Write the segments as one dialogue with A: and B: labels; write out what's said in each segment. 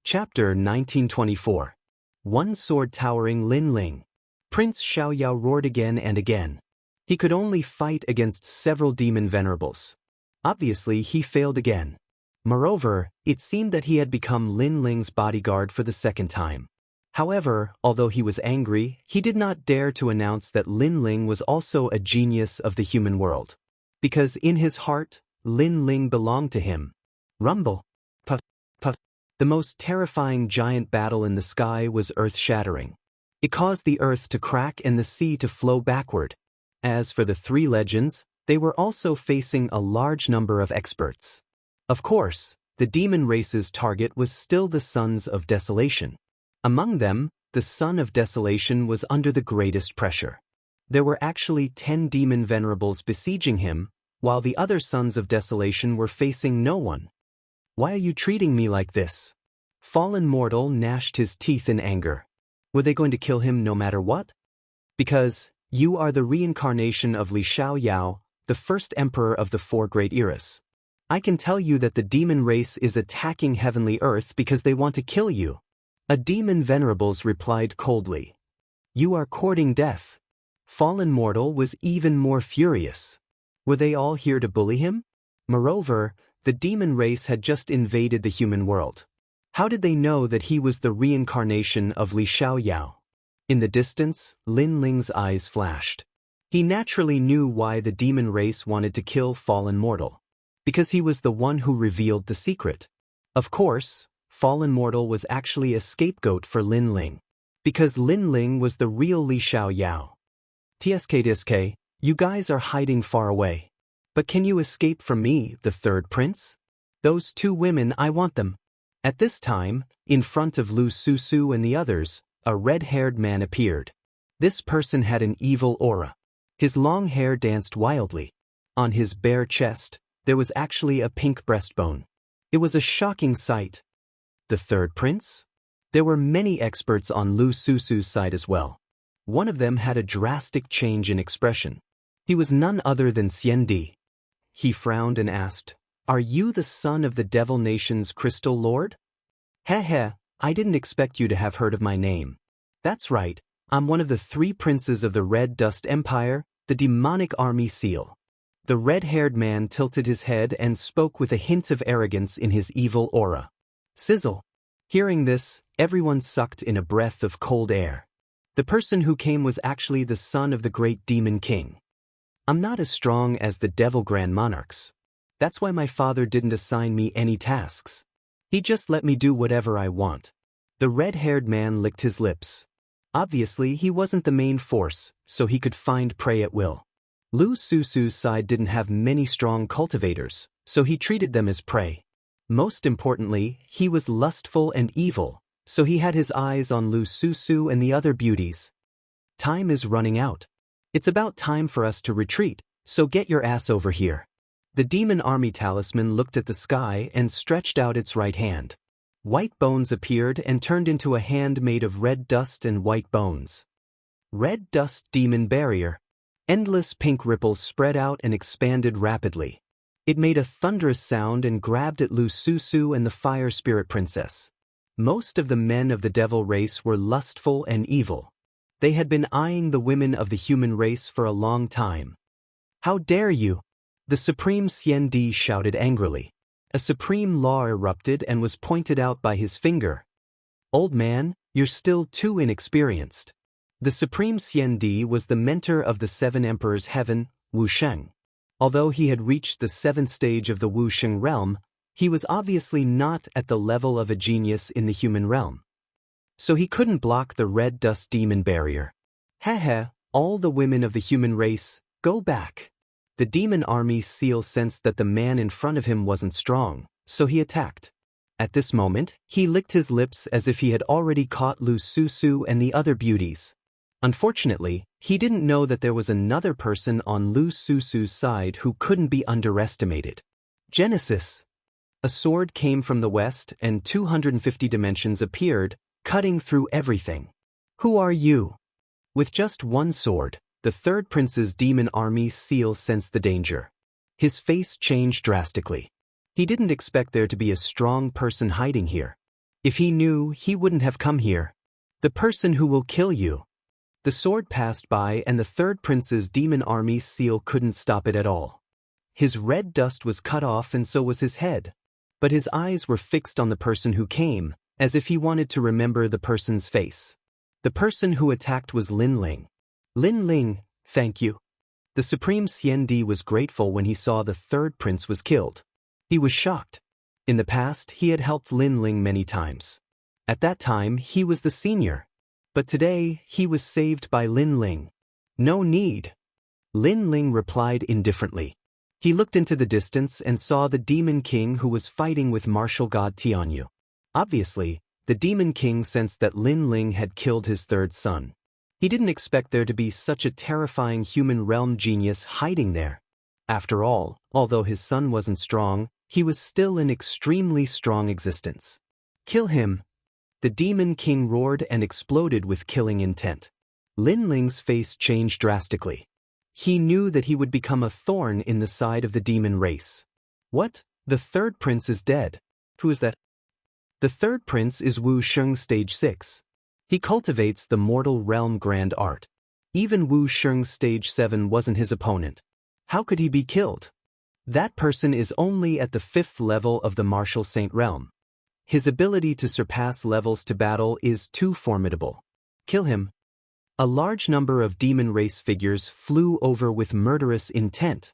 A: Chapter 1924. One sword towering Lin Ling. Prince Xiaoyao roared again and again. He could only fight against several demon venerables. Obviously, he failed again. Moreover, it seemed that he had become Lin Ling's bodyguard for the second time. However, although he was angry, he did not dare to announce that Lin Ling was also a genius of the human world. Because in his heart, Lin Ling belonged to him. Rumble. Puff, puff. The most terrifying giant battle in the sky was earth-shattering. It caused the earth to crack and the sea to flow backward. As for the three legends, they were also facing a large number of experts. Of course, the demon race's target was still the Sons of Desolation. Among them, the Son of Desolation was under the greatest pressure. There were actually 10 demon venerables besieging him, while the other Sons of Desolation were facing no one. "Why are you treating me like this?" Fallen Mortal gnashed his teeth in anger. Were they going to kill him no matter what? "Because you are the reincarnation of Li Xiaoyao, the first emperor of the four great eras. I can tell you that the demon race is attacking heavenly earth because they want to kill you." A demon venerables replied coldly. "You are courting death." Fallen Mortal was even more furious. Were they all here to bully him? Moreover, the demon race had just invaded the human world. How did they know that he was the reincarnation of Li Xiaoyao? In the distance, Lin Ling's eyes flashed. He naturally knew why the demon race wanted to kill Fallen Mortal. Because he was the one who revealed the secret. Of course, Fallen Mortal was actually a scapegoat for Lin Ling. Because Lin Ling was the real Li Xiaoyao. "TSK, you guys are hiding far away. But can you escape from me, the third prince? Those two women, I want them." At this time, in front of Lu Susu and the others, a red-haired man appeared. This person had an evil aura. His long hair danced wildly. On his bare chest, there was actually a pink breastbone. It was a shocking sight. The third prince? There were many experts on Lu Susu's side as well. One of them had a drastic change in expression. He was none other than Xiandi. He frowned and asked, "Are you the son of the Devil Nation's Crystal Lord?" "Heh, I didn't expect you to have heard of my name. That's right, I'm one of the three princes of the Red Dust Empire, the demonic army seal." The red-haired man tilted his head and spoke with a hint of arrogance in his evil aura. Sizzle. Hearing this, everyone sucked in a breath of cold air. The person who came was actually the son of the great demon king. "I'm not as strong as the devil grand monarchs. That's why my father didn't assign me any tasks. He just let me do whatever I want." The red-haired man licked his lips. Obviously, he wasn't the main force, so he could find prey at will. Lu Susu's side didn't have many strong cultivators, so he treated them as prey. Most importantly, he was lustful and evil, so he had his eyes on Lu Susu and the other beauties. "Time is running out. It's about time for us to retreat, so get your ass over here." The demon army talisman looked at the sky and stretched out its right hand. White bones appeared and turned into a hand made of red dust and white bones. Red dust demon barrier. Endless pink ripples spread out and expanded rapidly. It made a thunderous sound and grabbed at Lu Susu and the fire spirit princess. Most of the men of the devil race were lustful and evil. They had been eyeing the women of the human race for a long time. "How dare you!" The supreme Xiandi shouted angrily. A supreme law erupted and was pointed out by his finger. "Old man, you're still too inexperienced." The supreme Xiandi was the mentor of the seven emperors heaven, Wusheng. Although he had reached the seventh stage of the Wusheng realm, he was obviously not at the level of a genius in the human realm. So he couldn't block the red dust demon barrier. "Heh, all the women of the human race, go back." The demon army seal sensed that the man in front of him wasn't strong, so he attacked. At this moment, he licked his lips as if he had already caught Lu Susu and the other beauties. Unfortunately, he didn't know that there was another person on Lu Susu's side who couldn't be underestimated. Genesis. A sword came from the west and 250 dimensions appeared, cutting through everything. "Who are you?" With just one sword, the third prince's demon army seal sensed the danger. His face changed drastically. He didn't expect there to be a strong person hiding here. If he knew, he wouldn't have come here. The person who will kill you. The sword passed by and the third prince's demon army seal couldn't stop it at all. His red dust was cut off and so was his head. But his eyes were fixed on the person who came, as if he wanted to remember the person's face. The person who attacked was Lin Ling. Lin Ling, thank you. The Supreme Xiandi was grateful when he saw the third prince was killed. He was shocked. In the past, he had helped Lin Ling many times. At that time, he was the senior. But today, he was saved by Lin Ling. No need. Lin Ling replied indifferently. He looked into the distance and saw the Demon King who was fighting with martial god Tianyu. Obviously, the Demon King sensed that Lin Ling had killed his third son. He didn't expect there to be such a terrifying human realm genius hiding there. After all, although his son wasn't strong, he was still an extremely strong existence. Kill him. The Demon King roared and exploded with killing intent. Lin Ling's face changed drastically. He knew that he would become a thorn in the side of the demon race. What? The third prince is dead. Who is that? The third prince is Wuxia Stage 6. He cultivates the mortal realm grand art. Even Wuxia Stage 7 wasn't his opponent. How could he be killed? That person is only at the 5th level of the martial saint realm. His ability to surpass levels to battle is too formidable. Kill him. A large number of demon race figures flew over with murderous intent.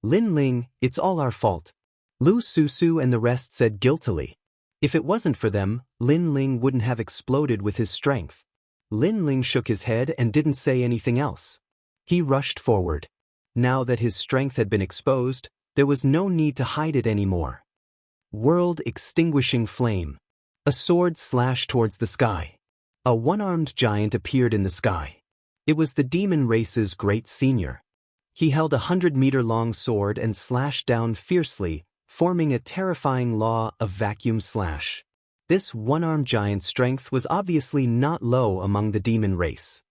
A: Lin Ling, it's all our fault. Lu Susu and the rest said guiltily. If it wasn't for them, Lin Ling wouldn't have exploded with his strength. Lin Ling shook his head and didn't say anything else. He rushed forward. Now that his strength had been exposed, there was no need to hide it anymore. World-extinguishing flame. A sword slashed towards the sky. A one-armed giant appeared in the sky. It was the demon race's great senior. He held a 100-meter-long sword and slashed down fiercely, forming a terrifying law of vacuum slash. This one-armed giant's strength was obviously not low among the demon race.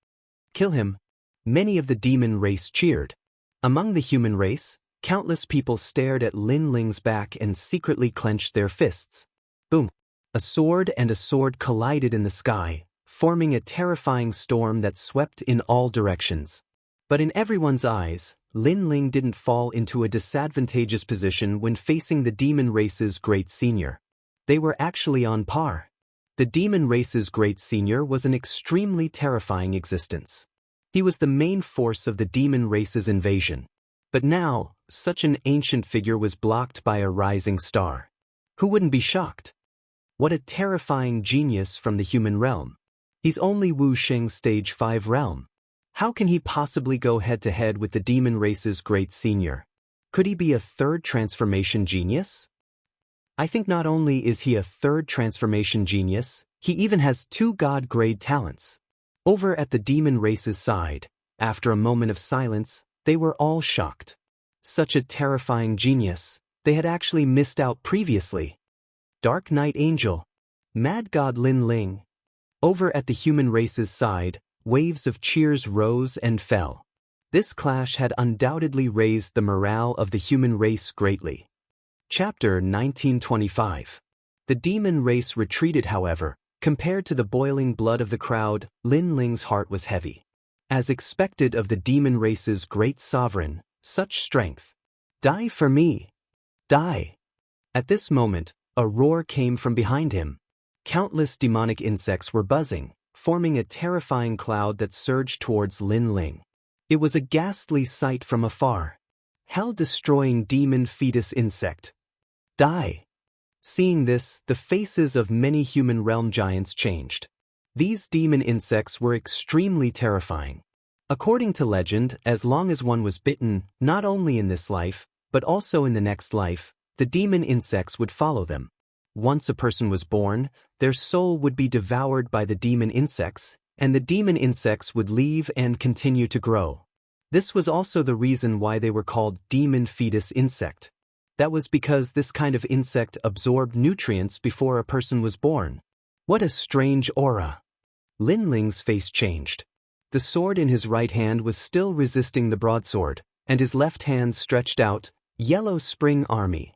A: Kill him. Many of the demon race cheered. Among the human race, countless people stared at Lin Ling's back and secretly clenched their fists. Boom! A sword and a sword collided in the sky, forming a terrifying storm that swept in all directions. But in everyone's eyes, Lin Ling didn't fall into a disadvantageous position when facing the demon race's great senior. They were actually on par. The demon race's great senior was an extremely terrifying existence. He was the main force of the demon race's invasion. But now, such an ancient figure was blocked by a rising star. Who wouldn't be shocked? What a terrifying genius from the human realm. He's only Wuxia Stage 5 realm. How can he possibly go head-to-head with the demon race's great senior? Could he be a third transformation genius? I think not only is he a third transformation genius, he even has 2 god-grade talents. Over at the demon race's side, after a moment of silence, they were all shocked. Such a terrifying genius, they had actually missed out previously. Dark Knight Angel. Mad God Lin Ling. Over at the human race's side, waves of cheers rose and fell. This clash had undoubtedly raised the morale of the human race greatly. Chapter 1925. The demon race retreated, however. Compared to the boiling blood of the crowd, Lin Ling's heart was heavy. As expected of the demon race's great sovereign, such strength. Die for me. Die. At this moment, a roar came from behind him. Countless demonic insects were buzzing, forming a terrifying cloud that surged towards Lin Ling. It was a ghastly sight from afar. Hell-destroying demon fetus insect. Die. Seeing this, the faces of many human realm giants changed. These demon insects were extremely terrifying. According to legend, as long as one was bitten, not only in this life, but also in the next life, the demon insects would follow them. Once a person was born, their soul would be devoured by the demon insects, and the demon insects would leave and continue to grow. This was also the reason why they were called demon fetus insect. That was because this kind of insect absorbed nutrients before a person was born. What a strange aura. Lin Ling's face changed. The sword in his right hand was still resisting the broadsword, and his left hand stretched out, Yellow Spring Army.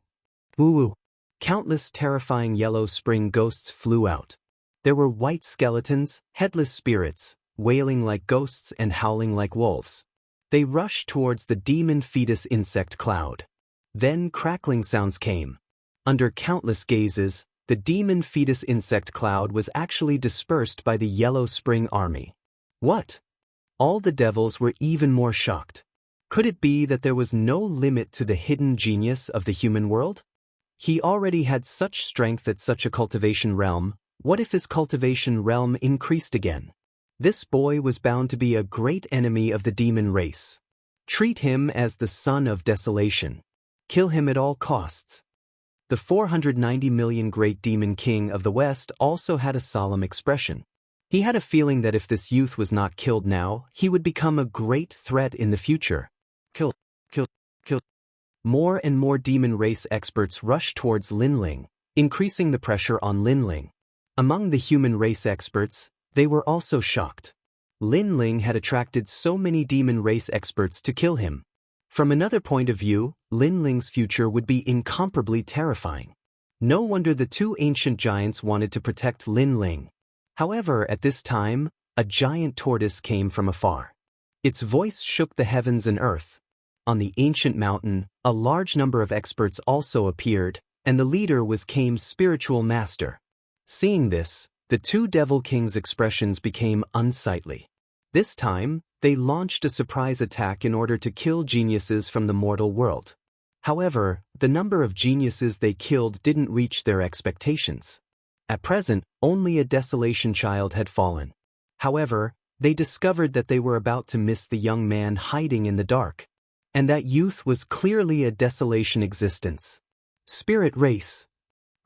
A: Woo-woo. Countless terrifying yellow spring ghosts flew out. There were white skeletons, headless spirits, wailing like ghosts and howling like wolves. They rushed towards the demon fetus insect cloud. Then crackling sounds came. Under countless gazes, the demon fetus insect cloud was actually dispersed by the yellow spring army. What? All the devils were even more shocked. Could it be that there was no limit to the hidden genius of the human world? He already had such strength at such a cultivation realm. What if his cultivation realm increased again? This boy was bound to be a great enemy of the demon race. Treat him as the son of desolation. Kill him at all costs. The 490 million Great Demon King of the West also had a solemn expression. He had a feeling that if this youth was not killed now, he would become a great threat in the future. Kill. More and more demon race experts rushed towards Lin Ling, increasing the pressure on Lin Ling. Among the human race experts, they were also shocked. Lin Ling had attracted so many demon race experts to kill him. From another point of view, Lin Ling's future would be incomparably terrifying. No wonder the two ancient giants wanted to protect Lin Ling. However, at this time, a giant tortoise came from afar. Its voice shook the heavens and earth. On the ancient mountain, a large number of experts also appeared, and the leader was Kame's spiritual master. Seeing this, the two devil kings' expressions became unsightly. This time, they launched a surprise attack in order to kill geniuses from the mortal world. However, the number of geniuses they killed didn't reach their expectations. At present, only a desolation child had fallen. However, they discovered that they were about to miss the young man hiding in the dark. And that youth was clearly a desolation existence. Spirit race.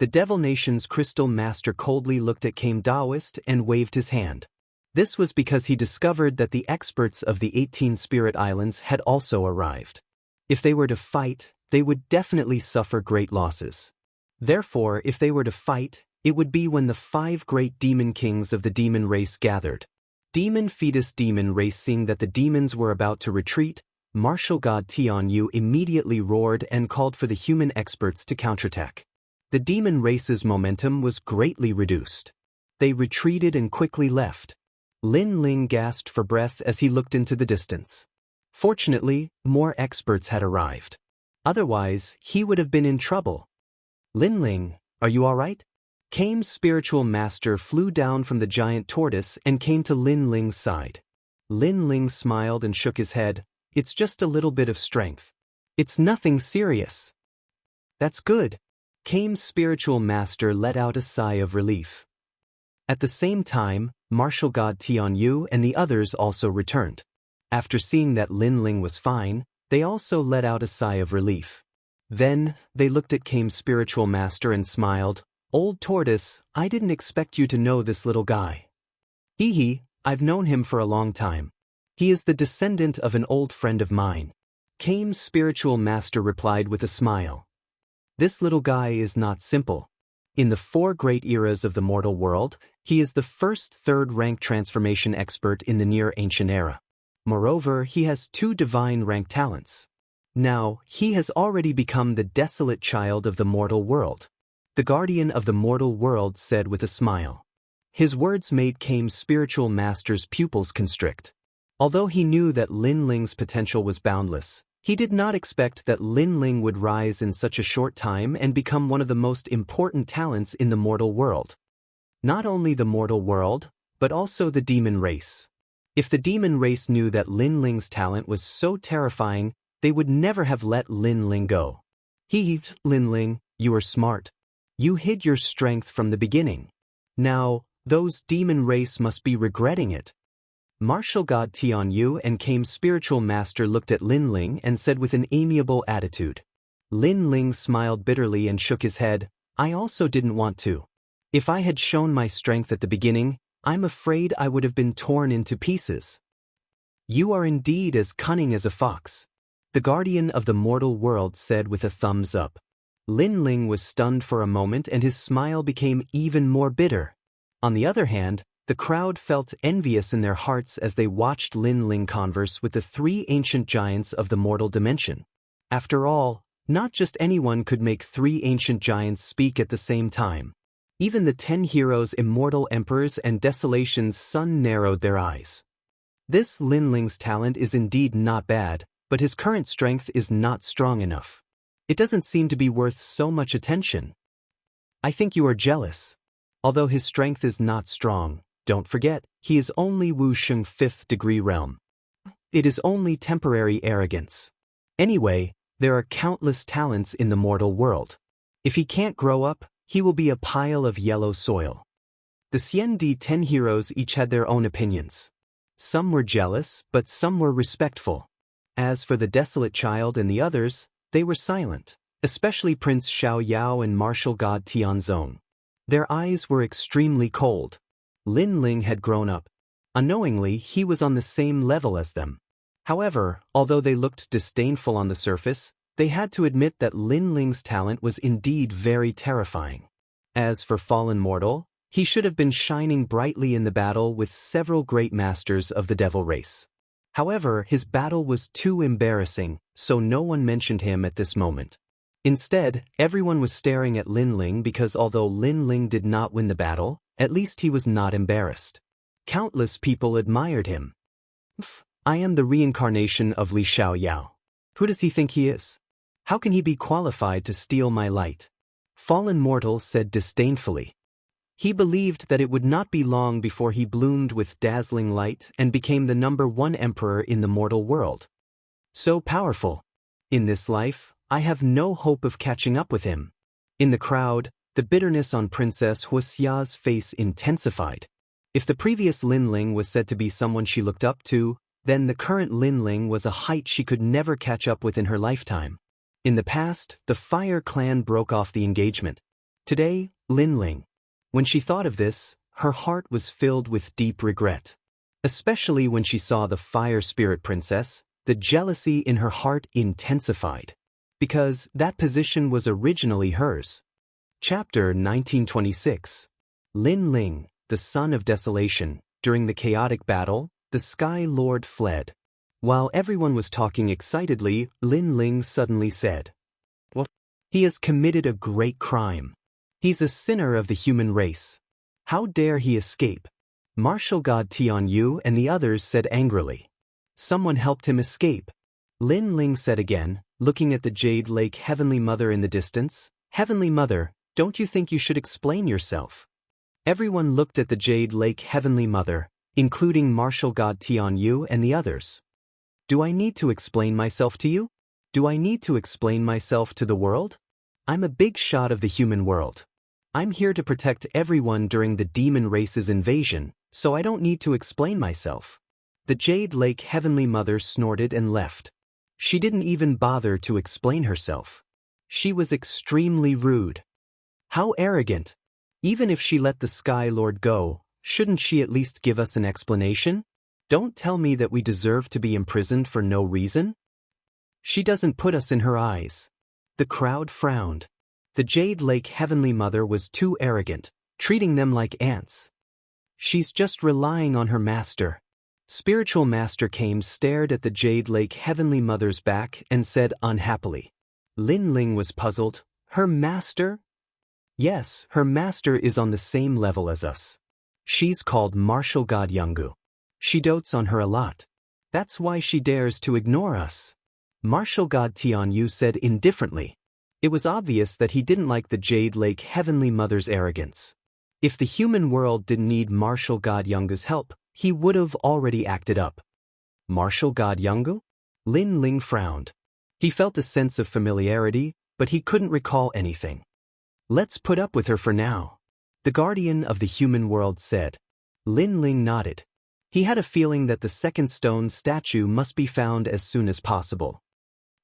A: The Devil Nation's crystal master coldly looked at Kame Daoist and waved his hand. This was because he discovered that the experts of the 18 Spirit Islands had also arrived. If they were to fight, they would definitely suffer great losses. Therefore, if they were to fight, it would be when the 5 great demon kings of the demon race gathered. Demon fetus demon race. Seeing that the demons were about to retreat, martial god Tianyu immediately roared and called for the human experts to counterattack. The demon race's momentum was greatly reduced. They retreated and quickly left. Lin Ling gasped for breath as he looked into the distance. Fortunately, more experts had arrived. Otherwise, he would have been in trouble. Lin Ling, are you all right? Kame's spiritual master flew down from the giant tortoise and came to Lin Ling's side. Lin Ling smiled and shook his head. It's just a little bit of strength. It's nothing serious. That's good. Kame's spiritual master let out a sigh of relief. At the same time, martial god Tianyu and the others also returned. After seeing that Lin Ling was fine, they also let out a sigh of relief. Then, they looked at Kame's spiritual master and smiled. Old tortoise, I didn't expect you to know this little guy. Hee, I've known him for a long time. He is the descendant of an old friend of mine. Kame's spiritual master replied with a smile. This little guy is not simple. In the 4 great eras of the mortal world, he is the first 3rd rank transformation expert in the near ancient era. Moreover, he has 2 divine rank talents. Now, he has already become the desolate child of the mortal world. The guardian of the mortal world said with a smile. His words made Kame's spiritual master's pupils constrict. Although he knew that Lin Ling's potential was boundless, he did not expect that Lin Ling would rise in such a short time and become one of the most important talents in the mortal world. Not only the mortal world, but also the demon race. If the demon race knew that Lin Ling's talent was so terrifying, they would never have let Lin Ling go. Lin Ling, you are smart. You hid your strength from the beginning. Now, those demon race must be regretting it. Martial god Tianyu and Kame's spiritual master looked at Lin Ling and said with an amiable attitude. Lin Ling smiled bitterly and shook his head. I also didn't want to. If I had shown my strength at the beginning, I'm afraid I would have been torn into pieces. You are indeed as cunning as a fox. The guardian of the mortal world said with a thumbs up. Lin Ling was stunned for a moment and his smile became even more bitter. On the other hand, the crowd felt envious in their hearts as they watched Lin Ling converse with the 3 ancient giants of the mortal dimension. After all, Not just anyone could make 3 ancient giants speak at the same time. Even the 10 heroes, Immortal Emperors and Desolation's son narrowed their eyes. This Lin Ling's talent is indeed not bad, but his current strength is not strong enough. It doesn't seem to be worth so much attention. I think you are jealous. Although his strength is not strong, don't forget, he is only Wuxia 5th degree realm. It is only temporary arrogance. Anyway, there are countless talents in the mortal world. If he can't grow up, he will be a pile of yellow soil. The Xiandi 10 heroes each had their own opinions. Some were jealous, but some were respectful. As for the desolate child and the others, they were silent, especially Prince Xiaoyao and martial god Tianzong. Their eyes were extremely cold. Lin Ling had grown up. Unknowingly, he was on the same level as them. However, although they looked disdainful on the surface, they had to admit that Lin Ling's talent was indeed very terrifying. As for fallen mortal, he should have been shining brightly in the battle with several great masters of the devil race. However, his battle was too embarrassing, so no one mentioned him at this moment. Instead, everyone was staring at Lin Ling because although Lin Ling did not win the battle, at least he was not embarrassed. Countless people admired him. I am the reincarnation of Li Xiaoyao. Who does he think he is? How can he be qualified to steal my light? Fallen mortal said disdainfully. He believed that it would not be long before he bloomed with dazzling light and became the #1 emperor in the mortal world. So powerful. In this life, I have no hope of catching up with him. In the crowd, the bitterness on Princess Wuxia's face intensified. If the previous Lin Ling was said to be someone she looked up to, then the current Lin Ling was a height she could never catch up with in her lifetime. In the past, the Fire Clan broke off the engagement. Today, Lin Ling. When she thought of this, her heart was filled with deep regret. Especially when she saw the Fire Spirit Princess, the jealousy in her heart intensified. Because that position was originally hers. Chapter 1926. Lin Ling, the son of desolation. During the chaotic battle, the Sky Lord fled. While everyone was talking excitedly, Lin Ling suddenly said, "What? He has committed a great crime. He's a sinner of the human race. How dare he escape?" Martial god Tianyu and the others said angrily. Someone helped him escape. Lin Ling said again, looking at the Jade Lake Heavenly Mother in the distance. "Heavenly Mother, don't you think you should explain yourself?" Everyone looked at the Jade Lake Heavenly Mother, including martial god Tianyu and the others. "Do I need to explain myself to you? Do I need to explain myself to the world? I'm a big shot of the human world. I'm here to protect everyone during the demon race's invasion, so I don't need to explain myself." The Jade Lake Heavenly Mother snorted and left. She didn't even bother to explain herself. She was extremely rude. How arrogant! Even if she let the Sky Lord go, shouldn't she at least give us an explanation? Don't tell me that we deserve to be imprisoned for no reason. She doesn't put us in her eyes. The crowd frowned. The Jade Lake Heavenly Mother was too arrogant, treating them like ants. She's just relying on her master. Spiritual Master came, stared at the Jade Lake Heavenly Mother's back and said unhappily. Lin Ling was puzzled. Her master? Yes, her master is on the same level as us. She's called Martial God Yanggu. She dotes on her a lot. That's why she dares to ignore us. Martial God Tianyu said indifferently. It was obvious that he didn't like the Jade Lake Heavenly Mother's arrogance. If the human world didn't need Martial God Yanggu's help, he would have already acted up. Martial God Yanggu? Lin Ling frowned. He felt a sense of familiarity, but he couldn't recall anything. Let's put up with her for now, the guardian of the human world said. Lin Ling nodded. He had a feeling that the second stone statue must be found as soon as possible.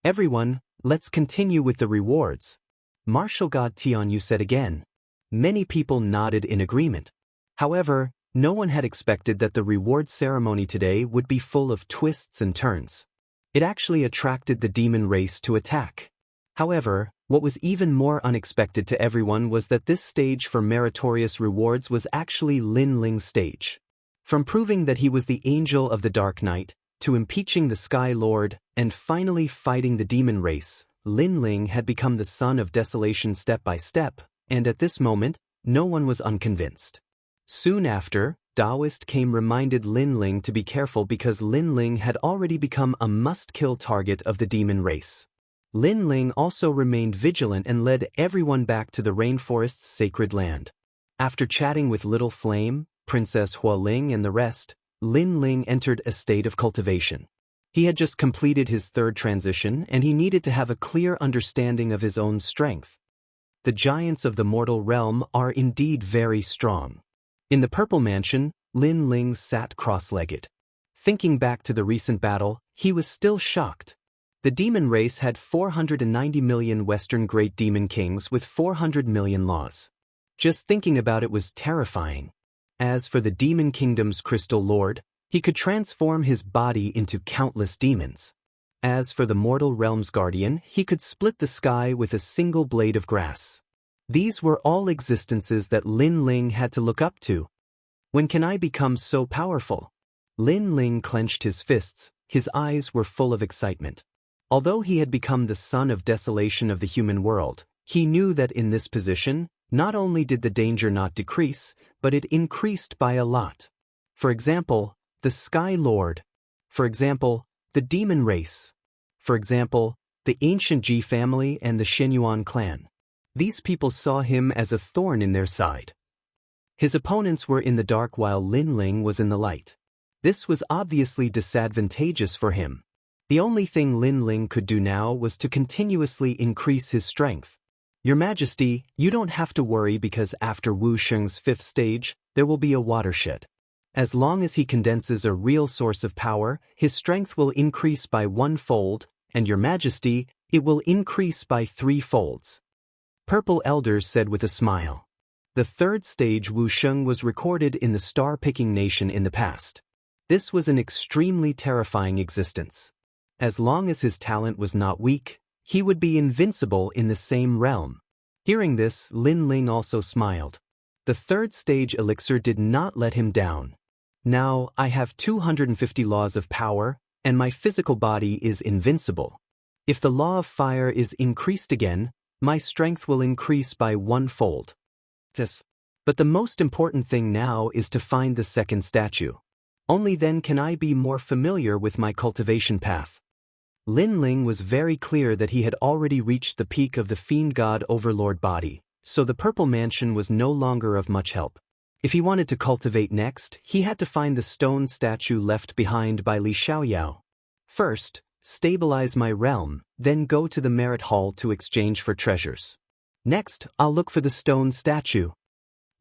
A: Everyone, let's continue with the rewards, Martial God Tianyu said again. Many people nodded in agreement. However, no one had expected that the reward ceremony today would be full of twists and turns. It actually attracted the demon race to attack. However, what was even more unexpected to everyone was that this stage for meritorious rewards was actually Lin Ling's stage. From proving that he was the angel of the Dark Night, to impeaching the Sky Lord, and finally fighting the demon race, Lin Ling had become the son of desolation step by step, and at this moment, no one was unconvinced. Soon after, Daoist came reminded Lin Ling to be careful because Lin Ling had already become a must-kill target of the demon race. Lin Ling also remained vigilant and led everyone back to the rainforest's sacred land. After chatting with Little Flame, Princess Hualing and the rest, Lin Ling entered a state of cultivation. He had just completed his third transition and he needed to have a clear understanding of his own strength. The giants of the mortal realm are indeed very strong. In the Purple Mansion, Lin Ling sat cross-legged. Thinking back to the recent battle, he was still shocked. The demon race had 490 million Western Great Demon Kings with 400 million laws. Just thinking about it was terrifying. As for the Demon Kingdom's Crystal Lord, he could transform his body into countless demons. As for the Mortal Realm's Guardian, he could split the sky with a single blade of grass. These were all existences that Lin Ling had to look up to. When can I become so powerful? Lin Ling clenched his fists, his eyes were full of excitement. Although he had become the son of desolation of the human world, he knew that in this position, not only did the danger not decrease, but it increased by a lot. For example, the Sky Lord. For example, the Demon Race. For example, the ancient Ji family and the Shenyuan clan. These people saw him as a thorn in their side. His opponents were in the dark while Lin Ling was in the light. This was obviously disadvantageous for him. The only thing Lin Ling could do now was to continuously increase his strength. Your Majesty, you don't have to worry because after Wu Sheng's 5th stage, there will be a watershed. As long as he condenses a real source of power, his strength will increase by 1-fold, and Your Majesty, it will increase by 3 folds. Purple Elders said with a smile. The 3rd stage Wu Sheng was recorded in the star-picking nation in the past. This was an extremely terrifying existence. As long as his talent was not weak, he would be invincible in the same realm. Hearing this, Lin Ling also smiled. The 3rd stage elixir did not let him down. Now, I have 250 laws of power, and my physical body is invincible. If the law of fire is increased again, my strength will increase by 1-fold. Yes. But the most important thing now is to find the 2nd statue. Only then can I be more familiar with my cultivation path. Lin Ling was very clear that he had already reached the peak of the Fiend God Overlord body, so the Purple Mansion was no longer of much help. If he wanted to cultivate next, he had to find the stone statue left behind by Li Xiaoyao. First, stabilize my realm, then go to the Merit Hall to exchange for treasures. Next, I'll look for the stone statue.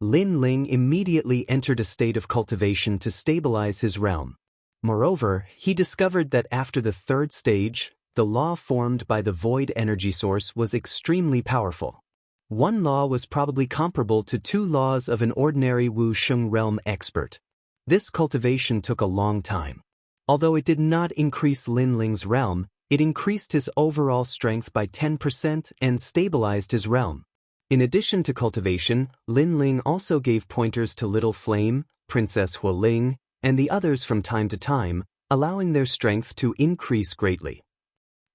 A: Lin Ling immediately entered a state of cultivation to stabilize his realm. Moreover, he discovered that after the 3rd stage, the law formed by the void energy source was extremely powerful. One law was probably comparable to 2 laws of an ordinary Wu Sheng realm expert. This cultivation took a long time. Although it did not increase Lin Ling's realm, it increased his overall strength by 10% and stabilized his realm. In addition to cultivation, Lin Ling also gave pointers to Little Flame, Princess Hualing, and the others from time to time, allowing their strength to increase greatly.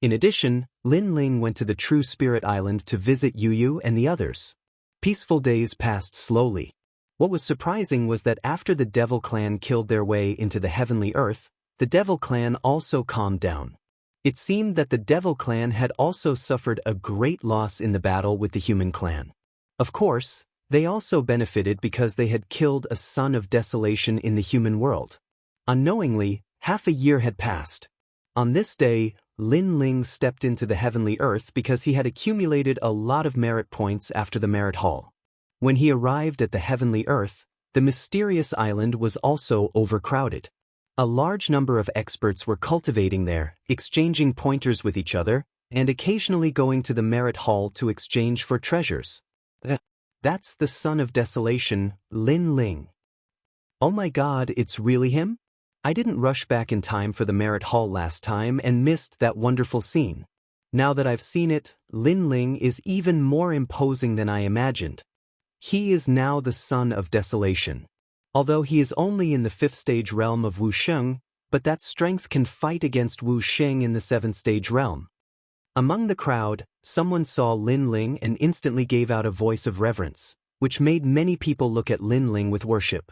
A: In addition, Lin Ling went to the True Spirit Island to visit Yu and the others. Peaceful days passed slowly. What was surprising was that after the Devil Clan killed their way into the Heavenly Earth, the Devil Clan also calmed down. It seemed that the Devil Clan had also suffered a great loss in the battle with the Human Clan. Of course, they also benefited because they had killed a son of desolation in the human world. Unknowingly, half a year had passed. On this day, Lin Ling stepped into the Heavenly Earth because he had accumulated a lot of merit points after the Merit Hall. When he arrived at the Heavenly Earth, the mysterious island was also overcrowded. A large number of experts were cultivating there, exchanging pointers with each other, and occasionally going to the Merit Hall to exchange for treasures. That's the son of desolation, Lin Ling. Oh my God, it's really him? I didn't rush back in time for the Merit Hall last time and missed that wonderful scene. Now that I've seen it, Lin Ling is even more imposing than I imagined. He is now the son of desolation. Although he is only in the 5th stage realm of Wu Sheng, but that strength can fight against Wu Sheng in the 7th stage realm. Among the crowd, someone saw Lin Ling and instantly gave out a voice of reverence, which made many people look at Lin Ling with worship.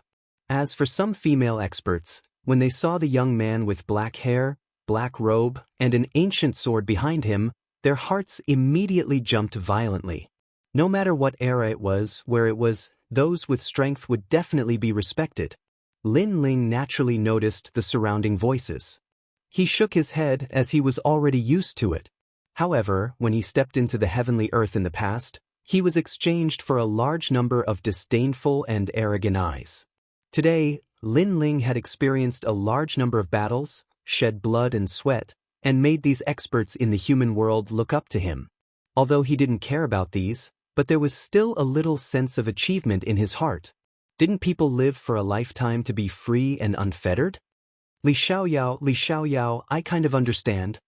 A: As for some female experts, when they saw the young man with black hair, black robe, and an ancient sword behind him, their hearts immediately jumped violently. No matter what era it was, where it was, those with strength would definitely be respected. Lin Ling naturally noticed the surrounding voices. He shook his head as he was already used to it. However, when he stepped into the heavenly earth in the past, he was exchanged for a large number of disdainful and arrogant eyes. Today, Lin Ling had experienced a large number of battles, shed blood and sweat, and made these experts in the human world look up to him. Although he didn't care about these, but there was still a little sense of achievement in his heart. Didn't people live for a lifetime to be free and unfettered? Li Xiaoyao, I kind of understand.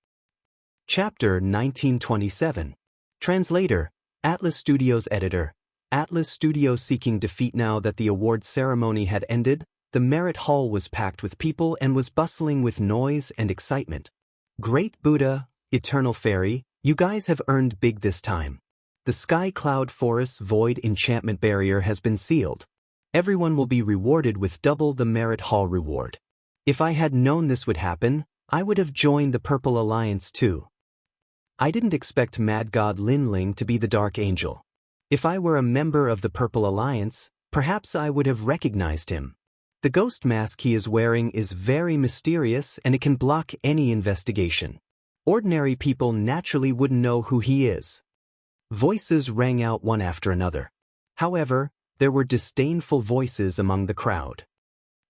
A: Chapter 1927. Translator, Atlas Studios Editor. Atlas Studios seeking defeat. Now that the award ceremony had ended, the Merit Hall was packed with people and was bustling with noise and excitement. Great Buddha, Eternal Fairy, you guys have earned big this time. The Sky Cloud Forest's Void Enchantment Barrier has been sealed. Everyone will be rewarded with double the Merit Hall reward. If I had known this would happen, I would have joined the Purple Alliance too. I didn't expect Mad God Lin Ling to be the Dark Angel. If I were a member of the Purple Alliance, perhaps I would have recognized him. The ghost mask he is wearing is very mysterious and it can block any investigation. Ordinary people naturally wouldn't know who he is. Voices rang out one after another. However, there were disdainful voices among the crowd.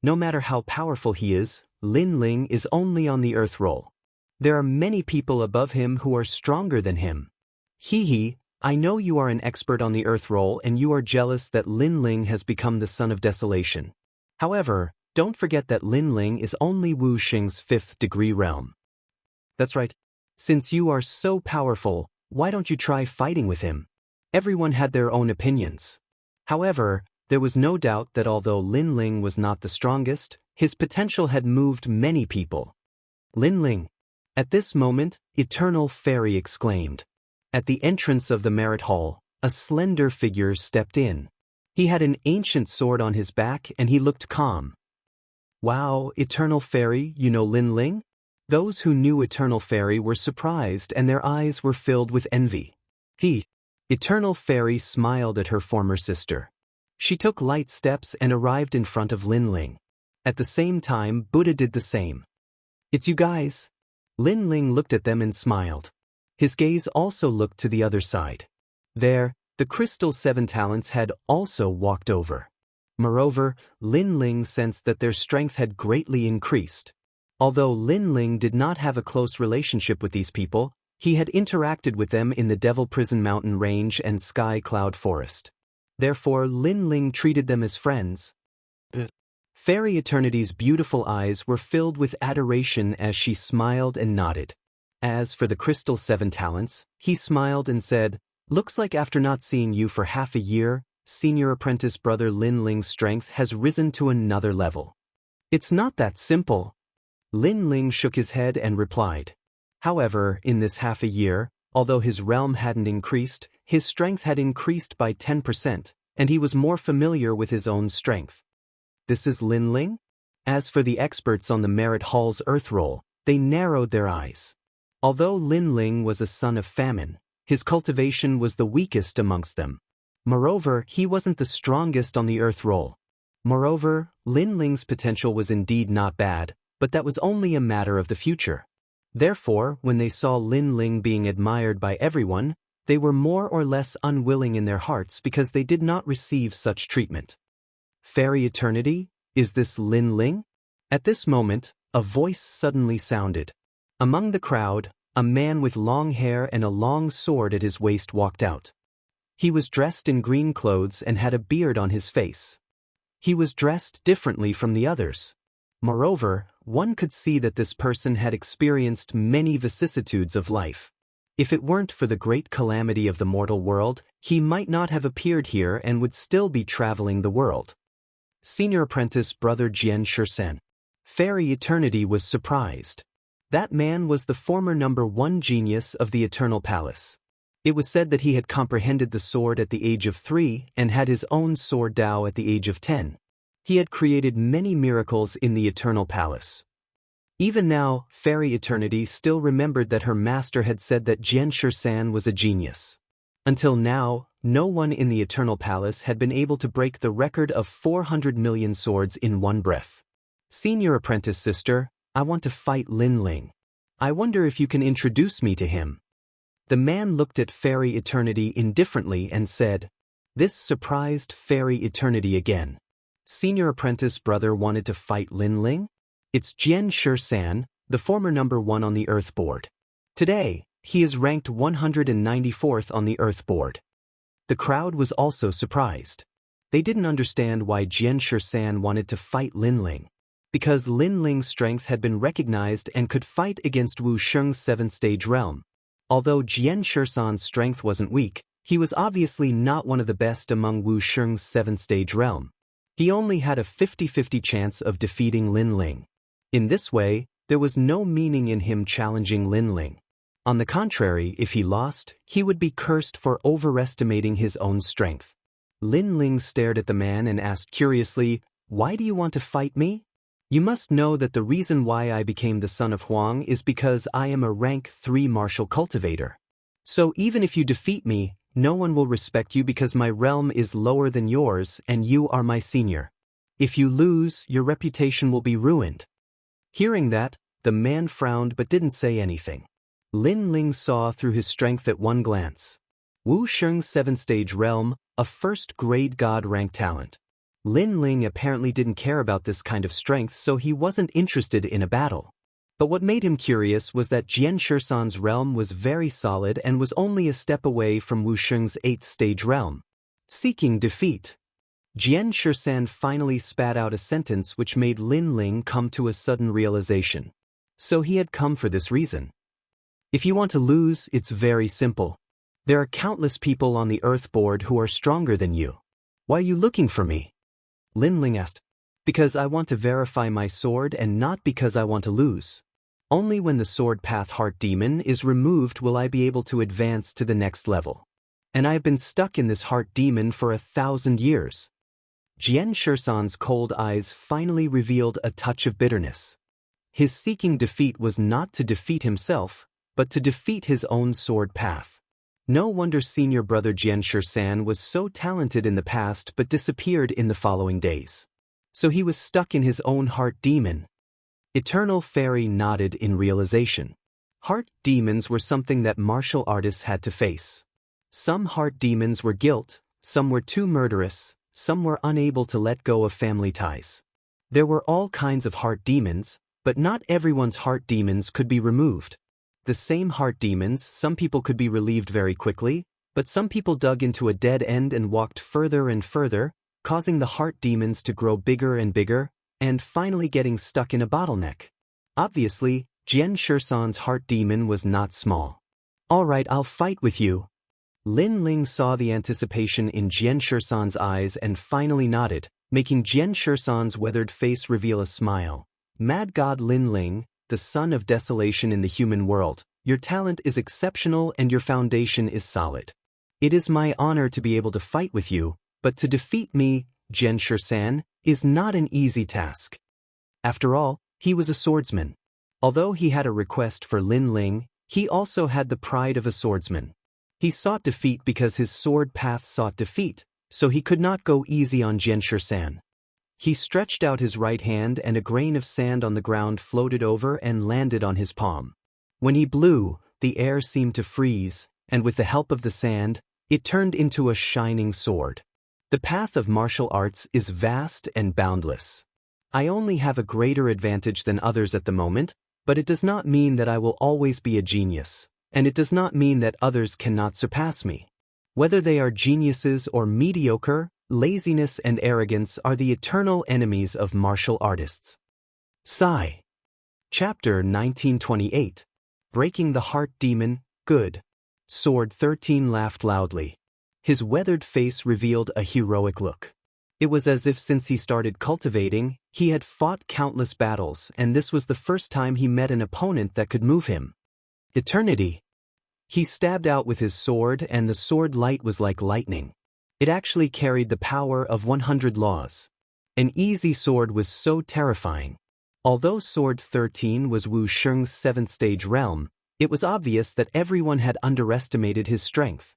A: No matter how powerful he is, Lin Ling is only on the earth roll. There are many people above him who are stronger than him. Hee, I know you are an expert on the earth roll and you are jealous that Lin Ling has become the son of desolation. However, don't forget that Lin Ling is only Wu Xing's 5th degree realm. That's right. Since you are so powerful, why don't you try fighting with him? Everyone had their own opinions. However, there was no doubt that although Lin Ling was not the strongest, his potential had moved many people. Lin Ling. At this moment, Eternal Fairy exclaimed. At the entrance of the Merit Hall, a slender figure stepped in. He had an ancient sword on his back and he looked calm. Wow, Eternal Fairy, you know Lin Ling? Those who knew Eternal Fairy were surprised and their eyes were filled with envy. Eternal Fairy smiled at her former sister. She took light steps and arrived in front of Lin Ling. At the same time, Buddha did the same. It's you guys. Lin Ling looked at them and smiled. His gaze also looked to the other side. There, the Crystal 7 Talents had also walked over. Moreover, Lin Ling sensed that their strength had greatly increased. Although Lin Ling did not have a close relationship with these people, he had interacted with them in the Devil Prison Mountain Range and Sky Cloud Forest. Therefore, Lin Ling treated them as friends. Fairy Eternity's beautiful eyes were filled with adoration as she smiled and nodded. As for the Crystal 7 Talents, he smiled and said, "Looks like after not seeing you for half a year, Senior Apprentice Brother Lin Ling's strength has risen to another level." It's not that simple. Lin Ling shook his head and replied. However, in this half a year, although his realm hadn't increased, his strength had increased by 10%, and he was more familiar with his own strength. This is Lin Ling? As for the experts on the Merit Hall's Earth Roll, they narrowed their eyes. Although Lin Ling was a son of famine, his cultivation was the weakest amongst them. Moreover, he wasn't the strongest on the Earth Roll. Moreover, Lin Ling's potential was indeed not bad, but that was only a matter of the future. Therefore, when they saw Lin Ling being admired by everyone, they were more or less unwilling in their hearts because they did not receive such treatment. Fairy Eternity, is this Lin Ling? At this moment, a voice suddenly sounded. Among the crowd, a man with long hair and a long sword at his waist walked out. He was dressed in green clothes and had a beard on his face. He was dressed differently from the others. Moreover, one could see that this person had experienced many vicissitudes of life. If it weren't for the great calamity of the mortal world, he might not have appeared here and would still be traveling the world. Senior Apprentice Brother Jian Shursen. Fairy Eternity was surprised. That man was the former #1 genius of the Eternal Palace. It was said that he had comprehended the sword at the age of 3 and had his own sword Dao at the age of 10. He had created many miracles in the Eternal Palace. Even now, Fairy Eternity still remembered that her master had said that Xianxia was a genius. Until now, no one in the Eternal Palace had been able to break the record of 400 million swords in one breath. Senior apprentice sister, I want to fight Lin Ling. I wonder if you can introduce me to him. The man looked at Fairy Eternity indifferently and said. This surprised Fairy Eternity again. Senior apprentice brother wanted to fight Lin Ling? It's Xianxia, the former #1 on the Earth board. Today, he is ranked 194th on the Earth board. The crowd was also surprised. They didn't understand why Xianxia wanted to fight Lin Ling. Because Lin Ling's strength had been recognized and could fight against Wuxiang's 7th-stage realm. Although Xianxia's strength wasn't weak, he was obviously not one of the best among Wuxiang's 7th-stage realm. He only had a 50-50 chance of defeating Lin Ling. In this way, there was no meaning in him challenging Lin Ling. On the contrary, if he lost, he would be cursed for overestimating his own strength. Lin Ling stared at the man and asked curiously, "Why do you want to fight me?" "You must know that the reason why I became the son of Huang is because I am a rank 3 martial cultivator. So even if you defeat me, no one will respect you because my realm is lower than yours and you are my senior. If you lose, your reputation will be ruined." Hearing that, the man frowned but didn't say anything. Lin Ling saw through his strength at one glance. Wuxiang's 7th-stage realm, a first-grade god-rank talent. Lin Ling apparently didn't care about this kind of strength, so he wasn't interested in a battle. But what made him curious was that Xianxia's realm was very solid and was only a step away from Wuxiang's 8th-stage realm. Seeking defeat. Xianxia finally spat out a sentence which made Lin Ling come to a sudden realization. So he had come for this reason. If you want to lose, it's very simple. There are countless people on the Earth board who are stronger than you. Why are you looking for me? Lin Ling asked. Because I want to verify my sword and not because I want to lose. Only when the sword path heart demon is removed will I be able to advance to the next level. And I have been stuck in this heart demon for 1,000 years. Xianxia's cold eyes finally revealed a touch of bitterness. His seeking defeat was not to defeat himself, but to defeat his own sword path. No wonder senior brother Xianxia was so talented in the past but disappeared in the following days. So he was stuck in his own heart demon. Eternal Fairy nodded in realization. Heart demons were something that martial artists had to face. Some heart demons were guilt, some were too murderous, some were unable to let go of family ties. There were all kinds of heart demons, but not everyone's heart demons could be removed. The same heart demons, some people could be relieved very quickly, but some people dug into a dead end and walked further and further, causing the heart demons to grow bigger and bigger, and finally getting stuck in a bottleneck. Obviously, Xianxia's heart demon was not small. All right, I'll fight with you. Lin Ling saw the anticipation in Xianxia's eyes and finally nodded, making Xianxia's weathered face reveal a smile. Mad God Lin Ling, the son of desolation in the human world, your talent is exceptional and your foundation is solid. It is my honor to be able to fight with you, but to defeat me, Xianxia, is not an easy task. After all, he was a swordsman. Although he had a request for Lin Ling, he also had the pride of a swordsman. He sought defeat because his sword path sought defeat, so he could not go easy on Xianxia. He stretched out his right hand and a grain of sand on the ground floated over and landed on his palm. When he blew, the air seemed to freeze, and with the help of the sand, it turned into a shining sword. The path of martial arts is vast and boundless. I only have a greater advantage than others at the moment, but it does not mean that I will always be a genius, and it does not mean that others cannot surpass me. Whether they are geniuses or mediocre, laziness and arrogance are the eternal enemies of martial artists. Sigh. Chapter 1928. Breaking the Heart Demon, Good. Sword 13 laughed loudly. His weathered face revealed a heroic look. It was as if since he started cultivating, he had fought countless battles, and this was the first time he met an opponent that could move him. Eternity. He stabbed out with his sword, and the sword light was like lightning. It actually carried the power of 100 laws. An easy sword was so terrifying. Although Sword 13 was Wu Sheng's 7th stage realm, it was obvious that everyone had underestimated his strength.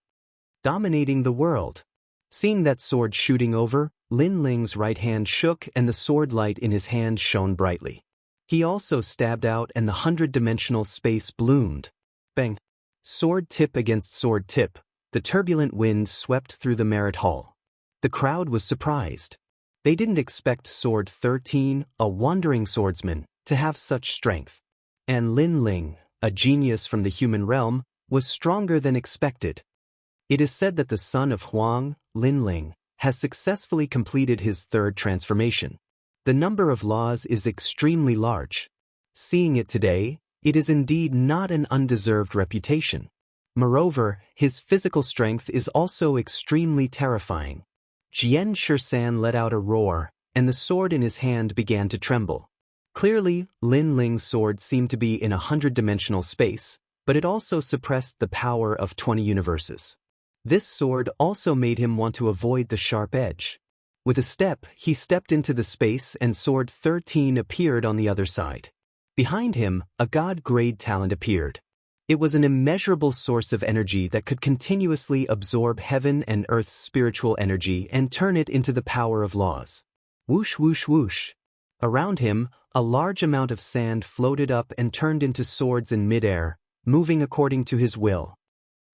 A: Dominating the world. Seeing that sword shooting over, Lin Ling's right hand shook and the sword light in his hand shone brightly. He also stabbed out and the 100-dimensional space bloomed. Bang! Sword tip against sword tip, the turbulent wind swept through the merit hall. The crowd was surprised. They didn't expect Sword 13, a wandering swordsman, to have such strength. And Lin Ling, a genius from the human realm, was stronger than expected. It is said that the son of Huang, Lin Ling, has successfully completed his 3rd transformation. The number of laws is extremely large. Seeing it today, it is indeed not an undeserved reputation. Moreover, his physical strength is also extremely terrifying. Jian Shisan let out a roar, and the sword in his hand began to tremble. Clearly, Lin Ling's sword seemed to be in a 100-dimensional space, but it also suppressed the power of 20 universes. This sword also made him want to avoid the sharp edge. With a step, he stepped into the space and Sword 13 appeared on the other side. Behind him, a god-grade talent appeared. It was an immeasurable source of energy that could continuously absorb heaven and earth's spiritual energy and turn it into the power of laws. Whoosh whoosh whoosh. Around him, a large amount of sand floated up and turned into swords in midair, moving according to his will.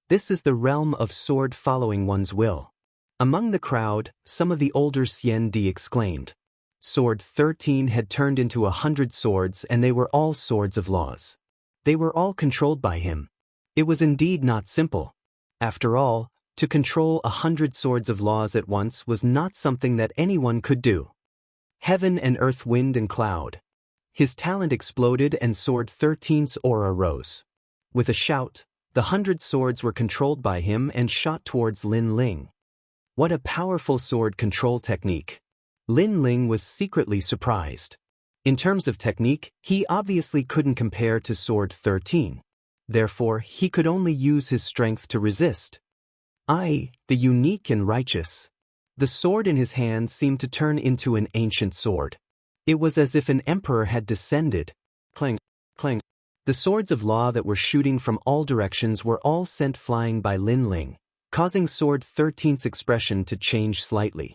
A: This is the realm of sword following one's will. Among the crowd, some of the older Xian Di exclaimed. Sword 13 had turned into 100 swords and they were all swords of laws. They were all controlled by him. It was indeed not simple. After all, to control 100 swords of laws at once was not something that anyone could do. Heaven and earth, wind and cloud. His talent exploded and Sword 13's aura rose. With a shout, the 100 swords were controlled by him and shot towards Lin Ling. What a powerful sword control technique. Lin Ling was secretly surprised. In terms of technique, he obviously couldn't compare to Sword 13. Therefore, he could only use his strength to resist. The unique and righteous. The sword in his hand seemed to turn into an ancient sword. It was as if an emperor had descended. Clang, clang. The swords of law that were shooting from all directions were all sent flying by Lin Ling, causing Sword 13's expression to change slightly.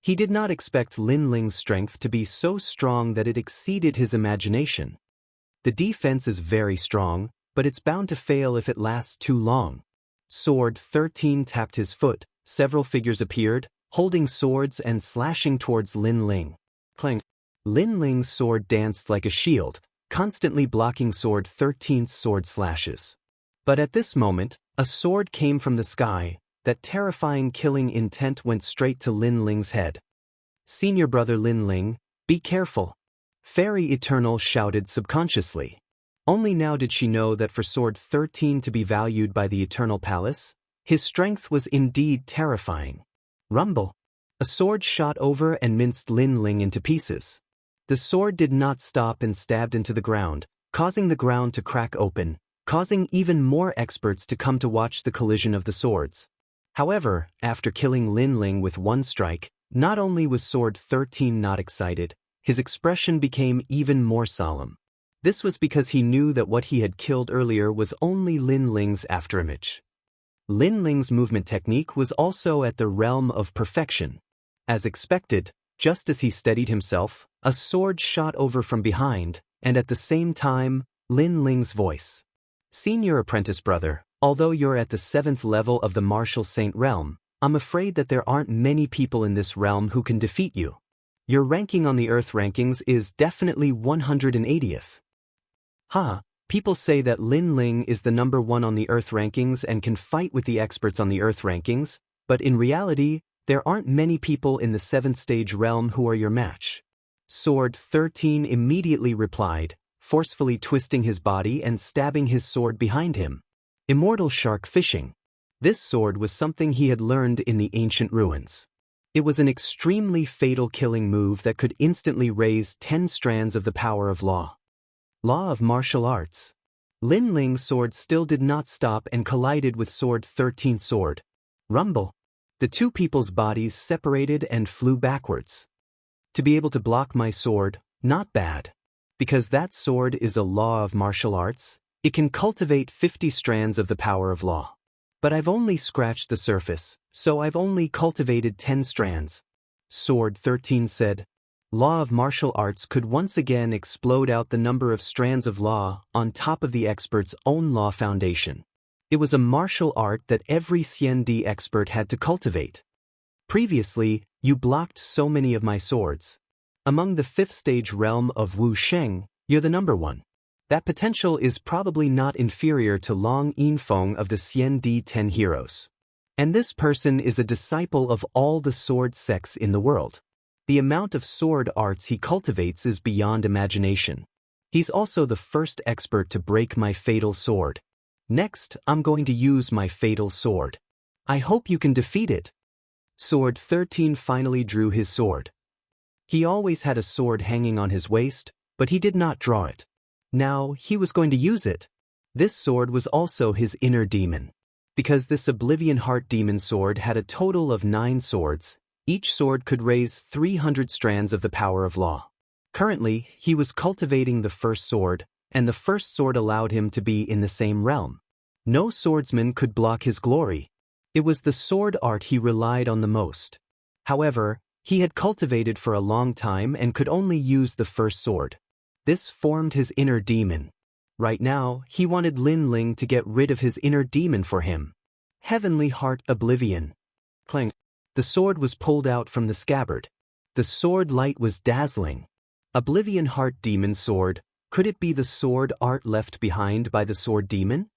A: He did not expect Lin Ling's strength to be so strong that it exceeded his imagination. The defense is very strong, but it's bound to fail if it lasts too long. Sword 13 tapped his foot, several figures appeared, holding swords and slashing towards Lin Ling. Clang. Lin Ling's sword danced like a shield, constantly blocking Sword 13's sword slashes. But at this moment, a sword came from the sky. That terrifying killing intent went straight to Lin Ling's head. Senior brother Lin Ling, be careful. Fairy Eternal shouted subconsciously. Only now did she know that for Sword 13 to be valued by the Eternal Palace, his strength was indeed terrifying. Rumble. A sword shot over and minced Lin Ling into pieces. The sword did not stop and stabbed into the ground, causing the ground to crack open, causing even more experts to come to watch the collision of the swords. However, after killing Lin Ling with one strike, not only was Sword 13 not excited, his expression became even more solemn. This was because he knew that what he had killed earlier was only Lin Ling's afterimage. Lin Ling's movement technique was also at the realm of perfection. As expected, just as he steadied himself, a sword shot over from behind, and at the same time, Lin Ling's voice. Senior apprentice brother, although you're at the 7th level of the martial saint realm, I'm afraid that there aren't many people in this realm who can defeat you. Your ranking on the Earth rankings is definitely 180th. People say that Lin Ling is the number 1 on the Earth rankings and can fight with the experts on the Earth rankings, but in reality, there aren't many people in the 7th stage realm who are your match. Sword 13 immediately replied, forcefully twisting his body and stabbing his sword behind him. Immortal shark fishing. This sword was something he had learned in the ancient ruins. It was an extremely fatal killing move that could instantly raise 10 strands of the power of law. Law of martial arts. Lin Ling's sword still did not stop and collided with sword 13's sword. Rumble. The two people's bodies separated and flew backwards. To be able to block my sword, not bad. Because that sword is a law of martial arts, it can cultivate 50 strands of the power of law. But I've only scratched the surface, so I've only cultivated 10 strands. Sword 13 said. Law of martial arts could once again explode out the number of strands of law on top of the expert's own law foundation. It was a martial art that every Xian expert had to cultivate. Previously, you blocked so many of my swords. Among the 5th stage realm of Wu Sheng, you're the number one. That potential is probably not inferior to Long Yinfeng of the Xian 10 heroes. And this person is a disciple of all the sword sects in the world. The amount of sword arts he cultivates is beyond imagination. He's also the first expert to break my fatal sword. Next, I'm going to use my fatal sword. I hope you can defeat it. Sword 13 finally drew his sword. He always had a sword hanging on his waist, but he did not draw it. Now, he was going to use it. This sword was also his inner demon. Because this Oblivion Heart Demon sword had a total of 9 swords, each sword could raise 300 strands of the power of law. Currently, he was cultivating the first sword, and the first sword allowed him to be in the same realm. No swordsman could block his glory. It was the sword art he relied on the most. However, he had cultivated for a long time and could only use the first sword. This formed his inner demon. Right now, he wanted Lin Ling to get rid of his inner demon for him. Heavenly Heart Oblivion. Clang. The sword was pulled out from the scabbard. The sword light was dazzling. Oblivion Heart Demon sword. Could it be the sword art left behind by the sword demon?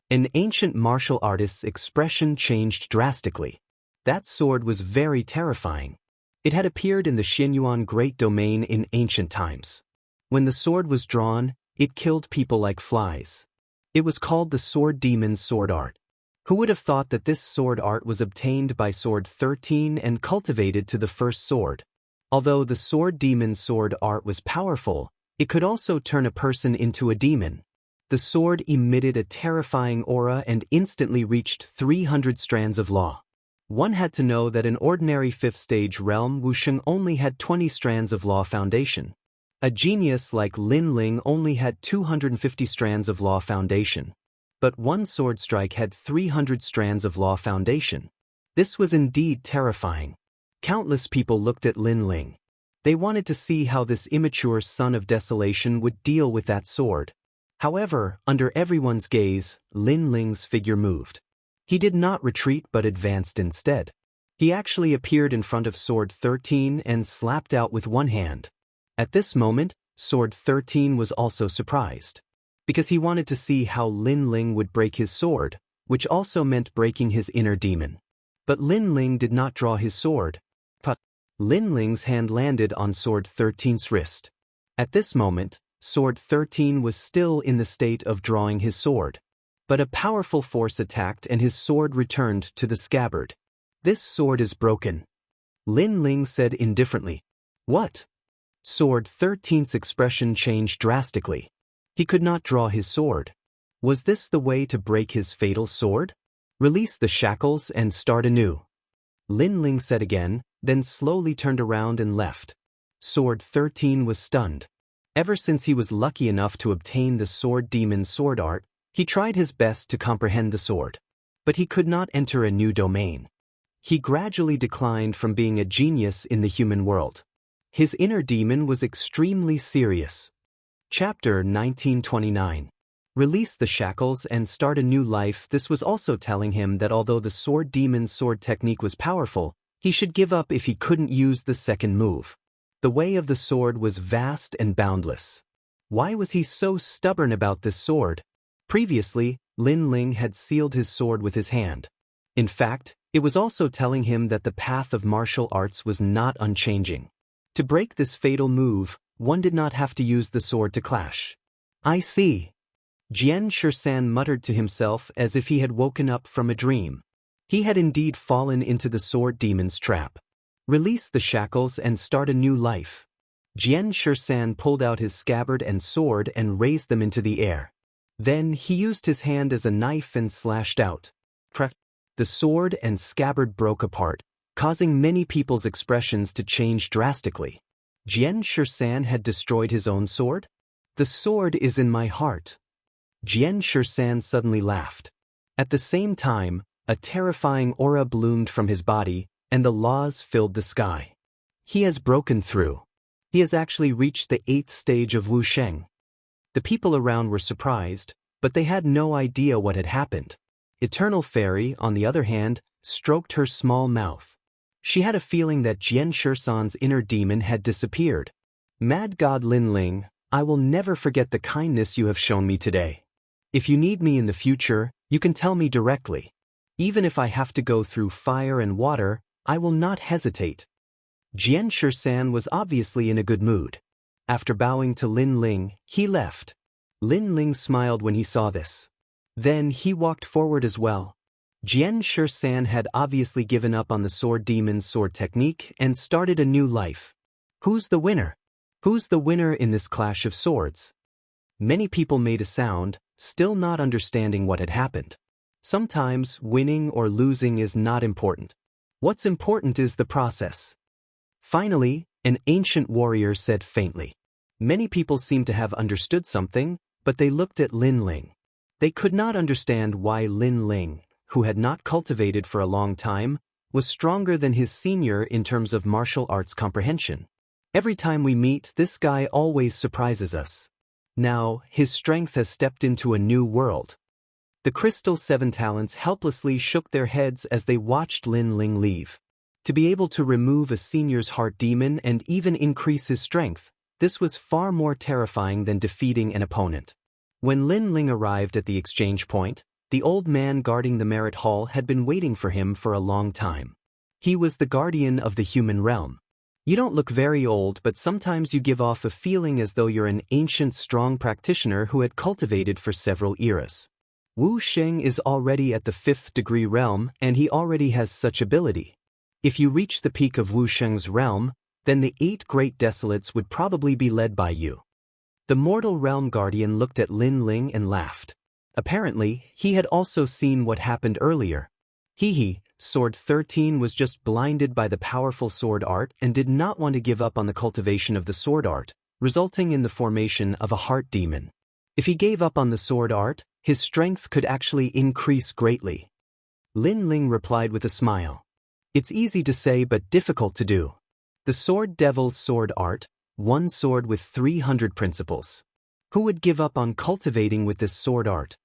A: An ancient martial artist's expression changed drastically. That sword was very terrifying. It had appeared in the Xinyuan Great Domain in ancient times. When the sword was drawn, it killed people like flies. It was called the Sword Demon's sword art. Who would have thought that this sword art was obtained by Sword 13 and cultivated to the first sword? Although the Sword Demon's sword art was powerful, it could also turn a person into a demon. The sword emitted a terrifying aura and instantly reached 300 strands of law. One had to know that an ordinary 5th stage realm Wusheng only had 20 strands of law foundation. A genius like Lin Ling only had 250 strands of law foundation. But one sword strike had 300 strands of law foundation. This was indeed terrifying. Countless people looked at Lin Ling. They wanted to see how this immature son of desolation would deal with that sword. However, under everyone's gaze, Lin Ling's figure moved. He did not retreat but advanced instead. He actually appeared in front of Sword 13 and slapped out with one hand. At this moment, Sword 13 was also surprised. Because he wanted to see how Lin Ling would break his sword, which also meant breaking his inner demon. But Lin Ling did not draw his sword. But Lin Ling's hand landed on Sword 13's wrist. At this moment, Sword 13 was still in the state of drawing his sword. But a powerful force attacked and his sword returned to the scabbard. This sword is broken. Lin Ling said indifferently. What? Sword 13's expression changed drastically. He could not draw his sword. Was this the way to break his fatal sword? Release the shackles and start anew. Lin Ling said again, then slowly turned around and left. Sword 13 was stunned. Ever since he was lucky enough to obtain the Sword Demon's sword art, he tried his best to comprehend the sword. But he could not enter a new domain. He gradually declined from being a genius in the human world. His inner demon was extremely serious. Chapter 1929. Release the shackles and start a new life. This was also telling him that although the Sword Demon's sword technique was powerful, he should give up if he couldn't use the second move. The way of the sword was vast and boundless. Why was he so stubborn about this sword? Previously, Lin Ling had sealed his sword with his hand. In fact, it was also telling him that the path of martial arts was not unchanging. To break this fatal move, one did not have to use the sword to clash. I see. Jian Shisan muttered to himself as if he had woken up from a dream. He had indeed fallen into the Sword Demon's trap. Release the shackles and start a new life. Xianxia pulled out his scabbard and sword and raised them into the air. Then he used his hand as a knife and slashed out. The sword and scabbard broke apart, causing many people's expressions to change drastically. Xianxia had destroyed his own sword? The sword is in my heart. Xianxia suddenly laughed. At the same time, a terrifying aura bloomed from his body, and the laws filled the sky. He has broken through. He has actually reached the 8th stage of Wuxia. The people around were surprised, but they had no idea what had happened. Eternal Fairy, on the other hand, stroked her small mouth. She had a feeling that Xianxia's inner demon had disappeared. Mad God Lin Ling, I will never forget the kindness you have shown me today. If you need me in the future, you can tell me directly. Even if I have to go through fire and water, I will not hesitate. Xianxia was obviously in a good mood. After bowing to Lin Ling, he left. Lin Ling smiled when he saw this. Then he walked forward as well. Xianxia had obviously given up on the sword demon's sword technique and started a new life. Who's the winner? Who's the winner in this clash of swords? Many people made a sound, still not understanding what had happened. Sometimes winning or losing is not important. What's important is the process. Finally, an ancient warrior said faintly. Many people seemed to have understood something, but they looked at Lin Ling. They could not understand why Lin Ling, who had not cultivated for a long time, was stronger than his senior in terms of martial arts comprehension. Every time we meet, this guy always surprises us. Now, his strength has stepped into a new world. The Crystal 7 Talents helplessly shook their heads as they watched Lin Ling leave. To be able to remove a senior's heart demon and even increase his strength, this was far more terrifying than defeating an opponent. When Lin Ling arrived at the exchange point, the old man guarding the merit hall had been waiting for him for a long time. He was the guardian of the human realm. You don't look very old, but sometimes you give off a feeling as though you're an ancient, strong practitioner who had cultivated for several eras. Wuxia is already at the 5th degree realm, and he already has such ability. If you reach the peak of Wuxia's realm, then the 8 great desolates would probably be led by you. The mortal realm guardian looked at Lin Ling and laughed. Apparently, he had also seen what happened earlier. Sword 13 was just blinded by the powerful sword art and did not want to give up on the cultivation of the sword art, resulting in the formation of a heart demon. If he gave up on the sword art, his strength could actually increase greatly. Lin Ling replied with a smile. It's easy to say but difficult to do. The Sword Devil's sword art, one sword with 300 principles. Who would give up on cultivating with this sword art?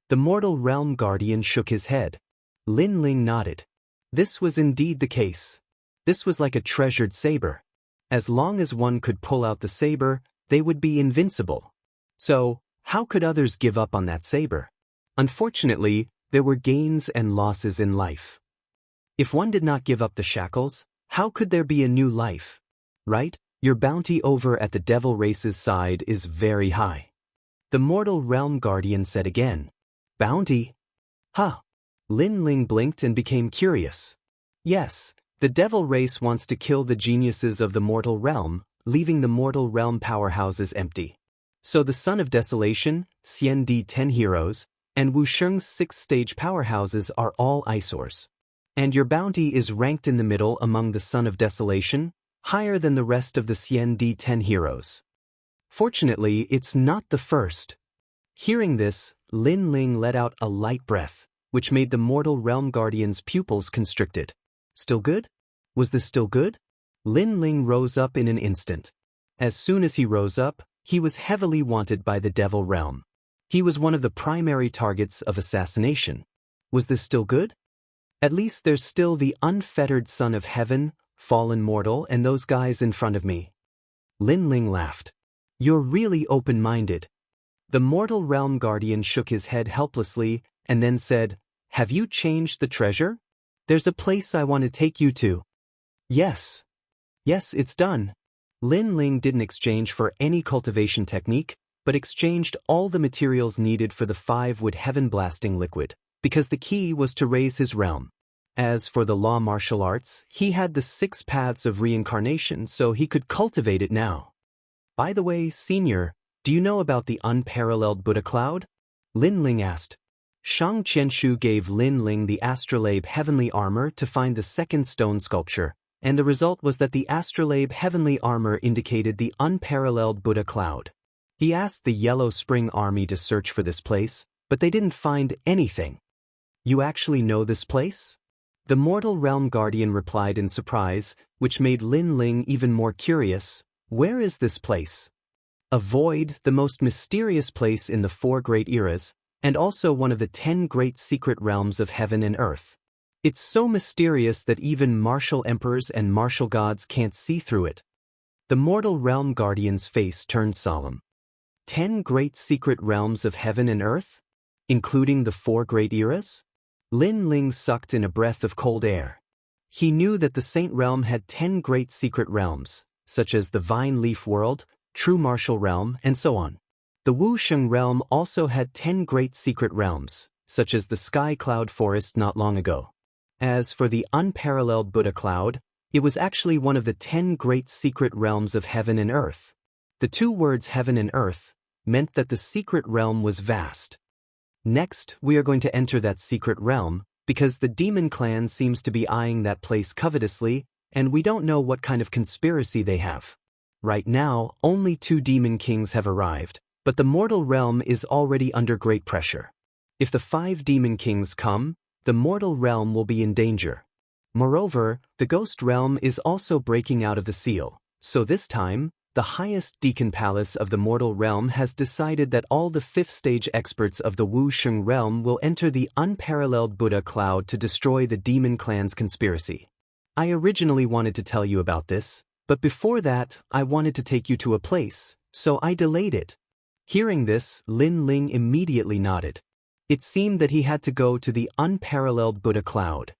A: The mortal realm guardian shook his head. Lin Ling nodded. This was indeed the case. This was like a treasured saber. As long as one could pull out the saber, they would be invincible. So, how could others give up on that saber? Unfortunately, there were gains and losses in life. If one did not give up the shackles, how could there be a new life? Right? Your bounty over at the devil race's side is very high. The mortal realm guardian said again. Bounty? Huh. Lin Ling blinked and became curious. Yes, the devil race wants to kill the geniuses of the mortal realm, leaving the mortal realm powerhouses empty. So the Son of Desolation, Xian 10 heroes, and Wuxia's 6th stage powerhouses are all eyesores. And your bounty is ranked in the middle among the Son of Desolation, higher than the rest of the Xian 10 heroes. Fortunately, it's not the first. Hearing this, Lin Ling let out a light breath, which made the mortal realm guardian's pupils constricted. Still good? Was this still good? Lin Ling rose up in an instant. As soon as he rose up, he was heavily wanted by the devil realm. He was one of the primary targets of assassination. Was this still good? At least there's still the unfettered son of heaven, fallen mortal, and those guys in front of me. Lin Ling laughed. You're really open-minded. The mortal realm guardian shook his head helplessly and then said, Have you changed the treasure? There's a place I want to take you to. Yes. Yes, it's done. Lin Ling didn't exchange for any cultivation technique, but exchanged all the materials needed for the 5-wood heaven-blasting liquid, because the key was to raise his realm. As for the law martial arts, he had the 6 paths of reincarnation, so he could cultivate it now. By the way, Senior, do you know about the unparalleled Buddha cloud? Lin Ling asked. Shang Qianshu gave Lin Ling the astrolabe heavenly armor to find the second stone sculpture, and the result was that the astrolabe heavenly armor indicated the unparalleled Buddha cloud. He asked the Yellow Spring Army to search for this place, but they didn't find anything. You actually know this place? The Mortal Realm Guardian replied in surprise, which made Lin Ling even more curious. Where is this place? A void, the most mysterious place in the 4 great eras, and also one of the 10 great secret realms of heaven and earth. It's so mysterious that even martial emperors and martial gods can't see through it. The Mortal Realm Guardian's face turned solemn. 10 great secret realms of heaven and earth? Including the 4 great eras? Lin Ling sucked in a breath of cold air. He knew that the Saint Realm had 10 great secret realms, such as the Vine Leaf World, True Martial Realm, and so on. The Wuxia Realm also had 10 great secret realms, such as the Sky Cloud Forest not long ago. As for the unparalleled Buddha cloud, it was actually one of the 10 great secret realms of heaven and earth. The 2 words heaven and earth meant that the secret realm was vast. Next, we are going to enter that secret realm, because the demon clan seems to be eyeing that place covetously, and we don't know what kind of conspiracy they have. Right now, only 2 demon kings have arrived, but the mortal realm is already under great pressure. If the 5 demon kings come, the mortal realm will be in danger. Moreover, the ghost realm is also breaking out of the seal, so this time, the highest deacon palace of the mortal realm has decided that all the 5th stage experts of the Wuxia realm will enter the unparalleled Buddha cloud to destroy the demon clan's conspiracy. I originally wanted to tell you about this, but before that, I wanted to take you to a place, so I delayed it. Hearing this, Lin Ling immediately nodded. It seemed that he had to go to the unparalleled Buddha cloud.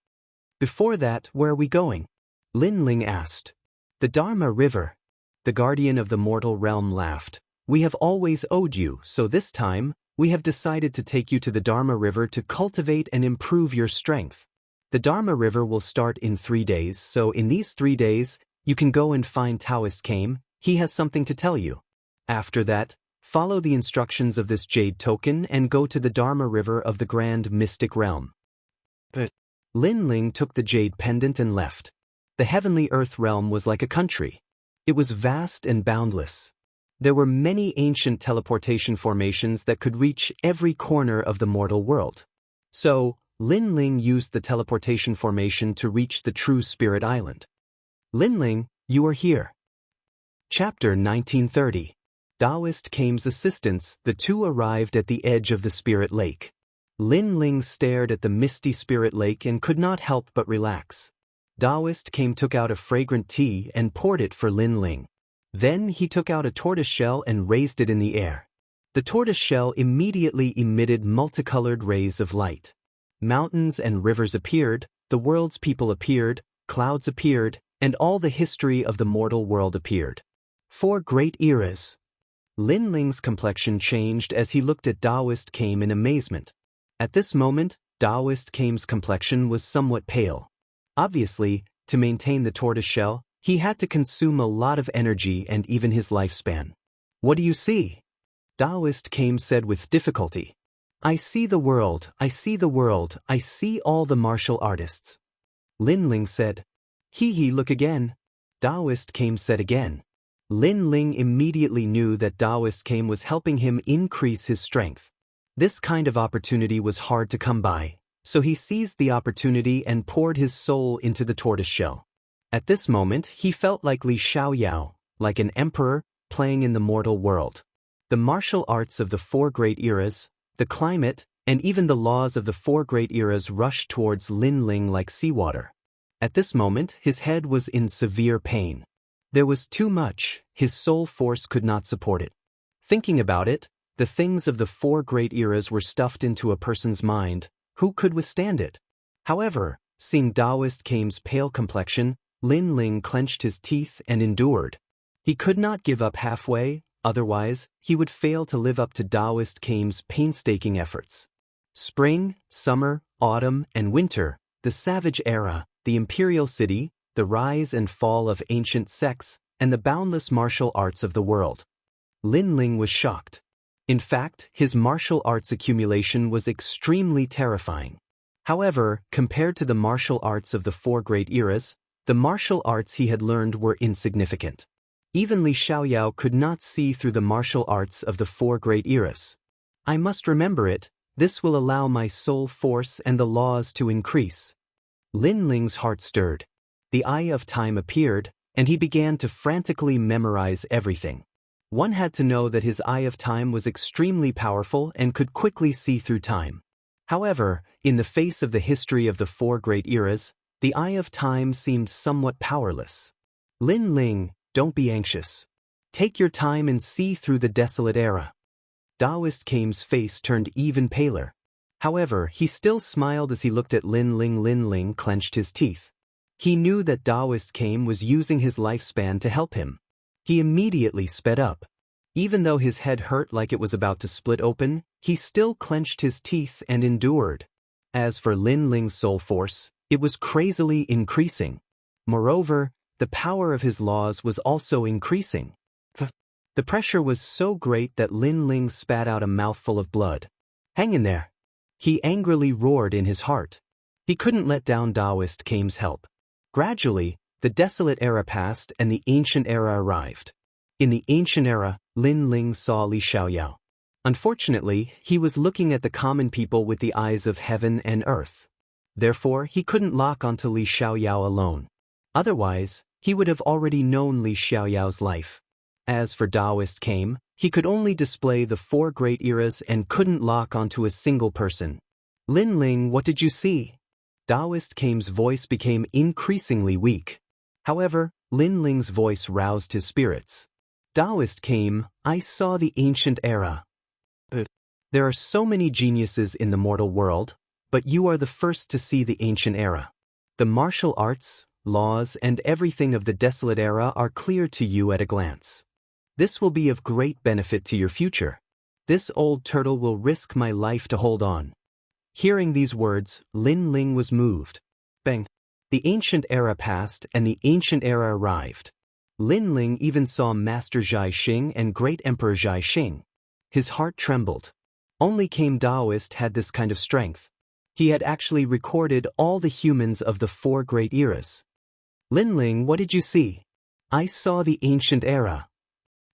A: Before that, where are we going? Lin Ling asked. The Dharma River. The guardian of the mortal realm laughed. We have always owed you, so this time, we have decided to take you to the Dharma River to cultivate and improve your strength. The Dharma River will start in 3 days, so in these 3 days, you can go and find Daoist Kame. He has something to tell you. After that, follow the instructions of this jade token and go to the Dharma River of the Grand Mystic Realm. But Lin Ling took the jade pendant and left. The heavenly earth realm was like a country. It was vast and boundless. There were many ancient teleportation formations that could reach every corner of the mortal world. So, Lin Ling used the teleportation formation to reach the true Spirit Island. Lin Ling, you are here. Chapter 1930. Daoist Kame's assistants, the 2 arrived at the edge of the Spirit Lake. Lin Ling stared at the misty Spirit Lake and could not help but relax. Daoist Kame took out a fragrant tea and poured it for Lin Ling. Then he took out a tortoise shell and raised it in the air. The tortoise shell immediately emitted multicolored rays of light. Mountains and rivers appeared, the world's people appeared, clouds appeared, and all the history of the mortal world appeared. 4 great eras. Lin Ling's complexion changed as he looked at Daoist Kame in amazement. At this moment, Daoist Kame's complexion was somewhat pale. Obviously, to maintain the tortoise shell, he had to consume a lot of energy and even his lifespan. What do you see? Daoist Kame said with difficulty. I see the world, I see the world, I see all the martial artists. Lin Ling said. Look again. Daoist Kame said again. Lin Ling immediately knew that Daoist Kame was helping him increase his strength. This kind of opportunity was hard to come by, so he seized the opportunity and poured his soul into the tortoise shell. At this moment, he felt like Li Xiaoyao, like an emperor, playing in the mortal world. The martial arts of the 4 great eras, the climate, and even the laws of the 4 great eras rushed towards Lin Ling like seawater. At this moment, his head was in severe pain. There was too much, his soul force could not support it. Thinking about it, the things of the 4 great eras were stuffed into a person's mind. Who could withstand it? However, seeing Daoist Kame's pale complexion, Lin Ling clenched his teeth and endured. He could not give up halfway, otherwise, he would fail to live up to Daoist Kame's painstaking efforts. Spring, summer, autumn, and winter, the Savage Era, the Imperial City, the rise and fall of ancient sects, and the boundless martial arts of the world. Lin Ling was shocked. In fact, his martial arts accumulation was extremely terrifying. However, compared to the martial arts of the four great eras, the martial arts he had learned were insignificant. Even Li Xiaoyao could not see through the martial arts of the four great eras. I must remember it, this will allow my soul force and the laws to increase. Lin Ling's heart stirred. The Eye of Time appeared, and he began to frantically memorize everything. One had to know that his Eye of Time was extremely powerful and could quickly see through time. However, in the face of the history of the four great eras, the Eye of Time seemed somewhat powerless. Lin Ling, don't be anxious. Take your time and see through the desolate era. Daoist Kame's face turned even paler. However, he still smiled as he looked at Lin Ling. Lin Ling clenched his teeth. He knew that Daoist Kame was using his lifespan to help him. He immediately sped up. Even though his head hurt like it was about to split open, he still clenched his teeth and endured. As for Lin Ling's soul force, it was crazily increasing. Moreover, the power of his laws was also increasing. The pressure was so great that Lin Ling spat out a mouthful of blood. Hang in there. He angrily roared in his heart. He couldn't let down Daoist Kame's help. Gradually, the desolate era passed and the ancient era arrived. In the ancient era, Lin Ling saw Li Xiaoyao. Unfortunately, he was looking at the common people with the eyes of heaven and earth. Therefore, he couldn't lock onto Li Xiaoyao alone. Otherwise, he would have already known Li Xiaoyao's life. As for Daoist Kame, he could only display the four great eras and couldn't lock onto a single person. Lin Ling, what did you see? Daoist Kame's voice became increasingly weak. However, Lin Ling's voice roused his spirits. Daoist Kame, I saw the ancient era. There are so many geniuses in the mortal world, but you are the first to see the ancient era. The martial arts, laws, and everything of the desolate era are clear to you at a glance. This will be of great benefit to your future. This old turtle will risk my life to hold on. Hearing these words, Lin Ling was moved. Bang! The ancient era passed and the ancient era arrived. Lin Ling even saw Master Zhai Xing and Great Emperor Zhai Xing. His heart trembled. Only Kame Daoist had this kind of strength. He had actually recorded all the humans of the four great eras. Lin Ling, what did you see? I saw the ancient era.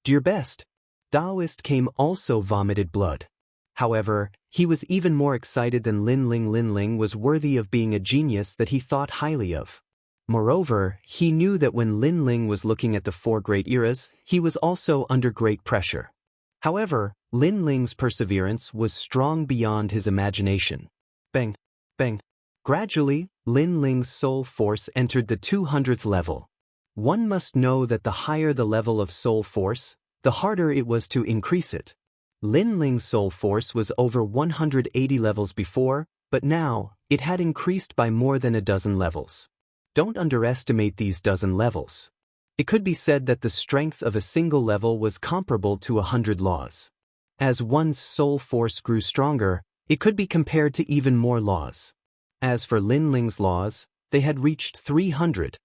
A: Do your best. Daoist Kame also vomited blood. However, he was even more excited than Lin Ling. Lin Ling was worthy of being a genius that he thought highly of. Moreover, he knew that when Lin Ling was looking at the four great eras, he was also under great pressure. However, Lin Ling's perseverance was strong beyond his imagination. Bang! Bang! Gradually, Lin Ling's soul force entered the 200th level. One must know that the higher the level of soul force, the harder it was to increase it. Lin Ling's soul force was over 180 levels before, but now, it had increased by more than a dozen levels. Don't underestimate these dozen levels. It could be said that the strength of a single level was comparable to 100 laws. As one's soul force grew stronger, it could be compared to even more laws. As for Lin Ling's laws, they had reached 300.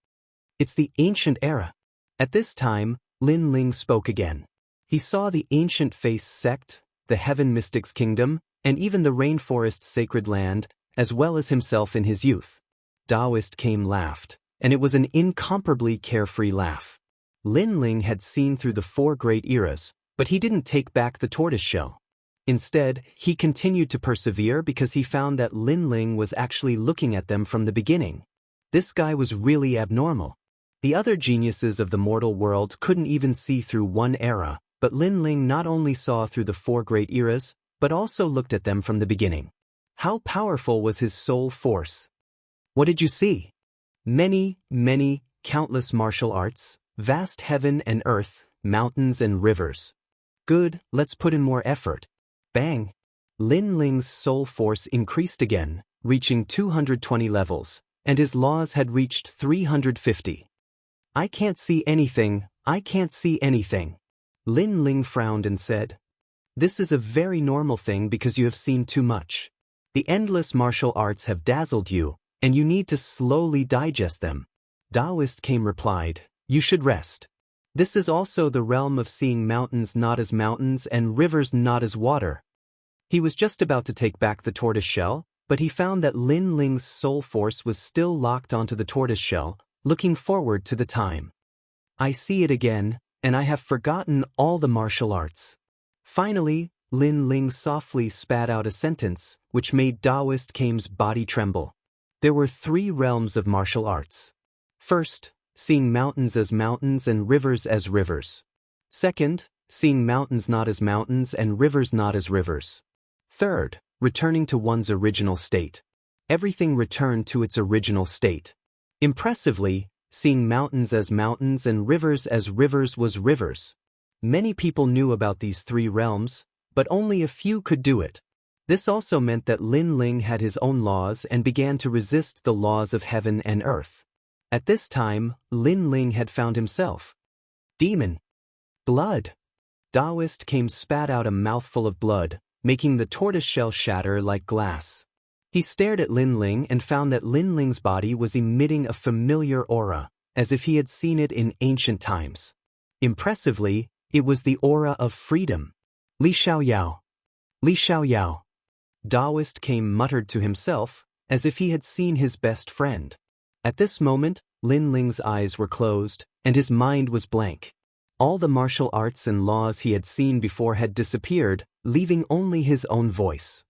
A: It's the ancient era. At this time, Lin Ling spoke again. He saw the ancient face sect, the heaven mystics kingdom, and even the rainforest sacred land, as well as himself in his youth. Daoist Kame laughed, and it was an incomparably carefree laugh. Lin Ling had seen through the four great eras, but he didn't take back the tortoiseshell. Instead, he continued to persevere because he found that Lin Ling was actually looking at them from the beginning. This guy was really abnormal. The other geniuses of the mortal world couldn't even see through one era, but Lin Ling not only saw through the four great eras, but also looked at them from the beginning. How powerful was his soul force? What did you see? Many, countless martial arts, vast heaven and earth, mountains and rivers. Good, let's put in more effort. Bang! Lin Ling's soul force increased again, reaching 220 levels, and his laws had reached 350. I can't see anything, I can't see anything. Lin Ling frowned and said, This is a very normal thing because you have seen too much. The endless martial arts have dazzled you, and you need to slowly digest them. Daoist came replied, you should rest. This is also the realm of seeing mountains not as mountains and rivers not as water. He was just about to take back the tortoise shell, but he found that Lin Ling's soul force was still locked onto the tortoise shell, looking forward to the time. I see it again, and I have forgotten all the martial arts. Finally, Lin Ling softly spat out a sentence, which made Daoist Kame's body tremble. There were 3 realms of martial arts. First, seeing mountains as mountains and rivers as rivers. Second, seeing mountains not as mountains and rivers not as rivers. Third, returning to one's original state. Everything returned to its original state. Impressively, seeing mountains as mountains and rivers as rivers was rivers. Many people knew about these 3 realms, but only a few could do it. This also meant that Lin Ling had his own laws and began to resist the laws of heaven and earth. At this time, Lin Ling had found himself. Demon. Blood. Daoist Kame spat out a mouthful of blood, making the tortoiseshell shatter like glass. He stared at Lin Ling and found that Lin Ling's body was emitting a familiar aura, as if he had seen it in ancient times. Impressively, it was the aura of freedom. Li Xiaoyao. Li Xiaoyao. Daoist Kame muttered to himself, as if he had seen his best friend. At this moment, Lin Ling's eyes were closed, and his mind was blank. All the martial arts and laws he had seen before had disappeared, leaving only his own voice.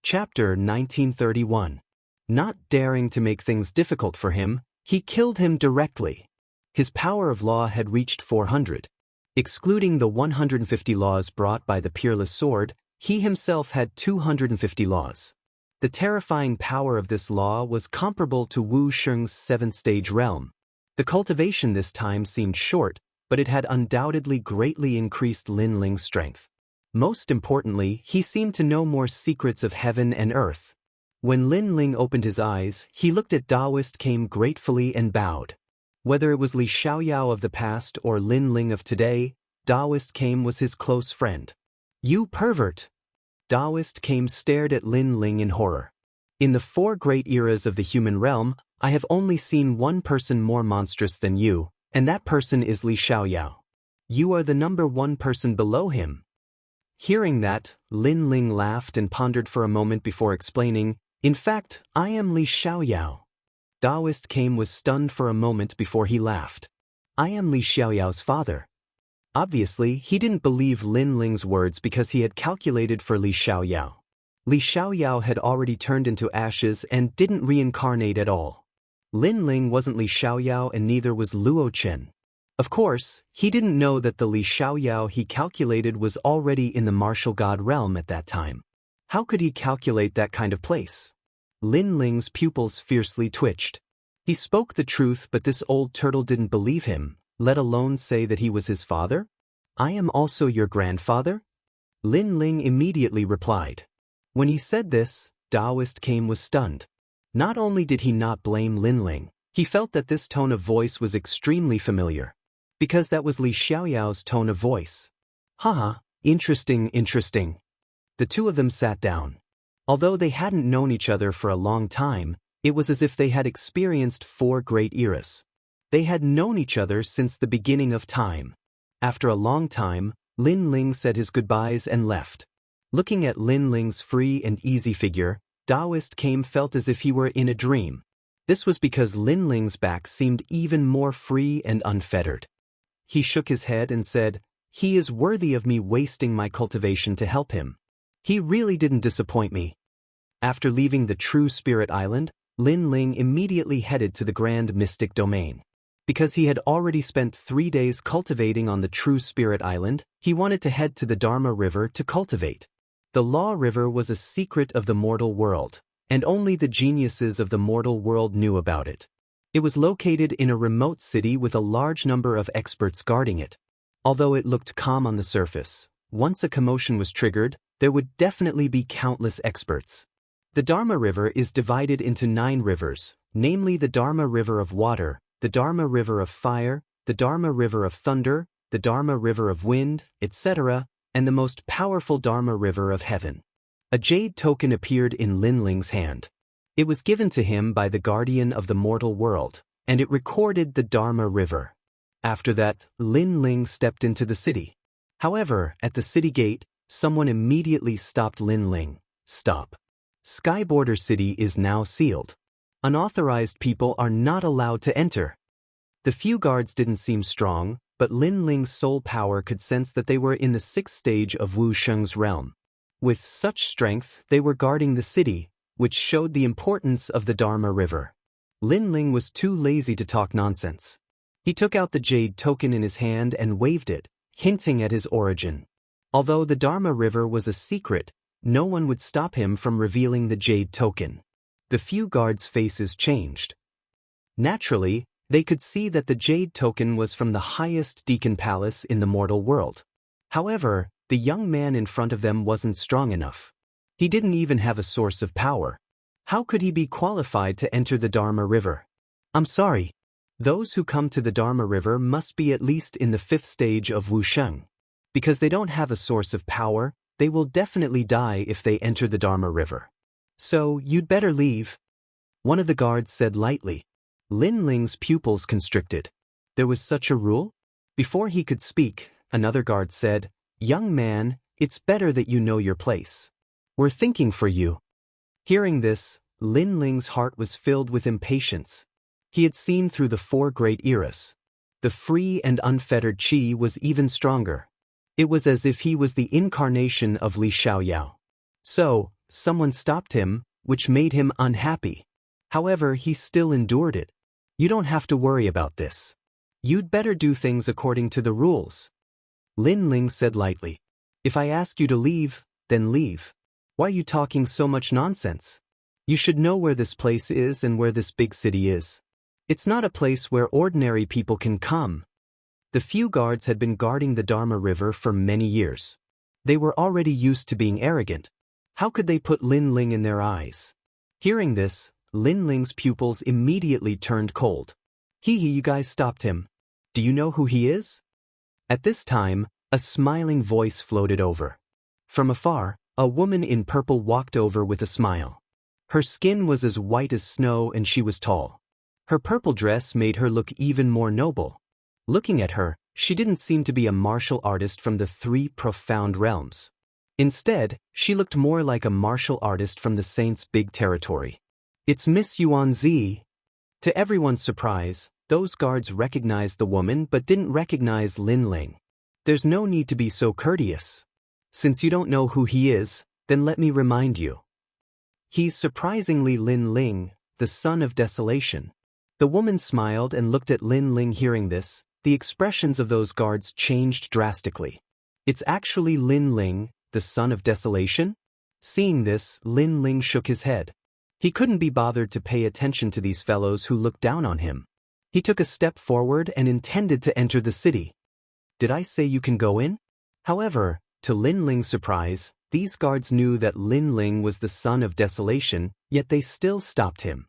A: Chapter 1931. Not daring to make things difficult for him, he killed him directly. His power of law had reached 400. Excluding the 150 laws brought by the peerless sword, he himself had 250 laws. The terrifying power of this law was comparable to Wu Sheng's 7th-stage realm. The cultivation this time seemed short, but it had undoubtedly greatly increased Lin Ling's strength. Most importantly, he seemed to know more secrets of heaven and earth. When Lin Ling opened his eyes, he looked at Daoist Kame gratefully and bowed. Whether it was Li Xiaoyao of the past or Lin Ling of today, Daoist Kame was his close friend. You pervert! Daoist Kame stared at Lin Ling in horror. In the 4 great eras of the human realm, I have only seen one person more monstrous than you, and that person is Li Xiaoyao. You are the number 1 person below him. Hearing that, Lin Ling laughed and pondered for a moment before explaining, in fact, I am Li Xiaoyao. Daoist Kame was stunned for a moment before he laughed. I am Li Xiaoyao's father. Obviously, he didn't believe Lin Ling's words because he had calculated for Li Xiaoyao. Li Xiaoyao had already turned into ashes and didn't reincarnate at all. Lin Ling wasn't Li Xiaoyao and neither was Luo Chen. Of course, he didn't know that the Li Xiaoyao he calculated was already in the martial god realm at that time. How could he calculate that kind of place? Lin Ling's pupils fiercely twitched. He spoke the truth, but this old turtle didn't believe him, let alone say that he was his father? I am also your grandfather? Lin Ling immediately replied. When he said this, Daoist Kame was stunned. Not only did he not blame Lin Ling, he felt that this tone of voice was extremely familiar. Because that was Li Xiaoyao's tone of voice. Haha, interesting. The 2 of them sat down. Although they hadn't known each other for a long time, it was as if they had experienced 4 great eras. They had known each other since the beginning of time. After a long time, Lin Ling said his goodbyes and left. Looking at Lin Ling's free and easy figure, Daoist Kame felt as if he were in a dream. This was because Lin Ling's back seemed even more free and unfettered. He shook his head and said, he is worthy of me wasting my cultivation to help him. He really didn't disappoint me. After leaving the True Spirit Island, Lin Ling immediately headed to the Grand Mystic Domain. Because he had already spent 3 days cultivating on the True Spirit Island, he wanted to head to the Dharma River to cultivate. The Law River was a secret of the mortal world, and only the geniuses of the mortal world knew about it. It was located in a remote city with a large number of experts guarding it. Although it looked calm on the surface, once a commotion was triggered, there would definitely be countless experts. The Dharma River is divided into 9 rivers, namely the Dharma River of Water, the Dharma River of Fire, the Dharma River of Thunder, the Dharma River of Wind, etc., and the most powerful Dharma River of Heaven. A jade token appeared in Lin Ling's hand. It was given to him by the guardian of the mortal world, and it recorded the Dharma River. After that, Lin Ling stepped into the city. However, at the city gate, someone immediately stopped Lin Ling. Stop. Skyborder City is now sealed. Unauthorized people are not allowed to enter. The few guards didn't seem strong, but Lin Ling's soul power could sense that they were in the 6th stage of Wu Sheng's realm. With such strength, they were guarding the city, which showed the importance of the Dharma River. Lin Ling was too lazy to talk nonsense. He took out the jade token in his hand and waved it, hinting at his origin. Although the Dharma River was a secret, no one would stop him from revealing the jade token. The few guards' faces changed. Naturally, they could see that the jade token was from the highest Deacon Palace in the mortal world. However, the young man in front of them wasn't strong enough. He didn't even have a source of power. How could he be qualified to enter the Dharma River? I'm sorry. Those who come to the Dharma River must be at least in the 5th stage of Wu Sheng. Because they don't have a source of power, they will definitely die if they enter the Dharma River. So, you'd better leave. One of the guards said lightly. Lin Ling's pupils constricted. There was such a rule? Before he could speak, another guard said, "Young man, it's better that you know your place. We're thinking for you." Hearing this, Lin Ling's heart was filled with impatience. He had seen through the 4 great eras. The free and unfettered qi was even stronger. It was as if he was the incarnation of Li Xiaoyao. So, someone stopped him, which made him unhappy. However, he still endured it. You don't have to worry about this. You'd better do things according to the rules. Lin Ling said lightly. If I ask you to leave, then leave. Why are you talking so much nonsense? You should know where this place is and where this big city is. It's not a place where ordinary people can come. The few guards had been guarding the Dharma River for many years. They were already used to being arrogant. How could they put Lin Ling in their eyes? Hearing this, Lin Ling's pupils immediately turned cold. You guys stopped him. Do you know who he is? At this time, a smiling voice floated over. From afar, a woman in purple walked over with a smile. Her skin was as white as snow and she was tall. Her purple dress made her look even more noble. Looking at her, she didn't seem to be a martial artist from the 3 profound realms. Instead, she looked more like a martial artist from the Saints' big territory. It's Miss Yuan Zi. To everyone's surprise, those guards recognized the woman but didn't recognize Lin Ling. There's no need to be so courteous. Since you don't know who he is, then let me remind you. He's surprisingly Lin Ling, the son of desolation. The woman smiled and looked at Lin Ling. Hearing this, the expressions of those guards changed drastically. It's actually Lin Ling, the son of desolation? Seeing this, Lin Ling shook his head. He couldn't be bothered to pay attention to these fellows who looked down on him. He took a step forward and intended to enter the city. Did I say you can go in? However, to Lin Ling's surprise, these guards knew that Lin Ling was the son of desolation, yet they still stopped him.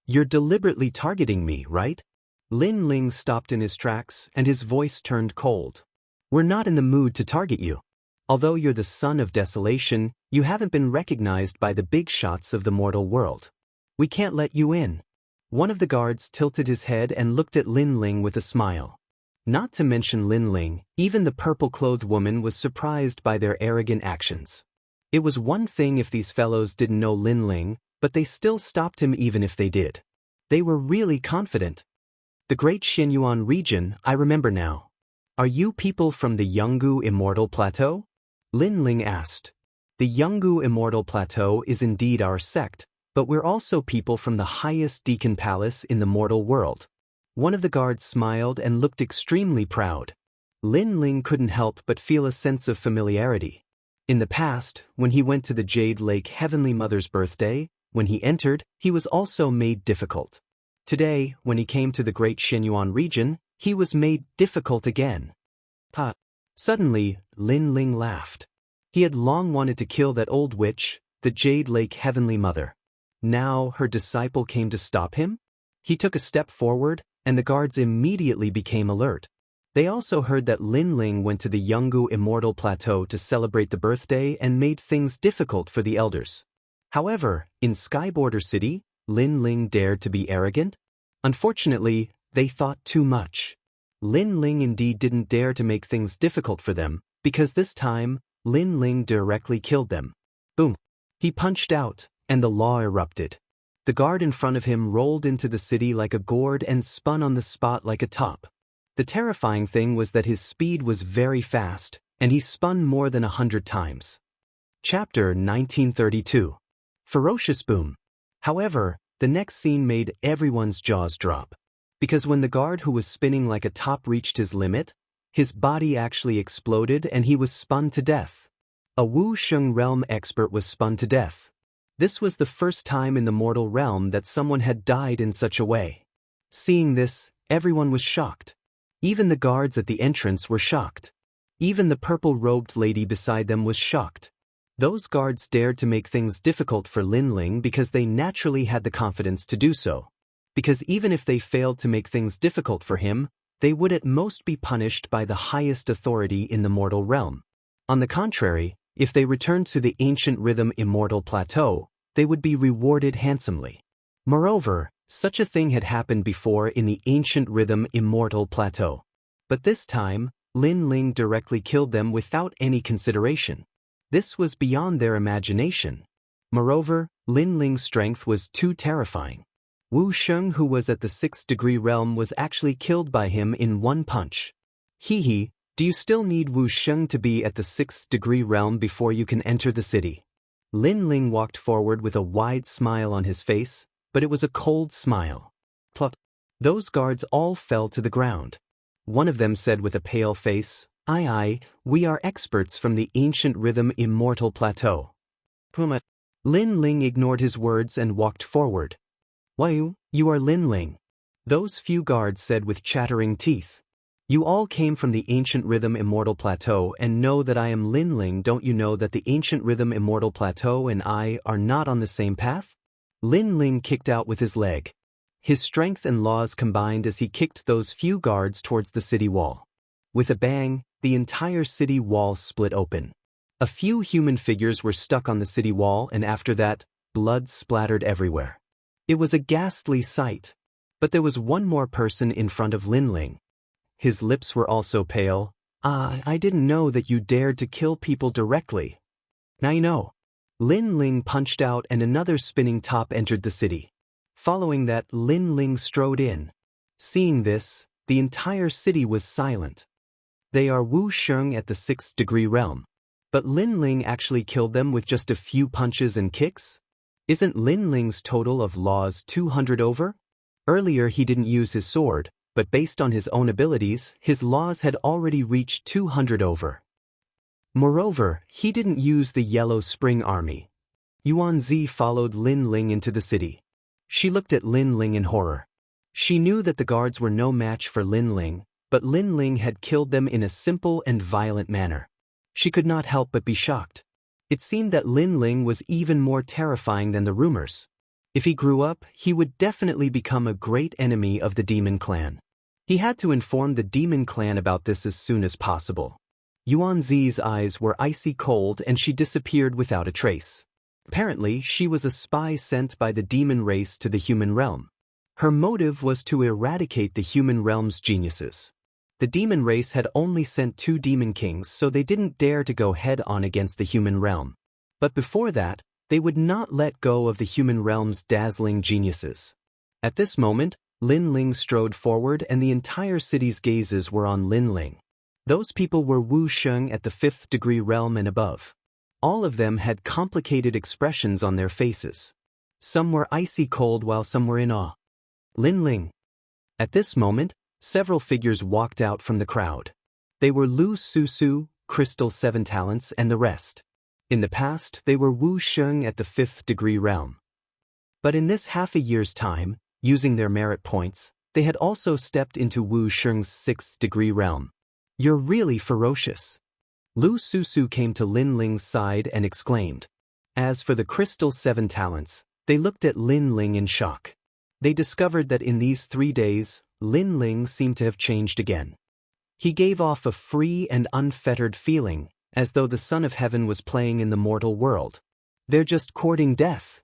A: You're deliberately targeting me, right? Lin Ling stopped in his tracks and his voice turned cold. We're not in the mood to target you. Although you're the son of desolation, you haven't been recognized by the big shots of the mortal world. We can't let you in. One of the guards tilted his head and looked at Lin Ling with a smile. Not to mention Lin Ling, even the purple-clothed woman was surprised by their arrogant actions. It was one thing if these fellows didn't know Lin Ling, but they still stopped him even if they did. They were really confident. The Great Xianyuan region, I remember now. Are you people from the Yanggu Immortal Plateau? Lin Ling asked. The Yanggu Immortal Plateau is indeed our sect, but we're also people from the highest Deacon Palace in the mortal world. One of the guards smiled and looked extremely proud. Lin Ling couldn't help but feel a sense of familiarity. In the past, when he went to the Jade Lake Heavenly Mother's birthday, when he entered, he was also made difficult. Today, when he came to the Great Xianyuan region, he was made difficult again. Suddenly, Lin Ling laughed. He had long wanted to kill that old witch, the Jade Lake Heavenly Mother. Now her disciple came to stop him? He took a step forward, and the guards immediately became alert. They also heard that Lin Ling went to the Yanggu Immortal Plateau to celebrate the birthday and made things difficult for the elders. However, in Skyborder City, Lin Ling dared to be arrogant? Unfortunately, they thought too much. Lin Ling indeed didn't dare to make things difficult for them, because this time, Lin Ling directly killed them. Boom! He punched out, and the law erupted. The guard in front of him rolled into the city like a gourd and spun on the spot like a top. The terrifying thing was that his speed was very fast, and he spun more than 100 times. Chapter 1932. Ferocious Boom. However, the next scene made everyone's jaws drop. Because when the guard who was spinning like a top reached his limit, his body actually exploded and he was spun to death. A Wuxia realm expert was spun to death. This was the first time in the mortal realm that someone had died in such a way. Seeing this, everyone was shocked. Even the guards at the entrance were shocked. Even the purple-robed lady beside them was shocked. Those guards dared to make things difficult for Lin Ling because they naturally had the confidence to do so. Because even if they failed to make things difficult for him, they would at most be punished by the highest authority in the mortal realm. On the contrary, if they returned to the ancient rhythm Immortal plateau, they would be rewarded handsomely. Moreover, such a thing had happened before in the ancient rhythm Immortal plateau. But this time, Lin Ling directly killed them without any consideration. This was beyond their imagination. Moreover, Lin Ling's strength was too terrifying. Wu Sheng, who was at the 6th degree realm, was actually killed by him in one punch. Hee, do you still need Wu Sheng to be at the 6th degree realm before you can enter the city? Lin Ling walked forward with a wide smile on his face, but it was a cold smile. Plop. Those guards all fell to the ground. One of them said with a pale face, Aye, we are experts from the ancient rhythm Immortal plateau. Puma. Lin Ling ignored his words and walked forward. Why, you are Lin Ling. Those few guards said with chattering teeth. You all came from the ancient rhythm Immortal plateau and know that I am Lin Ling. Don't you know that the ancient rhythm Immortal plateau and I are not on the same path? Lin Ling kicked out with his leg. His strength and laws combined as he kicked those few guards towards the city wall. With a bang, the entire city wall split open. A few human figures were stuck on the city wall, and after that, blood splattered everywhere. It was a ghastly sight. But there was one more person in front of Lin Ling. His lips were also pale. I didn't know that you dared to kill people directly. Now you know. Lin Ling punched out and another spinning top entered the city. Following that, Lin Ling strode in. Seeing this, the entire city was silent. They are Wu Sheng at the 6th degree realm. But Lin Ling actually killed them with just a few punches and kicks? Isn't Lin Ling's total of laws 200 over? Earlier he didn't use his sword, but based on his own abilities, his laws had already reached 200 over. Moreover, he didn't use the Yellow Spring Army. Yuan Zi followed Lin Ling into the city. She looked at Lin Ling in horror. She knew that the guards were no match for Lin Ling, but Lin Ling had killed them in a simple and violent manner. She could not help but be shocked. It seemed that Lin Ling was even more terrifying than the rumors. If he grew up, he would definitely become a great enemy of the Demon Clan. He had to inform the Demon Clan about this as soon as possible. Yuan Zi's eyes were icy cold and she disappeared without a trace. Apparently, she was a spy sent by the demon race to the human realm. Her motive was to eradicate the human realm's geniuses. The demon race had only sent 2 demon kings, so they didn't dare to go head-on against the human realm. But before that, they would not let go of the human realm's dazzling geniuses. At this moment, Lin Ling strode forward and the entire city's gazes were on Lin Ling. Those people were Wu Sheng at the 5th degree realm and above. All of them had complicated expressions on their faces. Some were icy cold while some were in awe. Lin Ling. At this moment, several figures walked out from the crowd. They were Lu Susu, Crystal 7 Talents, and the rest. In the past, they were Wu Sheng at the 5th degree realm. But in this half a year's time, using their merit points, they had also stepped into Wu Sheng's 6th degree realm. You're really ferocious. Lu Susu came to Lin Ling's side and exclaimed. As for the Crystal 7 Talents, they looked at Lin Ling in shock. They discovered that in these 3 days, Lin Ling seemed to have changed again. He gave off a free and unfettered feeling, as though the Son of Heaven was playing in the mortal world. They're just courting death.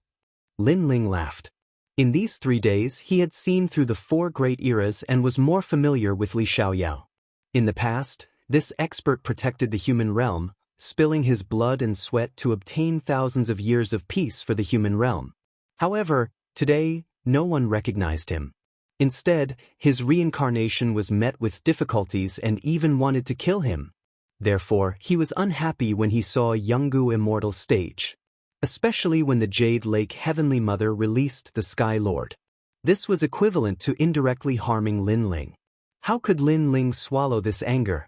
A: Lin Ling laughed. In these 3 days he had seen through the 4 great eras and was more familiar with Li Xiaoyao. In the past, this expert protected the human realm, spilling his blood and sweat to obtain thousands of years of peace for the human realm. However, today, no one recognized him. Instead, his reincarnation was met with difficulties and even wanted to kill him. Therefore, he was unhappy when he saw Yanggu Immortal stage, especially when the Jade Lake Heavenly Mother released the Sky Lord. This was equivalent to indirectly harming Lin Ling. How could Lin Ling swallow this anger?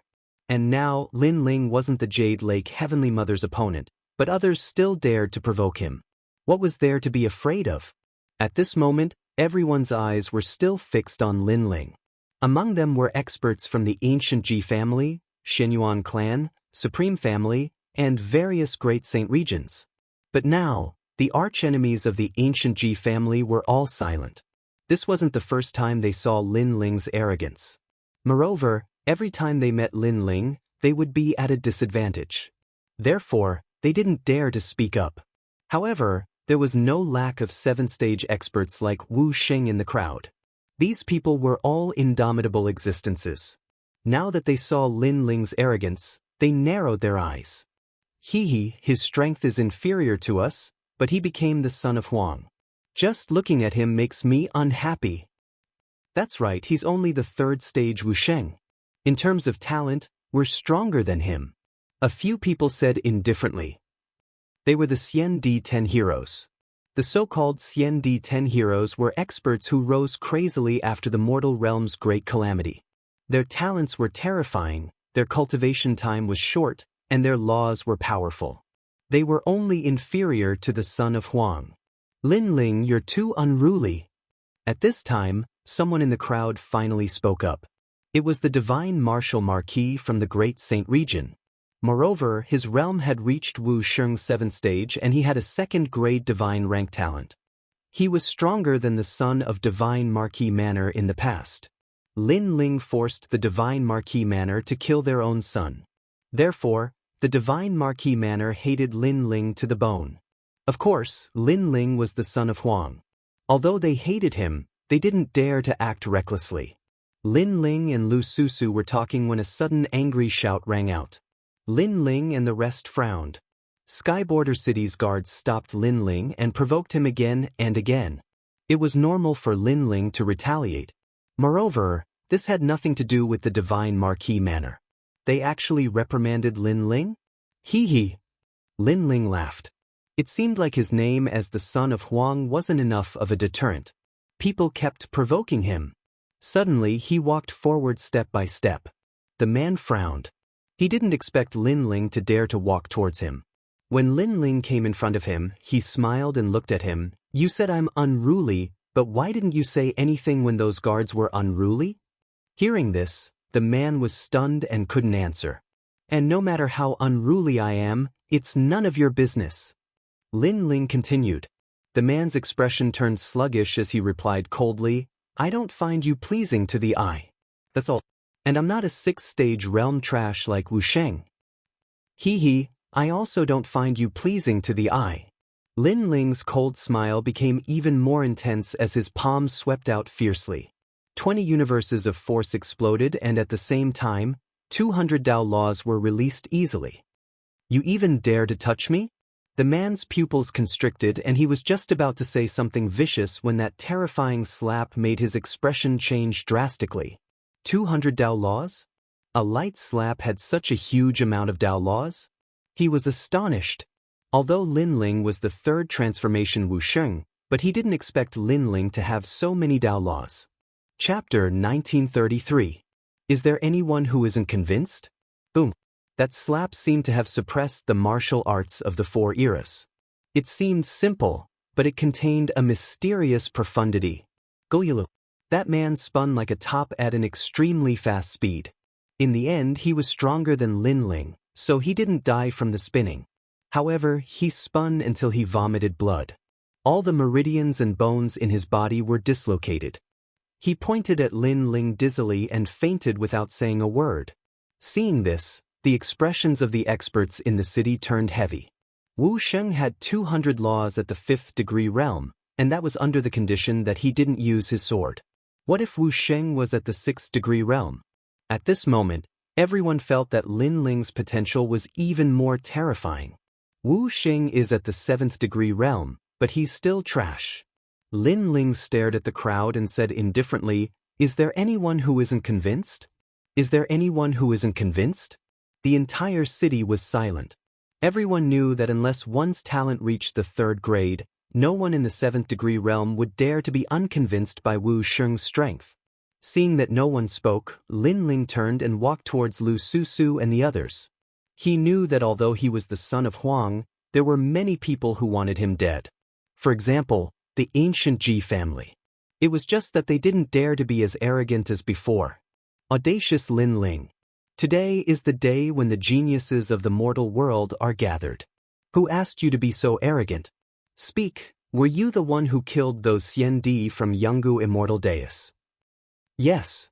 A: And now, Lin Ling wasn't the Jade Lake Heavenly Mother's opponent, but others still dared to provoke him. What was there to be afraid of? At this moment, everyone's eyes were still fixed on Lin Ling. Among them were experts from the ancient Ji family, Xinyuan clan, Supreme family, and various great saint regions. But now, the archenemies of the ancient Ji family were all silent. This wasn't the first time they saw Lin Ling's arrogance. Moreover, every time they met Lin Ling, they would be at a disadvantage. Therefore, they didn't dare to speak up. However, there was no lack of 7th-stage experts like Wu Sheng in the crowd. These people were all indomitable existences. Now that they saw Lin Ling's arrogance, they narrowed their eyes. His strength is inferior to us, but he became the son of Huang. Just looking at him makes me unhappy. That's right, he's only the 3rd-stage Wu Sheng. In terms of talent, we're stronger than him. A few people said indifferently. They were the Xian Di 10 heroes. The so-called Xian Di 10 heroes were experts who rose crazily after the mortal realm's great calamity. Their talents were terrifying, their cultivation time was short, and their laws were powerful. They were only inferior to the son of Huang. Lin Ling, you're too unruly. At this time, someone in the crowd finally spoke up. It was the divine martial marquis from the great saint region. Moreover, his realm had reached Wu Sheng's 7th stage and he had a 2nd-grade divine rank talent. He was stronger than the son of Divine Marquis Manor in the past. Lin Ling forced the Divine Marquis Manor to kill their own son. Therefore, the Divine Marquis Manor hated Lin Ling to the bone. Of course, Lin Ling was the son of Huang. Although they hated him, they didn't dare to act recklessly. Lin Ling and Lu Susu were talking when a sudden angry shout rang out. Lin Ling and the rest frowned. Sky Border City's guards stopped Lin Ling and provoked him again and again. It was normal for Lin Ling to retaliate. Moreover, this had nothing to do with the Divine Marquis Manor. They actually reprimanded Lin Ling? Lin Ling laughed. It seemed like his name as the son of Huang wasn't enough of a deterrent. People kept provoking him. Suddenly he walked forward step by step. The man frowned. He didn't expect Lin Ling to dare to walk towards him. When Lin Ling came in front of him, he smiled and looked at him. You said I'm unruly, but why didn't you say anything when those guards were unruly? Hearing this, the man was stunned and couldn't answer. And no matter how unruly I am, it's none of your business. Lin Ling continued. The man's expression turned sluggish as he replied coldly, I don't find you pleasing to the eye. That's all. And I'm not a 6th-stage realm trash like Wu Sheng. I also don't find you pleasing to the eye. Lin Ling's cold smile became even more intense as his palms swept out fiercely. 20 universes of force exploded and at the same time, 200 Dao laws were released easily. You even dare to touch me? The man's pupils constricted and he was just about to say something vicious when that terrifying slap made his expression change drastically. 200 Dao laws? A light slap had such a huge amount of Dao laws? He was astonished. Although Lin Ling was the 3rd transformation Wu Sheng, but he didn't expect Lin Ling to have so many Dao laws. Chapter 1933. Is there anyone who isn't convinced? Boom. That slap seemed to have suppressed the martial arts of the 4 eras. It seemed simple, but it contained a mysterious profundity. Goyulu. That man spun like a top at an extremely fast speed. In the end, he was stronger than Lin Ling, so he didn't die from the spinning. However, he spun until he vomited blood. All the meridians and bones in his body were dislocated. He pointed at Lin Ling dizzily and fainted without saying a word. Seeing this, the expressions of the experts in the city turned heavy. Wu Sheng had 200 laws at the 5th degree realm, and that was under the condition that he didn't use his sword. What if Wu Sheng was at the 6th degree realm? At this moment, everyone felt that Lin Ling's potential was even more terrifying. Wu Sheng is at the 7th degree realm, but he's still trash. Lin Ling stared at the crowd and said indifferently, "Is there anyone who isn't convinced? Is there anyone who isn't convinced?" The entire city was silent. Everyone knew that unless one's talent reached the 3rd grade, no one in the 7th degree realm would dare to be unconvinced by Wu Sheng's strength. Seeing that no one spoke, Lin Ling turned and walked towards Lu Susu and the others. He knew that although he was the son of Huang, there were many people who wanted him dead. For example, the ancient Ji family. It was just that they didn't dare to be as arrogant as before. Audacious Lin Ling. Today is the day when the geniuses of the mortal world are gathered. Who asked you to be so arrogant? Speak, were you the one who killed those Xian Di from Yanggu Immortal Daoist? Yes.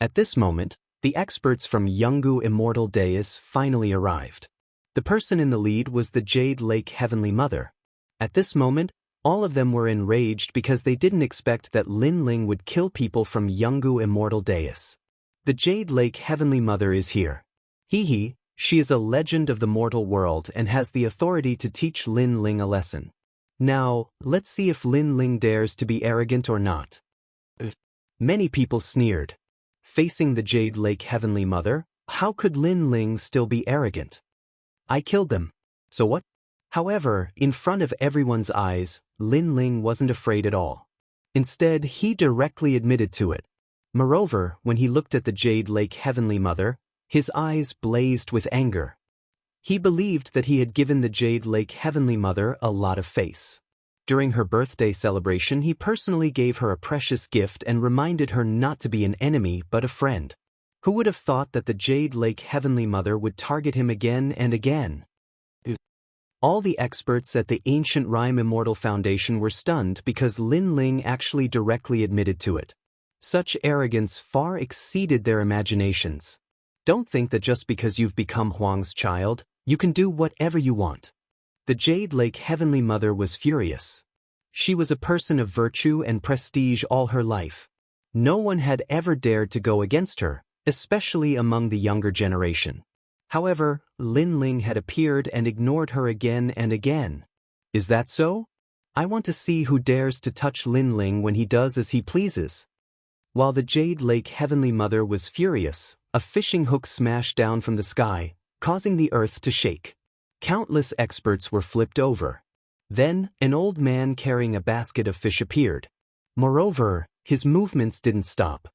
A: At this moment, the experts from Yanggu Immortal Daoist finally arrived. The person in the lead was the Jade Lake Heavenly Mother. At this moment, all of them were enraged because they didn't expect that Lin Ling would kill people from Yanggu Immortal Daoist. The Jade Lake Heavenly Mother is here. She is a legend of the mortal world and has the authority to teach Lin Ling a lesson. Now, let's see if Lin Ling dares to be arrogant or not. Many people sneered. Facing the Jade Lake Heavenly Mother, how could Lin Ling still be arrogant? I killed them. So what? However, in front of everyone's eyes, Lin Ling wasn't afraid at all. Instead, he directly admitted to it. Moreover, when he looked at the Jade Lake Heavenly Mother, his eyes blazed with anger. He believed that he had given the Jade Lake Heavenly Mother a lot of face. During her birthday celebration, he personally gave her a precious gift and reminded her not to be an enemy but a friend. Who would have thought that the Jade Lake Heavenly Mother would target him again and again? All the experts at the Ancient Rhyme Immortal Foundation were stunned because Lin Ling actually directly admitted to it. Such arrogance far exceeded their imaginations. Don't think that just because you've become Huang's child, you can do whatever you want. The Jade Lake Heavenly Mother was furious. She was a person of virtue and prestige all her life. No one had ever dared to go against her, especially among the younger generation. However, Lin Ling had appeared and ignored her again and again. Is that so? I want to see who dares to touch Lin Ling when he does as he pleases. While the Jade Lake Heavenly Mother was furious, a fishing hook smashed down from the sky, causing the earth to shake. Countless experts were flipped over. Then, an old man carrying a basket of fish appeared. Moreover, his movements didn't stop.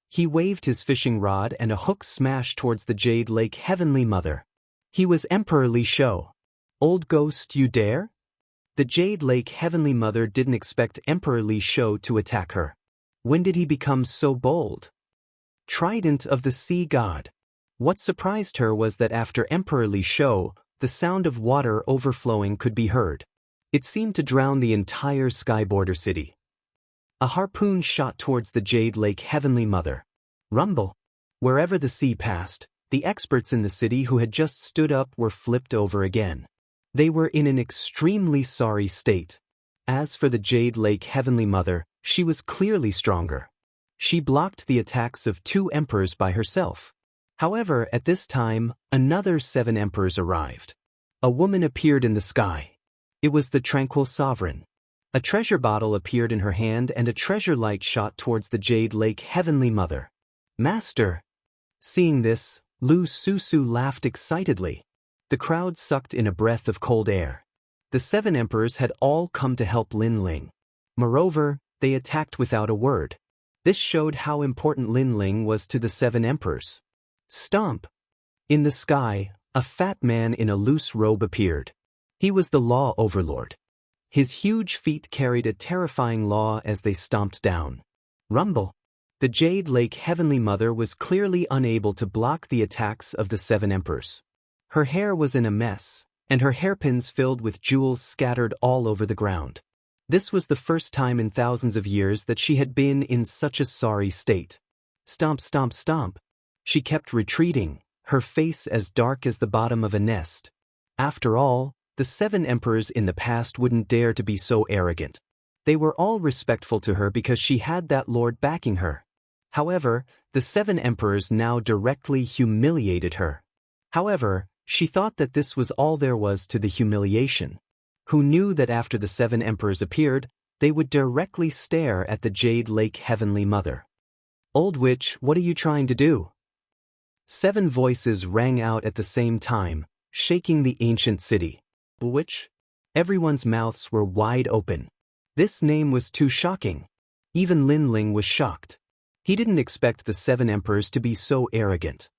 A: He waved his fishing rod and a hook smashed towards the Jade Lake Heavenly Mother. He was Emperor Li Shou. Old ghost, you dare? The Jade Lake Heavenly Mother didn't expect Emperor Li Shou to attack her. When did he become so bold? Trident of the Sea God. What surprised her was that after Emperor Li Shou, the sound of water overflowing could be heard. It seemed to drown the entire sky border city. A harpoon shot towards the Jade Lake Heavenly Mother. Rumble. Wherever the sea passed, the experts in the city who had just stood up were flipped over again. They were in an extremely sorry state. As for the Jade Lake Heavenly Mother, she was clearly stronger. She blocked the attacks of 2 emperors by herself. However, at this time, another 7 emperors arrived. A woman appeared in the sky. It was the Tranquil Sovereign. A treasure bottle appeared in her hand and a treasure light shot towards the Jade Lake Heavenly Mother. Master! Seeing this, Lu Susu laughed excitedly. The crowd sucked in a breath of cold air. The 7 emperors had all come to help Lin Ling. Moreover, they attacked without a word. This showed how important Lin Ling was to the 7 emperors. Stomp! In the sky, a fat man in a loose robe appeared. He was the law overlord. His huge feet carried a terrifying law as they stomped down. Rumble! The Jade Lake Heavenly Mother was clearly unable to block the attacks of the 7 emperors. Her hair was in a mess, and her hairpins filled with jewels scattered all over the ground. This was the first time in thousands of years that she had been in such a sorry state. Stomp, stomp, stomp. She kept retreating, her face as dark as the bottom of a nest. After all, the 7 emperors in the past wouldn't dare to be so arrogant. They were all respectful to her because she had that lord backing her. However, the 7 emperors now directly humiliated her. However, she thought that this was all there was to the humiliation. Who knew that after the 7 emperors appeared, they would directly stare at the Jade Lake Heavenly Mother. "Old witch, what are you trying to do?" 7 voices rang out at the same time, shaking the ancient city. Witch? Everyone's mouths were wide open. This name was too shocking. Even Lin Ling was shocked. He didn't expect the 7 emperors to be so arrogant.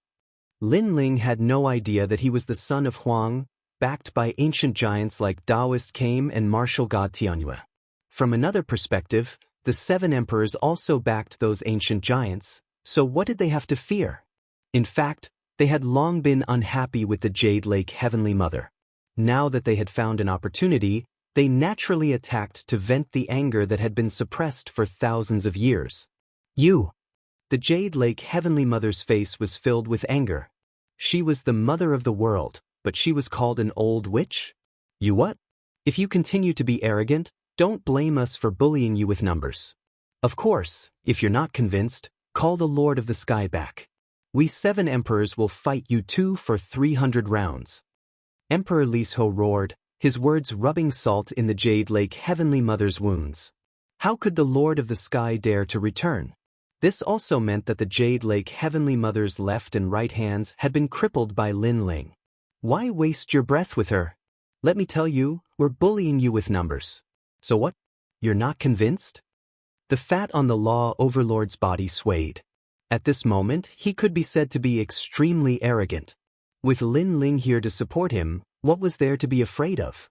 A: Lin Ling had no idea that he was the son of Huang, backed by ancient giants like Daoist Came and martial god Tianhua. From another perspective, the 7 emperors also backed those ancient giants, so what did they have to fear? In fact, they had long been unhappy with the Jade Lake Heavenly Mother. Now that they had found an opportunity, they naturally attacked to vent the anger that had been suppressed for thousands of years. "You!" The Jade Lake Heavenly Mother's face was filled with anger. She was the mother of the world, but she was called an old witch? "You what? If you continue to be arrogant, don't blame us for bullying you with numbers. Of course, if you're not convinced, call the Lord of the Sky back. We 7 emperors will fight you 2 for 300 rounds." Emperor Lisho roared, his words rubbing salt in the Jade Lake Heavenly Mother's wounds. How could the Lord of the Sky dare to return? This also meant that the Jade Lake Heavenly Mother's left and right hands had been crippled by Lin Ling. Why waste your breath with her? Let me tell you, we're bullying you with numbers. So what? You're not convinced? The fat on the law overlord's body swayed. At this moment, he could be said to be extremely arrogant. With Lin Ling here to support him, what was there to be afraid of?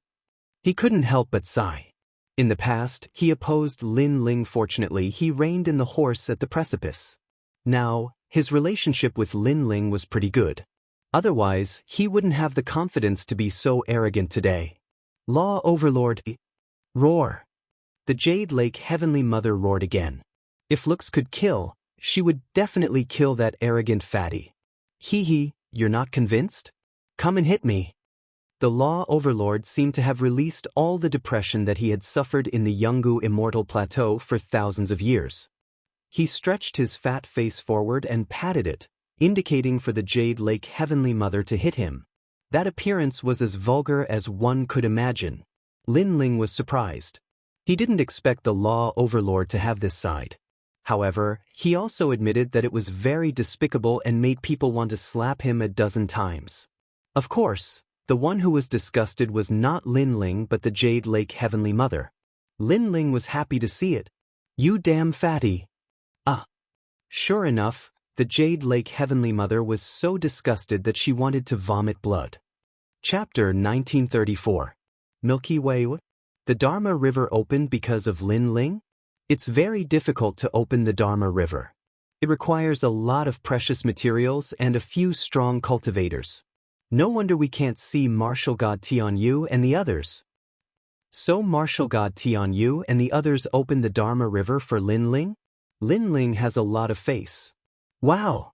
A: He couldn't help but sigh. In the past, he opposed Lin Ling. Fortunately, he reined in the horse at the precipice. Now, his relationship with Lin Ling was pretty good. Otherwise, he wouldn't have the confidence to be so arrogant today. Law Overlord! Roar! The Jade Lake Heavenly Mother roared again. If looks could kill, she would definitely kill that arrogant fatty. Hee, you're not convinced? Come and hit me. The Law Overlord seemed to have released all the depression that he had suffered in the Yungu Immortal Plateau for thousands of years. He stretched his fat face forward and patted it, indicating for the Jade Lake Heavenly Mother to hit him. That appearance was as vulgar as one could imagine. Lin Ling was surprised. He didn't expect the Law Overlord to have this side. However, he also admitted that it was very despicable and made people want to slap him a dozen times. Of course, the one who was disgusted was not Lin Ling but the Jade Lake Heavenly Mother. Lin Ling was happy to see it. "You damn fatty." Sure enough, the Jade Lake Heavenly Mother was so disgusted that she wanted to vomit blood. Chapter 1934. Milky Way. The Dharma River opened because of Lin Ling? It's very difficult to open the Dharma River. It requires a lot of precious materials and a few strong cultivators. No wonder we can't see martial god Tianyu and the others. So martial god Tianyu and the others opened the Dharma River for Lin Ling? Lin Ling has a lot of face. Wow!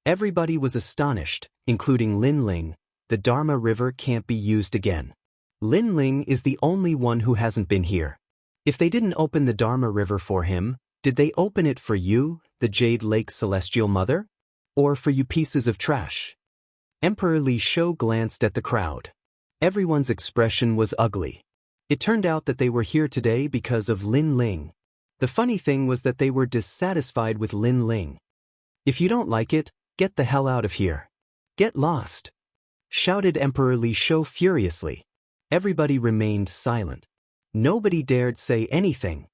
A: Everybody was astonished, including Lin Ling. The Dharma River can't be used again. Lin Ling is the only one who hasn't been here. If they didn't open the Dharma River for him, did they open it for you, the Jade Lake Celestial Mother? Or for you pieces of trash? Emperor Li Shou glanced at the crowd. Everyone's expression was ugly. It turned out that they were here today because of Lin Ling. The funny thing was that they were dissatisfied with Lin Ling. "If you don't like it, get the hell out of here. Get lost!" shouted Emperor Li Shou furiously. Everybody remained silent. Nobody dared say anything.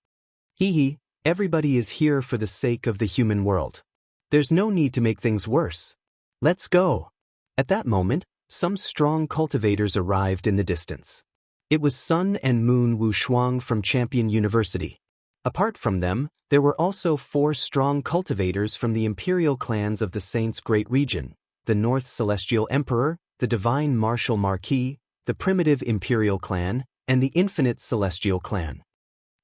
A: Everybody is here for the sake of the human world. There's no need to make things worse. Let's go. At that moment, some strong cultivators arrived in the distance. It was Sun and Moon Wushuang from Champion University. Apart from them, there were also 4 strong cultivators from the imperial clans of the Saints' Great Region, the North Celestial Emperor, the Divine Martial Marquis, the Primitive Imperial Clan, and the Infinite Celestial Clan.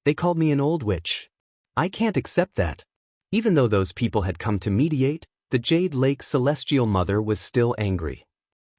A: They called me an old witch. I can't accept that. Even though those people had come to mediate, the Jade Lake Celestial Mother was still angry.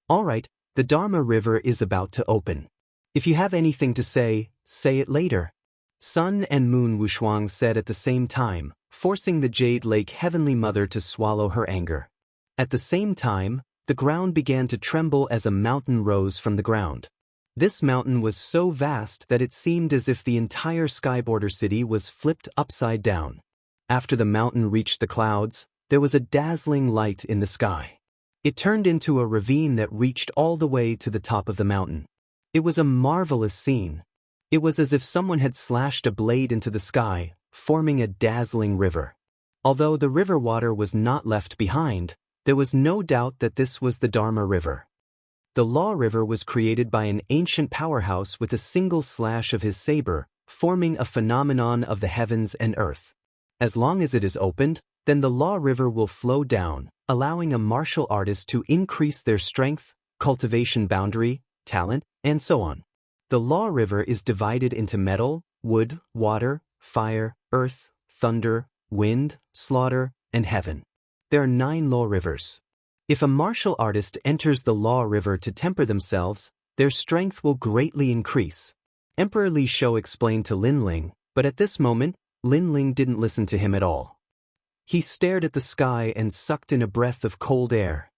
A: All right, the Dharma River is about to open. If you have anything to say it later. Sun and Moon Wushuang said at the same time, forcing the Jade Lake Heavenly Mother to swallow her anger. At the same time, the ground began to tremble as a mountain rose from the ground. This mountain was so vast that it seemed as if the entire Skyborder city was flipped upside down. After the mountain reached the clouds, there was a dazzling light in the sky. It turned into a ravine that reached all the way to the top of the mountain. It was a marvelous scene. It was as if someone had slashed a blade into the sky, forming a dazzling river. Although the river water was not left behind, there was no doubt that this was the Dharma River. The Law River was created by an ancient powerhouse with a single slash of his saber, forming a phenomenon of the heavens and earth. As long as it is opened, then the Law River will flow down, allowing a martial artist to increase their strength, cultivation boundary, talent, and so on. The Law River is divided into metal, wood, water, fire, earth, thunder, wind, slaughter, and heaven. There are 9 law rivers. If a martial artist enters the Law River to temper themselves, their strength will greatly increase. Emperor Li Shou explained to Lin Ling, but at this moment, Lin Ling didn't listen to him at all. He stared at the sky and sucked in a breath of cold air.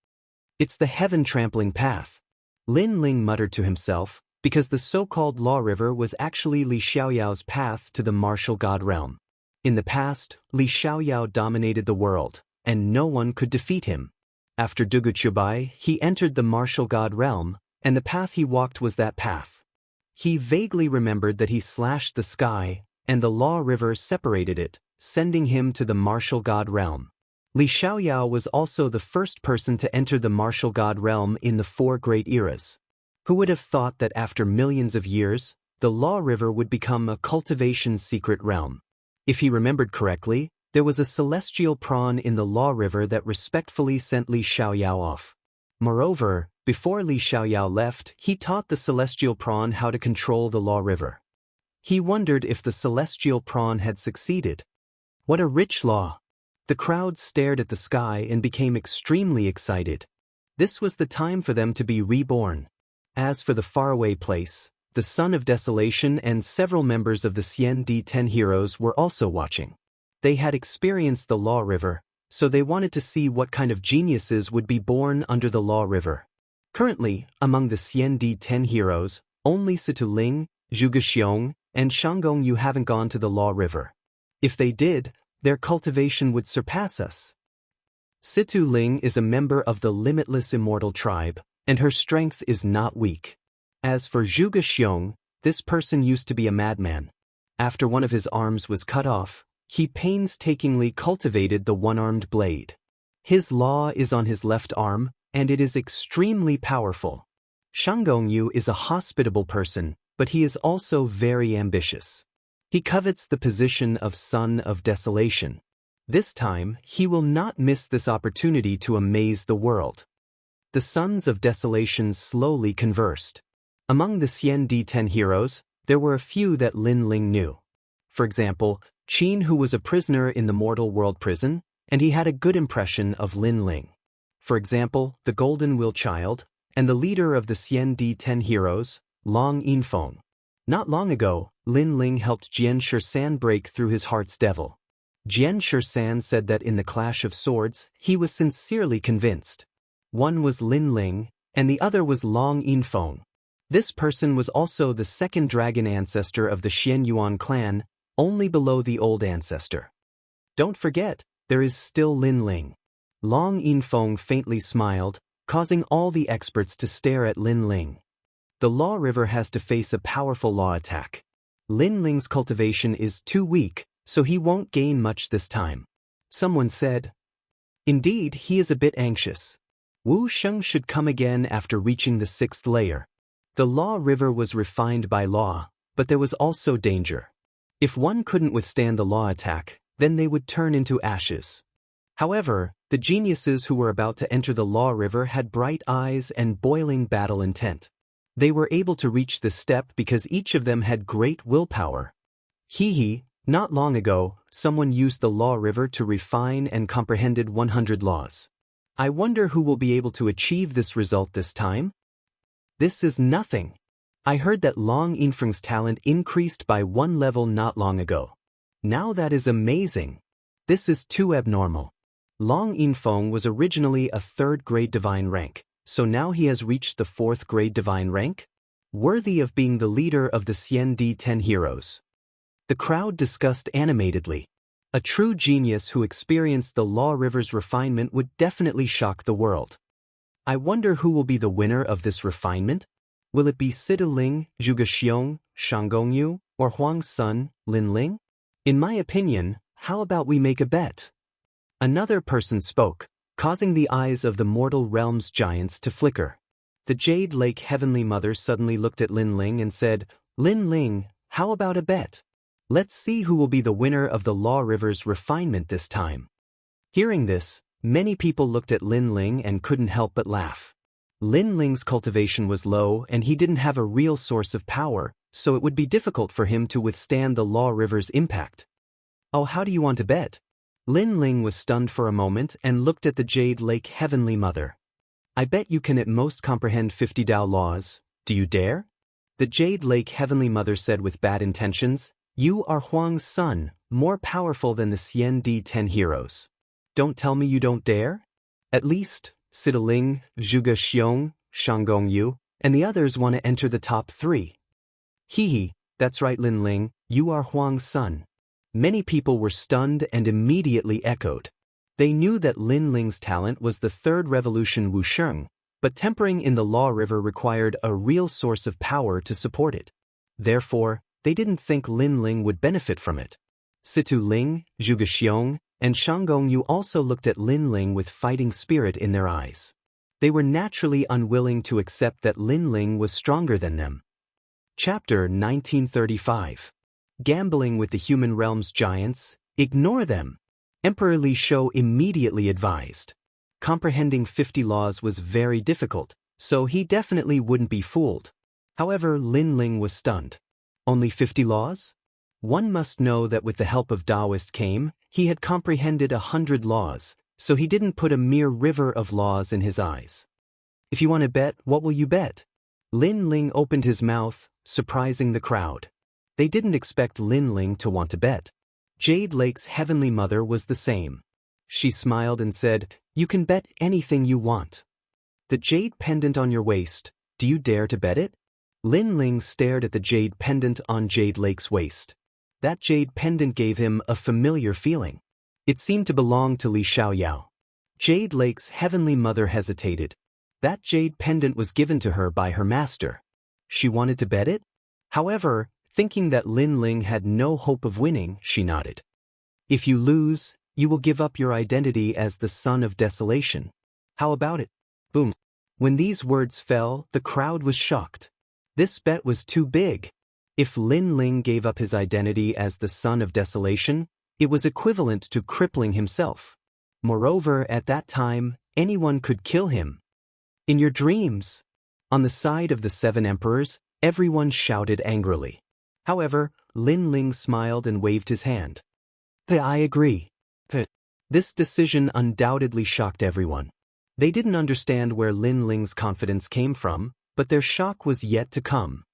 A: It's the heaven-trampling path. Lin Ling muttered to himself, because the so-called Law River was actually Li Xiaoyao's path to the martial god realm. In the past, Li Xiaoyao dominated the world, and no one could defeat him. After Duguchubai, he entered the martial god realm, and the path he walked was that path. He vaguely remembered that he slashed the sky, and the Law River separated it, sending him to the martial god realm. Li Xiaoyao was also the first person to enter the martial god realm in the 4 great eras. Who would have thought that after millions of years, the Law River would become a cultivation secret realm? If he remembered correctly, there was a celestial prawn in the Law River that respectfully sent Li Xiaoyao off. Moreover, before Li Xiaoyao left, he taught the celestial prawn how to control the Law River. He wondered if the celestial prawn had succeeded. What a rich law! The crowd stared at the sky and became extremely excited. This was the time for them to be reborn. As for the faraway place, the Son of Desolation and several members of the Xian Di 10 heroes were also watching. They had experienced the Law River, so they wanted to see what kind of geniuses would be born under the Law River. Currently, among the Xian Di 10 heroes, only Situ Ling, Zhuge Xiong, and Shanggong Yu haven't gone to the Law River. If they did, their cultivation would surpass us. Situ Ling is a member of the limitless Immortal tribe, and her strength is not weak. As for Zhuge Xiong, this person used to be a madman. After one of his arms was cut off, he painstakingly cultivated the one-armed blade. His law is on his left arm, and it is extremely powerful. Shanggong Yu is a hospitable person, but he is also very ambitious. He covets the position of Son of Desolation. This time, he will not miss this opportunity to amaze the world. The Sons of Desolation slowly conversed. Among the Xian Di 10 heroes, there were a few that Lin Ling knew. For example, Qin, who was a prisoner in the mortal world prison, and he had a good impression of Lin Ling. For example, the Golden Will Child, and the leader of the Xian Di 10 heroes, Long Yinfeng. Not long ago, Lin Ling helped Jian Shisan break through his heart's devil. Jian Shisan said that in the clash of swords, he was sincerely convinced. One was Lin Ling, and the other was Long Yinfeng. This person was also the second dragon ancestor of the Xian Yuan clan, only below the old ancestor. Don't forget, there is still Lin Ling. Long Yinfeng faintly smiled, causing all the experts to stare at Lin Ling. The Law River has to face a powerful law attack. Lin Ling's cultivation is too weak, so he won't gain much this time. Someone said. Indeed, he is a bit anxious. Wu Sheng should come again after reaching the 6th layer. The Law River was refined by law, but there was also danger. If one couldn't withstand the law attack, then they would turn into ashes. However, the geniuses who were about to enter the Law River had bright eyes and boiling battle intent. They were able to reach this step because each of them had great willpower. Not long ago, someone used the Law River to refine and comprehended 100 laws. I wonder who will be able to achieve this result this time? This is nothing. I heard that Long Yinfeng's talent increased by 1 level not long ago. Now that is amazing. This is too abnormal. Long Yinfeng was originally a 3rd grade divine rank, so now he has reached the 4th grade divine rank? Worthy of being the leader of the Xian Di 10 heroes. The crowd discussed animatedly. A true genius who experienced the Law River's refinement would definitely shock the world. I wonder who will be the winner of this refinement? Will it be Sida Ling, Zhuge Xiong, Shangongyu, or Huang's son, Lin Ling? In my opinion, how about we make a bet? Another person spoke, causing the eyes of the mortal realm's giants to flicker. The Jade Lake Heavenly Mother suddenly looked at Lin Ling and said, "Lin Ling, how about a bet? Let's see who will be the winner of the Law River's refinement this time." Hearing this, many people looked at Lin Ling and couldn't help but laugh. Lin Ling's cultivation was low and he didn't have a real source of power, so it would be difficult for him to withstand the Law River's impact. "Oh, how do you want to bet?" Lin Ling was stunned for a moment and looked at the Jade Lake Heavenly Mother. "I bet you can at most comprehend 50 Dao laws. Do you dare?" The Jade Lake Heavenly Mother said with bad intentions, "You are Huang's son, more powerful than the Xian Di 10 heroes. Don't tell me you don't dare? At least, Sida Ling, Zhuge Xiong, Shangongyu, and the others want to enter the top 3. Hee, that's right Lin Ling, you are Huang's son." Many people were stunned and immediately echoed. They knew that Lin Ling's talent was the 3rd revolution Wusheng, but tempering in the Law River required a real source of power to support it. Therefore, they didn't think Lin Ling would benefit from it. Situ Ling, Zhuge Xiong, and Shangongyu also looked at Lin Ling with fighting spirit in their eyes. They were naturally unwilling to accept that Lin Ling was stronger than them. Chapter 1935. Gambling with the Human Realm's Giants, Ignore Them. Emperor Li Shou immediately advised. Comprehending 50 laws was very difficult, so he definitely wouldn't be fooled. However, Lin Ling was stunned. Only 50 laws? One must know that with the help of Daoist came, he had comprehended 100 laws, so he didn't put a mere river of laws in his eyes. "If you want to bet, what will you bet?" Lin Ling opened his mouth, surprising the crowd. They didn't expect Lin Ling to want to bet. Jade Lake's Heavenly Mother was the same. She smiled and said, "You can bet anything you want." "The jade pendant on your waist, do you dare to bet it?" Lin Ling stared at the jade pendant on Jade Lake's waist. That jade pendant gave him a familiar feeling. It seemed to belong to Li Xiaoyao. Jade Lake's Heavenly Mother hesitated. That jade pendant was given to her by her master. She wanted to bet it? However, thinking that Lin Ling had no hope of winning, she nodded. "If you lose, you will give up your identity as the Son of Desolation. How about it?" Boom. When these words fell, the crowd was shocked. This bet was too big. If Lin Ling gave up his identity as the Son of Desolation, it was equivalent to crippling himself. Moreover, at that time, anyone could kill him. "In your dreams!" On the side of the 7 emperors, everyone shouted angrily. However, Lin Ling smiled and waved his hand. "I agree." This decision undoubtedly shocked everyone. They didn't understand where Lin Ling's confidence came from, but their shock was yet to come.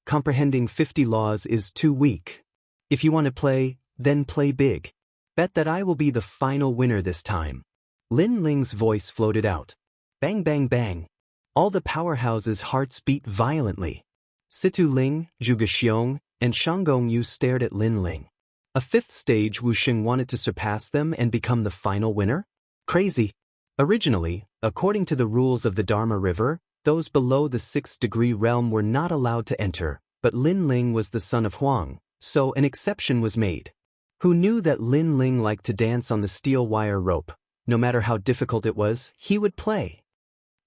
A: Comprehending 50 laws is too weak. If you want to play, then play big. Bet that I will be the final winner this time. Lin Ling's voice floated out. Bang bang bang. All the powerhouses' hearts beat violently. Situ Ling, Zhuge Xiong, and Shangongyu stared at Lin Ling. A 5th stage Wuxing wanted to surpass them and become the final winner? Crazy. Originally, according to the rules of the Dharma River, those below the 6th degree realm were not allowed to enter, but Lin Ling was the son of Huang, so an exception was made. Who knew that Lin Ling liked to dance on the steel wire rope? No matter how difficult it was, he would play.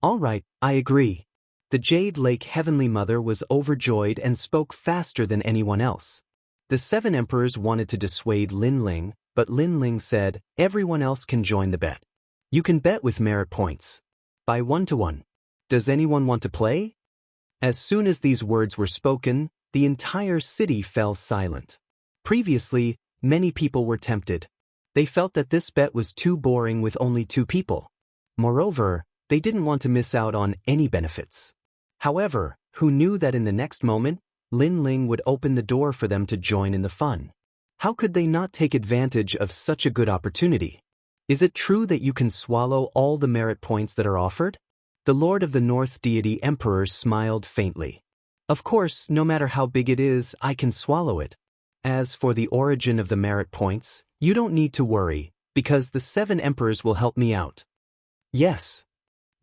A: "All right, I agree." The Jade Lake Heavenly Mother was overjoyed and spoke faster than anyone else. The 7 emperors wanted to dissuade Lin Ling, but Lin Ling said, "Everyone else can join the bet. You can bet with merit points. By 1 to 1. Does anyone want to play?" As soon as these words were spoken, the entire city fell silent. Previously, many people were tempted. They felt that this bet was too boring with only 2 people. Moreover, they didn't want to miss out on any benefits. However, who knew that in the next moment, Lin Ling would open the door for them to join in the fun. How could they not take advantage of such a good opportunity? Is it true that you can swallow all the merit points that are offered? The Lord of the North deity Emperor smiled faintly. Of course, no matter how big it is, I can swallow it. As for the origin of the merit points, you don't need to worry, because the 7 emperors will help me out. Yes.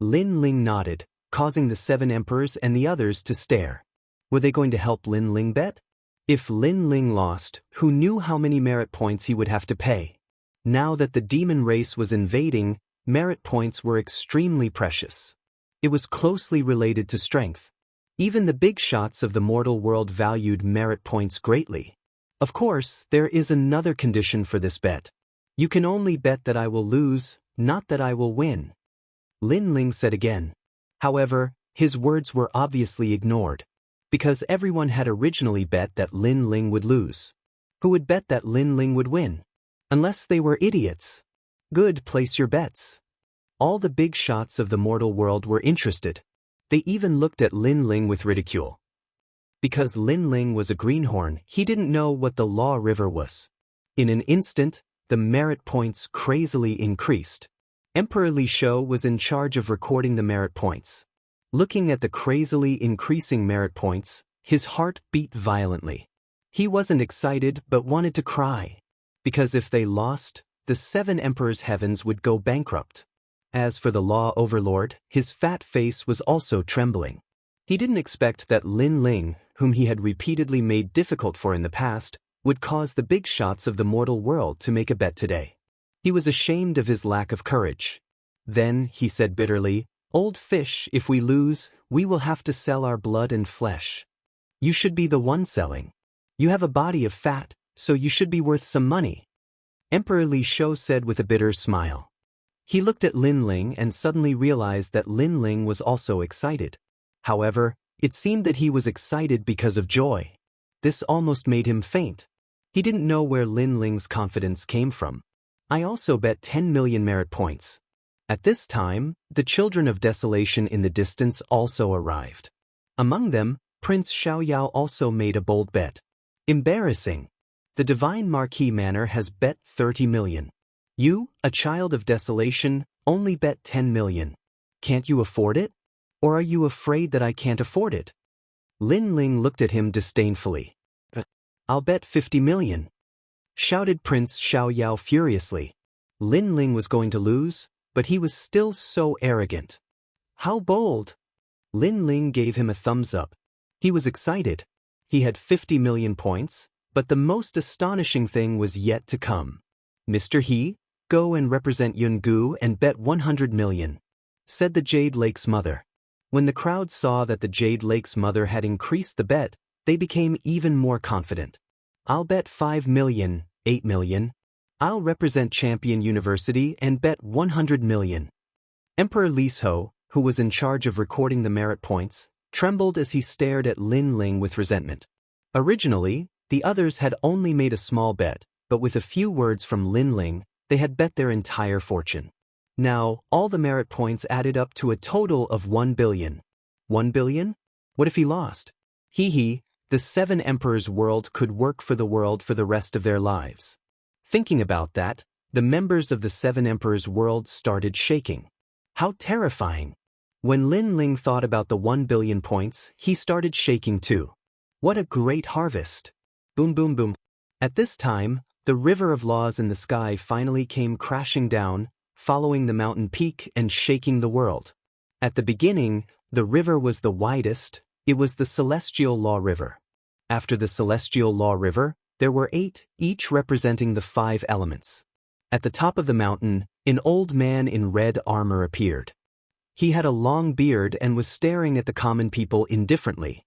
A: Lin Ling nodded, causing the 7 emperors and the others to stare. Were they going to help Lin Ling bet? If Lin Ling lost, who knew how many merit points he would have to pay? Now that the demon race was invading, merit points were extremely precious. It was closely related to strength. Even the big shots of the mortal world valued merit points greatly. Of course, there is another condition for this bet. You can only bet that I will lose, not that I will win. Lin Ling said again. However, his words were obviously ignored, because everyone had originally bet that Lin Ling would lose. Who would bet that Lin Ling would win? Unless they were idiots. Good, place your bets. All the big shots of the mortal world were interested. They even looked at Lin Ling with ridicule. Because Lin Ling was a greenhorn, he didn't know what the Law River was. In an instant, the merit points crazily increased. Emperor Li Shou was in charge of recording the merit points. Looking at the crazily increasing merit points, his heart beat violently. He wasn't excited but wanted to cry. Because if they lost, the 7 emperors' heavens would go bankrupt. As for the Law Overlord, his fat face was also trembling. He didn't expect that Lin Ling, whom he had repeatedly made difficult for in the past, would cause the big shots of the mortal world to make a bet today. He was ashamed of his lack of courage. Then, he said bitterly, "Old fish, if we lose, we will have to sell our blood and flesh. You should be the one selling. You have a body of fat, so you should be worth some money." Emperor Li Shou said with a bitter smile. He looked at Lin Ling and suddenly realized that Lin Ling was also excited. However, it seemed that he was excited because of joy. This almost made him faint. He didn't know where Lin Ling's confidence came from. I also bet 10 million merit points. At this time, the children of desolation in the distance also arrived. Among them, Prince Xiaoyao also made a bold bet. Embarrassing. The divine Marquis Manor has bet 30 million. You, a child of desolation, only bet 10 million. Can't you afford it? Or are you afraid that I can't afford it? Lin Ling looked at him disdainfully. I'll bet 50 million. Shouted Prince Xiaoyao furiously. Lin Ling was going to lose, but he was still so arrogant. How bold! Lin Ling gave him a thumbs up. He was excited. He had 50 million points, but the most astonishing thing was yet to come. Mr. He, go and represent Yungu and bet 100 million, said the Jade Lake's mother. When the crowd saw that the Jade Lake's mother had increased the bet, they became even more confident. I'll bet 5 million, 8 million. I'll represent Champion University and bet 100 million. Emperor Li Shou, who was in charge of recording the merit points, trembled as he stared at Lin Ling with resentment. Originally, the others had only made a small bet, but with a few words from Lin Ling, they had bet their entire fortune. Now, all the merit points added up to a total of 1 billion. 1 billion? What if he lost? The 7 emperors' world could work for the rest of their lives. Thinking about that, the members of the 7 emperors' world started shaking. How terrifying! When Lin Ling thought about the 1 billion points, he started shaking too. What a great harvest! Boom boom boom. At this time, the river of laws in the sky finally came crashing down, following the mountain peak and shaking the world. At the beginning, the river was the widest. It was the Celestial Law River. After the Celestial Law River, there were 8, each representing the 5 elements. At the top of the mountain, an old man in red armor appeared. He had a long beard and was staring at the common people indifferently.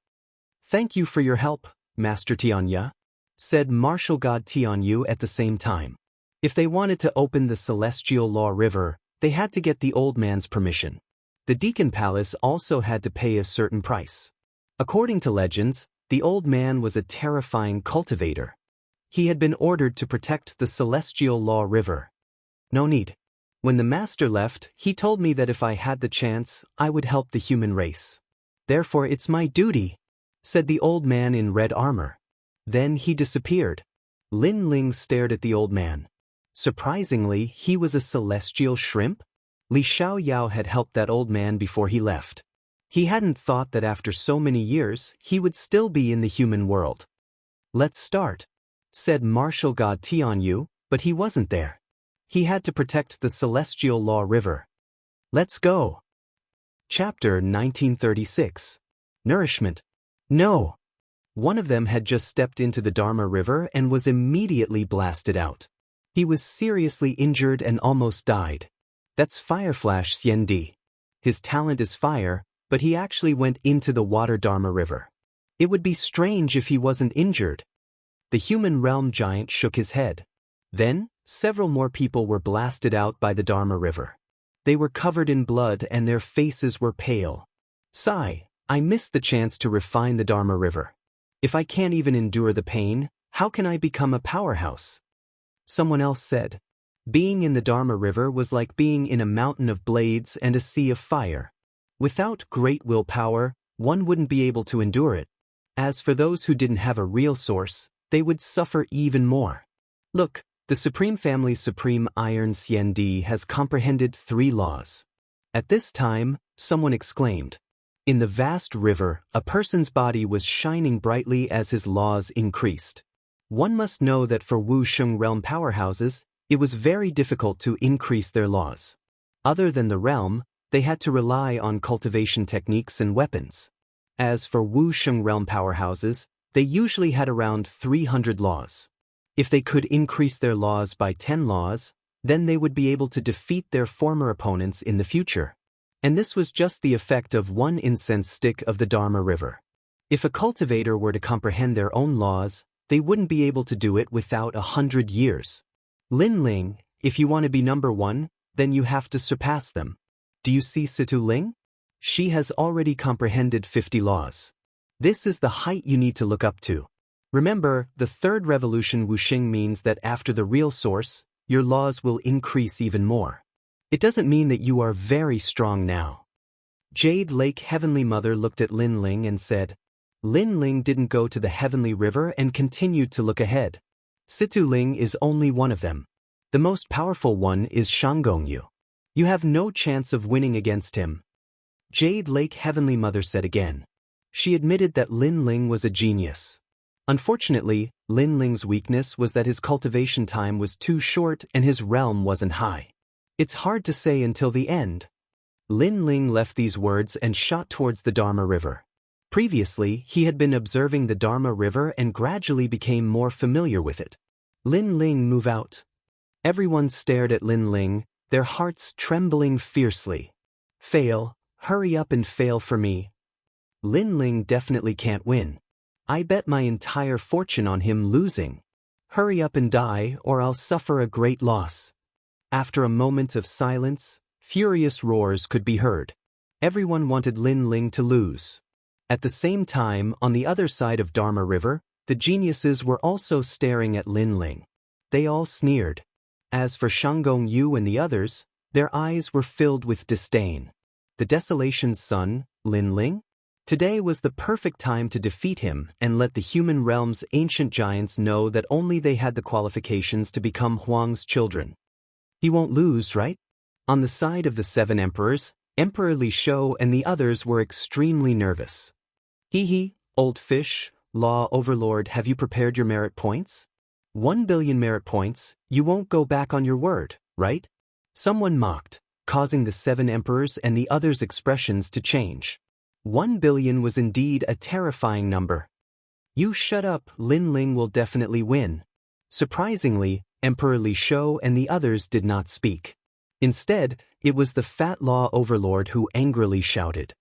A: "Thank you for your help, Master Tianya," said Martial God Tianyu at the same time. If they wanted to open the Celestial Law River, they had to get the old man's permission. The Deacon Palace also had to pay a certain price. According to legends, the old man was a terrifying cultivator. He had been ordered to protect the Celestial Law River. No need. When the master left, he told me that if I had the chance, I would help the human race. Therefore it's my duty," said the old man in red armor. Then he disappeared. Lin Ling stared at the old man. Surprisingly, he was a celestial shrimp? Li Xiaoyao had helped that old man before he left. He hadn't thought that after so many years, he would still be in the human world. "Let's start," said martial god Tianyu, but he wasn't there. He had to protect the celestial law river. "Let's go." Chapter 1936. Nourishment. No. One of them had just stepped into the Dharma River and was immediately blasted out. He was seriously injured and almost died. That's Fireflash Xiandi. His talent is fire, but he actually went into the water Dharma River. It would be strange if he wasn't injured. The human realm giant shook his head. Then, several more people were blasted out by the Dharma River. They were covered in blood and their faces were pale. Sigh, I missed the chance to refine the Dharma River. If I can't even endure the pain, how can I become a powerhouse? Someone else said. Being in the Dharma River was like being in a mountain of blades and a sea of fire. Without great willpower, one wouldn't be able to endure it. As for those who didn't have a real source, they would suffer even more. Look, the Supreme Family's Supreme Iron Xiandi has comprehended 3 laws. At this time, someone exclaimed. In the vast river, a person's body was shining brightly as his laws increased. One must know that for Wuxia realm powerhouses, it was very difficult to increase their laws. Other than the realm, they had to rely on cultivation techniques and weapons. As for Wuxia realm powerhouses, they usually had around 300 laws. If they could increase their laws by 10 laws, then they would be able to defeat their former opponents in the future. And this was just the effect of one incense stick of the Dharma River. If a cultivator were to comprehend their own laws, they wouldn't be able to do it without 100 years. Lin Ling, if you want to be number 1, then you have to surpass them. Do you see Situ Ling? She has already comprehended 50 laws. This is the height you need to look up to. Remember, the third revolution Wuxing means that after the real source, your laws will increase even more. It doesn't mean that you are very strong now. Jade Lake Heavenly Mother looked at Lin Ling and said, Lin Ling didn't go to the Heavenly River and continued to look ahead. Situ Ling is only one of them. The most powerful one is Shanggongyu. You have no chance of winning against him. Jade Lake Heavenly Mother said again. She admitted that Lin Ling was a genius. Unfortunately, Lin Ling's weakness was that his cultivation time was too short and his realm wasn't high. It's hard to say until the end. Lin Ling left these words and shot towards the Dharma River. Previously, he had been observing the Dharma River and gradually became more familiar with it. Lin Ling, move out. Everyone stared at Lin Ling, their hearts trembling fiercely. Fail, hurry up and fail for me. Lin Ling definitely can't win. I bet my entire fortune on him losing. Hurry up and die or I'll suffer a great loss. After a moment of silence, furious roars could be heard. Everyone wanted Lin Ling to lose. At the same time, on the other side of Dharma River, the geniuses were also staring at Lin Ling. They all sneered. As for Shanggongyu and the others, their eyes were filled with disdain. The Desolation's son, Lin Ling? Today was the perfect time to defeat him and let the human realm's ancient giants know that only they had the qualifications to become Huang's children. He won't lose, right? On the side of the 7 emperors, Emperor Li Shou and the others were extremely nervous. Hee, old fish, law overlord, have you prepared your merit points? 1 billion merit points, you won't go back on your word, right? Someone mocked, causing the 7 emperors and the others' expressions to change. 1 billion was indeed a terrifying number. You shut up, Lin Ling will definitely win. Surprisingly, Emperor Li Shou and the others did not speak. Instead, it was the fat law overlord who angrily shouted.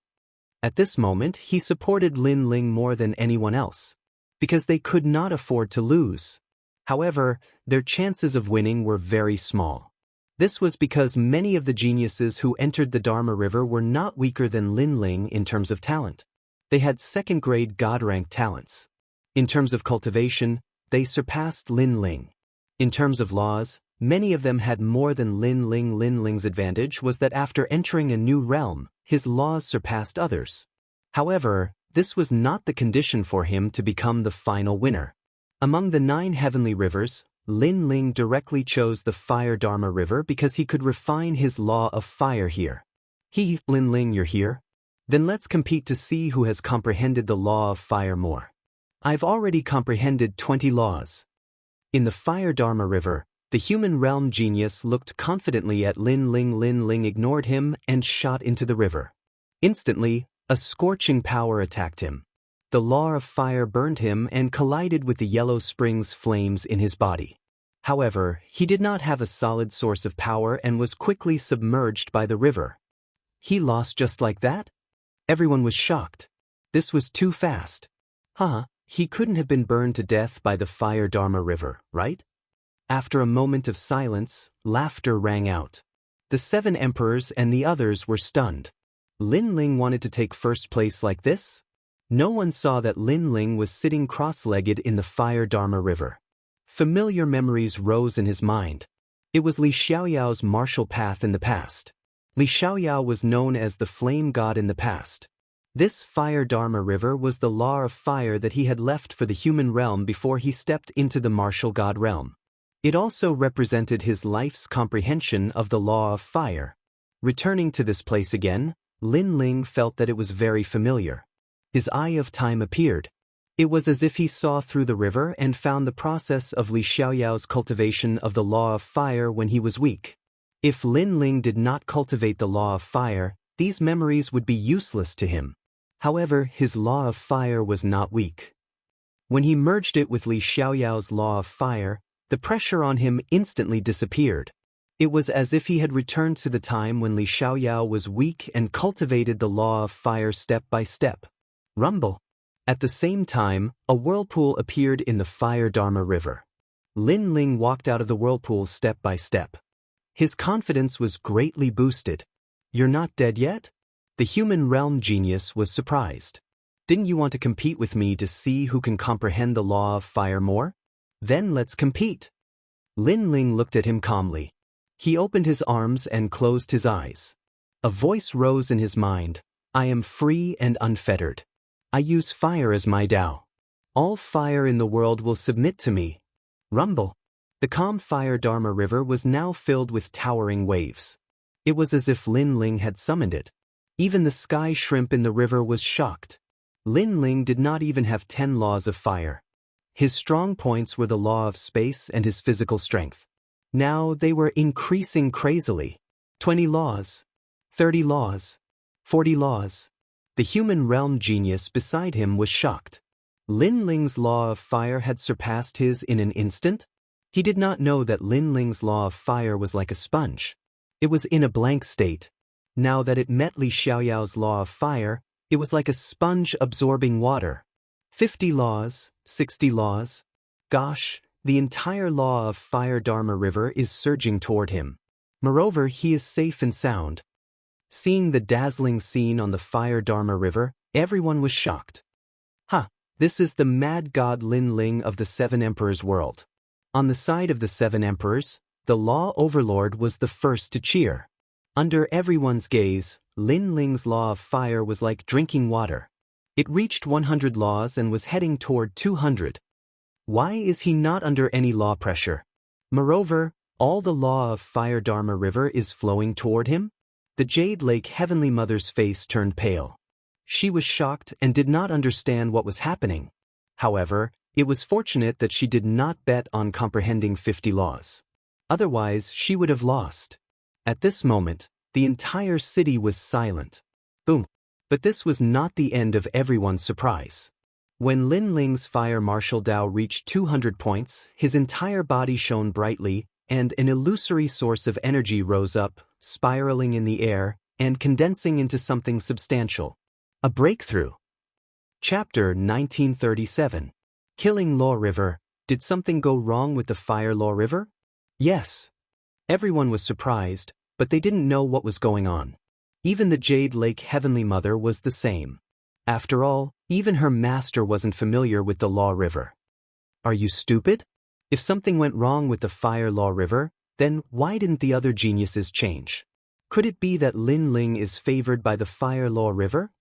A: At this moment, he supported Lin Ling more than anyone else, because they could not afford to lose. However, their chances of winning were very small. This was because many of the geniuses who entered the Dharma River were not weaker than Lin Ling in terms of talent. They had second-grade God-ranked talents. In terms of cultivation, they surpassed Lin Ling. In terms of laws, many of them had more than Lin Ling. Lin Ling's advantage was that after entering a new realm, his laws surpassed others. However, this was not the condition for him to become the final winner. Among the 9 heavenly rivers, Lin Ling directly chose the Fire Dharma River because he could refine his law of fire here. Lin Ling, you're here? Then let's compete to see who has comprehended the law of fire more. I've already comprehended 20 laws. In the Fire Dharma River, the human realm genius looked confidently at Lin Ling. Lin Ling ignored him and shot into the river. Instantly, a scorching power attacked him. The law of fire burned him and collided with the yellow spring's flames in his body. However, he did not have a solid source of power and was quickly submerged by the river. He lost just like that? Everyone was shocked. This was too fast. He couldn't have been burned to death by the Fire Dharma River, right? After a moment of silence, laughter rang out. The 7 emperors and the others were stunned. Lin Ling wanted to take first place like this? No one saw that Lin Ling was sitting cross-legged in the Fire Dharma River. Familiar memories rose in his mind. It was Li Xiaoyao's martial path in the past. Li Xiaoyao was known as the Flame God in the past. This Fire Dharma River was the law of fire that he had left for the human realm before he stepped into the martial god realm. It also represented his life's comprehension of the law of fire. Returning to this place again, Lin Ling felt that it was very familiar. His eye of time appeared. It was as if he saw through the river and found the process of Li Xiaoyao's cultivation of the law of fire when he was weak. If Lin Ling did not cultivate the law of fire, these memories would be useless to him. However, his law of fire was not weak. When he merged it with Li Xiaoyao's law of fire, the pressure on him instantly disappeared. It was as if he had returned to the time when Li Xiaoyao was weak and cultivated the law of fire step by step. Rumble. At the same time, a whirlpool appeared in the Fire Dharma River. Lin Ling walked out of the whirlpool step by step. His confidence was greatly boosted. You're not dead yet? The human realm genius was surprised. Didn't you want to compete with me to see who can comprehend the law of fire more? Then let's compete. Lin Ling looked at him calmly. He opened his arms and closed his eyes. A voice rose in his mind. I am free and unfettered. I use fire as my Tao. All fire in the world will submit to me. Rumble. The calm Fire Dharma River was now filled with towering waves. It was as if Lin Ling had summoned it. Even the sky shrimp in the river was shocked. Lin Ling did not even have 10 laws of fire. His strong points were the law of space and his physical strength. Now they were increasing crazily. 20 laws. 30 laws. 40 laws. The human realm genius beside him was shocked. Lin Ling's law of fire had surpassed his in an instant? He did not know that Lin Ling's law of fire was like a sponge. It was in a blank state. Now that it met Li Xiaoyao's law of fire, it was like a sponge absorbing water. 50 laws, 60 laws. Gosh, the entire law of Fire Dharma River is surging toward him. Moreover, he is safe and sound. Seeing the dazzling scene on the Fire Dharma River, everyone was shocked. This is the mad god Lin Ling of the 7 Emperors world. On the side of the 7 Emperors, the Law Overlord was the first to cheer. Under everyone's gaze, Lin Ling's law of fire was like drinking water. It reached 100 laws and was heading toward 200. Why is he not under any law pressure? Moreover, all the law of Fire Dharma River is flowing toward him? The Jade Lake Heavenly Mother's face turned pale. She was shocked and did not understand what was happening. However, it was fortunate that she did not bet on comprehending 50 laws. Otherwise, she would have lost. At this moment, the entire city was silent. Boom. But this was not the end of everyone's surprise. When Lin Ling's fire martial Tao reached 200 points, his entire body shone brightly, and an illusory source of energy rose up, spiraling in the air, and condensing into something substantial. A breakthrough. Chapter 1937. Killing Law River. Did something go wrong with the Fire Law River? Yes. Everyone was surprised, but they didn't know what was going on. Even the Jade Lake Heavenly Mother was the same. After all, even her master wasn't familiar with the Law River. Are you stupid? If something went wrong with the Fire Law River, then why didn't the other geniuses change? Could it be that Lin Ling is favored by the Fire Law River?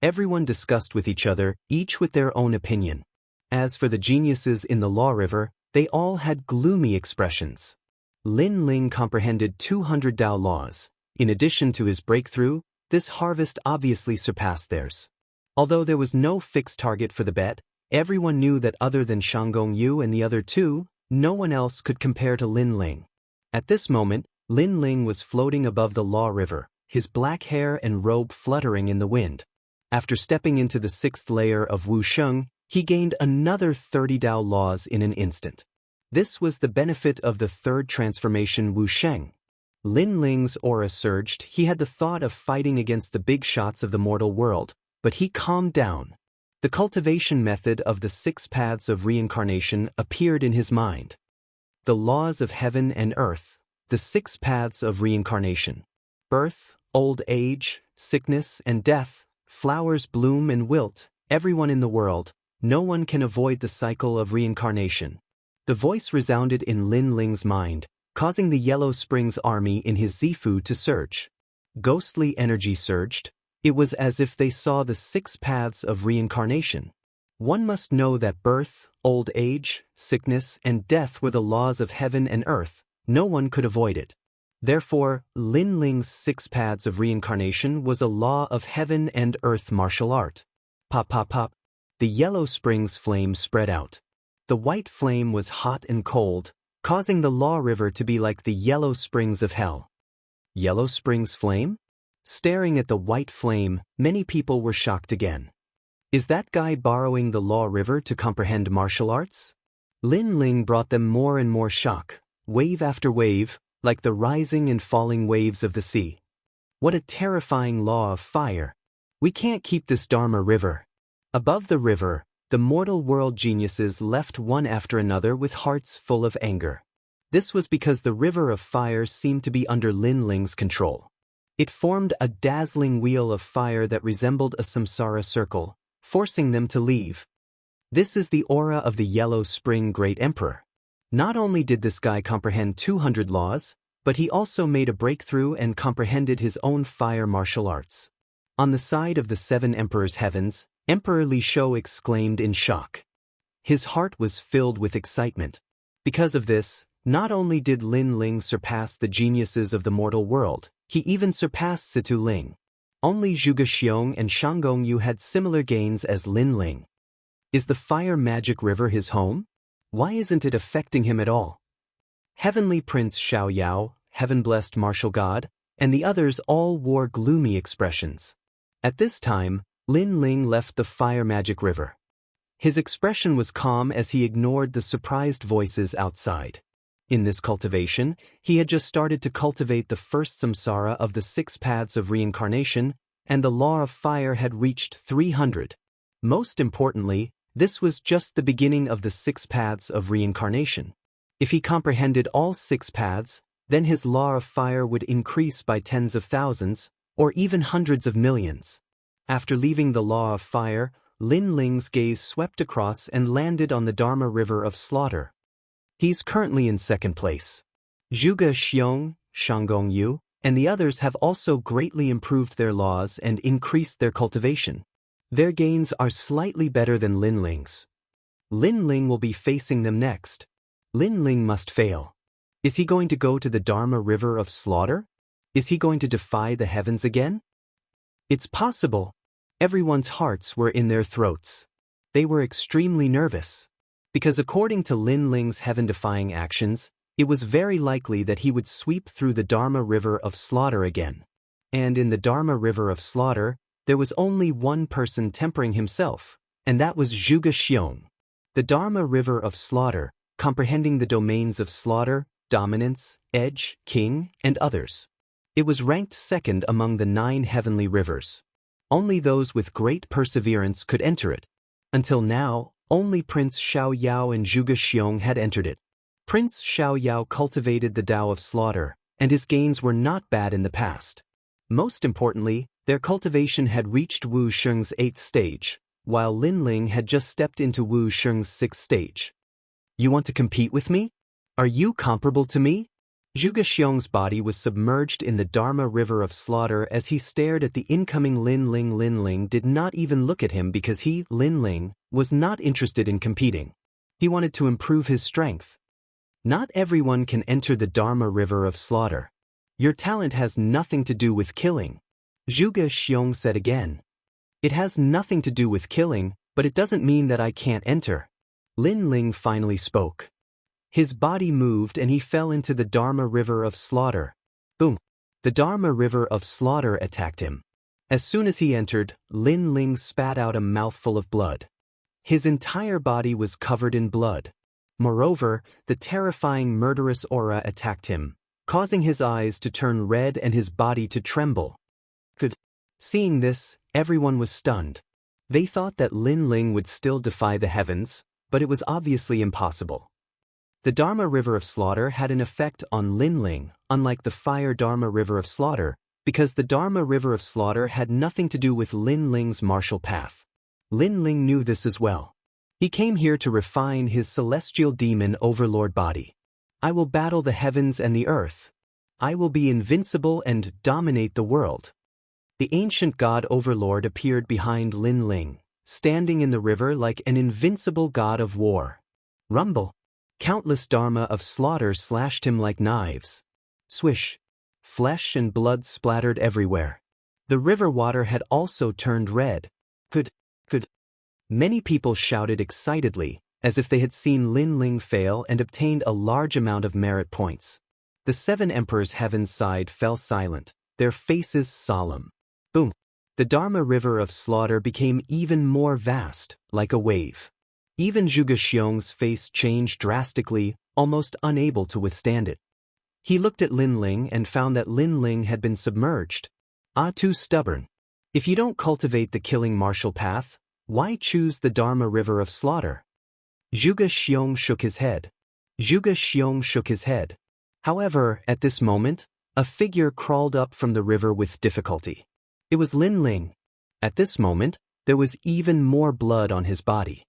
A: Everyone discussed with each other, each with their own opinion. As for the geniuses in the Law River, they all had gloomy expressions. Lin Ling comprehended 200 Dao laws. In addition to his breakthrough, this harvest obviously surpassed theirs. Although there was no fixed target for the bet, everyone knew that other than Shanggong Yu and the other two, no one else could compare to Lin Ling. At this moment, Lin Ling was floating above the Law River, his black hair and robe fluttering in the wind. After stepping into the 6th layer of Wusheng, he gained another 30 Dao laws in an instant. This was the benefit of the 3rd transformation Wusheng. Lin Ling's aura surged. He had the thought of fighting against the big shots of the mortal world, but he calmed down. The cultivation method of the 6 paths of reincarnation appeared in his mind. The laws of heaven and earth, the 6 paths of reincarnation. Birth, old age, sickness, and death, flowers bloom and wilt, everyone in the world, no one can avoid the cycle of reincarnation. The voice resounded in Lin Ling's mind, causing the Yellow Springs army in his Zifu to surge. Ghostly energy surged. It was as if they saw the 6 paths of reincarnation. One must know that birth, old age, sickness, and death were the laws of heaven and earth. No one could avoid it. Therefore, Lin Ling's 6 paths of reincarnation was a law of heaven and earth martial art. Pop, pop, pop. The Yellow Springs flame spread out. The white flame was hot and cold, causing the Law River to be like the Yellow Springs of hell. Yellow Springs flame? Staring at the white flame, many people were shocked again. Is that guy borrowing the Law River to comprehend martial arts? Lin Ling brought them more and more shock, wave after wave, like the rising and falling waves of the sea. What a terrifying law of fire! We can't keep this Dharma river. Above the river, the mortal world geniuses left one after another with hearts full of anger. This was because the river of fire seemed to be under Lin Ling's control. It formed a dazzling wheel of fire that resembled a samsara circle, forcing them to leave. This is the aura of the Yellow Spring Great Emperor. Not only did this guy comprehend 200 laws, but he also made a breakthrough and comprehended his own fire martial arts. On the side of the 7 Emperors' heavens, Emperor Li Shou exclaimed in shock. His heart was filled with excitement. Because of this, not only did Lin Ling surpass the geniuses of the mortal world, he even surpassed Situ Ling. Only Zhuge Xiong and Shanggong Yu had similar gains as Lin Ling. Is the fire magic river his home? Why isn't it affecting him at all? Heavenly Prince Xiao Yao, heaven-blessed martial god, and the others all wore gloomy expressions. At this time, Lin Ling left the fire magic river. His expression was calm as he ignored the surprised voices outside. In this cultivation, he had just started to cultivate the first samsara of the 6 paths of reincarnation, and the law of fire had reached 300. Most importantly, this was just the beginning of the 6 paths of reincarnation. If he comprehended all 6 paths, then his law of fire would increase by tens of thousands, or even hundreds of millions. After leaving the law of fire, Lin Ling's gaze swept across and landed on the Dharma River of Slaughter. He's currently in 2nd place. Zhuge Xiong, Shanggong Yu, and the others have also greatly improved their laws and increased their cultivation. Their gains are slightly better than Lin Ling's. Lin Ling will be facing them next. Lin Ling must fail. Is he going to go to the Dharma River of Slaughter? Is he going to defy the heavens again? It's possible. Everyone's hearts were in their throats. They were extremely nervous. Because according to Lin Ling's heaven-defying actions, it was very likely that he would sweep through the Dharma River of Slaughter again. And in the Dharma River of Slaughter, there was only one person tempering himself, and that was Zhuge Xiong. The Dharma River of Slaughter, comprehending the domains of slaughter, dominance, edge, king, and others. It was ranked 2nd among the 9 heavenly rivers. Only those with great perseverance could enter it. Until now, only Prince Xiao Yao and Zhuge Xiong had entered it. Prince Xiao Yao cultivated the Tao of Slaughter, and his gains were not bad in the past. Most importantly, their cultivation had reached Wu Sheng's 8th stage, while Lin Ling had just stepped into Wu Sheng's 6th stage. You want to compete with me? Are you comparable to me? Zhuge Xiong's body was submerged in the Dharma river of slaughter as he stared at the incoming Lin Ling. Lin Ling did not even look at him because he, Lin Ling, was not interested in competing. He wanted to improve his strength. Not everyone can enter the Dharma river of slaughter. Your talent has nothing to do with killing, Zhuge Xiong said again. It has nothing to do with killing, but it doesn't mean that I can't enter. Lin Ling finally spoke. His body moved and he fell into the Dharma river of slaughter. Boom! The Dharma river of slaughter attacked him. As soon as he entered, Lin Ling spat out a mouthful of blood. His entire body was covered in blood. Moreover, the terrifying murderous aura attacked him, causing his eyes to turn red and his body to tremble. Seeing this, everyone was stunned. They thought that Lin Ling would still defy the heavens, but it was obviously impossible. The Dharma River of Slaughter had an effect on Lin Ling, unlike the Fire Dharma River of Slaughter, because the Dharma River of Slaughter had nothing to do with Lin Ling's martial path. Lin Ling knew this as well. He came here to refine his celestial demon overlord body. I will battle the heavens and the earth. I will be invincible and dominate the world. The ancient god overlord appeared behind Lin Ling, standing in the river like an invincible god of war. Rumble! Countless Dharma of slaughter slashed him like knives. Swish! Flesh and blood splattered everywhere. The river water had also turned red. Could. Many people shouted excitedly, as if they had seen Lin Ling fail and obtained a large amount of merit points. The 7 emperors heaven's side fell silent, their faces solemn. Boom! The Dharma river of slaughter became even more vast, like a wave. Even Zhuge Xiong's face changed drastically, almost unable to withstand it. He looked at Lin Ling and found that Lin Ling had been submerged. Too stubborn. If you don't cultivate the killing martial path, why choose the Dharma river of slaughter? Zhuge Xiong shook his head. However, at this moment, a figure crawled up from the river with difficulty. It was Lin Ling. At this moment, there was even more blood on his body.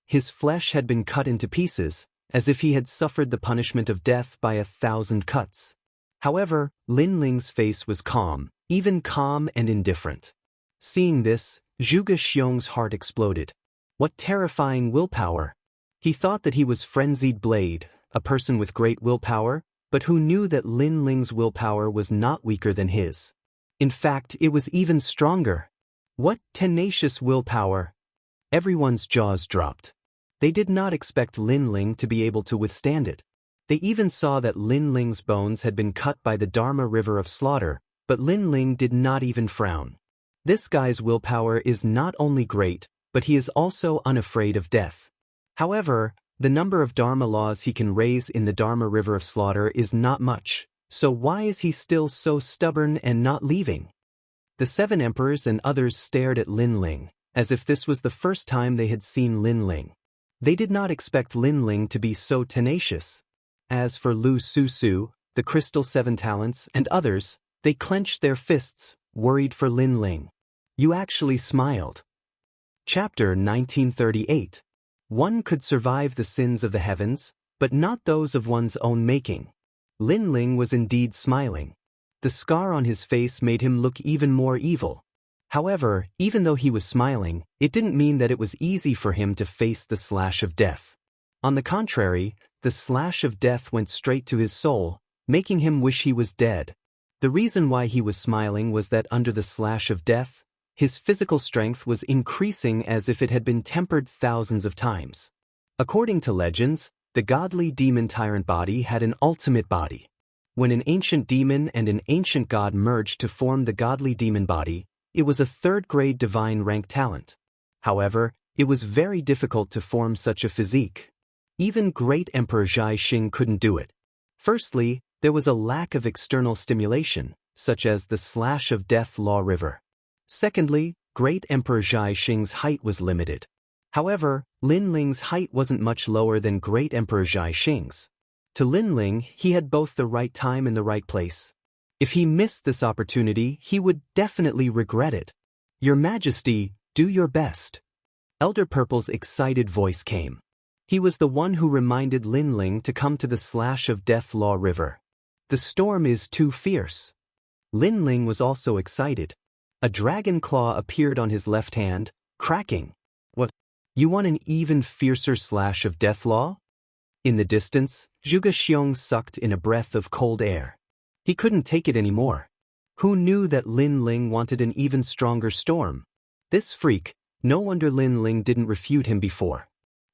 A: His flesh had been cut into pieces, as if he had suffered the punishment of death by 1,000 cuts. However, Lin Ling's face was calm, even calm and indifferent. Seeing this, Zhuge Xiong's heart exploded. What terrifying willpower! He thought that he was Frenzied Blade, a person with great willpower, but who knew that Lin Ling's willpower was not weaker than his. In fact, it was even stronger. What tenacious willpower! Everyone's jaws dropped. They did not expect Lin Ling to be able to withstand it. They even saw that Lin Ling's bones had been cut by the Dharma river of slaughter, but Lin Ling did not even frown. This guy's willpower is not only great, but he is also unafraid of death. However, the number of Dharma laws he can raise in the Dharma river of slaughter is not much, so why is he still so stubborn and not leaving? The 7 emperors and others stared at Lin Ling, as if this was the first time they had seen Lin Ling. They did not expect Lin Ling to be so tenacious. As for Lu Su, the Crystal 7 Talents, and others, they clenched their fists, worried for Lin Ling. You actually smiled. Chapter 1938. One could survive the sins of the heavens, but not those of one's own making. Lin Ling was indeed smiling. The scar on his face made him look even more evil. However, even though he was smiling, it didn't mean that it was easy for him to face the slash of death. On the contrary, the slash of death went straight to his soul, making him wish he was dead. The reason why he was smiling was that under the slash of death, his physical strength was increasing as if it had been tempered thousands of times. According to legends, the godly demon tyrant body had an ultimate body. When an ancient demon and an ancient god merged to form the godly demon body, it was a 3rd-grade divine rank talent. However, it was very difficult to form such a physique. Even great Emperor Xiaxing couldn't do it. Firstly, there was a lack of external stimulation, such as the slash of death law river. Secondly, great Emperor Xiaxing's height was limited. However, Lin Ling's height wasn't much lower than great Emperor Xiaxing's. To Lin Ling, he had both the right time and the right place. If he missed this opportunity, he would definitely regret it. Your Majesty, do your best. Elder Purple's excited voice came. He was the one who reminded Lin Ling to come to the slash of death law river. The storm is too fierce. Lin Ling was also excited. A dragon claw appeared on his left hand, cracking. What? You want an even fiercer slash of death law? In the distance, Zhuge Xiong sucked in a breath of cold air. He couldn't take it anymore. Who knew that Lin Ling wanted an even stronger storm? This freak, no wonder Lin Ling didn't refute him before.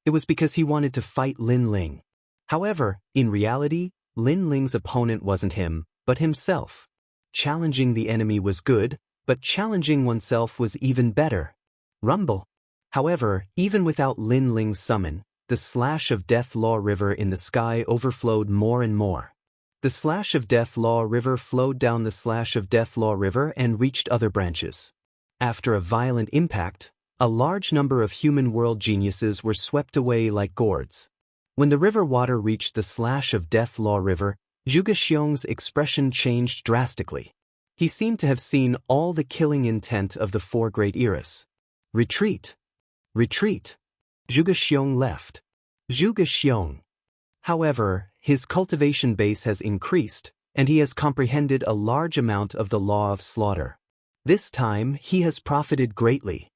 A: It was because he wanted to fight Lin Ling. However, in reality, Lin Ling's opponent wasn't him, but himself. Challenging the enemy was good, but challenging oneself was even better. Rumble. However, even without Lin Ling's summon, the slash of Death Law River in the sky overflowed more and more. The slash of Death Law River flowed down the slash of Death Law River and reached other branches. After a violent impact, a large number of human world geniuses were swept away like gourds. When the river water reached the slash of Death Law River, Zhuge Xiong's expression changed drastically. He seemed to have seen all the killing intent of the four great eras. Retreat. Retreat. Zhuge Xiong left. Zhuge Xiong. However, his cultivation base has increased, and he has comprehended a large amount of the law of slaughter. This time, he has profited greatly.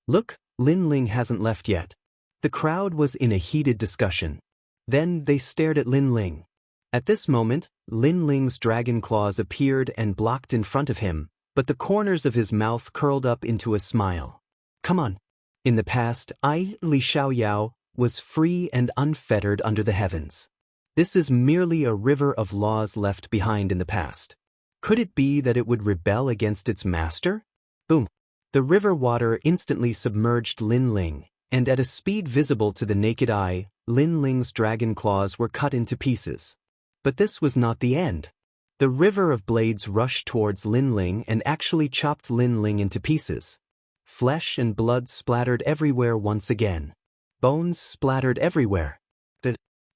A: Look, Lin Ling hasn't left yet. The crowd was in a heated discussion. Then they stared at Lin Ling. At this moment, Lin Ling's dragon claws appeared and blocked in front of him, but the corners of his mouth curled up into a smile. Come on. In the past, I, Li Xiaoyao, was free and unfettered under the heavens. This is merely a river of laws left behind in the past. Could it be that it would rebel against its master? Boom. The river water instantly submerged Lin Ling, and at a speed visible to the naked eye, Lin Ling's dragon claws were cut into pieces. But this was not the end. The river of blades rushed towards Lin Ling and actually chopped Lin Ling into pieces. Flesh and blood splattered everywhere once again. Bones splattered everywhere.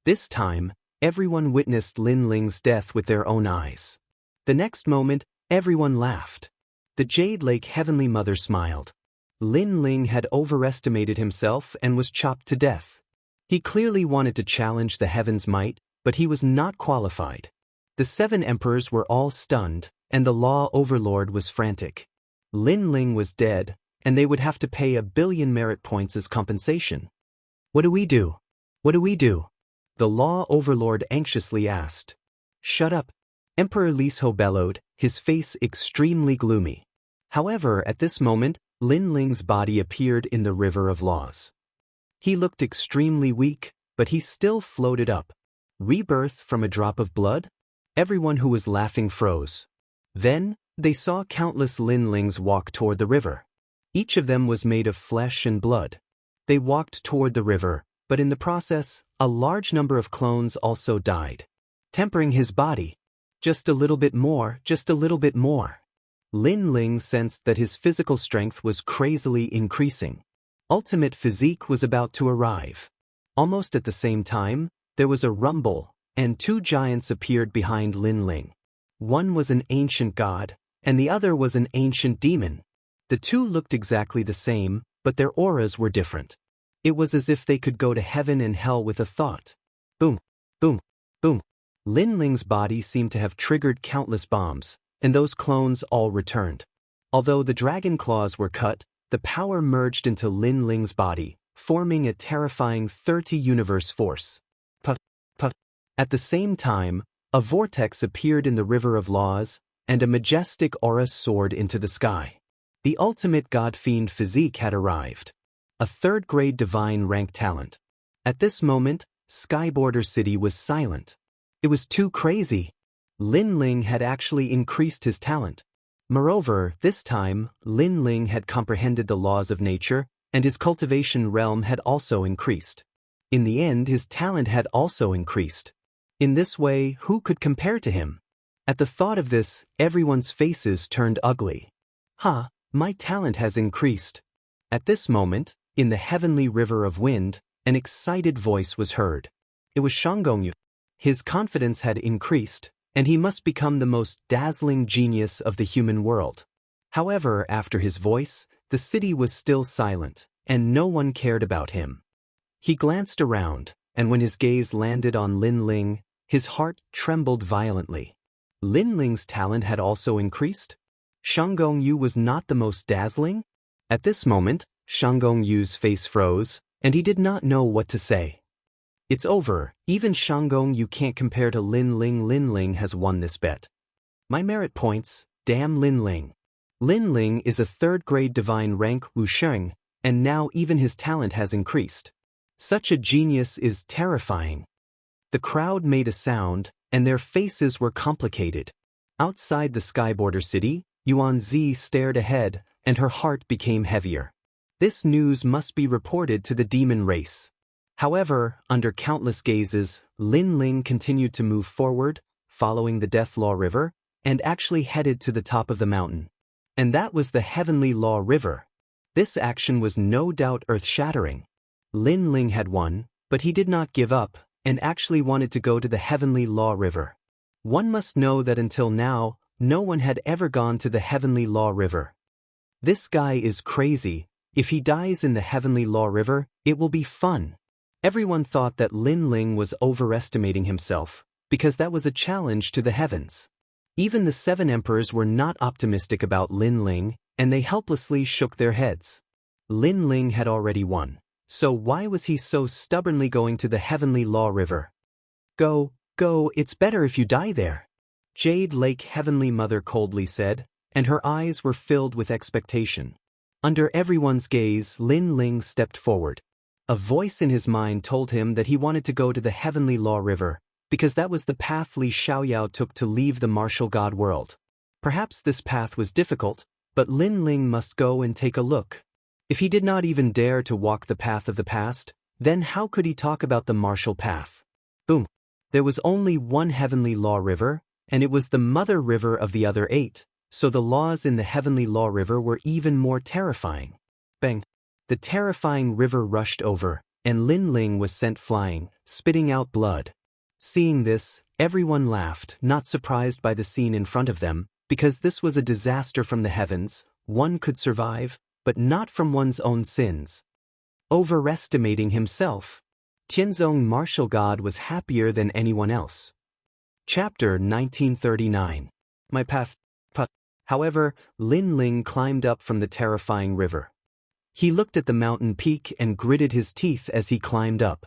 A: This time, everyone witnessed Lin Ling's death with their own eyes. The next moment, everyone laughed. The Jade Lake Heavenly Mother smiled. Lin Ling had overestimated himself and was chopped to death. He clearly wanted to challenge the heavens' might, but he was not qualified. The 7 emperors were all stunned, and the law overlord was frantic. Lin Ling was dead, and they would have to pay 1 billion merit points as compensation. What do we do? What do we do? The law overlord anxiously asked. Shut up. Emperor Lisho bellowed, his face extremely gloomy. However, at this moment, Lin Ling's body appeared in the river of laws. He looked extremely weak, but he still floated up. Rebirth from a drop of blood? Everyone who was laughing froze. Then, they saw countless Lin Lings walk toward the river. Each of them was made of flesh and blood. They walked toward the river, but in the process, a large number of clones also died. Tempering his body. Just a little bit more, just a little bit more. Lin Ling sensed that his physical strength was crazily increasing. Ultimate physique was about to arrive. Almost at the same time, there was a rumble, and 2 giants appeared behind Lin Ling. One was an ancient god, and the other was an ancient demon. The 2 looked exactly the same, but their auras were different. It was as if they could go to heaven and hell with a thought. Boom, boom, boom. Lin Ling's body seemed to have triggered countless bombs, and those clones all returned. Although the dragon claws were cut, the power merged into Lin Ling's body, forming a terrifying 30-universe force. At the same time, a vortex appeared in the river of laws, and a majestic aura soared into the sky. The ultimate god-fiend physique had arrived. A 3rd-grade divine rank talent. At this moment, Skyborder City was silent. It was too crazy. Lin Ling had actually increased his talent. Moreover, this time, Lin Ling had comprehended the laws of nature, and his cultivation realm had also increased. In the end, his talent had also increased. In this way, who could compare to him? At the thought of this, everyone's faces turned ugly. My talent has increased. At this moment, in the heavenly river of wind, an excited voice was heard. It was Shanggongyu. His confidence had increased, and he must become the most dazzling genius of the human world. However, after his voice, the city was still silent, and no one cared about him. He glanced around, and when his gaze landed on Lin Ling, His heart trembled violently. Lin Ling's talent had also increased? Shang Gongyu was not the most dazzling? At this moment, Shang Gongyu's face froze, and he did not know what to say. It's over, even Shang Gongyu can't compare to Lin Ling. Lin Ling has won this bet. My merit points, damn Lin Ling. Lin Ling is a third-grade divine rank Wuxia, and now even his talent has increased. Such a genius is terrifying. The crowd made a sound, and their faces were complicated. Outside the Skyborder city, Yuan Zi stared ahead, and her heart became heavier. This news must be reported to the demon race. However, under countless gazes, Lin Ling continued to move forward, following the Death Law River, and actually headed to the top of the mountain. And that was the Heavenly Law River. This action was no doubt earth-shattering. Lin Ling had won, but he did not give up, and actually wanted to go to the Heavenly Law River. One must know that until now, no one had ever gone to the Heavenly Law River. This guy is crazy. If he dies in the Heavenly Law River, it will be fun. Everyone thought that Lin Ling was overestimating himself, because that was a challenge to the heavens. Even the 7 emperors were not optimistic about Lin Ling, and they helplessly shook their heads. Lin Ling had already won, so why was he so stubbornly going to the Heavenly Law River? Go, it's better if you die there. Jade Lake Heavenly Mother coldly said, and her eyes were filled with expectation. Under everyone's gaze, Lin Ling stepped forward. A voice in his mind told him that he wanted to go to the Heavenly Law River, because that was the path Li Xiaoyao took to leave the martial god world. Perhaps this path was difficult, but Lin Ling must go and take a look. If he did not even dare to walk the path of the past, then how could he talk about the martial path? Boom. There was only one Heavenly Law River, and it was the mother river of the other 8, so the laws in the Heavenly Law River were even more terrifying. Bang! The terrifying river rushed over, and Lin Ling was sent flying, spitting out blood. Seeing this, everyone laughed, not surprised by the scene in front of them, because this was a disaster from the heavens. One could survive, but not from one's own sins. Overestimating himself. Tianzong martial god was happier than anyone else. Chapter 1939. My path. However, Lin Ling climbed up from the terrifying river. He looked at the mountain peak and gritted his teeth as he climbed up.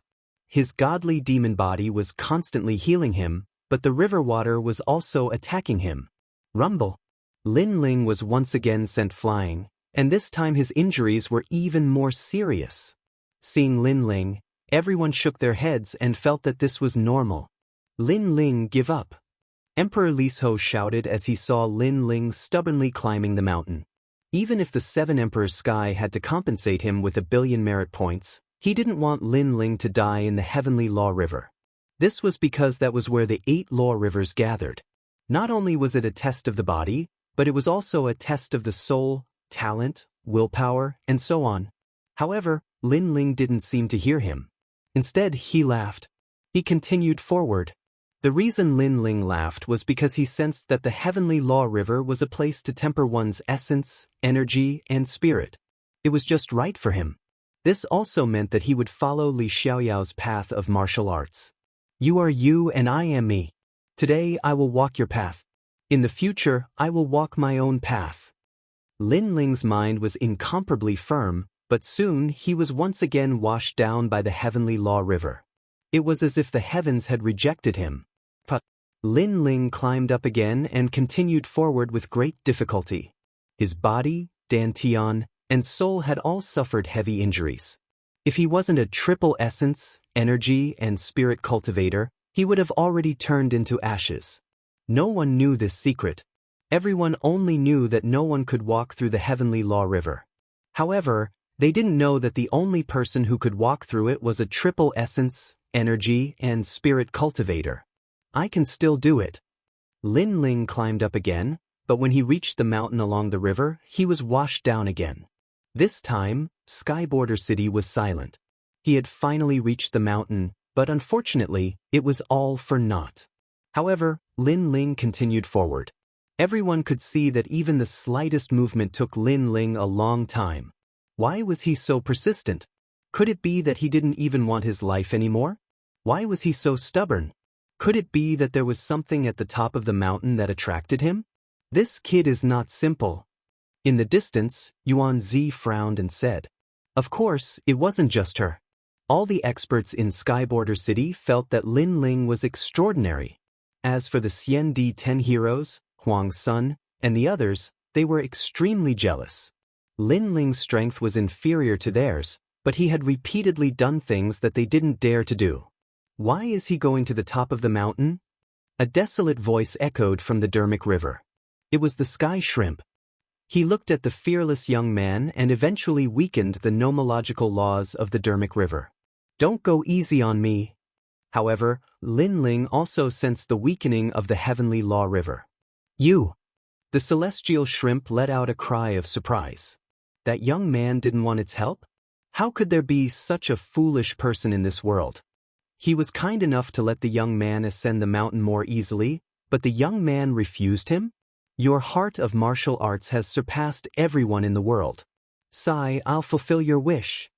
A: His godly demon body was constantly healing him, but the river water was also attacking him. Rumble. Lin Ling was once again sent flying, and this time his injuries were even more serious. Seeing Lin Ling, everyone shook their heads and felt that this was normal. Lin Ling, give up. Emperor Liso shouted as he saw Lin Ling stubbornly climbing the mountain. Even if the 7 Emperors' sky had to compensate him with 1 billion merit points, he didn't want Lin Ling to die in the Heavenly Law River. This was because that was where the 8 law rivers gathered. Not only was it a test of the body, but it was also a test of the soul, talent, willpower, and so on. However, Lin Ling didn't seem to hear him. Instead, he laughed. He continued forward. The reason Lin Ling laughed was because he sensed that the Heavenly Law River was a place to temper one's essence, energy, and spirit. It was just right for him. This also meant that he would follow Li Xiaoyao's path of martial arts. You are you and I am me. Today I will walk your path. In the future I will walk my own path. Lin Ling's mind was incomparably firm, but soon he was once again washed down by the Heavenly Law River. It was as if the heavens had rejected him. But Lin Ling climbed up again and continued forward with great difficulty. His body, dantian, and soul had all suffered heavy injuries. If he wasn't a triple essence, energy, and spirit cultivator, he would have already turned into ashes. No one knew this secret. Everyone only knew that no one could walk through the Heavenly Law River. However, they didn't know that the only person who could walk through it was a triple essence, energy, and spirit cultivator. I can still do it. Lin Ling climbed up again, but when he reached the mountain along the river, he was washed down again. This time, Skyborder City was silent. He had finally reached the mountain, but unfortunately, it was all for naught. However, Lin Ling continued forward. Everyone could see that even the slightest movement took Lin Ling a long time. Why was he so persistent? Could it be that he didn't even want his life anymore? Why was he so stubborn? Could it be that there was something at the top of the mountain that attracted him? This kid is not simple. In the distance, Yuan Zi frowned and said, "Of course, it wasn't just her." All the experts in Skyborder City felt that Lin Ling was extraordinary. As for the Xian Di 10 heroes, Huang's son, and the others, they were extremely jealous. Lin Ling's strength was inferior to theirs, but he had repeatedly done things that they didn't dare to do. Why is he going to the top of the mountain? A desolate voice echoed from the Dermic River. It was the sky shrimp. He looked at the fearless young man and eventually weakened the nomological laws of the Dermic River. "Don't go easy on me." However, Lin Ling also sensed the weakening of the heavenly law river. "You!" The celestial shrimp let out a cry of surprise. That young man didn't want its help? How could there be such a foolish person in this world? He was kind enough to let the young man ascend the mountain more easily, but the young man refused him? "Your heart of martial arts has surpassed everyone in the world. Sigh, I'll fulfill your wish."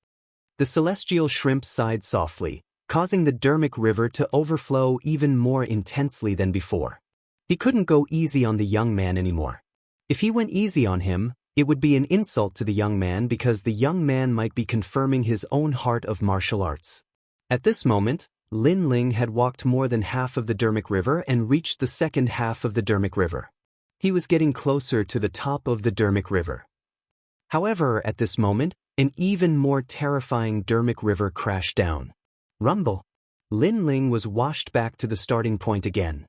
A: The celestial shrimp sighed softly, causing the Dermic River to overflow even more intensely than before. He couldn't go easy on the young man anymore. If he went easy on him, it would be an insult to the young man because the young man might be confirming his own heart of martial arts. At this moment, Lin Ling had walked more than half of the Dermic River and reached the second half of the Dermic River. He was getting closer to the top of the Dermic River. However, at this moment, an even more terrifying Dermic River crashed down. Rumble. Lin Ling was washed back to the starting point again.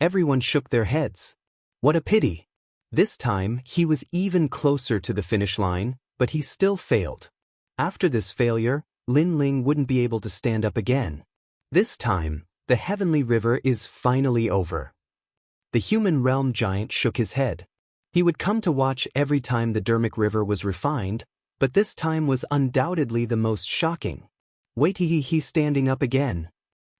A: Everyone shook their heads. What a pity. This time, he was even closer to the finish line, but he still failed. After this failure, Lin Ling wouldn't be able to stand up again. This time, the heavenly river is finally over. The human realm giant shook his head. He would come to watch every time the Dermic River was refined, but this time was undoubtedly the most shocking. Wait, he's standing up again.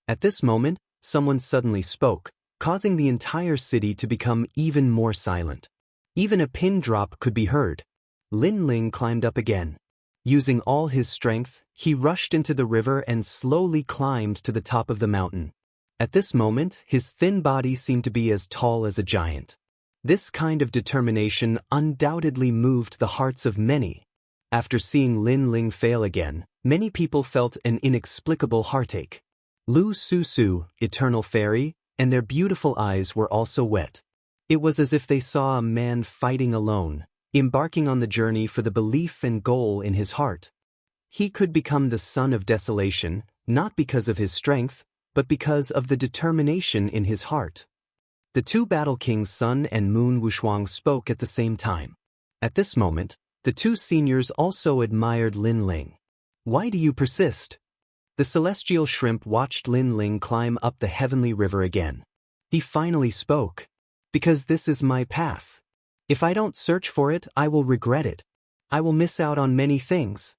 A: At this moment, someone suddenly spoke, causing the entire city to become even more silent. Even a pin drop could be heard. Lin Ling climbed up again. Using all his strength, he rushed into the river and slowly climbed to the top of the mountain. At this moment, his thin body seemed to be as tall as a giant. This kind of determination undoubtedly moved the hearts of many. After seeing Lin Ling fail again, many people felt an inexplicable heartache. Lu Su Su, Eternal Fairy, and their beautiful eyes were also wet. It was as if they saw a man fighting alone, embarking on the journey for the belief and goal in his heart. He could become the son of desolation, not because of his strength, but because of the determination in his heart. The two Battle Kings Sun and Moon Wushuang spoke at the same time. At this moment, the two seniors also admired Lin Ling. Why do you persist? The celestial shrimp watched Lin Ling climb up the heavenly river again. He finally spoke. Because this is my path. If I don't search for it, I will regret it. I will miss out on many things.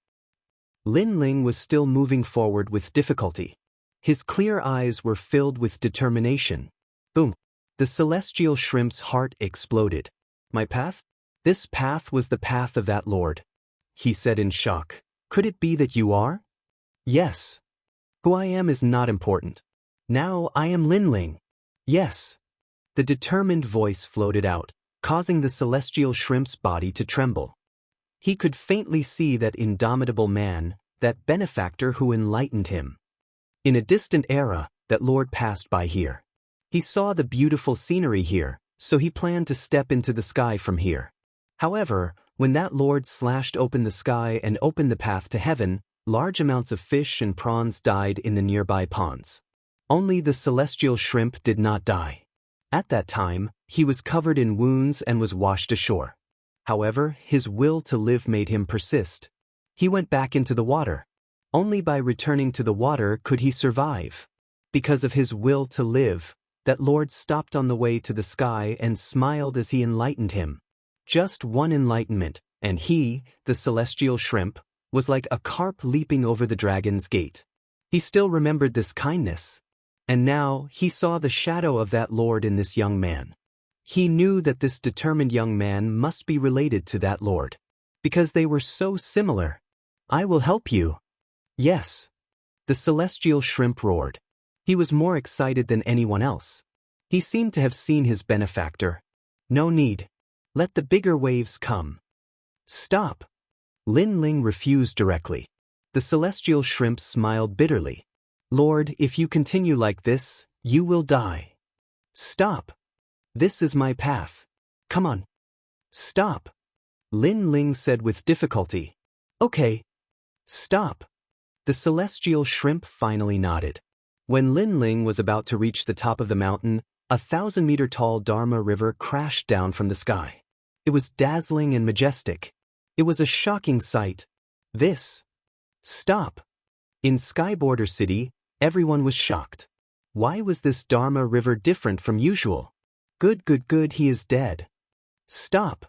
A: Lin Ling was still moving forward with difficulty. His clear eyes were filled with determination. Boom! The celestial shrimp's heart exploded. My path? This path was the path of that lord. He said in shock. Could it be that you are? Yes. Who I am is not important. Now I am Lin Ling. Yes. The determined voice floated out, causing the celestial shrimp's body to tremble. He could faintly see that indomitable man, that benefactor who enlightened him. In a distant era, that lord passed by here. He saw the beautiful scenery here, so he planned to step into the sky from here. However, when that lord slashed open the sky and opened the path to heaven, large amounts of fish and prawns died in the nearby ponds. Only the celestial shrimp did not die. At that time, he was covered in wounds and was washed ashore. However, his will to live made him persist. He went back into the water. Only by returning to the water could he survive. Because of his will to live, that lord stopped on the way to the sky and smiled as he enlightened him. Just one enlightenment, and he, the celestial shrimp, was like a carp leaping over the dragon's gate. He still remembered this kindness. And now he saw the shadow of that lord in this young man. He knew that this determined young man must be related to that lord. Because they were so similar. I will help you. Yes. The celestial shrimp roared. He was more excited than anyone else. He seemed to have seen his benefactor. No need. Let the bigger waves come. Stop. Lin Ling refused directly. The celestial shrimp smiled bitterly. Lord, if you continue like this, you will die. Stop. This is my path. Come on. Stop. Lin Ling said with difficulty. Okay. Stop. The celestial shrimp finally nodded. When Lin Ling was about to reach the top of the mountain, a 1,000-meter-tall Dharma river crashed down from the sky. It was dazzling and majestic. It was a shocking sight. This. Stop. In Skyborder City, everyone was shocked. Why was this Dharma river different from usual? Good, he is dead. Stop.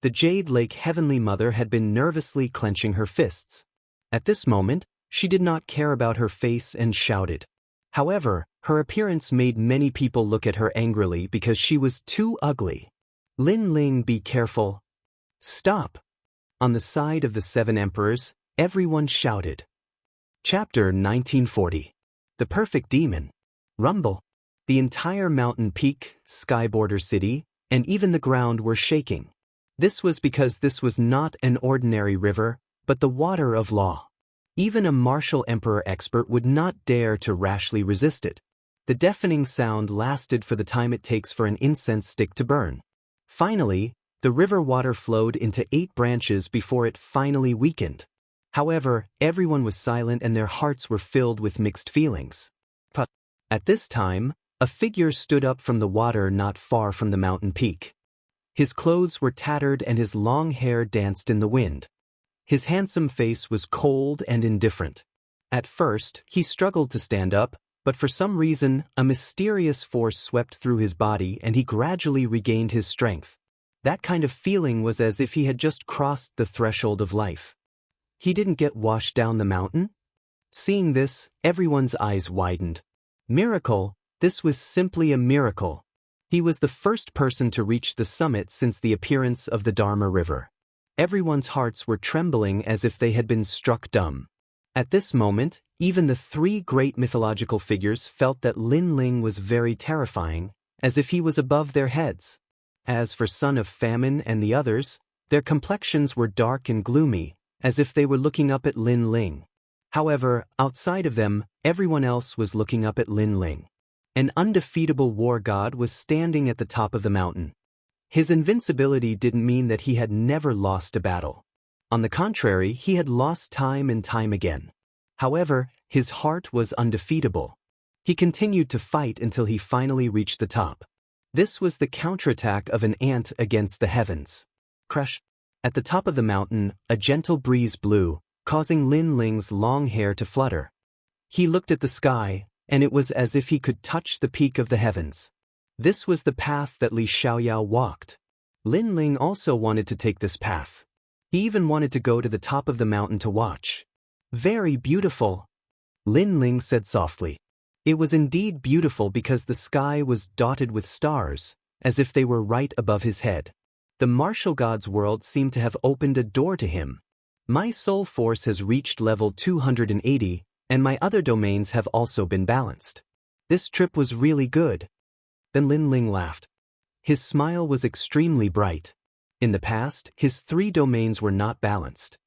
A: The Jade Lake Heavenly Mother had been nervously clenching her fists. At this moment, she did not care about her face and shouted. However, her appearance made many people look at her angrily because she was too ugly. Lin Ling, be careful. Stop. On the side of the 7 emperors, everyone shouted. Chapter 1940. The Perfect Demon. Rumble. The entire mountain peak, Skyborder City, and even the ground were shaking. This was because this was not an ordinary river, but the water of law. Even a martial emperor expert would not dare to rashly resist it. The deafening sound lasted for the time it takes for an incense stick to burn. Finally, the river water flowed into 8 branches before it finally weakened. However, everyone was silent and their hearts were filled with mixed feelings. But at this time, a figure stood up from the water not far from the mountain peak. His clothes were tattered and his long hair danced in the wind. His handsome face was cold and indifferent. At first, he struggled to stand up, but for some reason, a mysterious force swept through his body and he gradually regained his strength. That kind of feeling was as if he had just crossed the threshold of life. He didn't get washed down the mountain? Seeing this, everyone's eyes widened. Miracle, this was simply a miracle. He was the first person to reach the summit since the appearance of the Dharma River. Everyone's hearts were trembling as if they had been struck dumb. At this moment, even the 3 great mythological figures felt that Lin Ling was very terrifying, as if he was above their heads. As for Son of Famine and the others, their complexions were dark and gloomy, as if they were looking up at Lin Ling. However, outside of them, everyone else was looking up at Lin Ling. An undefeatable war god was standing at the top of the mountain. His invincibility didn't mean that he had never lost a battle. On the contrary, he had lost time and time again. However, his heart was undefeatable. He continued to fight until he finally reached the top. This was the counterattack of an ant against the heavens. Crush. At the top of the mountain, a gentle breeze blew, causing Lin Ling's long hair to flutter. He looked at the sky, and it was as if he could touch the peak of the heavens. This was the path that Li Xiaoyao walked. Lin Ling also wanted to take this path. He even wanted to go to the top of the mountain to watch. Very beautiful, Lin Ling said softly. It was indeed beautiful because the sky was dotted with stars, as if they were right above his head. The martial god's world seemed to have opened a door to him. My soul force has reached level 280, and my other domains have also been balanced. This trip was really good. Then Lin Ling laughed. His smile was extremely bright. In the past, his 3 domains were not balanced.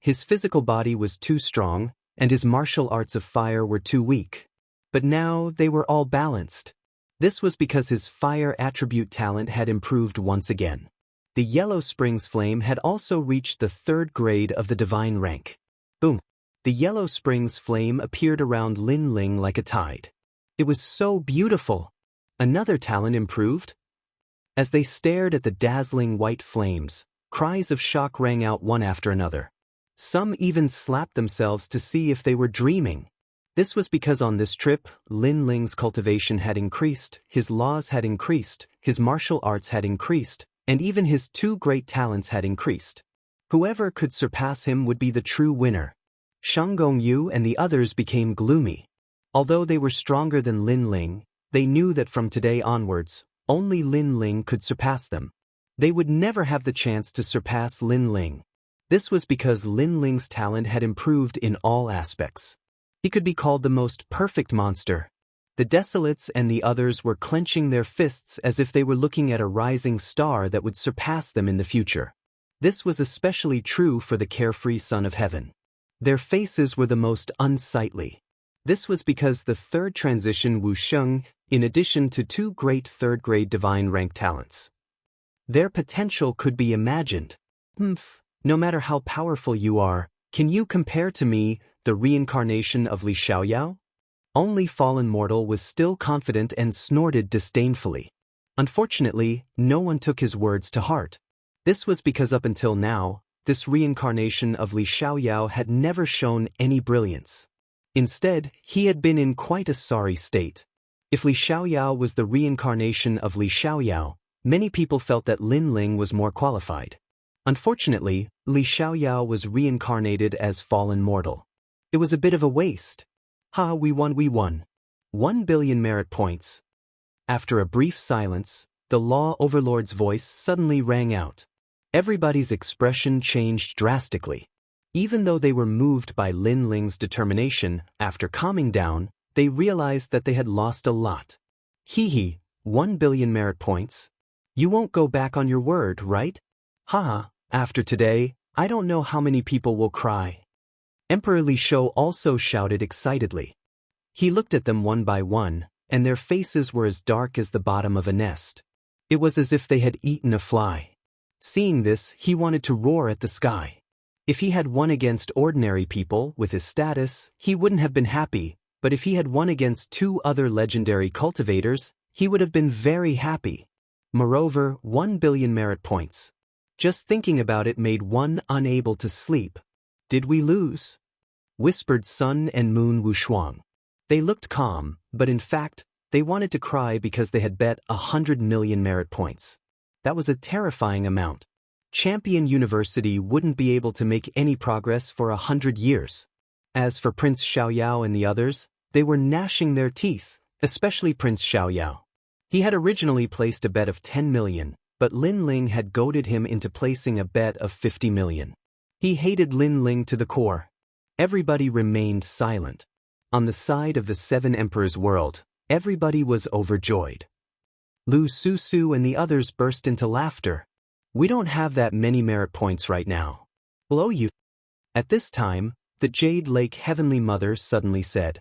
A: His physical body was too strong, and his martial arts of fire were too weak. But now they were all balanced. This was because his fire attribute talent had improved once again. The Yellow Springs flame had also reached the 3rd grade of the divine rank. Boom! The Yellow Springs flame appeared around Lin Ling like a tide. It was so beautiful. Another talent improved. As they stared at the dazzling white flames, cries of shock rang out one after another. Some even slapped themselves to see if they were dreaming. This was because on this trip, Lin Ling's cultivation had increased, his laws had increased, his martial arts had increased, and even his 2 great talents had increased. Whoever could surpass him would be the true winner. Shang Gongyu and the others became gloomy. Although they were stronger than Lin Ling, they knew that from today onwards, only Lin Ling could surpass them. They would never have the chance to surpass Lin Ling. This was because Lin Ling's talent had improved in all aspects. He could be called the most perfect monster. The desolates and the others were clenching their fists as if they were looking at a rising star that would surpass them in the future. This was especially true for the carefree son of heaven. Their faces were the most unsightly. This was because the third transition Wuxiang, in addition to 2 great third-grade divine rank talents. Their potential could be imagined. No matter how powerful you are, can you compare to me, the reincarnation of Li Xiaoyao? Only fallen mortal was still confident and snorted disdainfully. Unfortunately, no one took his words to heart. This was because up until now, this reincarnation of Li Xiaoyao had never shown any brilliance. Instead, he had been in quite a sorry state. If Li Xiaoyao was the reincarnation of Li Xiaoyao, many people felt that Lin Ling was more qualified. Unfortunately, Li Xiaoyao was reincarnated as fallen mortal. It was a bit of a waste. We won. 1 billion merit points. After a brief silence, the law overlord's voice suddenly rang out. Everybody's expression changed drastically. Even though they were moved by Lin Ling's determination, after calming down, they realized that they had lost a lot. 1 billion merit points? You won't go back on your word, right? After today, I don't know how many people will cry. Emperor Li Shou also shouted excitedly. He looked at them one by one, and their faces were as dark as the bottom of a nest. It was as if they had eaten a fly. Seeing this, he wanted to roar at the sky. If he had won against ordinary people with his status, he wouldn't have been happy, but if he had won against 2 other legendary cultivators, he would have been very happy. Moreover, 1 billion merit points. Just thinking about it made one unable to sleep. Did we lose? Whispered Sun and Moon Wushuang. They looked calm, but in fact, they wanted to cry because they had bet 100 million merit points. That was a terrifying amount. Champion University wouldn't be able to make any progress for 100 years. As for Prince Xiaoyao and the others, they were gnashing their teeth, especially Prince Xiaoyao. He had originally placed a bet of 10 million, but Lin Ling had goaded him into placing a bet of 50 million. He hated Lin Ling to the core. Everybody remained silent. On the side of the 7 Emperors' world, everybody was overjoyed. Lu Susu and the others burst into laughter. We don't have that many merit points right now. Well, you. At this time, the Jade Lake Heavenly Mother suddenly said.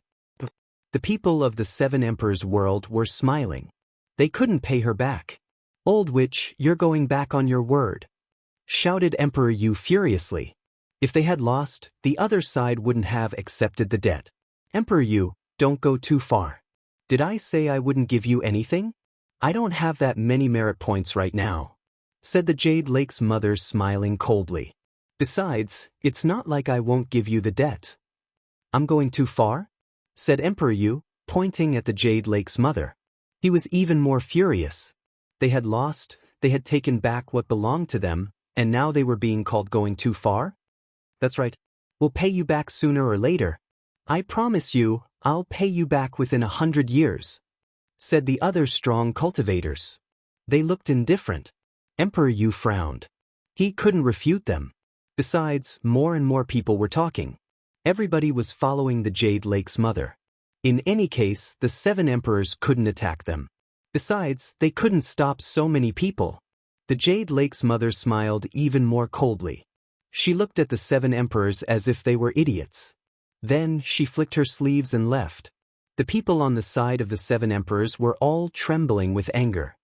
A: The people of the 7 Emperors' world were smiling. They couldn't pay her back. Old witch, you're going back on your word, shouted Emperor Yu furiously. If they had lost, the other side wouldn't have accepted the debt. Emperor Yu, don't go too far. Did I say I wouldn't give you anything? I don't have that many merit points right now, said the Jade Lake's mother, smiling coldly. Besides, it's not like I won't give you the debt. I'm going too far? Said Emperor Yu, pointing at the Jade Lake's mother. He was even more furious. They had lost, they had taken back what belonged to them, and now they were being called going too far? That's right. We'll pay you back sooner or later. I promise you, I'll pay you back within 100 years, said the other strong cultivators. They looked indifferent. Emperor Yu frowned. He couldn't refute them. Besides, more and more people were talking. Everybody was following the Jade Lake's mother. In any case, the 7 emperors couldn't attack them. Besides, they couldn't stop so many people. The Jade Lake's mother smiled even more coldly. She looked at the 7 emperors as if they were idiots. Then she flicked her sleeves and left. The people on the side of the 7 emperors were all trembling with anger.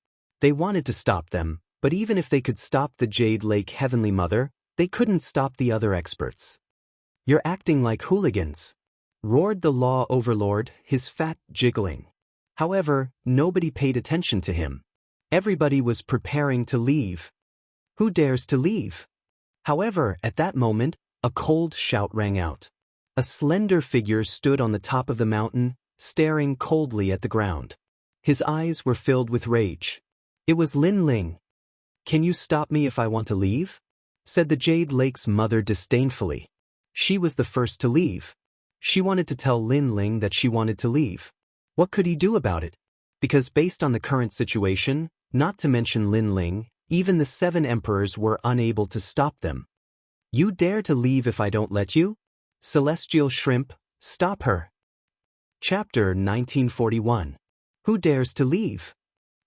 A: They wanted to stop them, but even if they could stop the Jade Lake Heavenly Mother, they couldn't stop the other experts. You're acting like hooligans, roared the law overlord, his fat jiggling. However, nobody paid attention to him. Everybody was preparing to leave. Who dares to leave? However, at that moment, a cold shout rang out. A slender figure stood on the top of the mountain, staring coldly at the ground. His eyes were filled with rage. It was Lin Ling. Can you stop me if I want to leave? Said the Jade Lake's mother disdainfully. She was the first to leave. She wanted to tell Lin Ling that she wanted to leave. What could he do about it? Because based on the current situation, not to mention Lin Ling, even the 7 emperors were unable to stop them. You dare to leave if I don't let you? Celestial Shrimp, stop her. Chapter 1941. Who dares to leave?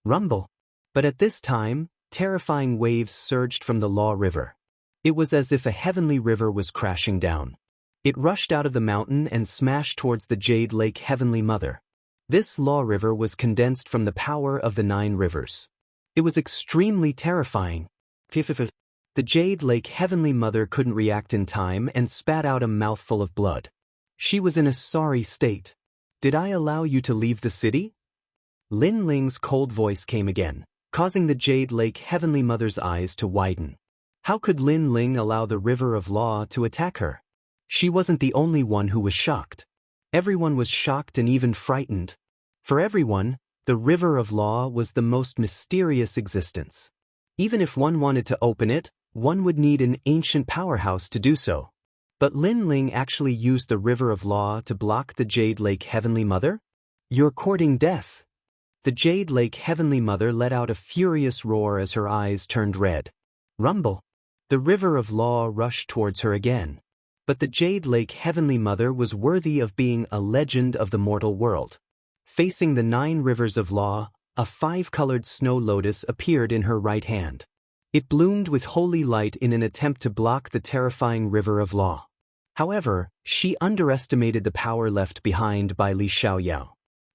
A: Rumble. But at this time, terrifying waves surged from the Law River. It was as if a heavenly river was crashing down. It rushed out of the mountain and smashed towards the Jade Lake Heavenly Mother. This Law River was condensed from the power of the 9 rivers. It was extremely terrifying. The Jade Lake Heavenly Mother couldn't react in time and spat out a mouthful of blood. She was in a sorry state. Did I allow you to leave the city? Lin Ling's cold voice came again, causing the Jade Lake Heavenly Mother's eyes to widen. How could Lin Ling allow the River of Law to attack her? She wasn't the only one who was shocked. Everyone was shocked and even frightened. For everyone, the River of Law was the most mysterious existence. Even if one wanted to open it, one would need an ancient powerhouse to do so. But Lin Ling actually used the River of Law to block the Jade Lake Heavenly Mother? You're courting death. The Jade Lake Heavenly Mother let out a furious roar as her eyes turned red. Rumble. The River of Law rushed towards her again. But the Jade Lake Heavenly Mother was worthy of being a legend of the mortal world. Facing the 9 rivers of law, a 5-colored snow lotus appeared in her right hand. It bloomed with holy light in an attempt to block the terrifying River of Law. However, she underestimated the power left behind by Li Xiaoyao.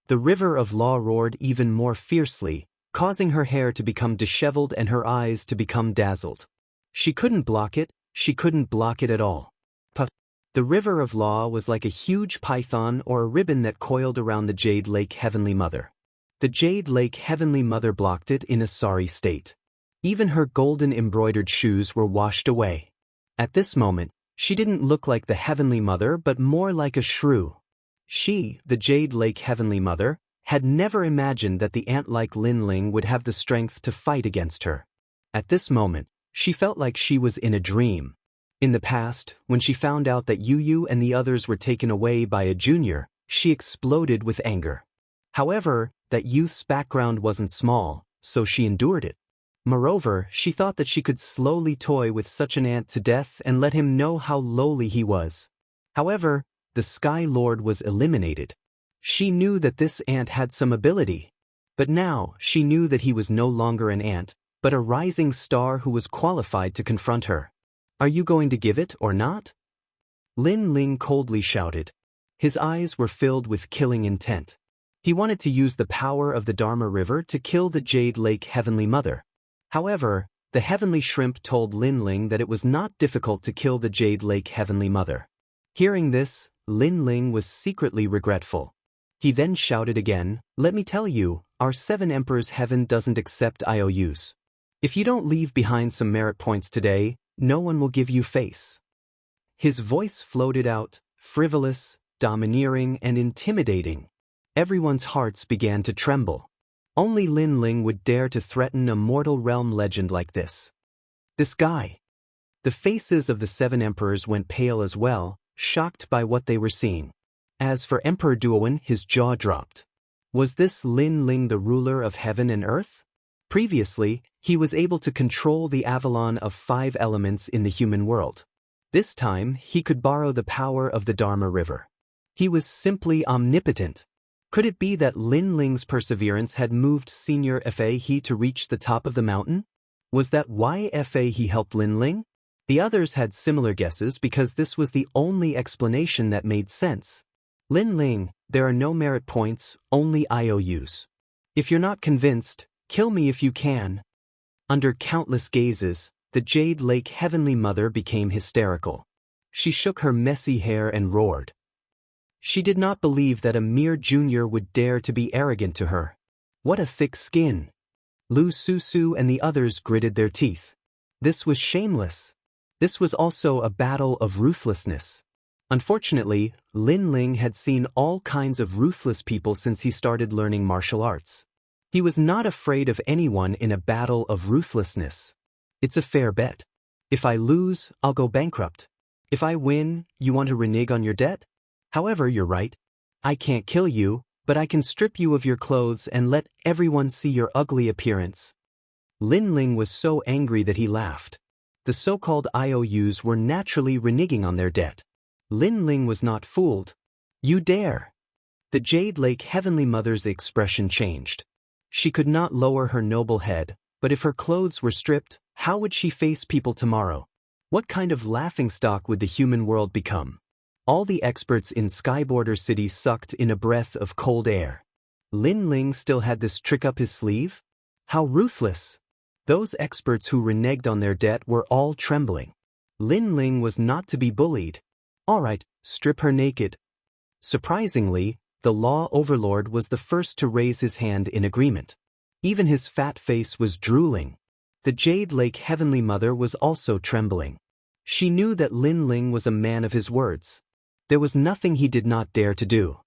A: The River of Law roared even more fiercely, causing her hair to become disheveled and her eyes to become dazzled. She couldn't block it, she couldn't block it at all. The River of Law was like a huge python or a ribbon that coiled around the Jade Lake Heavenly Mother. The Jade Lake Heavenly Mother blocked it in a sorry state. Even her golden embroidered shoes were washed away. At this moment, she didn't look like the Heavenly Mother but more like a shrew. She, the Jade Lake Heavenly Mother, had never imagined that the ant-like Lin Ling would have the strength to fight against her. At this moment, she felt like she was in a dream. In the past, when she found out that Yu and the others were taken away by a junior, she exploded with anger. However, that youth's background wasn't small, so she endured it. Moreover, she thought that she could slowly toy with such an ant to death and let him know how lowly he was. However, the Sky Lord was eliminated. She knew that this ant had some ability. But now, she knew that he was no longer an ant, but a rising star who was qualified to confront her. Are you going to give it or not? Lin Ling coldly shouted. His eyes were filled with killing intent. He wanted to use the power of the Dharma River to kill the Jade Lake Heavenly Mother. However, the Heavenly Shrimp told Lin Ling that it was not difficult to kill the Jade Lake Heavenly Mother. Hearing this, Lin Ling was secretly regretful. He then shouted again, "Let me tell you, our 7 Emperors' Heaven doesn't accept IOUs. If you don't leave behind some merit points today, no one will give you face." His voice floated out, frivolous, domineering, and intimidating. Everyone's hearts began to tremble. Only Lin Ling would dare to threaten a mortal realm legend like this. This guy. The faces of the 7 emperors went pale as well, shocked by what they were seeing. As for Emperor Duowen, his jaw dropped. Was this Lin Ling the ruler of heaven and earth? Previously, he was able to control the Avalon of 5 elements in the human world. This time, he could borrow the power of the Dharma River. He was simply omnipotent. Could it be that Lin Ling's perseverance had moved Senior Fa He to reach the top of the mountain? Was that why Fa He helped Lin Ling? The others had similar guesses because this was the only explanation that made sense. Lin Ling, there are no merit points, only IOUs. If you're not convinced, kill me if you can. Under countless gazes, the Jade Lake Heavenly Mother became hysterical. She shook her messy hair and roared. She did not believe that a mere junior would dare to be arrogant to her. What a thick skin! Lu Susu and the others gritted their teeth. This was shameless. This was also a battle of ruthlessness. Unfortunately, Lin Ling had seen all kinds of ruthless people since he started learning martial arts. He was not afraid of anyone in a battle of ruthlessness. It's a fair bet. If I lose, I'll go bankrupt. If I win, you want to renege on your debt? However, you're right. I can't kill you, but I can strip you of your clothes and let everyone see your ugly appearance. Lin Ling was so angry that he laughed. The so-called IOUs were naturally reneging on their debt. Lin Ling was not fooled. You dare! The Jade Lake Heavenly Mother's expression changed. She could not lower her noble head, but if her clothes were stripped, how would she face people tomorrow? What kind of laughingstock would the human world become? All the experts in Skyborder City sucked in a breath of cold air. Lin Ling still had this trick up his sleeve? How ruthless! Those experts who reneged on their debt were all trembling. Lin Ling was not to be bullied. All right, strip her naked. Surprisingly, the law overlord was the first to raise his hand in agreement. Even his fat face was drooling. The Jade Lake Heavenly Mother was also trembling. She knew that Lin Ling was a man of his words. There was nothing he did not dare to do.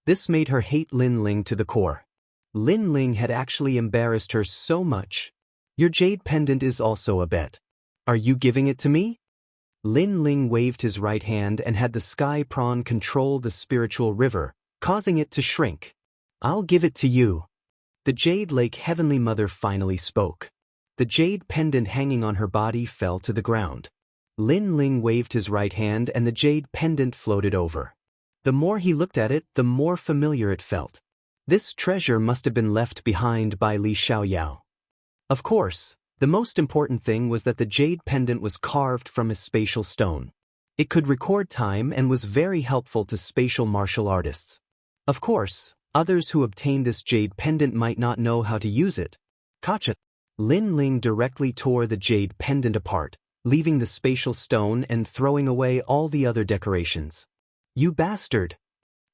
A: This made her hate Lin Ling to the core. Lin Ling had actually embarrassed her so much. Your jade pendant is also a bet. Are you giving it to me? Lin Ling waved his right hand and had the sky prawn control the spiritual river, causing it to shrink. I'll give it to you. The Jade Lake Heavenly Mother finally spoke. The jade pendant hanging on her body fell to the ground. Lin Ling waved his right hand and the jade pendant floated over. The more he looked at it, the more familiar it felt. This treasure must have been left behind by Li Xiaoyao. Of course, the most important thing was that the jade pendant was carved from a spatial stone. It could record time and was very helpful to spatial martial artists. Of course, others who obtained this jade pendant might not know how to use it. Gotcha! Lin Ling directly tore the jade pendant apart, leaving the spatial stone and throwing away all the other decorations. You bastard!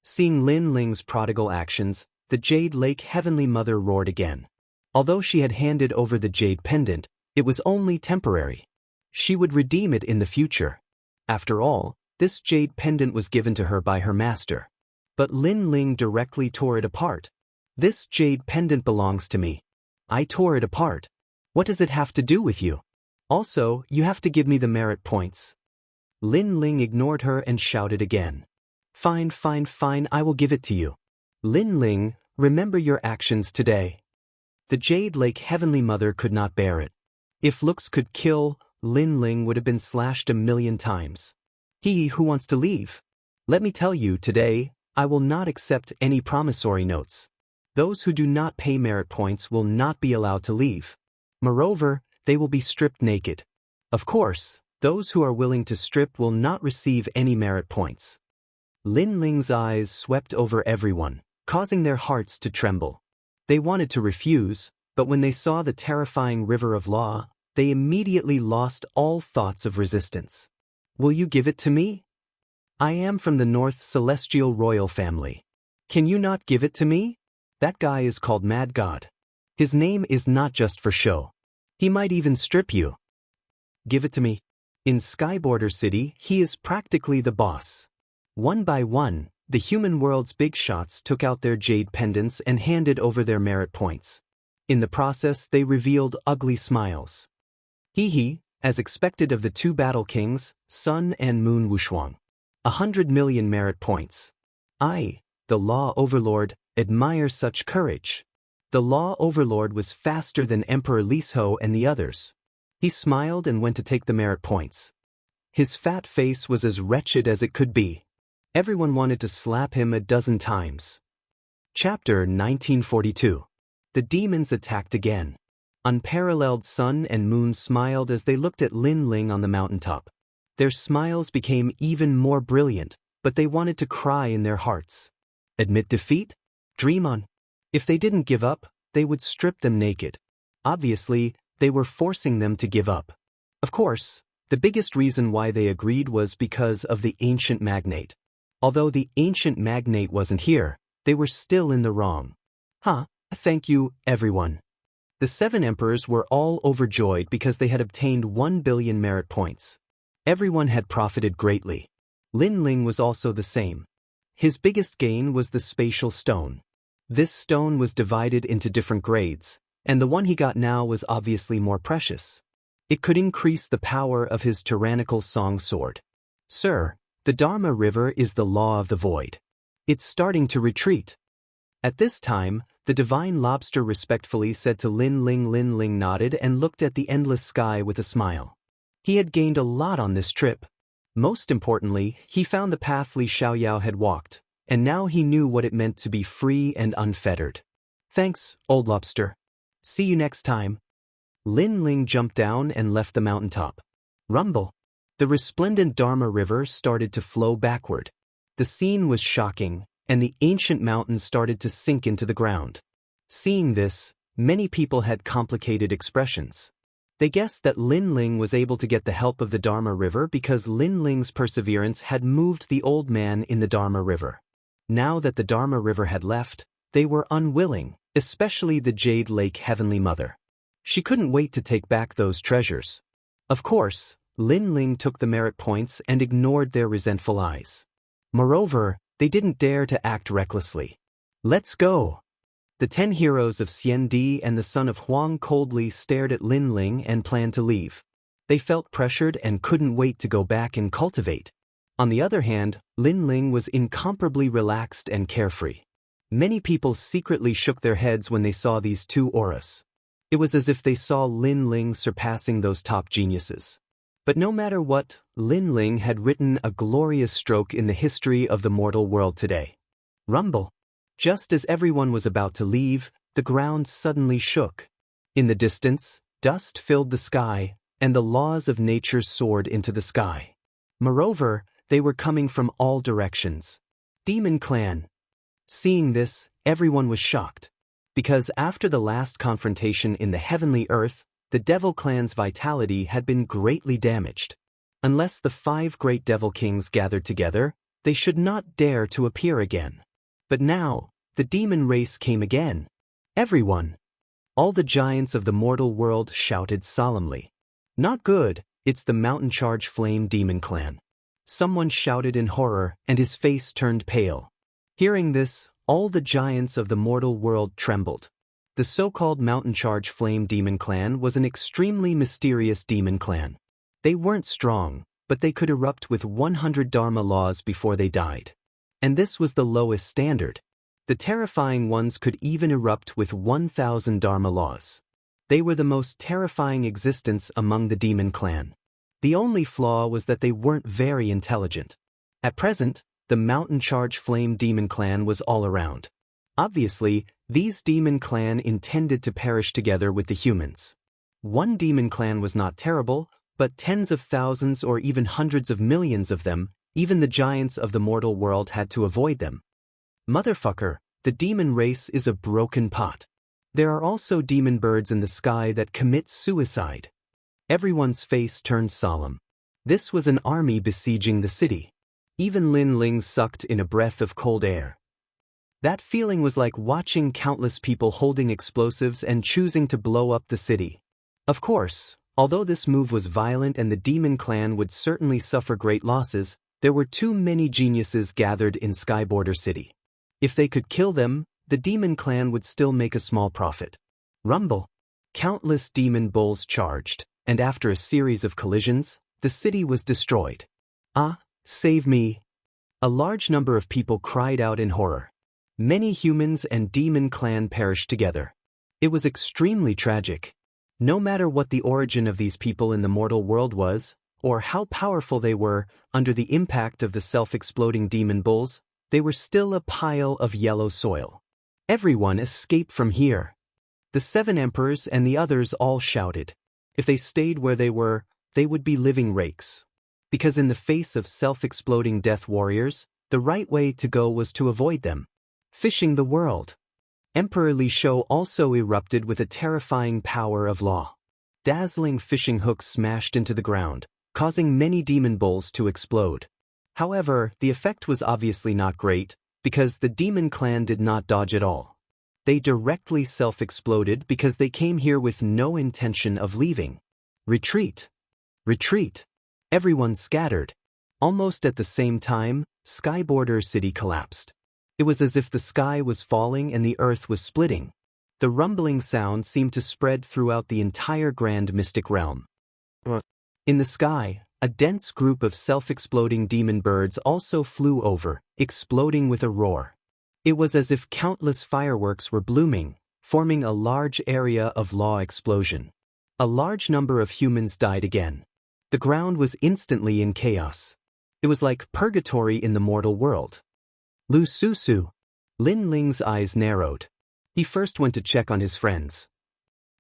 A: Seeing Lin Ling's prodigal actions, the Jade Lake Heavenly Mother roared again. Although she had handed over the jade pendant, it was only temporary. She would redeem it in the future. After all, this jade pendant was given to her by her master. But Lin Ling directly tore it apart. This jade pendant belongs to me. I tore it apart. What does it have to do with you? Also, you have to give me the merit points. Lin Ling ignored her and shouted again. Fine, fine, fine, I will give it to you. Lin Ling, remember your actions today. The Jade Lake Heavenly Mother could not bear it. If looks could kill, Lin Ling would have been slashed 1,000,000 times. He who wants to leave. Let me tell you, today, I will not accept any promissory notes. Those who do not pay merit points will not be allowed to leave. Moreover, they will be stripped naked. Of course, those who are willing to strip will not receive any merit points. Lin Ling's eyes swept over everyone, causing their hearts to tremble. They wanted to refuse, but when they saw the terrifying river of law, they immediately lost all thoughts of resistance. Will you give it to me? I am from the North Celestial Royal Family. Can you not give it to me? That guy is called Mad God. His name is not just for show. He might even strip you. Give it to me. In Skyborder City, he is practically the boss. One by one, the human world's big shots took out their jade pendants and handed over their merit points. In the process, they revealed ugly smiles. Hee, as expected of the two battle kings, Sun and Moon Wushuang. 100,000,000 merit points. I, the Law Overlord, admire such courage. The Law Overlord was faster than Emperor Lisho and the others. He smiled and went to take the merit points. His fat face was as wretched as it could be. Everyone wanted to slap him 12 times. Chapter 1942. The demons attacked again. Unparalleled Sun and Moon smiled as they looked at Lin Ling on the mountaintop. Their smiles became even more brilliant, but they wanted to cry in their hearts. Admit defeat? Dream on. If they didn't give up, they would strip them naked. Obviously, they were forcing them to give up. Of course, the biggest reason why they agreed was because of the ancient magnate. Although the ancient magnate wasn't here, they were still in the wrong. Thank you, everyone. The 7 emperors were all overjoyed because they had obtained 1,000,000,000 merit points. Everyone had profited greatly. Lin Ling was also the same. His biggest gain was the spatial stone. This stone was divided into different grades, and the one he got now was obviously more precious. It could increase the power of his tyrannical song sword. Sir, the Dharma River is the law of the void. It's starting to retreat. At this time, the divine lobster respectfully said to Lin Ling. Lin Ling nodded and looked at the endless sky with a smile. He had gained a lot on this trip. Most importantly, he found the path Li Xiaoyao had walked, and now he knew what it meant to be free and unfettered. Thanks, old lobster. See you next time. Lin Ling jumped down and left the mountaintop. Rumble. The resplendent Dharma River started to flow backward. The scene was shocking, and the ancient mountain started to sink into the ground. Seeing this, many people had complicated expressions. They guessed that Lin Ling was able to get the help of the Dharma River because Lin Ling's perseverance had moved the old man in the Dharma River. Now that the Dharma River had left, they were unwilling, especially the Jade Lake Heavenly Mother. She couldn't wait to take back those treasures. Of course, Lin Ling took the merit points and ignored their resentful eyes. Moreover, they didn't dare to act recklessly. Let's go! The 10 heroes of Xiandi and the son of Huang coldly stared at Lin Ling and planned to leave. They felt pressured and couldn't wait to go back and cultivate. On the other hand, Lin Ling was incomparably relaxed and carefree. Many people secretly shook their heads when they saw these two auras. It was as if they saw Lin Ling surpassing those top geniuses. But no matter what, Lin Ling had written a glorious stroke in the history of the mortal world today. Rumble. Just as everyone was about to leave, the ground suddenly shook. In the distance, dust filled the sky, and the laws of nature soared into the sky. Moreover, they were coming from all directions. Demon Clan. Seeing this, everyone was shocked. Because after the last confrontation in the heavenly earth, the Devil Clan's vitality had been greatly damaged. Unless the 5 great Devil Kings gathered together, they should not dare to appear again. But now, the demon race came again. Everyone. All the giants of the mortal world shouted solemnly. Not good, it's the Mountain Charge Flame Demon Clan. Someone shouted in horror, and his face turned pale. Hearing this, all the giants of the mortal world trembled. The so-called Mountain Charge Flame Demon Clan was an extremely mysterious demon clan. They weren't strong, but they could erupt with 100 Dharma laws before they died. And this was the lowest standard. The terrifying ones could even erupt with 1,000 Dharma laws. They were the most terrifying existence among the demon clan. The only flaw was that they weren't very intelligent. At present, the Mountain Charge Flame Demon Clan was all around. Obviously, these demon clan intended to perish together with the humans. One demon clan was not terrible, but tens of thousands or even hundreds of millions of them, even the giants of the mortal world had to avoid them. Motherfucker, the demon race is a broken pot. There are also demon birds in the sky that commit suicide. Everyone's face turned solemn. This was an army besieging the city. Even Lin Ling sucked in a breath of cold air. That feeling was like watching countless people holding explosives and choosing to blow up the city. Of course, although this move was violent and the demon clan would certainly suffer great losses, there were too many geniuses gathered in Skyborder City. If they could kill them, the demon clan would still make a small profit. Rumble. Countless demon bulls charged, and after a series of collisions, the city was destroyed. Ah, save me. A large number of people cried out in horror. Many humans and demon clan perished together. It was extremely tragic. No matter what the origin of these people in the mortal world was, or how powerful they were, under the impact of the self-exploding demon bulls, they were still a pile of yellow soil. Everyone escape from here. The 7 emperors and the others all shouted. If they stayed where they were, they would be living rakes. Because in the face of self-exploding death warriors, the right way to go was to avoid them. Fishing the world. Emperor Li Shou also erupted with a terrifying power of law. Dazzling fishing hooks smashed into the ground, causing many demon bulls to explode. However, the effect was obviously not great, because the demon clan did not dodge at all. They directly self-exploded because they came here with no intention of leaving. Retreat. Retreat. Everyone scattered. Almost at the same time, Skyborder City collapsed. It was as if the sky was falling and the earth was splitting. The rumbling sound seemed to spread throughout the entire grand mystic realm. In the sky, a dense group of self-exploding demon birds also flew over, exploding with a roar. It was as if countless fireworks were blooming, forming a large area of law explosion. A large number of humans died again. The ground was instantly in chaos. It was like purgatory in the mortal world. Lu Susu. Lin Ling's eyes narrowed. He first went to check on his friends.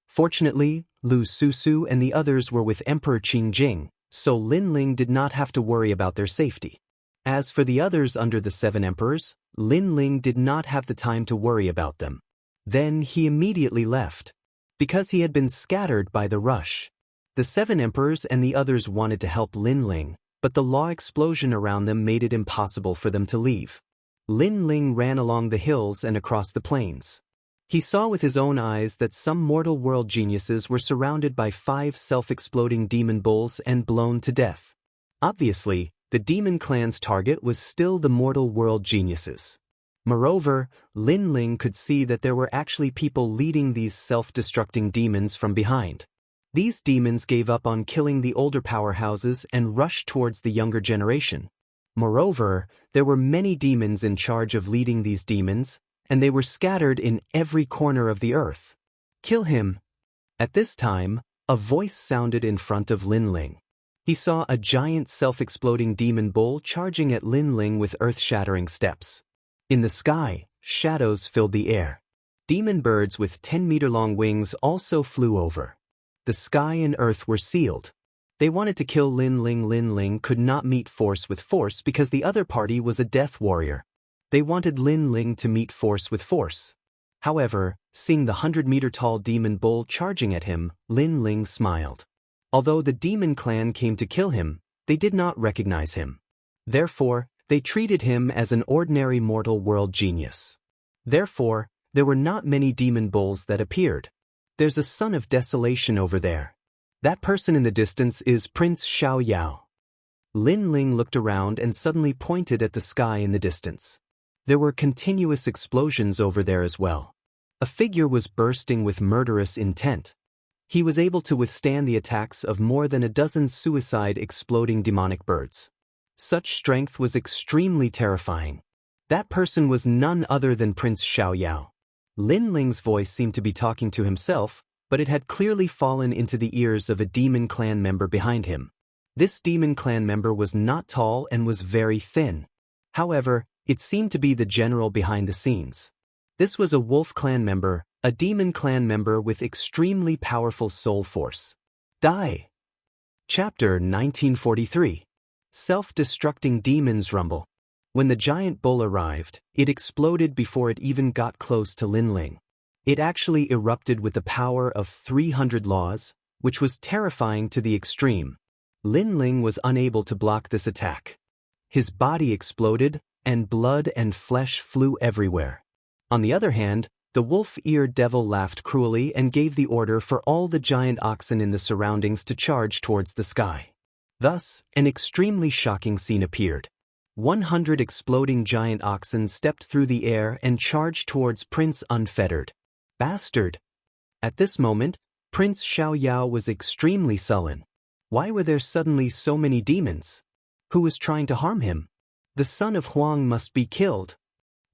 A: Fortunately, Lu Susu and the others were with Emperor Qin Jing, so Lin Ling did not have to worry about their safety. As for the others under the 7 emperors, Lin Ling did not have the time to worry about them. Then he immediately left. Because he had been scattered by the rush. The 7 emperors and the others wanted to help Lin Ling, but the law explosion around them made it impossible for them to leave. Lin Ling ran along the hills and across the plains. He saw with his own eyes that some mortal world geniuses were surrounded by 5 self-exploding demon bulls and blown to death. Obviously, the demon clan's target was still the mortal world geniuses. Moreover, Lin Ling could see that there were actually people leading these self-destructing demons from behind. These demons gave up on killing the older powerhouses and rushed towards the younger generation. Moreover, there were many demons in charge of leading these demons, and they were scattered in every corner of the earth. Kill him. At this time, a voice sounded in front of Lin Ling. He saw a giant self-exploding demon bull charging at Lin Ling with earth-shattering steps. In the sky, shadows filled the air. Demon birds with 10-meter-long wings also flew over. The sky and earth were sealed. They wanted to kill Lin Ling. Lin Ling could not meet force with force because the other party was a death warrior. They wanted Lin Ling to meet force with force. However, seeing the 100-meter-tall demon bull charging at him, Lin Ling smiled. Although the demon clan came to kill him, they did not recognize him. Therefore, they treated him as an ordinary mortal world genius. Therefore, there were not many demon bulls that appeared. There's a son of desolation over there. That person in the distance is Prince Xiaoyao. Lin Ling looked around and suddenly pointed at the sky in the distance. There were continuous explosions over there as well. A figure was bursting with murderous intent. He was able to withstand the attacks of more than a dozen suicide exploding demonic birds. Such strength was extremely terrifying. That person was none other than Prince Xiaoyao. Lin Ling's voice seemed to be talking to himself, but it had clearly fallen into the ears of a demon clan member behind him. This demon clan member was not tall and was very thin. However, it seemed to be the general behind the scenes. This was a wolf clan member, a demon clan member with extremely powerful soul force. Die. Chapter 1943. Self-destructing demons rumble. When the giant bull arrived, it exploded before it even got close to Lin Ling. It actually erupted with the power of 300 laws, which was terrifying to the extreme. Lin Ling was unable to block this attack. His body exploded, and blood and flesh flew everywhere. On the other hand, the wolf-eared devil laughed cruelly and gave the order for all the giant oxen in the surroundings to charge towards the sky. Thus, an extremely shocking scene appeared. 100 exploding giant oxen stepped through the air and charged towards Prince Unfettered. Bastard! At this moment, Prince Xiaoyao was extremely sullen. Why were there suddenly so many demons? Who was trying to harm him? The son of Huang must be killed.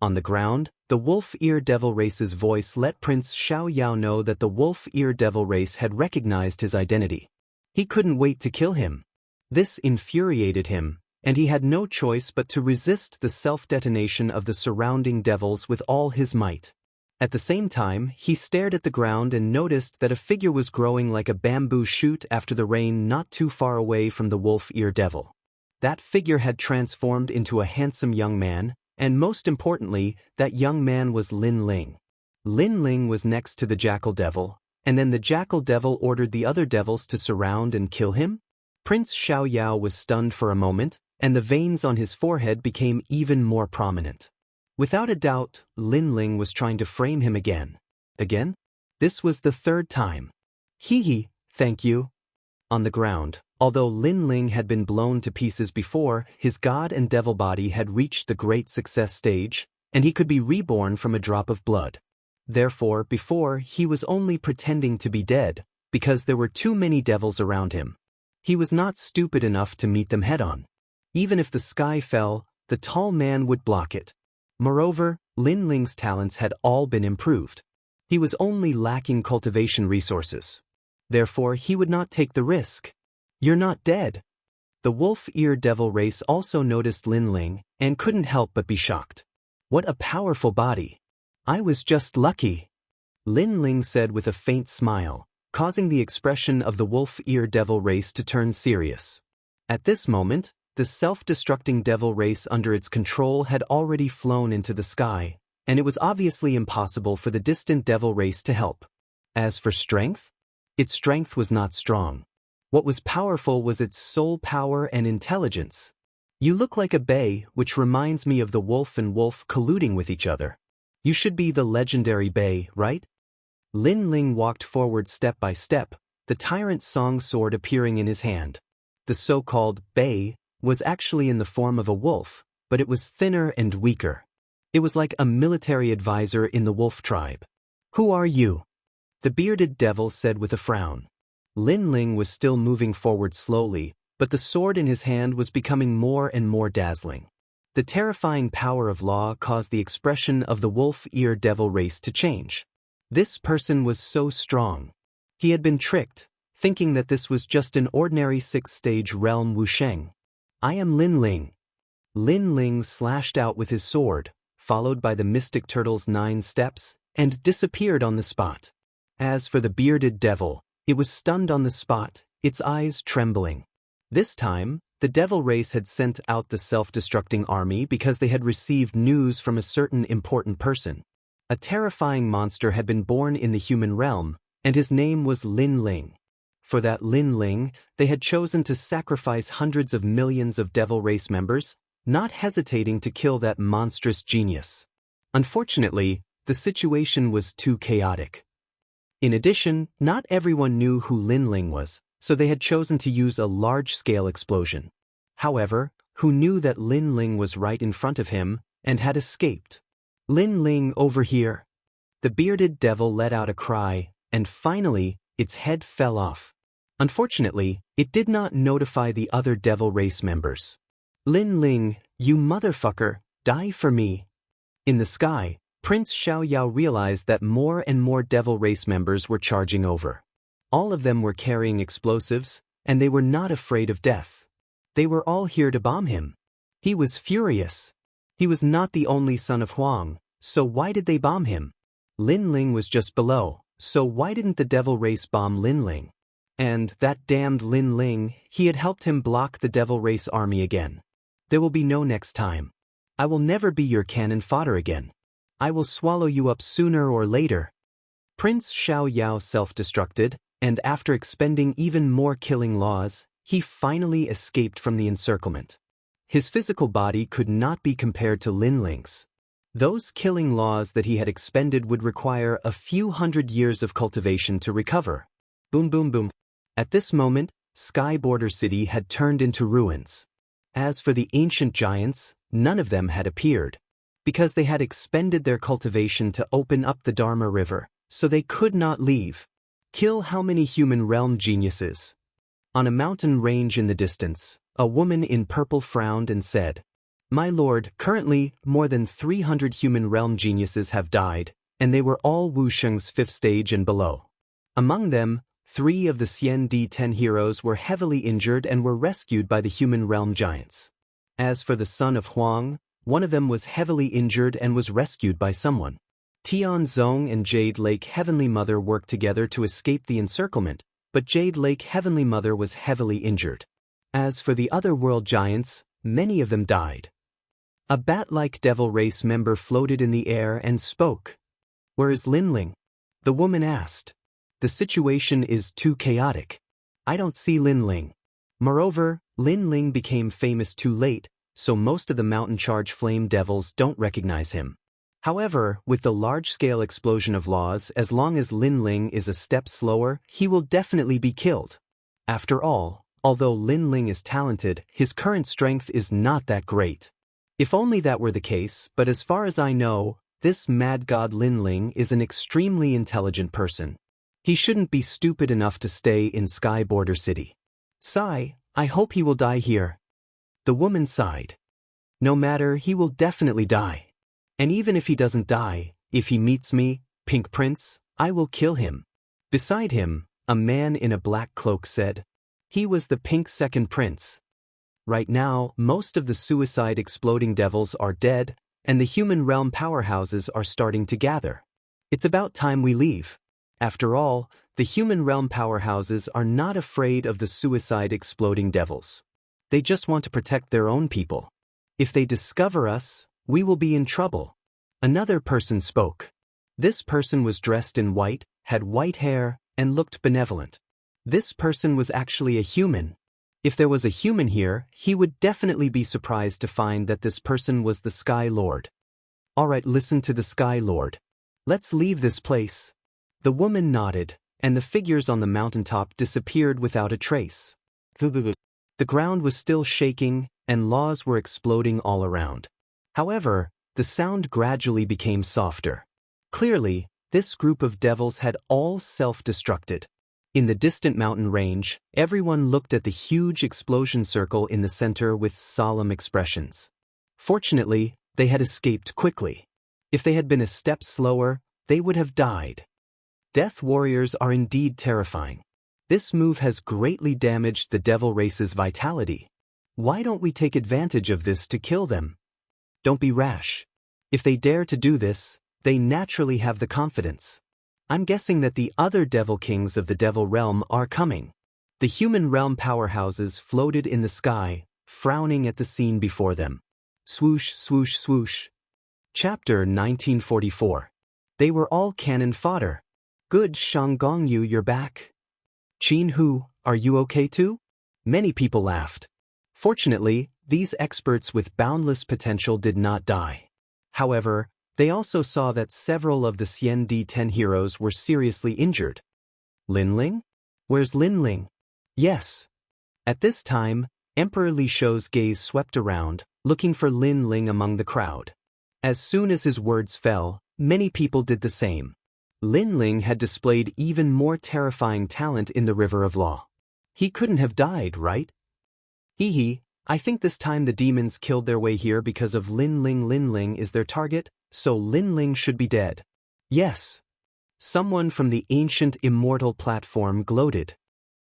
A: On the ground, the wolf-ear devil race's voice let Prince Xiaoyao know that the wolf-ear devil race had recognized his identity. He couldn't wait to kill him. This infuriated him, and he had no choice but to resist the self-detonation of the surrounding devils with all his might. At the same time, he stared at the ground and noticed that a figure was growing like a bamboo shoot after the rain not too far away from the wolf-ear devil. That figure had transformed into a handsome young man, and most importantly, that young man was Lin Ling. Lin Ling was next to the jackal devil, and then the jackal devil ordered the other devils to surround and kill him? Prince Xiaoyao was stunned for a moment, and the veins on his forehead became even more prominent. Without a doubt, Lin Ling was trying to frame him again. Again? This was the 3rd time. Hee, thank you. On the ground, although Lin Ling had been blown to pieces before, his god and devil body had reached the great success stage, and he could be reborn from a drop of blood. Therefore, before, he was only pretending to be dead, because there were too many devils around him. He was not stupid enough to meet them head-on. Even if the sky fell, the tall man would block it. Moreover, Lin Ling's talents had all been improved. He was only lacking cultivation resources. Therefore, he would not take the risk. You're not dead. The wolf-ear devil race also noticed Lin Ling and couldn't help but be shocked. What a powerful body. I was just lucky. Lin Ling said with a faint smile, causing the expression of the wolf-ear devil race to turn serious. At this moment, the self-destructing devil race under its control had already flown into the sky, and it was obviously impossible for the distant devil race to help. As for strength, its strength was not strong. What was powerful was its soul power and intelligence. You look like a bay, which reminds me of the wolf and wolf colluding with each other. You should be the legendary bay, right? Lin Ling walked forward step by step, the tyrant song sword appearing in his hand. The so-called bay was actually in the form of a wolf, but it was thinner and weaker. It was like a military advisor in the wolf tribe. Who are you? The bearded devil said with a frown. Lin Ling was still moving forward slowly, but the sword in his hand was becoming more and more dazzling. The terrifying power of law caused the expression of the wolf-ear devil race to change. This person was so strong. He had been tricked, thinking that this was just an ordinary sixth-stage realm Wusheng. I am Lin Ling. Lin Ling slashed out with his sword, followed by the mystic turtle's 9 steps, and disappeared on the spot. As for the bearded devil, it was stunned on the spot, its eyes trembling. This time, the devil race had sent out the self-destructing army because they had received news from a certain important person. A terrifying monster had been born in the human realm, and his name was Lin Ling. For that Lin Ling, they had chosen to sacrifice hundreds of millions of devil race members, not hesitating to kill that monstrous genius. Unfortunately, the situation was too chaotic. In addition, not everyone knew who Lin Ling was, so they had chosen to use a large-scale explosion. However, who knew that Lin Ling was right in front of him and had escaped? Lin Ling, over here. The bearded devil let out a cry, and finally, its head fell off. Unfortunately, it did not notify the other devil race members. Lin Ling, you motherfucker, die for me. In the sky, Prince Xiaoyao realized that more and more devil race members were charging over. All of them were carrying explosives, and they were not afraid of death. They were all here to bomb him. He was furious. He was not the only son of Huang, so why did they bomb him? Lin Ling was just below, so why didn't the devil race bomb Lin Ling? And that damned Lin Ling, he had helped him block the devil race army again. There will be no next time. I will never be your cannon fodder again. I will swallow you up sooner or later. Prince Xiaoyao self-destructed, and after expending even more killing laws, he finally escaped from the encirclement. His physical body could not be compared to Lin Ling's. Those killing laws that he had expended would require a few hundred years of cultivation to recover. Boom boom boom. At this moment, Sky Border City had turned into ruins. As for the ancient giants, none of them had appeared. Because they had expended their cultivation to open up the Dharma River, so they could not leave. Kill how many human realm geniuses? On a mountain range in the distance, a woman in purple frowned and said, My lord, currently, more than 300 human realm geniuses have died, and they were all Wusheng's 5th stage and below. Among them, 3 of the Xian D10 heroes were heavily injured and were rescued by the human realm giants. As for the son of Huang, one of them was heavily injured and was rescued by someone. Tianzong and Jade Lake Heavenly Mother worked together to escape the encirclement, but Jade Lake Heavenly Mother was heavily injured. As for the other world giants, many of them died. A bat-like devil race member floated in the air and spoke. Where is Lin Ling? The woman asked. The situation is too chaotic. I don't see Lin Ling. Moreover, Lin Ling became famous too late, so most of the mountain charge flame devils don't recognize him. However, with the large-scale explosion of laws, as long as Lin Ling is a step slower, he will definitely be killed. After all, although Lin Ling is talented, his current strength is not that great. If only that were the case, but as far as I know, this mad god Lin Ling is an extremely intelligent person. He shouldn't be stupid enough to stay in Sky Border City. Sigh, I hope he will die here. The woman sighed. No matter, he will definitely die. And even if he doesn't die, if he meets me, Pink Prince, I will kill him. Beside him, a man in a black cloak said. He was the Pink Second Prince. Right now, most of the suicide exploding devils are dead, and the human realm powerhouses are starting to gather. It's about time we leave. After all, the human realm powerhouses are not afraid of the suicide exploding devils. They just want to protect their own people. If they discover us, we will be in trouble. Another person spoke. This person was dressed in white, had white hair, and looked benevolent. This person was actually a human. If there was a human here, he would definitely be surprised to find that this person was the Sky Lord. Alright, listen to the Sky Lord. Let's leave this place. The woman nodded, and the figures on the mountaintop disappeared without a trace. The ground was still shaking, and laws were exploding all around. However, the sound gradually became softer. Clearly, this group of devils had all self-destructed. In the distant mountain range, everyone looked at the huge explosion circle in the center with solemn expressions. Fortunately, they had escaped quickly. If they had been a step slower, they would have died. Death warriors are indeed terrifying. This move has greatly damaged the devil race's vitality. Why don't we take advantage of this to kill them? Don't be rash. If they dare to do this, they naturally have the confidence. I'm guessing that the other devil kings of the devil realm are coming. The human realm powerhouses floated in the sky, frowning at the scene before them. Swoosh, swoosh, swoosh. Chapter 1944. They were all cannon fodder. Good Shanggongyu, you're back. Qin Hu, are you okay too? Many people laughed. Fortunately, these experts with boundless potential did not die. However, they also saw that several of the Xian D10 heroes were seriously injured. Lin Ling? Where's Lin Ling? Yes. At this time, Emperor Li Shou's gaze swept around, looking for Lin Ling among the crowd. As soon as his words fell, many people did the same. Lin Ling had displayed even more terrifying talent in the River of Law. He couldn't have died, right? Hee, I think this time the demons killed their way here because of Lin Ling. Lin Ling is their target, so Lin Ling should be dead. Yes. Someone from the ancient Immortal platform gloated.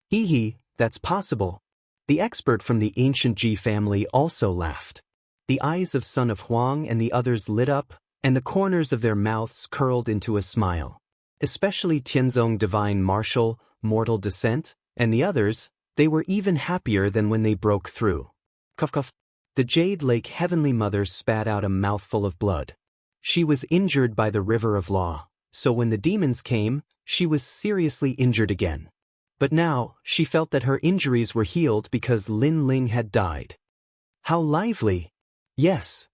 A: Hee, that's possible. The expert from the ancient Ji family also laughed. The eyes of Son of Huang and the others lit up, and the corners of their mouths curled into a smile. Especially Tianzong Divine Martial, Mortal Descent, and the others, they were even happier than when they broke through. Cough cough. The Jade Lake Heavenly Mother spat out a mouthful of blood. She was injured by the River of Law, so when the demons came, she was seriously injured again. But now, she felt that her injuries were healed because Lin Ling had died. How lively! Yes.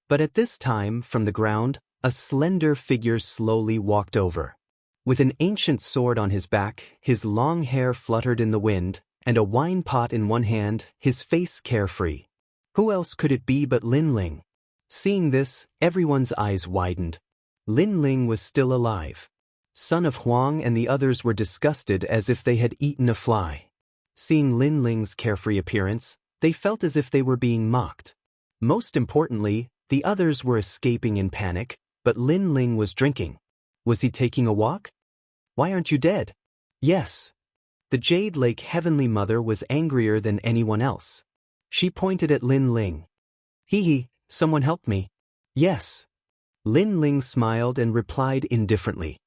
A: But at this time, from the ground, a slender figure slowly walked over. With an ancient sword on his back, his long hair fluttered in the wind, and a wine pot in one hand, his face carefree. Who else could it be but Lin Ling? Seeing this, everyone's eyes widened. Lin Ling was still alive. Son of Huang and the others were disgusted as if they had eaten a fly. Seeing Lin Ling's carefree appearance, they felt as if they were being mocked. Most importantly, the others were escaping in panic, but Lin Ling was drinking. Was he taking a walk? Why aren't you dead? Yes. The Jade Lake Heavenly Mother was angrier than anyone else. She pointed at Lin Ling. Hee, someone help me. Yes. Lin Ling smiled and replied indifferently.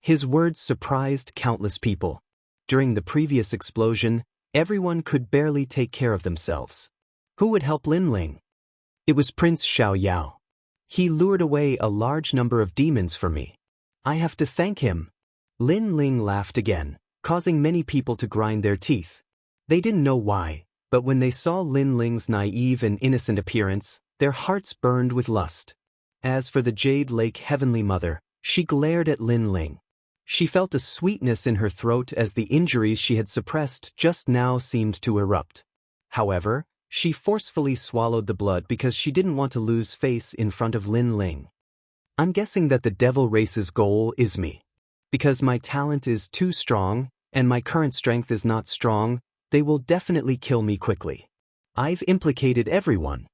A: His words surprised countless people. During the previous explosion, everyone could barely take care of themselves. Who would help Lin Ling? It was Prince Xiao Yao. He lured away a large number of demons for me. I have to thank him. Lin Ling laughed again, causing many people to grind their teeth. They didn't know why, but when they saw Lin Ling's naive and innocent appearance, their hearts burned with lust. As for the Jade Lake Heavenly Mother, she glared at Lin Ling. She felt a sweetness in her throat as the injuries she had suppressed just now seemed to erupt. However, she forcefully swallowed the blood because she didn't want to lose face in front of Lin Ling. I'm guessing that the devil race's goal is me. Because my talent is too strong, and my current strength is not strong, they will definitely kill me quickly. I've implicated everyone.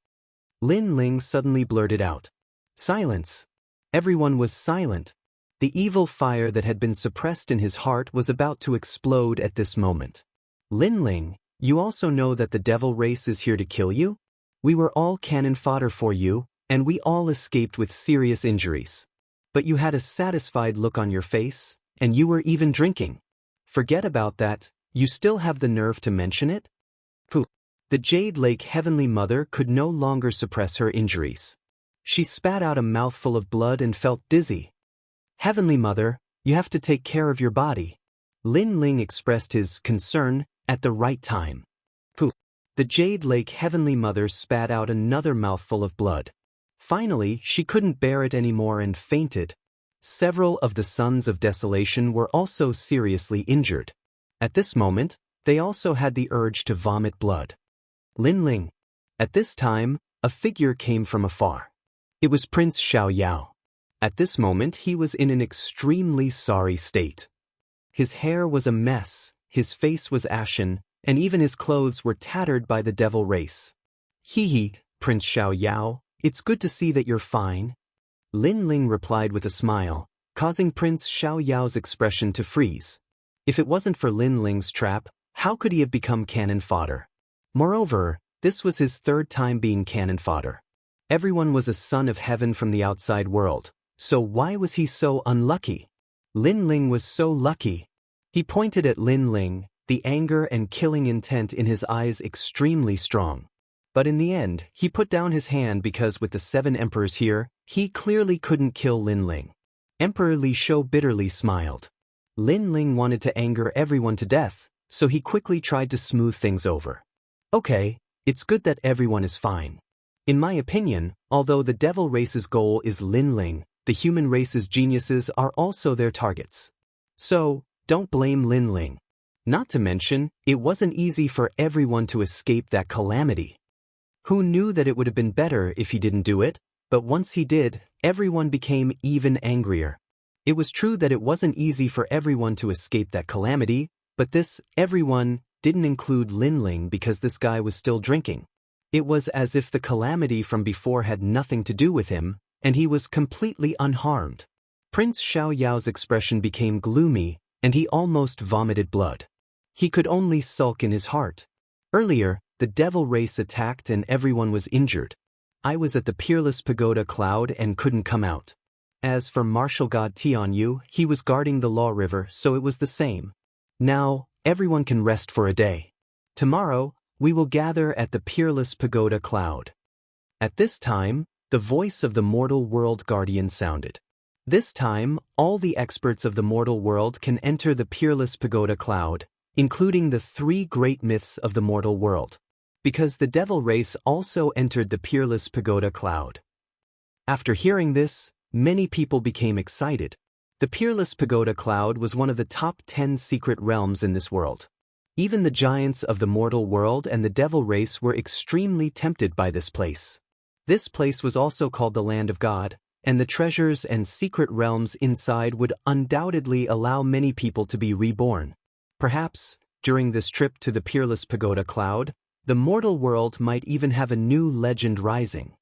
A: Lin Ling suddenly blurted out. Silence. Everyone was silent. The evil fire that had been suppressed in his heart was about to explode at this moment. Lin Ling, you also know that the devil race is here to kill you? We were all cannon fodder for you, and we all escaped with serious injuries. But you had a satisfied look on your face, and you were even drinking. Forget about that, you still have the nerve to mention it? Pooh. The Jade Lake Heavenly Mother could no longer suppress her injuries. She spat out a mouthful of blood and felt dizzy. Heavenly Mother, you have to take care of your body. Lin Ling expressed his concern at the right time. Pooh. The Jade Lake Heavenly Mother spat out another mouthful of blood. Finally, she couldn't bear it anymore and fainted. Several of the Sons of Desolation were also seriously injured. At this moment, they also had the urge to vomit blood. Lin Ling. At this time, a figure came from afar. It was Prince Xiaoyao. At this moment he was in an extremely sorry state. His hair was a mess, his face was ashen, and even his clothes were tattered by the devil race. Hee hee, Prince Xiaoyao, it's good to see that you're fine. Lin Ling replied with a smile, causing Prince Xiaoyao's expression to freeze. If it wasn't for Lin Ling's trap, how could he have become cannon fodder? Moreover, this was his third time being cannon fodder. Everyone was a son of heaven from the outside world, so why was he so unlucky? Lin Ling was so lucky. He pointed at Lin Ling, the anger and killing intent in his eyes extremely strong. But in the end, he put down his hand because with the 7 emperors here, he clearly couldn't kill Lin Ling. Emperor Li Shou bitterly smiled. Lin Ling wanted to anger everyone to death, so he quickly tried to smooth things over. Okay, it's good that everyone is fine. In my opinion, although the devil race's goal is Lin Ling, the human race's geniuses are also their targets. So, don't blame Lin Ling. Not to mention, it wasn't easy for everyone to escape that calamity. Who knew that it would have been better if he didn't do it? But once he did, everyone became even angrier. It was true that it wasn't easy for everyone to escape that calamity, but this everyone didn't include Lin Ling because this guy was still drinking. It was as if the calamity from before had nothing to do with him, and he was completely unharmed. Prince Xiaoyao's expression became gloomy, and he almost vomited blood. He could only sulk in his heart. Earlier, the devil race attacked and everyone was injured. I was at the Peerless Pagoda Cloud and couldn't come out. As for martial god Tianyu, he was guarding the Law River, so it was the same. Now, everyone can rest for a day. Tomorrow, we will gather at the Peerless Pagoda Cloud. At this time, the voice of the mortal world guardian sounded. This time, all the experts of the mortal world can enter the Peerless Pagoda Cloud, including the 3 great myths of the mortal world. Because the devil race also entered the Peerless Pagoda Cloud. After hearing this, many people became excited. The Peerless Pagoda Cloud was one of the top 10 secret realms in this world. Even the giants of the mortal world and the devil race were extremely tempted by this place. This place was also called the Land of God, and the treasures and secret realms inside would undoubtedly allow many people to be reborn. Perhaps, during this trip to the Peerless Pagoda Cloud, the mortal world might even have a new legend rising.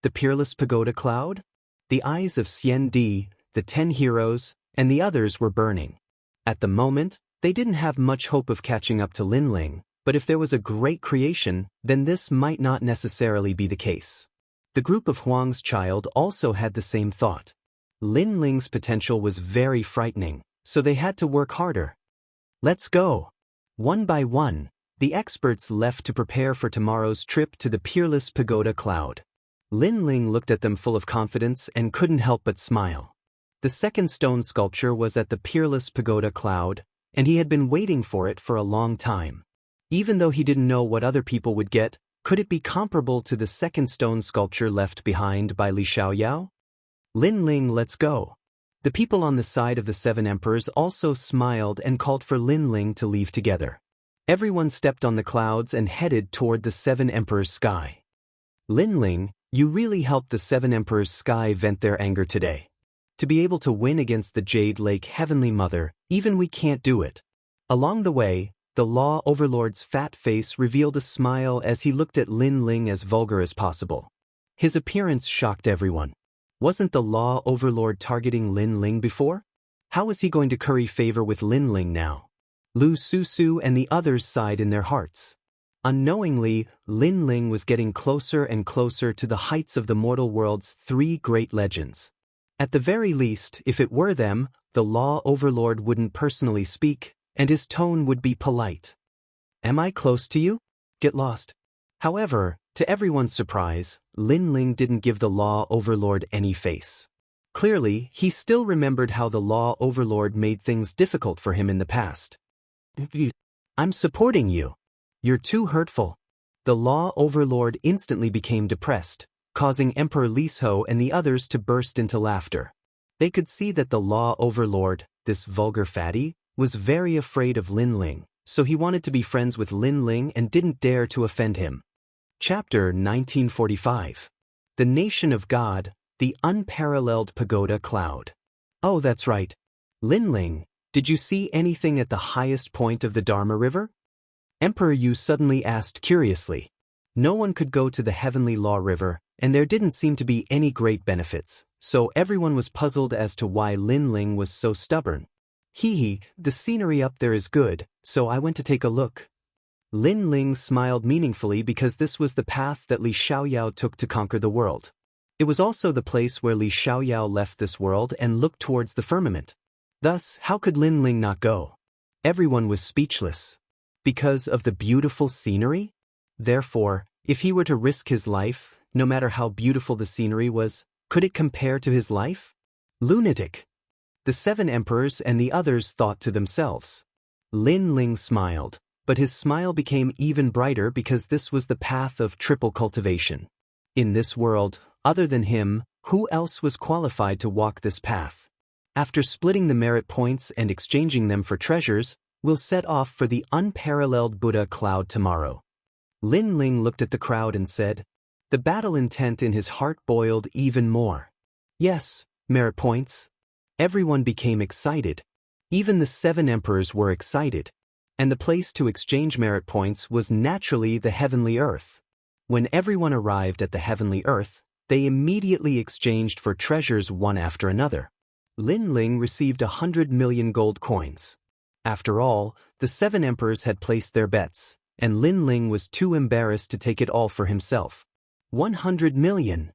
A: The Peerless Pagoda Cloud? The eyes of Xian Di, the 10 heroes, and the others were burning. At the moment, they didn't have much hope of catching up to Lin Ling, but if there was a great creation, then this might not necessarily be the case. The group of Huang's child also had the same thought. Lin Ling's potential was very frightening, so they had to work harder. Let's go! One by one, the experts left to prepare for tomorrow's trip to the Peerless Pagoda Cloud. Lin Ling looked at them full of confidence and couldn't help but smile. The second stone sculpture was at the Peerless Pagoda Cloud, and he had been waiting for it for a long time. Even though he didn't know what other people would get, could it be comparable to the second stone sculpture left behind by Li Xiaoyao? Lin Ling, let's go! The people on the side of the 7 emperors also smiled and called for Lin Ling to leave together. Everyone stepped on the clouds and headed toward the 7 emperors' sky. Lin Ling, you really helped the 7 emperors' sky vent their anger today. To be able to win against the Jade Lake Heavenly Mother, even we can't do it. Along the way, the Law Overlord's fat face revealed a smile as he looked at Lin Ling as vulgar as possible. His appearance shocked everyone. Wasn't the Law Overlord targeting Lin Ling before? How was he going to curry favor with Lin Ling now? Lu Su Su and the others sighed in their hearts. Unknowingly, Lin Ling was getting closer and closer to the heights of the mortal world's three great legends. At the very least, if it were them, the law overlord wouldn't personally speak, and his tone would be polite. Am I close to you? Get lost. However, to everyone's surprise, Lin Ling didn't give the law overlord any face. Clearly, he still remembered how the law overlord made things difficult for him in the past. I'm supporting you. You're too hurtful. The law overlord instantly became depressed, causing Emperor Liso and the others to burst into laughter. They could see that the law overlord, this vulgar fatty, was very afraid of Lin Ling, so he wanted to be friends with Lin Ling and didn't dare to offend him. Chapter 1945. The Nation of God, the Unparalleled Pagoda Cloud. Oh, that's right. Lin Ling, did you see anything at the highest point of the Dharma River? Emperor Yu suddenly asked curiously. No one could go to the Heavenly Law River, and there didn't seem to be any great benefits, so everyone was puzzled as to why Lin Ling was so stubborn. The scenery up there is good, so I went to take a look. Lin Ling smiled meaningfully because this was the path that Li Xiaoyao took to conquer the world. It was also the place where Li Xiaoyao left this world and looked towards the firmament. Thus, how could Lin Ling not go? Everyone was speechless. Because of the beautiful scenery? Therefore, if he were to risk his life, no matter how beautiful the scenery was, could it compare to his life? Lunatic. The 7 emperors and the others thought to themselves. Lin Ling smiled, but his smile became even brighter because this was the path of triple cultivation. In this world, other than him, who else was qualified to walk this path? After splitting the merit points and exchanging them for treasures, we'll set off for the unparalleled Buddha cloud tomorrow. Lin Ling looked at the crowd and said. The battle intent in his heart boiled even more. Yes, merit points. Everyone became excited. Even the 7 emperors were excited. And the place to exchange merit points was naturally the heavenly earth. When everyone arrived at the heavenly earth, they immediately exchanged for treasures one after another. Lin Ling received 100 million gold coins. After all, the 7 emperors had placed their bets, and Lin Ling was too embarrassed to take it all for himself. 100 million.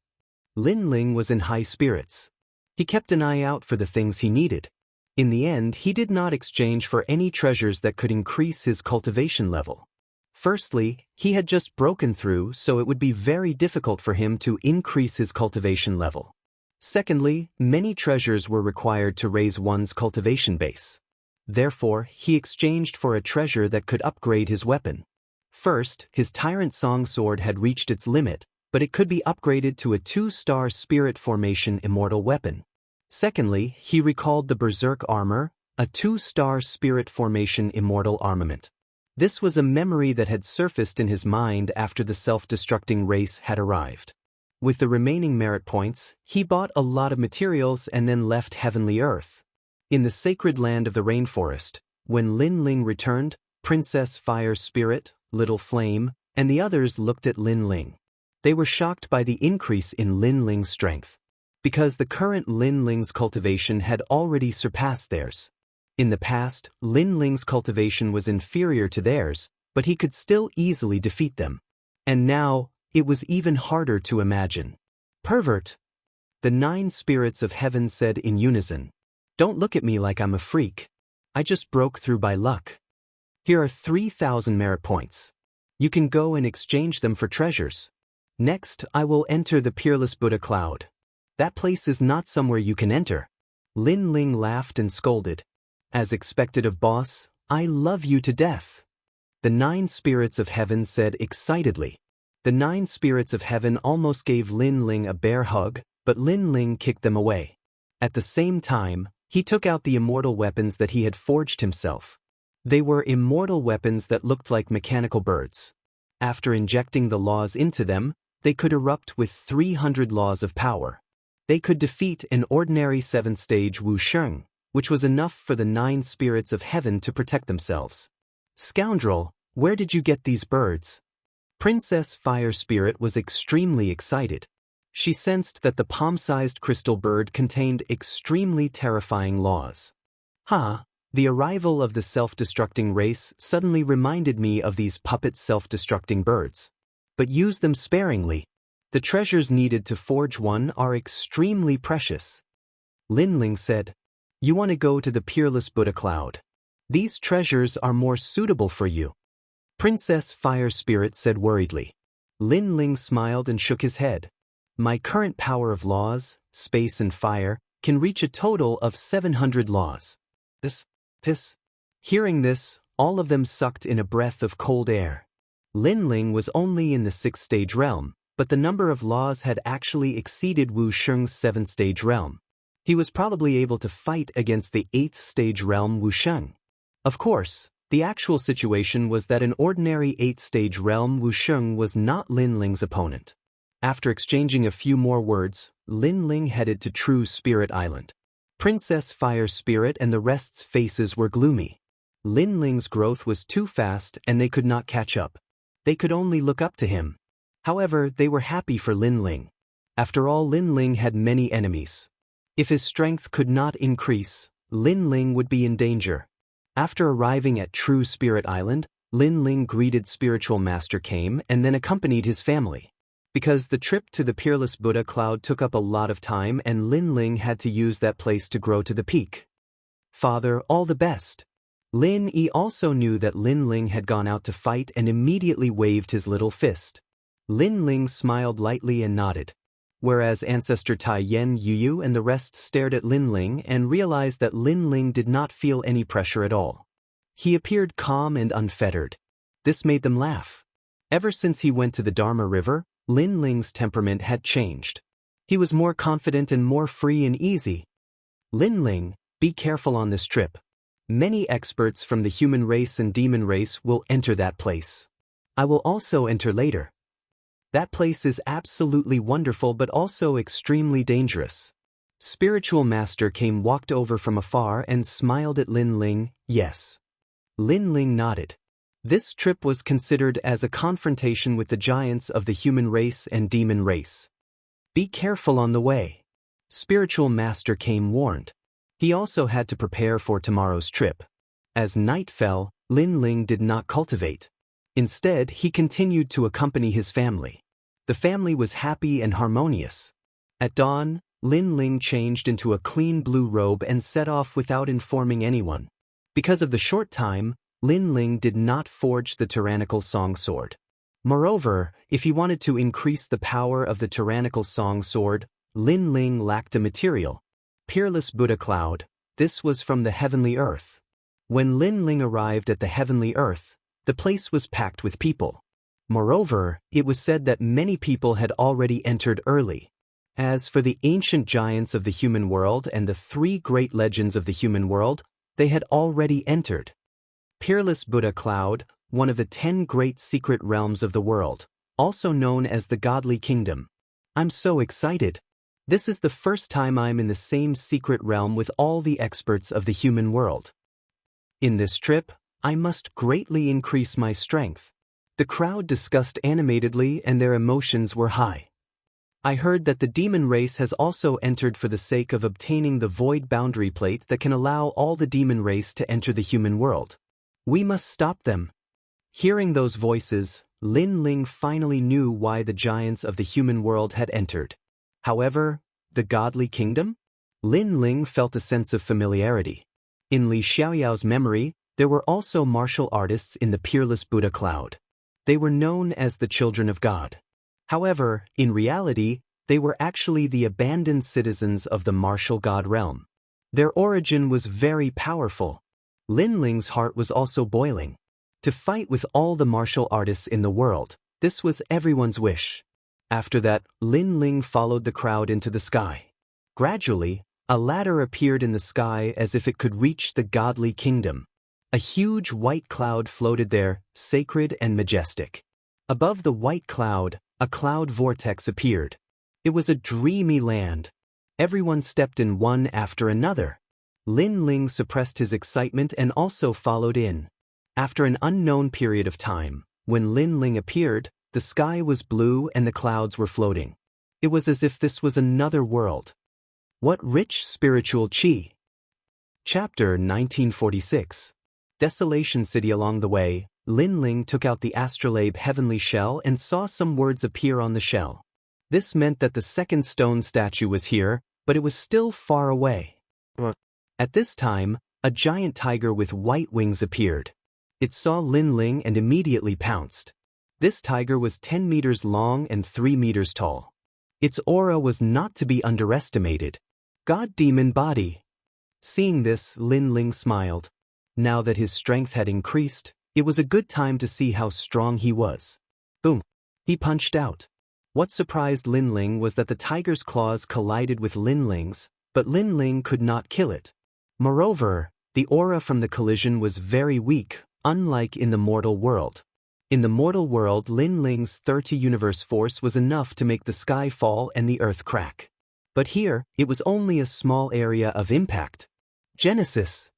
A: Lin Ling was in high spirits. He kept an eye out for the things he needed. In the end, he did not exchange for any treasures that could increase his cultivation level. Firstly, he had just broken through, so it would be very difficult for him to increase his cultivation level. Secondly, many treasures were required to raise one's cultivation base. Therefore, he exchanged for a treasure that could upgrade his weapon. First, his Tyrant Song Sword had reached its limit, but it could be upgraded to a 2-star Spirit Formation Immortal weapon. Secondly, he recalled the Berserk Armor, a 2-star Spirit Formation Immortal armament. This was a memory that had surfaced in his mind after the self-destructing race had arrived. With the remaining merit points, he bought a lot of materials and then left Heavenly Earth. In the sacred land of the rainforest, when Lin Ling returned, Princess Fire Spirit, Little Flame, and the others looked at Lin Ling. They were shocked by the increase in Lin Ling's strength. Because the current Lin Ling's cultivation had already surpassed theirs. In the past, Lin Ling's cultivation was inferior to theirs, but he could still easily defeat them. And now, it was even harder to imagine. Pervert! The 9 spirits of heaven said in unison. Don't look at me like I'm a freak. I just broke through by luck. Here are 3,000 merit points. You can go and exchange them for treasures. Next, I will enter the Peerless Buddha Cloud. That place is not somewhere you can enter. Lin Ling laughed and scolded. As expected of boss, I love you to death. The 9 spirits of heaven said excitedly. The 9 spirits of heaven almost gave Lin Ling a bear hug, but Lin Ling kicked them away. At the same time, he took out the immortal weapons that he had forged himself. They were immortal weapons that looked like mechanical birds. After injecting the laws into them, they could erupt with 300 laws of power. They could defeat an ordinary 7th-stage Wuxia, which was enough for the 9 spirits of heaven to protect themselves. Scoundrel, where did you get these birds? Princess Fire Spirit was extremely excited. She sensed that the palm-sized crystal bird contained extremely terrifying laws. The arrival of the self-destructing race suddenly reminded me of these puppet self-destructing birds. But use them sparingly. The treasures needed to forge one are extremely precious. Lin Ling said, "You want to go to the peerless Buddha cloud. These treasures are more suitable for you." Princess Fire Spirit said worriedly. Lin Ling smiled and shook his head. "My current power of laws, space and fire, can reach a total of 700 laws. This. Hearing this, all of them sucked in a breath of cold air. Lin Ling was only in the 6th stage realm, but the number of laws had actually exceeded Wu Sheng's 7th stage realm. He was probably able to fight against the 8th stage realm Wu Sheng. Of course, the actual situation was that an ordinary 8th stage realm Wu Sheng was not Lin Ling's opponent. After exchanging a few more words, Lin Ling headed to True Spirit Island. Princess Fire Spirit and the rest's faces were gloomy. Lin Ling's growth was too fast and they could not catch up. They could only look up to him. However, they were happy for Lin Ling. After all, Lin Ling had many enemies. If his strength could not increase, Lin Ling would be in danger. After arriving at True Spirit Island, Lin Ling greeted Spiritual Master Came and then accompanied his family. Because the trip to the Peerless Buddha cloud took up a lot of time and Lin Ling had to use that place to grow to the peak. "Father, all the best." Lin Yi also knew that Lin Ling had gone out to fight and immediately waved his little fist. Lin Ling smiled lightly and nodded. Whereas Ancestor Tai Yen Yu and the rest stared at Lin Ling and realized that Lin Ling did not feel any pressure at all. He appeared calm and unfettered. This made them laugh. Ever since he went to the Dharma River, Lin Ling's temperament had changed. He was more confident and more free and easy. "Lin Ling, be careful on this trip. Many experts from the human race and demon race will enter that place. I will also enter later. That place is absolutely wonderful but also extremely dangerous." Spiritual Master Came walked over from afar and smiled at Lin Ling. "Yes." Lin Ling nodded. This trip was considered as a confrontation with the giants of the human race and demon race. "Be careful on the way." Spiritual Master Came warned. He also had to prepare for tomorrow's trip. As night fell, Lin Ling did not cultivate. Instead, he continued to accompany his family. The family was happy and harmonious. At dawn, Lin Ling changed into a clean blue robe and set off without informing anyone. Because of the short time, Lin Ling did not forge the tyrannical song sword. Moreover, if he wanted to increase the power of the tyrannical song sword, Lin Ling lacked a material. Peerless Buddha cloud, this was from the heavenly earth. When Lin Ling arrived at the heavenly earth, the place was packed with people. Moreover, it was said that many people had already entered early. As for the ancient giants of the human world and the 3 great legends of the human world, they had already entered. Peerless Buddha cloud, one of the 10 great secret realms of the world, also known as the Godly Kingdom. I'm so excited. This is the first time I'm in the same secret realm with all the experts of the human world. In this trip, I must greatly increase my strength. The crowd discussed animatedly and their emotions were high. I heard that the demon race has also entered for the sake of obtaining the void boundary plate that can allow all the demon race to enter the human world. We must stop them. Hearing those voices, Lin Ling finally knew why the giants of the human world had entered. However, the Godly Kingdom? Lin Ling felt a sense of familiarity. In Li Xiaoyao's memory, there were also martial artists in the Peerless Buddha cloud. They were known as the Children of God. However, in reality, they were actually the abandoned citizens of the martial god realm. Their origin was very powerful. Lin Ling's heart was also boiling. To fight with all the martial artists in the world, this was everyone's wish. After that, Lin Ling followed the crowd into the sky. Gradually, a ladder appeared in the sky as if it could reach the Godly Kingdom. A huge white cloud floated there, sacred and majestic. Above the white cloud, a cloud vortex appeared. It was a dreamy land. Everyone stepped in one after another. Lin Ling suppressed his excitement and also followed in. After an unknown period of time, when Lin Ling appeared, the sky was blue and the clouds were floating. It was as if this was another world. What rich spiritual qi! Chapter 1946. Desolation City. Along the way, Lin Ling took out the astrolabe heavenly shell and saw some words appear on the shell. This meant that the second stone statue was here, but it was still far away. At this time, a giant tiger with white wings appeared. It saw Lin Ling and immediately pounced. This tiger was 10 meters long and 3 meters tall. Its aura was not to be underestimated. God demon body. Seeing this, Lin Ling smiled. Now that his strength had increased, it was a good time to see how strong he was. Boom! He punched out. What surprised Lin Ling was that the tiger's claws collided with Lin Ling's, but Lin Ling could not kill it. Moreover, the aura from the collision was very weak, unlike in the mortal world. In the mortal world, Lin Ling's 30 universe force was enough to make the sky fall and the earth crack. But here, it was only a small area of impact. Genesis!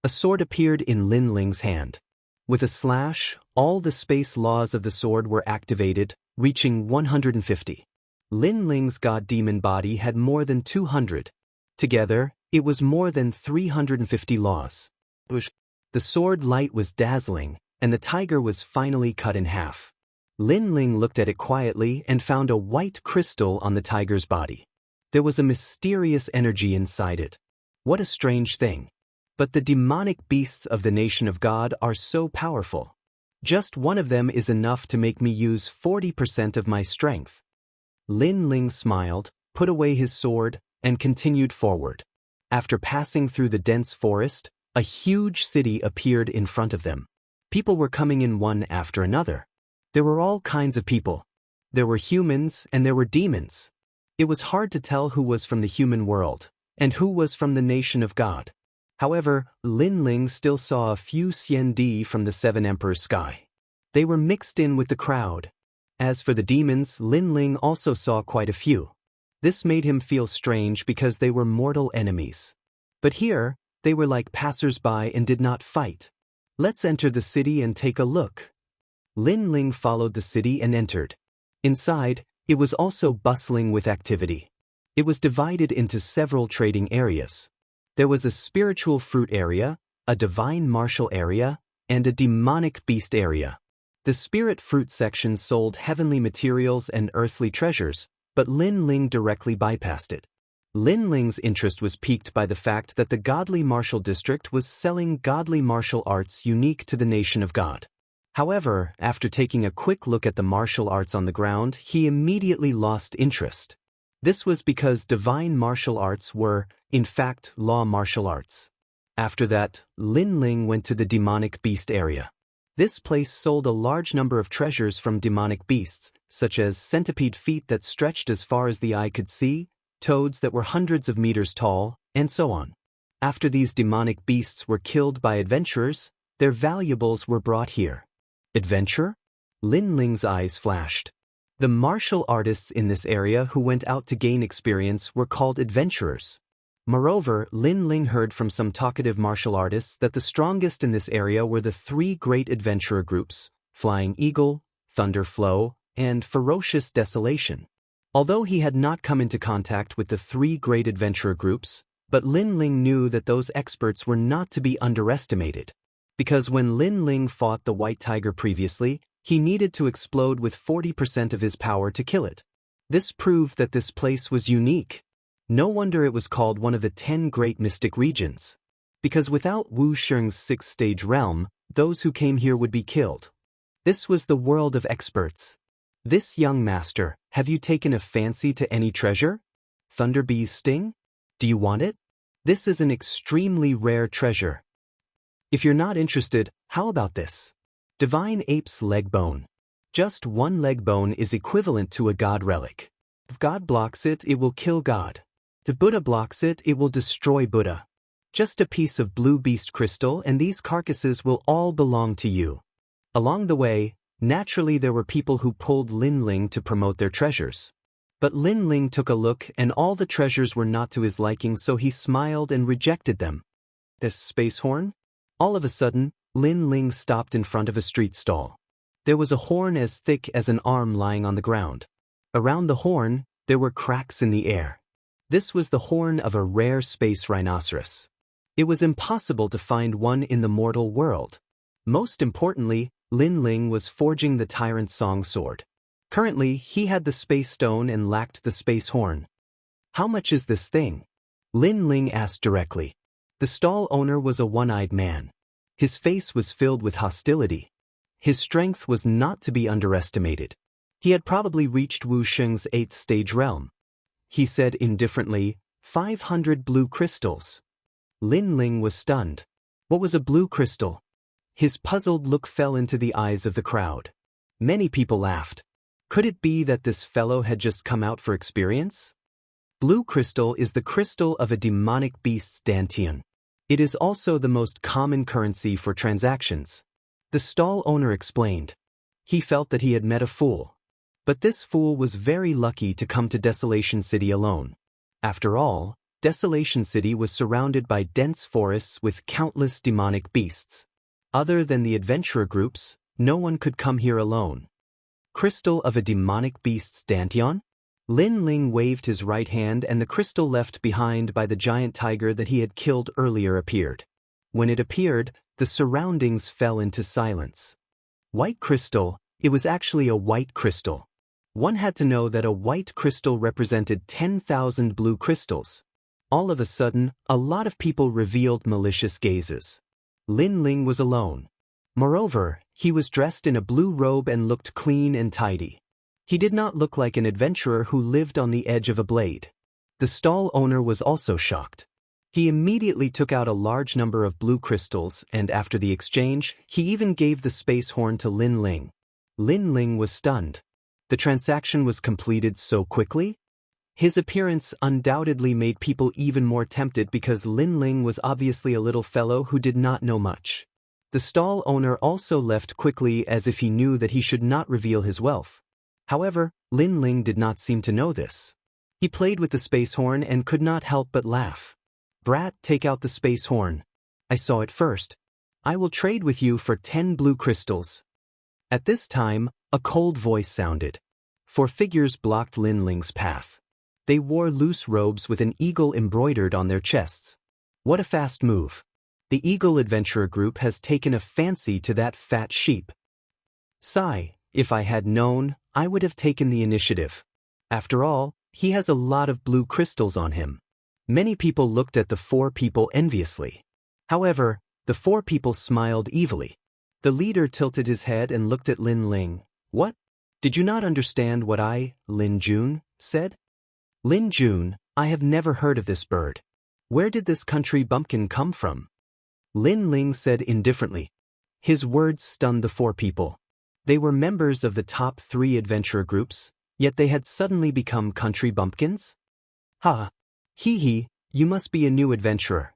A: A sword appeared in Lin Ling's hand. With a slash, all the space laws of the sword were activated, reaching 150. Lin Ling's god demon body had more than 200. Together, it was more than 350 laws. The sword light was dazzling, and the tiger was finally cut in half. Lin Ling looked at it quietly and found a white crystal on the tiger's body. There was a mysterious energy inside it. What a strange thing. But the demonic beasts of the nation of God are so powerful. Just one of them is enough to make me use 40% of my strength. Lin Ling smiled, put away his sword, and continued forward. After passing through the dense forest, a huge city appeared in front of them. People were coming in one after another. There were all kinds of people. There were humans and there were demons. It was hard to tell who was from the human world and who was from the nation of God. However, Lin Ling still saw a few Xiandi from the Seven Emperors' sky. They were mixed in with the crowd. As for the demons, Lin Ling also saw quite a few. This made him feel strange because they were mortal enemies. But here, they were like passers-by and did not fight. Let's enter the city and take a look. Lin Ling followed the city and entered. Inside, it was also bustling with activity. It was divided into several trading areas. There was a spiritual fruit area, a divine martial area, and a demonic beast area. The spirit fruit section sold heavenly materials and earthly treasures, but Lin Ling directly bypassed it. Lin Ling's interest was piqued by the fact that the godly martial district was selling godly martial arts unique to the nation of God. However, after taking a quick look at the martial arts on the ground, he immediately lost interest. This was because divine martial arts were, in fact, law martial arts. After that, Lin Ling went to the demonic beast area. This place sold a large number of treasures from demonic beasts, such as centipede feet that stretched as far as the eye could see, toads that were hundreds of meters tall, and so on. After these demonic beasts were killed by adventurers, their valuables were brought here. Adventure? Lin Ling's eyes flashed. The martial artists in this area who went out to gain experience were called adventurers. Moreover, Lin Ling heard from some talkative martial artists that the strongest in this area were the 3 great adventurer groups, Flying Eagle, Thunder Flow, and Ferocious Desolation. Although he had not come into contact with the 3 great adventurer groups, but Lin Ling knew that those experts were not to be underestimated. Because when Lin Ling fought the white tiger previously, he needed to explode with 40% of his power to kill it. This proved that this place was unique. No wonder it was called one of the 10 great mystic regions. Because without Wu Sheng's 6th-stage realm, those who came here would be killed. This was the world of experts. This young master, have you taken a fancy to any treasure? Thunderbee's sting? Do you want it? This is an extremely rare treasure. If you're not interested, how about this? Divine ape's leg bone. Just 1 leg bone is equivalent to a god relic. If God blocks it, it will kill God. If Buddha blocks it, it will destroy Buddha. Just a piece of blue beast crystal and these carcasses will all belong to you. Along the way, naturally there were people who pulled Lin Ling to promote their treasures. But Lin Ling took a look and all the treasures were not to his liking, so he smiled and rejected them. The space horn? All of a sudden, Lin Ling stopped in front of a street stall. There was a horn as thick as an arm lying on the ground. Around the horn, there were cracks in the air. This was the horn of a rare space rhinoceros. It was impossible to find one in the mortal world. Most importantly, Lin Ling was forging the tyrant's song sword. Currently, he had the space stone and lacked the space horn. How much is this thing? Lin Ling asked directly. The stall owner was a one-eyed man. His face was filled with hostility. His strength was not to be underestimated. He had probably reached Wu Sheng's 8th stage realm. He said indifferently, 500 blue crystals. Lin Ling was stunned. What was a blue crystal? His puzzled look fell into the eyes of the crowd. Many people laughed. Could it be that this fellow had just come out for experience? Blue crystal is the crystal of a demonic beast's dantian. It is also the most common currency for transactions. The stall owner explained. He felt that he had met a fool. But this fool was very lucky to come to Desolation City alone. After all, Desolation City was surrounded by dense forests with countless demonic beasts. Other than the adventurer groups, no one could come here alone. Crystal of a demonic beast's dantian? Lin Ling waved his right hand and the crystal left behind by the giant tiger that he had killed earlier appeared. When it appeared, the surroundings fell into silence. White crystal, it was actually a white crystal. One had to know that a white crystal represented 10,000 blue crystals. All of a sudden, a lot of people revealed malicious gazes. Lin Ling was alone. Moreover, he was dressed in a blue robe and looked clean and tidy. He did not look like an adventurer who lived on the edge of a blade. The stall owner was also shocked. He immediately took out a large number of blue crystals and after the exchange, he even gave the space horn to Lin Ling. Lin Ling was stunned. The transaction was completed so quickly? His appearance undoubtedly made people even more tempted because Lin Ling was obviously a little fellow who did not know much. The stall owner also left quickly as if he knew that he should not reveal his wealth. However, Lin Ling did not seem to know this. He played with the space horn and could not help but laugh. Brat, take out the space horn. I saw it first. I will trade with you for 10 blue crystals. At this time, a cold voice sounded. 4 figures blocked Lin Ling's path. They wore loose robes with an eagle embroidered on their chests. What a fast move. The Eagle Adventurer Group has taken a fancy to that fat sheep. Sigh, if I had known, I would have taken the initiative. After all, he has a lot of blue crystals on him. Many people looked at the 4 people enviously. However, the 4 people smiled evilly. The leader tilted his head and looked at Lin Ling. What? Did you not understand what I, Lin Jun, said? Lin Jun, I have never heard of this bird. Where did this country bumpkin come from? Lin Ling said indifferently. His words stunned the 4 people. They were members of the top 3 adventurer groups, yet they had suddenly become country bumpkins? Ha! Hee, you must be a new adventurer.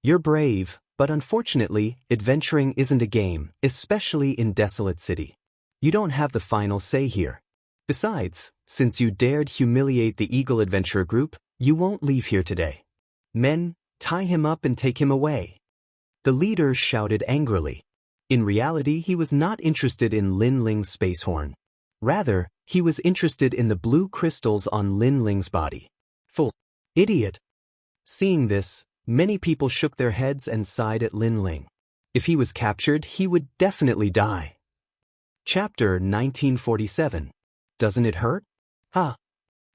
A: You're brave, but unfortunately, adventuring isn't a game, especially in Desolate City. You don't have the final say here. Besides, since you dared humiliate the Eagle Adventurer Group, you won't leave here today. Men, tie him up and take him away. The leader shouted angrily. In reality, he was not interested in Lin Ling's space horn. Rather, he was interested in the blue crystals on Lin Ling's body. Fool! Idiot! Seeing this, many people shook their heads and sighed at Lin Ling. If he was captured, he would definitely die. Chapter 1947. Doesn't it hurt? Ha!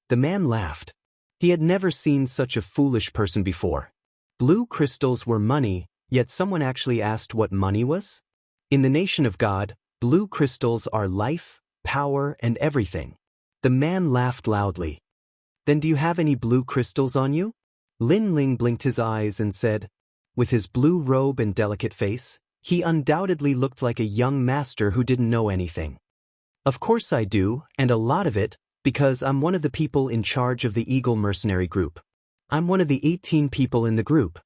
A: The man laughed. He had never seen such a foolish person before. Blue crystals were money, yet someone actually asked what money was? In the nation of God, blue crystals are life, power, and everything. The man laughed loudly. Then do you have any blue crystals on you? Lin Ling blinked his eyes and said, with his blue robe and delicate face, he undoubtedly looked like a young master who didn't know anything. Of course I do, and a lot of it, because I'm one of the people in charge of the Eagle Mercenary Group. I'm one of the 18 people in the group.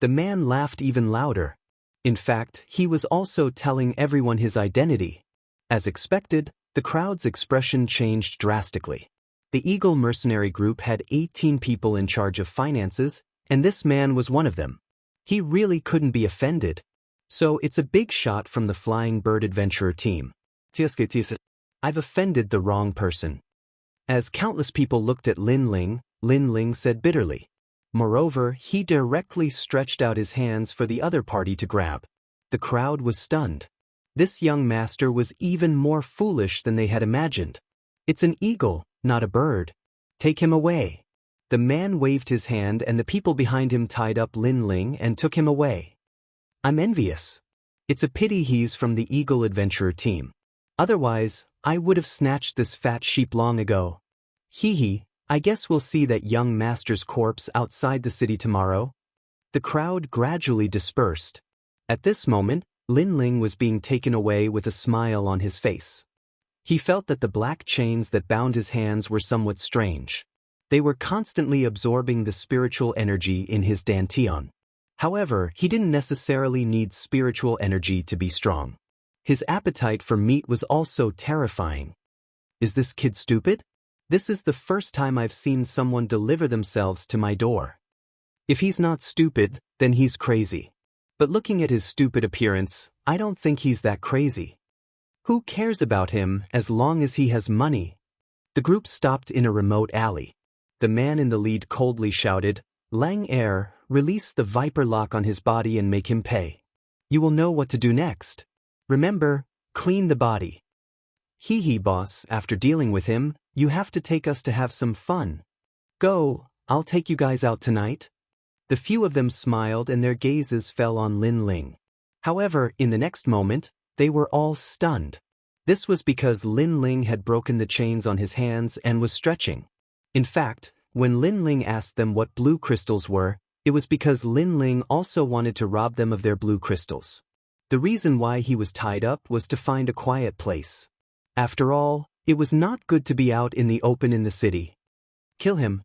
A: The man laughed even louder. In fact, he was also telling everyone his identity. As expected, the crowd's expression changed drastically. The Eagle Mercenary Group had 18 people in charge of finances, and this man was one of them. He really couldn't be offended. So it's a big shot from the Flying Bird Adventurer team. I've offended the wrong person. As countless people looked at Lin Ling said bitterly. Moreover, he directly stretched out his hands for the other party to grab. The crowd was stunned. This young master was even more foolish than they had imagined. It's an eagle, not a bird. Take him away. The man waved his hand and the people behind him tied up Lin Ling and took him away. I'm envious. It's a pity he's from the Eagle Adventurer team. Otherwise, I would have snatched this fat sheep long ago. Hee hee, I guess we'll see that young master's corpse outside the city tomorrow. The crowd gradually dispersed. At this moment, Lin Ling was being taken away with a smile on his face. He felt that the black chains that bound his hands were somewhat strange. They were constantly absorbing the spiritual energy in his dantian. However, he didn't necessarily need spiritual energy to be strong. His appetite for meat was also terrifying. Is this kid stupid? This is the first time I've seen someone deliver themselves to my door. If he's not stupid, then he's crazy. But looking at his stupid appearance, I don't think he's that crazy. Who cares about him as long as he has money? The group stopped in a remote alley. The man in the lead coldly shouted, Lang Er, release the viper lock on his body and make him pay. You will know what to do next. Remember, clean the body. Hee hee boss, after dealing with him, you have to take us to have some fun. Go, I'll take you guys out tonight. The few of them smiled and their gazes fell on Lin Ling. However, in the next moment, they were all stunned. This was because Lin Ling had broken the chains on his hands and was stretching. In fact, when Lin Ling asked them what blue crystals were, it was because Lin Ling also wanted to rob them of their blue crystals. The reason why he was tied up was to find a quiet place. After all, it was not good to be out in the open in the city. Kill him.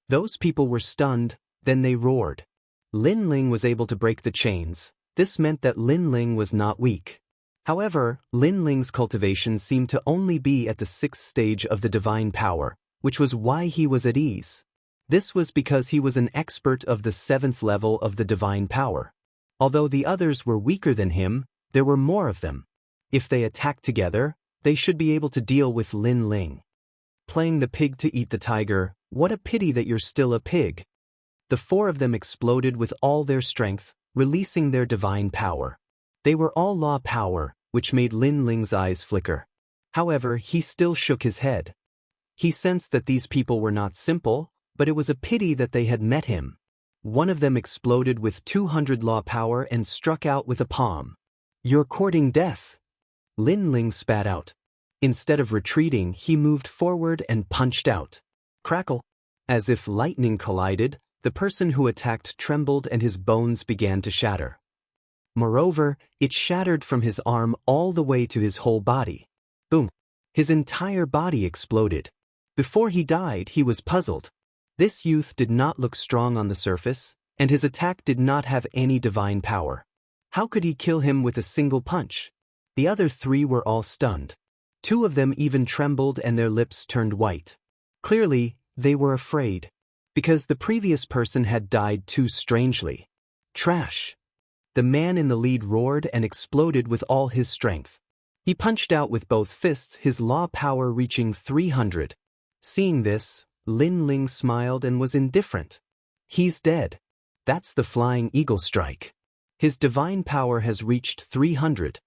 A: Those people were stunned, then they roared. Lin Ling was able to break the chains. This meant that Lin Ling was not weak. However, Lin Ling's cultivation seemed to only be at the 6th stage of the divine power, which was why he was at ease. This was because he was an expert of the 7th level of the divine power. Although the others were weaker than him, there were more of them. If they attacked together, they should be able to deal with Lin Ling. Playing the pig to eat the tiger, what a pity that you're still a pig. The 4 of them exploded with all their strength, releasing their divine power. They were all law power, which made Lin Ling's eyes flicker. However, he still shook his head. He sensed that these people were not simple, but it was a pity that they had met him. One of them exploded with 200 law power and struck out with a palm. You're courting death. Lin Ling spat out. Instead of retreating, he moved forward and punched out. Crackle. As if lightning collided, the person who attacked trembled and his bones began to shatter. Moreover, it shattered from his arm all the way to his whole body. Boom. His entire body exploded. Before he died, he was puzzled. This youth did not look strong on the surface, and his attack did not have any divine power. How could he kill him with a single punch? The other 3 were all stunned. 2 of them even trembled and their lips turned white. Clearly, they were afraid, because the previous person had died too strangely. Trash. The man in the lead roared and exploded with all his strength. He punched out with both fists, his law power reaching 300. Seeing this, Lin Ling smiled and was indifferent. He's dead. That's the flying eagle strike. His divine power has reached 300.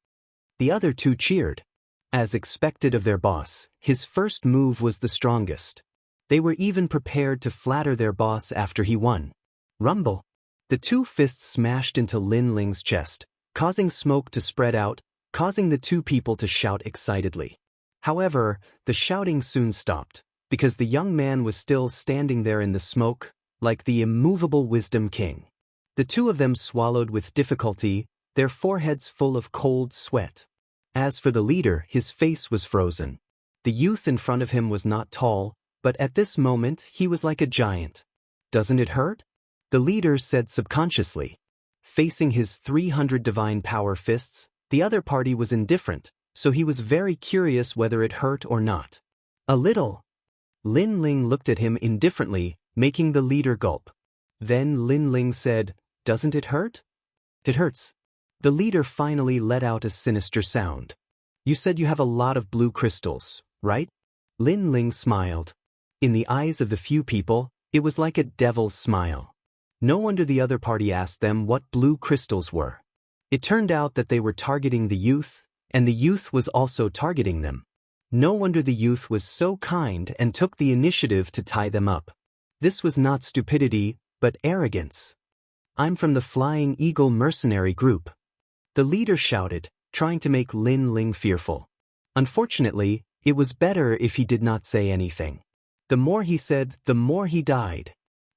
A: The other 2 cheered. As expected of their boss, his first move was the strongest. They were even prepared to flatter their boss after he won. Rumble. The 2 fists smashed into Lin Ling's chest, causing smoke to spread out, causing the 2 people to shout excitedly. However, the shouting soon stopped, because the young man was still standing there in the smoke, like the immovable wisdom king. The 2 of them swallowed with difficulty, their foreheads full of cold sweat. As for the leader, his face was frozen. The youth in front of him was not tall, but at this moment he was like a giant. Doesn't it hurt? The leader said subconsciously. Facing his 300 divine power fists, the other party was indifferent, so he was very curious whether it hurt or not. A little. Lin Ling looked at him indifferently, making the leader gulp. Then Lin Ling said, "Doesn't it hurt?" "It hurts." The leader finally let out a sinister sound. "You said you have a lot of blue crystals, right?" Lin Ling smiled. In the eyes of the few people, it was like a devil's smile. No wonder the other party asked them what blue crystals were. It turned out that they were targeting the youth, and the youth was also targeting them. No wonder the youth was so kind and took the initiative to tie them up. This was not stupidity, but arrogance. I'm from the Flying Eagle mercenary group. The leader shouted, trying to make Lin Ling fearful. Unfortunately, it was better if he did not say anything. The more he said, the more he died.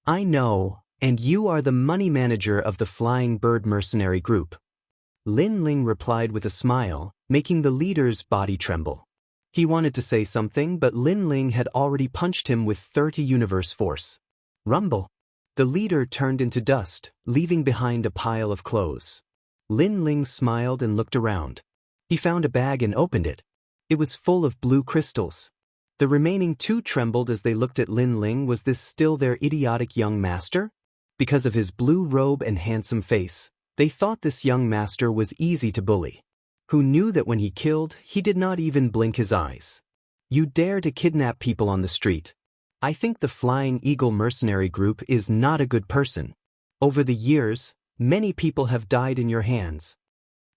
A: I know, and you are the money manager of the Flying Bird mercenary group. Lin Ling replied with a smile, making the leader's body tremble. He wanted to say something, but Lin Ling had already punched him with 30 universe force. Rumble. The leader turned into dust, leaving behind a pile of clothes. Lin Ling smiled and looked around. He found a bag and opened it. It was full of blue crystals. The remaining two trembled as they looked at Lin Ling. Was this still their idiotic young master? Because of his blue robe and handsome face, they thought this young master was easy to bully. Who knew that when he killed, he did not even blink his eyes? You dare to kidnap people on the street. I think the Flying Eagle mercenary group is not a good person. Over the years, many people have died in your hands.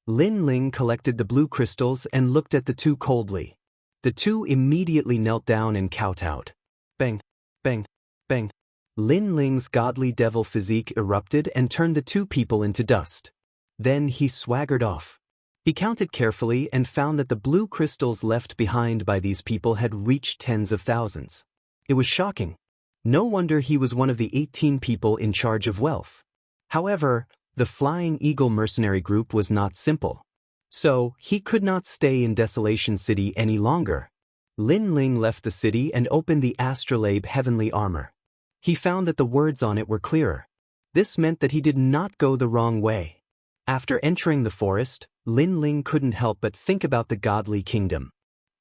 A: Lin Ling collected the blue crystals and looked at the two coldly. The two immediately knelt down and kowtowed. Bang, bang, bang. Lin Ling's godly devil physique erupted and turned the two people into dust. Then he swaggered off. He counted carefully and found that the blue crystals left behind by these people had reached tens of thousands. It was shocking. No wonder he was one of the 18 people in charge of wealth. However, the Flying Eagle mercenary group was not simple. So, he could not stay in Desolation City any longer. Lin Ling left the city and opened the Astrolabe Heavenly Armor. He found that the words on it were clearer. This meant that he did not go the wrong way. After entering the forest, Lin Ling couldn't help but think about the godly kingdom.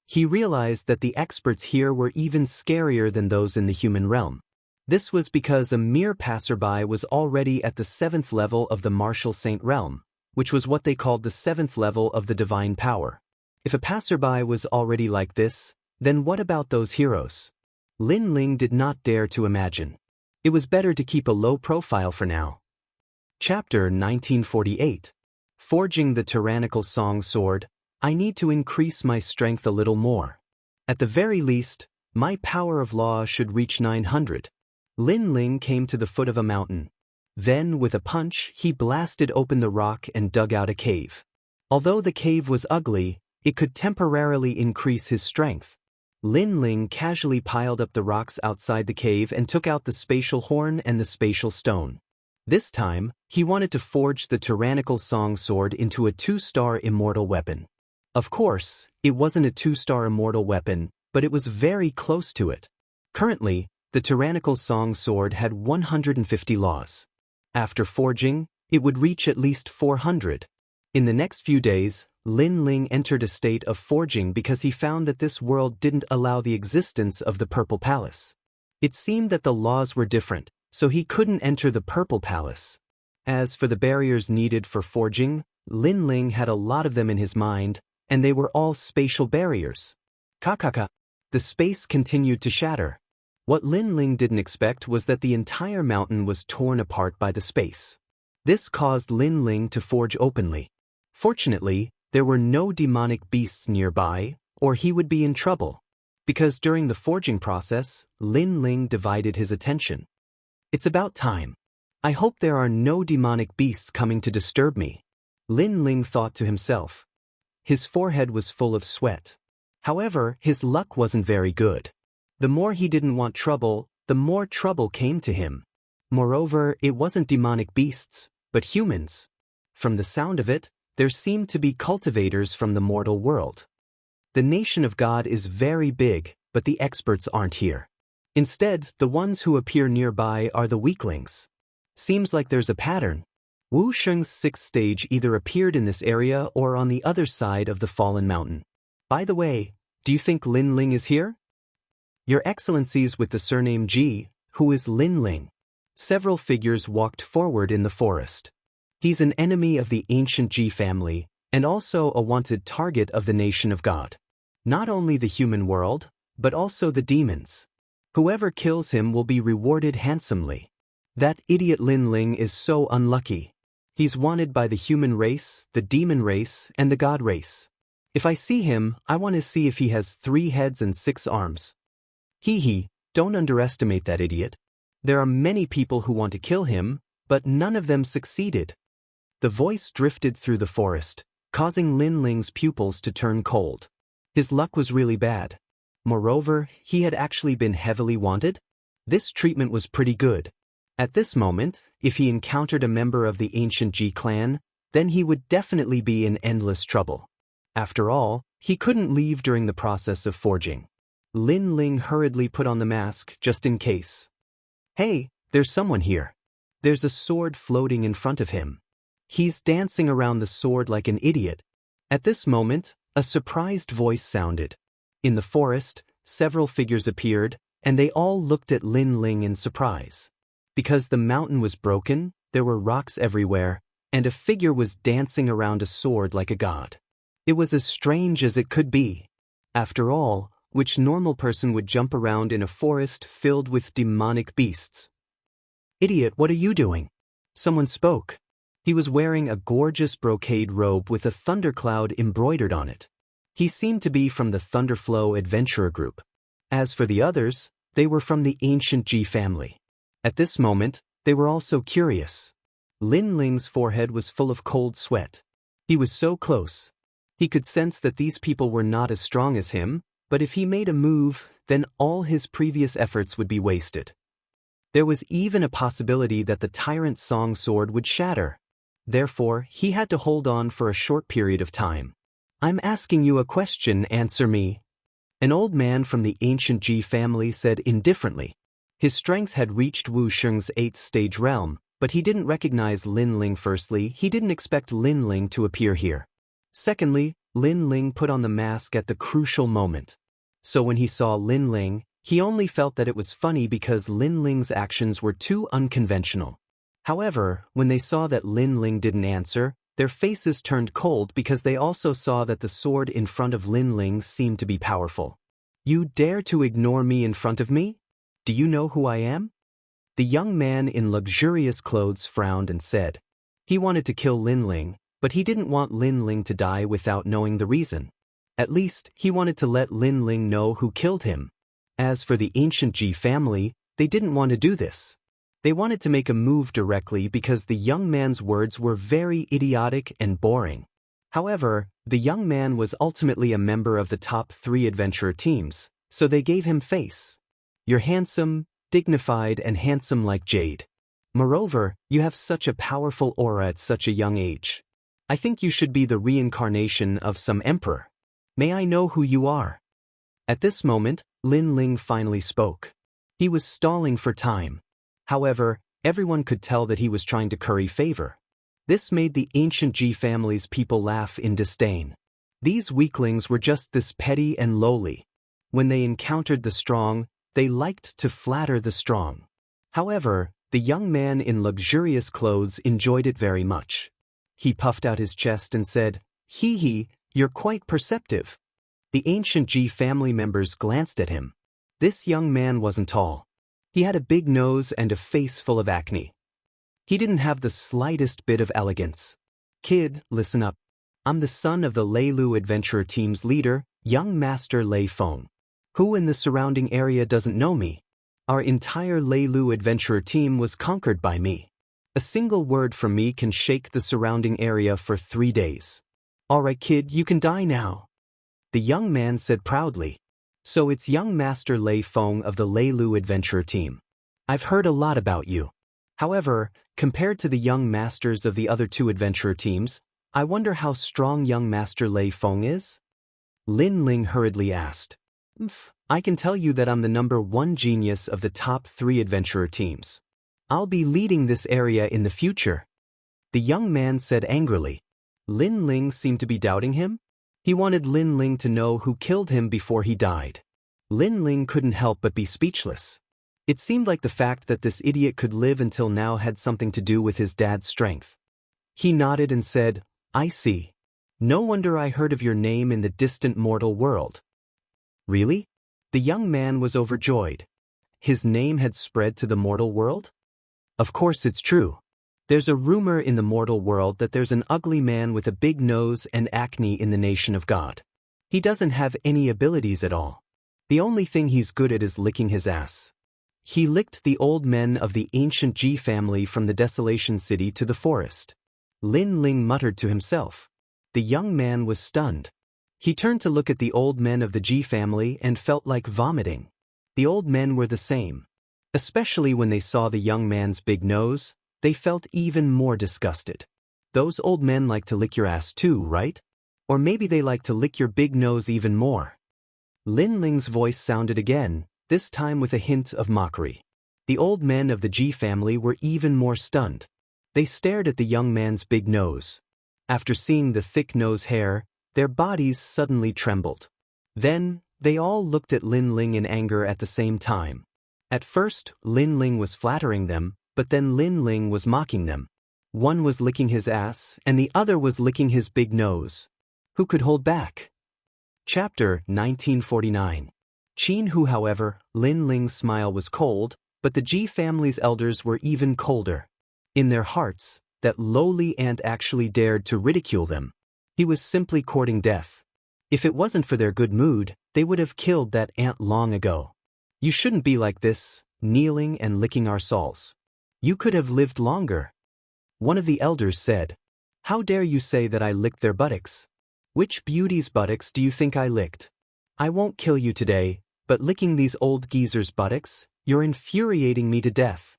A: He realized that the experts here were even scarier than those in the human realm. This was because a mere passerby was already at the 7th level of the martial saint realm, which was what they called the 7th level of the divine power. If a passerby was already like this, then what about those heroes? Lin Ling did not dare to imagine. It was better to keep a low profile for now. Chapter 1948. Forging the Tyrannical Song Sword. I need to increase my strength a little more. At the very least, my power of law should reach 900. Lin Ling came to the foot of a mountain. Then, with a punch, he blasted open the rock and dug out a cave. Although the cave was ugly, it could temporarily increase his strength. Lin Ling casually piled up the rocks outside the cave and took out the spatial horn and the spatial stone. This time, he wanted to forge the Tyrannical Song Sword into a 2-star immortal weapon. Of course, it wasn't a 2-star immortal weapon, but it was very close to it. Currently, the Tyrannical Song Sword had 150 laws. After forging, it would reach at least 400. In the next few days, Lin Ling entered a state of forging because he found that this world didn't allow the existence of the Purple Palace. It seemed that the laws were different, so he couldn't enter the Purple Palace. As for the barriers needed for forging, Lin Ling had a lot of them in his mind, and they were all spatial barriers. Kakaka. The space continued to shatter. What Lin Ling didn't expect was that the entire mountain was torn apart by the space. This caused Lin Ling to forge openly. Fortunately, there were no demonic beasts nearby, or he would be in trouble. Because during the forging process, Lin Ling divided his attention. It's about time. I hope there are no demonic beasts coming to disturb me. Lin Ling thought to himself. His forehead was full of sweat. However, his luck wasn't very good. The more he didn't want trouble, the more trouble came to him. Moreover, it wasn't demonic beasts, but humans. From the sound of it, there seemed to be cultivators from the mortal world. The nation of God is very big, but the experts aren't here. Instead, the ones who appear nearby are the weaklings. Seems like there's a pattern. Wu Sheng's 6th stage either appeared in this area or on the other side of the fallen mountain. By the way, do you think Lin Ling is here? Your Excellencies with the surname Ji, who is Lin Ling? Several figures walked forward in the forest. He's an enemy of the ancient Ji family, and also a wanted target of the nation of God. Not only the human world, but also the demons. Whoever kills him will be rewarded handsomely. That idiot Lin Ling is so unlucky. He's wanted by the human race, the demon race, and the god race. If I see him, I want to see if he has 3 heads and 6 arms. Hee, don't underestimate that idiot. There are many people who want to kill him, but none of them succeeded. The voice drifted through the forest, causing Lin Ling's pupils to turn cold. His luck was really bad. Moreover, he had actually been heavily wanted. This treatment was pretty good. At this moment, if he encountered a member of the ancient Ji clan, then he would definitely be in endless trouble. After all, he couldn't leave during the process of forging. Lin Ling hurriedly put on the mask just in case. Hey, there's someone here. There's a sword floating in front of him. He's dancing around the sword like an idiot. At this moment, a surprised voice sounded. In the forest, several figures appeared, and they all looked at Lin Ling in surprise. Because the mountain was broken, there were rocks everywhere, and a figure was dancing around a sword like a god. It was as strange as it could be. After all, which normal person would jump around in a forest filled with demonic beasts? Idiot, what are you doing? Someone spoke. He was wearing a gorgeous brocade robe with a thundercloud embroidered on it. He seemed to be from the Thunderflow adventurer group. As for the others, they were from the ancient Ji family. At this moment, they were also curious. Lin Ling's forehead was full of cold sweat. He was so close. He could sense that these people were not as strong as him, but if he made a move, then all his previous efforts would be wasted. There was even a possibility that the tyrant's song sword would shatter. Therefore, he had to hold on for a short period of time. I'm asking you a question, answer me. An old man from the ancient Ji family said indifferently. His strength had reached Wu Sheng's 8th stage realm, but he didn't recognize Lin Ling. Firstly, he didn't expect Lin Ling to appear here. Secondly, Lin Ling put on the mask at the crucial moment. So when he saw Lin Ling, he only felt that it was funny because Lin Ling's actions were too unconventional. However, when they saw that Lin Ling didn't answer, their faces turned cold because they also saw that the sword in front of Lin Ling seemed to be powerful. You dare to ignore me in front of me? Do you know who I am? The young man in luxurious clothes frowned and said. He wanted to kill Lin Ling, but he didn't want Lin Ling to die without knowing the reason. At least, he wanted to let Lin Ling know who killed him. As for the ancient Ji family, they didn't want to do this. They wanted to make a move directly because the young man's words were very idiotic and boring. However, the young man was ultimately a member of the top 3 adventurer teams, so they gave him face. You're handsome, dignified, and handsome like jade. Moreover, you have such a powerful aura at such a young age. I think you should be the reincarnation of some emperor. May I know who you are? At this moment, Lin Ling finally spoke. He was stalling for time. However, everyone could tell that he was trying to curry favor. This made the ancient Ji family's people laugh in disdain. These weaklings were just this petty and lowly. When they encountered the strong, they liked to flatter the strong. However, the young man in luxurious clothes enjoyed it very much. He puffed out his chest and said, Hee, you're quite perceptive. The ancient Ji family members glanced at him. This young man wasn't tall. He had a big nose and a face full of acne. He didn't have the slightest bit of elegance. Kid, listen up. I'm the son of the Leilu adventurer team's leader, young master Lei Feng. Who in the surrounding area doesn't know me? Our entire Leilu adventurer team was conquered by me. A single word from me can shake the surrounding area for 3 days. Alright kid, you can die now. The young man said proudly. So it's young master Lei Feng of the Leilu adventurer team. I've heard a lot about you. However, compared to the young masters of the other 2 adventurer teams, I wonder how strong young master Lei Feng is? Lin Ling hurriedly asked. I can tell you that I'm the number 1 genius of the top 3 adventurer teams. I'll be leading this area in the future. The young man said angrily. Lin Ling seemed to be doubting him. He wanted Lin Ling to know who killed him before he died. Lin Ling couldn't help but be speechless. It seemed like the fact that this idiot could live until now had something to do with his dad's strength. He nodded and said, I see. No wonder I heard of your name in the distant mortal world. Really? The young man was overjoyed. His name had spread to the mortal world? Of course it's true. There's a rumor in the mortal world that there's an ugly man with a big nose and acne in the nation of God. He doesn't have any abilities at all. The only thing he's good at is licking his ass. He licked the old men of the ancient Ji family from the desolation city to the forest. Lin Ling muttered to himself. The young man was stunned. He turned to look at the old men of the Ji family and felt like vomiting. The old men were the same. Especially when they saw the young man's big nose, they felt even more disgusted. Those old men like to lick your ass too, right? Or maybe they like to lick your big nose even more. Lin Ling's voice sounded again, this time with a hint of mockery. The old men of the Ji family were even more stunned. They stared at the young man's big nose. After seeing the thick nose hair, their bodies suddenly trembled. Then, they all looked at Lin Ling in anger at the same time. At first, Lin Ling was flattering them, but then Lin Ling was mocking them. One was licking his ass, and the other was licking his big nose. Who could hold back? Chapter 1949. Qin Hu, however, Lin Ling's smile was cold, but the Ji family's elders were even colder. In their hearts, that lowly ant actually dared to ridicule them. He was simply courting death. If it wasn't for their good mood, they would have killed that ant long ago. You shouldn't be like this, kneeling and licking our soles. You could have lived longer. One of the elders said, How dare you say that I licked their buttocks? Which beauty's buttocks do you think I licked? I won't kill you today, but licking these old geezers' buttocks, you're infuriating me to death.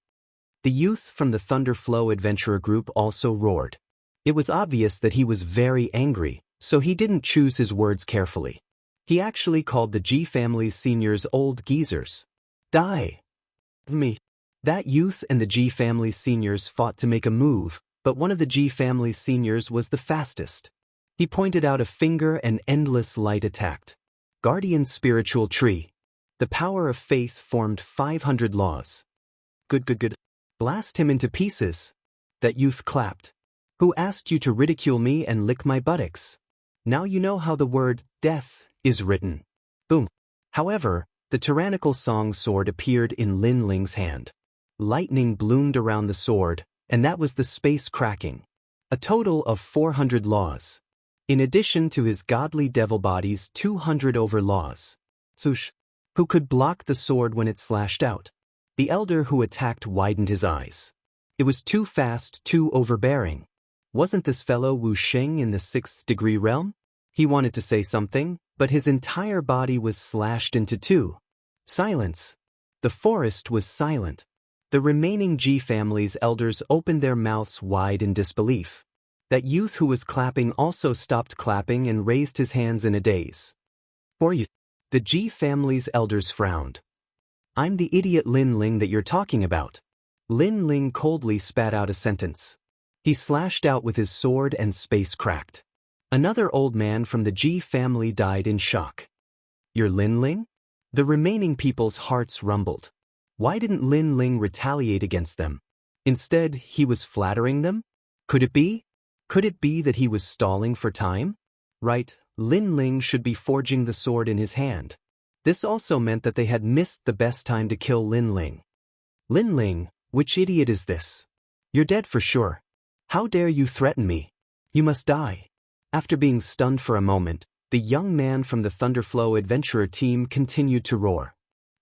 A: The youth from the Thunder Flow Adventurer group also roared. It was obvious that he was very angry, so he didn't choose his words carefully. He actually called the Ji family's seniors old geezers. Die! Me. That youth and the Ji family's seniors fought to make a move, but one of the Ji family's seniors was the fastest. He pointed out a finger and endless light attacked. Guardian Spiritual Tree. The power of faith formed 500 laws. Good. Blast him into pieces. That youth clapped. Who asked you to ridicule me and lick my buttocks? Now you know how the word death is written. Boom. However, the tyrannical song sword appeared in Lin Ling's hand. Lightning bloomed around the sword, and that was the space cracking. A total of 400 laws. In addition to his godly devil body's 200 over laws. Sush. Who could block the sword when it slashed out? The elder who attacked widened his eyes. It was too fast, too overbearing. Wasn't this fellow Wu Sheng in the 6th degree realm? He wanted to say something, but his entire body was slashed into two. Silence. The forest was silent. The remaining Ji family's elders opened their mouths wide in disbelief. That youth who was clapping also stopped clapping and raised his hands in a daze. For you. The Ji family's elders frowned. I'm the idiot Lin Ling that you're talking about. Lin Ling coldly spat out a sentence. He slashed out with his sword and space cracked. Another old man from the Ji family died in shock. You're Lin Ling? The remaining people's hearts rumbled. Why didn't Lin Ling retaliate against them? Instead, he was flattering them? Could it be? Could it be that he was stalling for time? Right, Lin Ling should be forging the sword in his hand. This also meant that they had missed the best time to kill Lin Ling. Lin Ling, which idiot is this? You're dead for sure. How dare you threaten me? You must die. After being stunned for a moment, the young man from the Thunderflow Adventurer team continued to roar.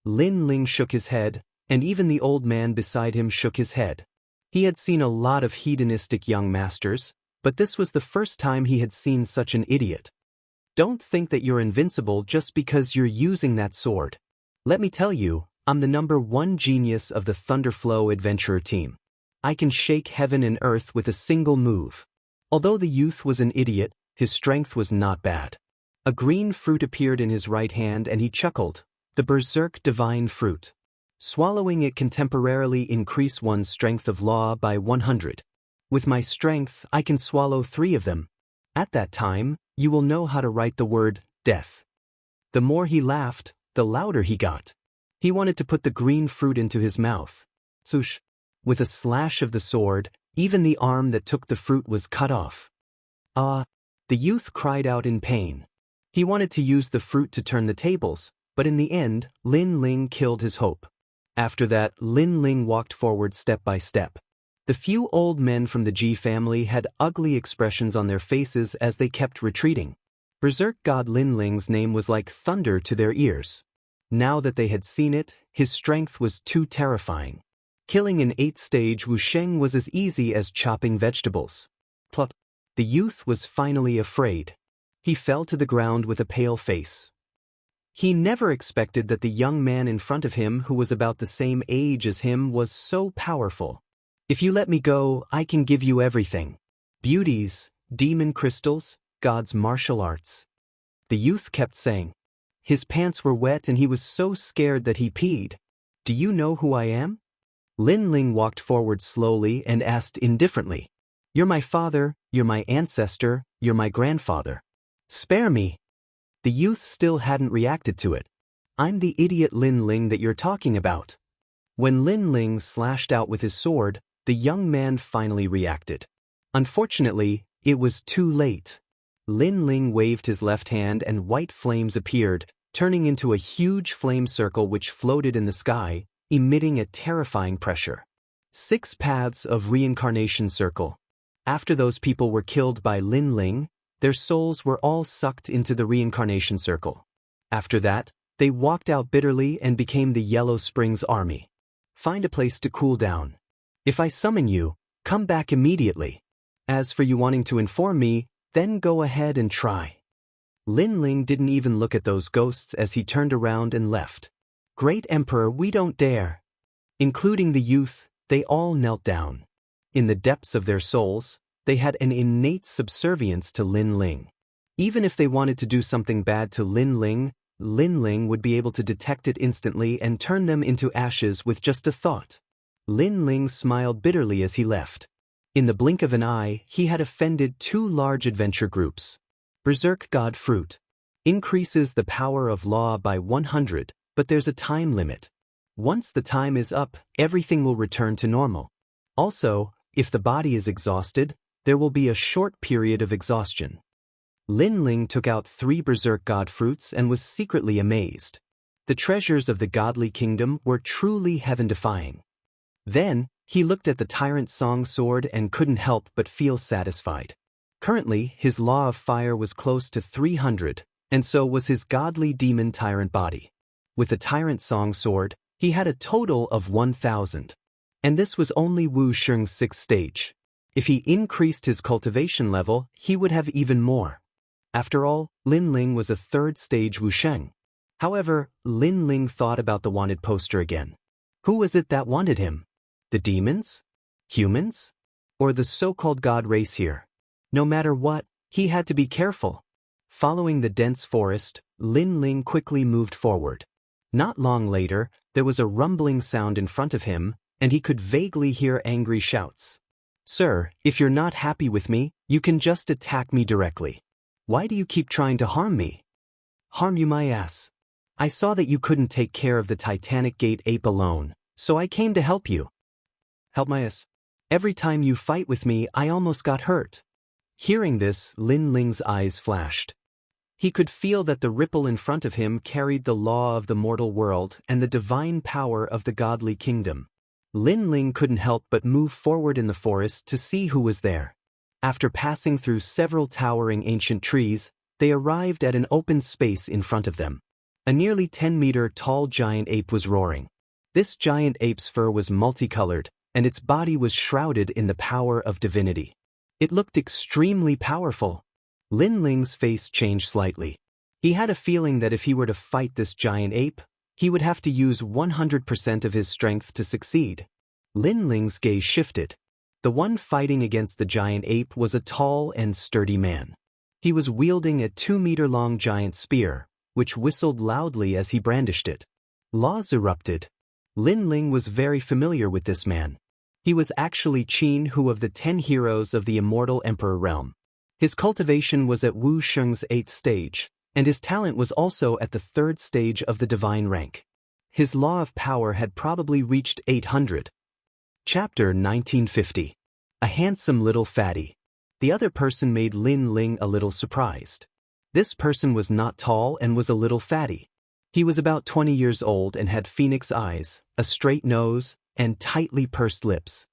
A: Lin Ling shook his head, and even the old man beside him shook his head. He had seen a lot of hedonistic young masters, but this was the first time he had seen such an idiot. Don't think that you're invincible just because you're using that sword. Let me tell you, I'm the #1 genius of the Thunderflow Adventurer team. I can shake heaven and earth with a single move. Although the youth was an idiot, his strength was not bad. A green fruit appeared in his right hand and he chuckled. The Berserk Divine Fruit. Swallowing it can temporarily increase one's strength of law by 100. With my strength, I can swallow 3 of them. At that time, you will know how to write the word death. The more he laughed, the louder he got. He wanted to put the green fruit into his mouth. Swoosh. With a slash of the sword, even the arm that took the fruit was cut off. Ah! The youth cried out in pain. He wanted to use the fruit to turn the tables, but in the end, Lin Ling killed his hope. After that, Lin Ling walked forward step by step. The few old men from the Ji family had ugly expressions on their faces as they kept retreating. Berserk god Lin Ling's name was like thunder to their ears. Now that they had seen it, his strength was too terrifying. Killing an 8th stage Wuxia was as easy as chopping vegetables. Plop. The youth was finally afraid. He fell to the ground with a pale face. He never expected that the young man in front of him, who was about the same age as him, was so powerful. If you let me go, I can give you everything. Beauties, demon crystals, God's martial arts. The youth kept saying. His pants were wet and he was so scared that he peed. Do you know who I am? Lin Ling walked forward slowly and asked indifferently. You're my father, you're my ancestor, you're my grandfather. Spare me. The youth still hadn't reacted to it. I'm the idiot Lin Ling that you're talking about. When Lin Ling slashed out with his sword, the young man finally reacted. Unfortunately, it was too late. Lin Ling waved his left hand and white flames appeared, turning into a huge flame circle which floated in the sky, emitting a terrifying pressure. 6 paths of reincarnation circle. After those people were killed by Lin Ling, their souls were all sucked into the reincarnation circle. After that, they walked out bitterly and became the Yellow Springs Army. Find a place to cool down. If I summon you, come back immediately. As for you wanting to inform me, then go ahead and try. Lin Ling didn't even look at those ghosts as he turned around and left. Great Emperor, we don't dare. Including the youth, they all knelt down. In the depths of their souls, they had an innate subservience to Lin Ling. Even if they wanted to do something bad to Lin Ling would be able to detect it instantly and turn them into ashes with just a thought. Lin Ling smiled bitterly as he left. In the blink of an eye, he had offended 2 large adventure groups. Berserk God Fruit. Increases the power of law by 100, but there's a time limit. Once the time is up, everything will return to normal. Also, if the body is exhausted, there will be a short period of exhaustion. Lin Ling took out 3 Berserk God Fruits and was secretly amazed. The treasures of the godly kingdom were truly heaven-defying. Then, he looked at the Tyrant Song Sword and couldn't help but feel satisfied. Currently, his Law of Fire was close to 300, and so was his godly demon tyrant body. With the Tyrant Song Sword, he had a total of 1,000. And this was only Wuxia's 6th stage. If he increased his cultivation level, he would have even more. After all, Lin Ling was a 3rd stage Wuxia. However, Lin Ling thought about the wanted poster again. Who was it that wanted him? The demons? Humans? Or the so-called god race here? No matter what, he had to be careful. Following the dense forest, Lin Ling quickly moved forward. Not long later, there was a rumbling sound in front of him, and he could vaguely hear angry shouts. Sir, if you're not happy with me, you can just attack me directly. Why do you keep trying to harm me? Harm you my ass. I saw that you couldn't take care of the Titanic Gate ape alone, so I came to help you. Help my ass. Every time you fight with me, I almost got hurt. Hearing this, Lin Ling's eyes flashed. He could feel that the ripple in front of him carried the law of the mortal world and the divine power of the godly kingdom. Lin Ling couldn't help but move forward in the forest to see who was there. After passing through several towering ancient trees, they arrived at an open space in front of them. A nearly 10-meter tall giant ape was roaring. This giant ape's fur was multicolored, and its body was shrouded in the power of divinity. It looked extremely powerful. Lin Ling's face changed slightly. He had a feeling that if he were to fight this giant ape, he would have to use 100% of his strength to succeed. Lin Ling's gaze shifted. The one fighting against the giant ape was a tall and sturdy man. He was wielding a 2-meter-long giant spear, which whistled loudly as he brandished it. Laws erupted. Lin Ling was very familiar with this man. He was actually Qin Hu of the 10 heroes of the Immortal Emperor realm. His cultivation was at Wuxia's 8th stage, and his talent was also at the 3rd stage of the divine rank. His law of power had probably reached 800. Chapter 1950. A handsome little fatty. The other person made Lin Ling a little surprised. This person was not tall and was a little fatty. He was about 20 years old and had phoenix eyes, a straight nose, and tightly pursed lips.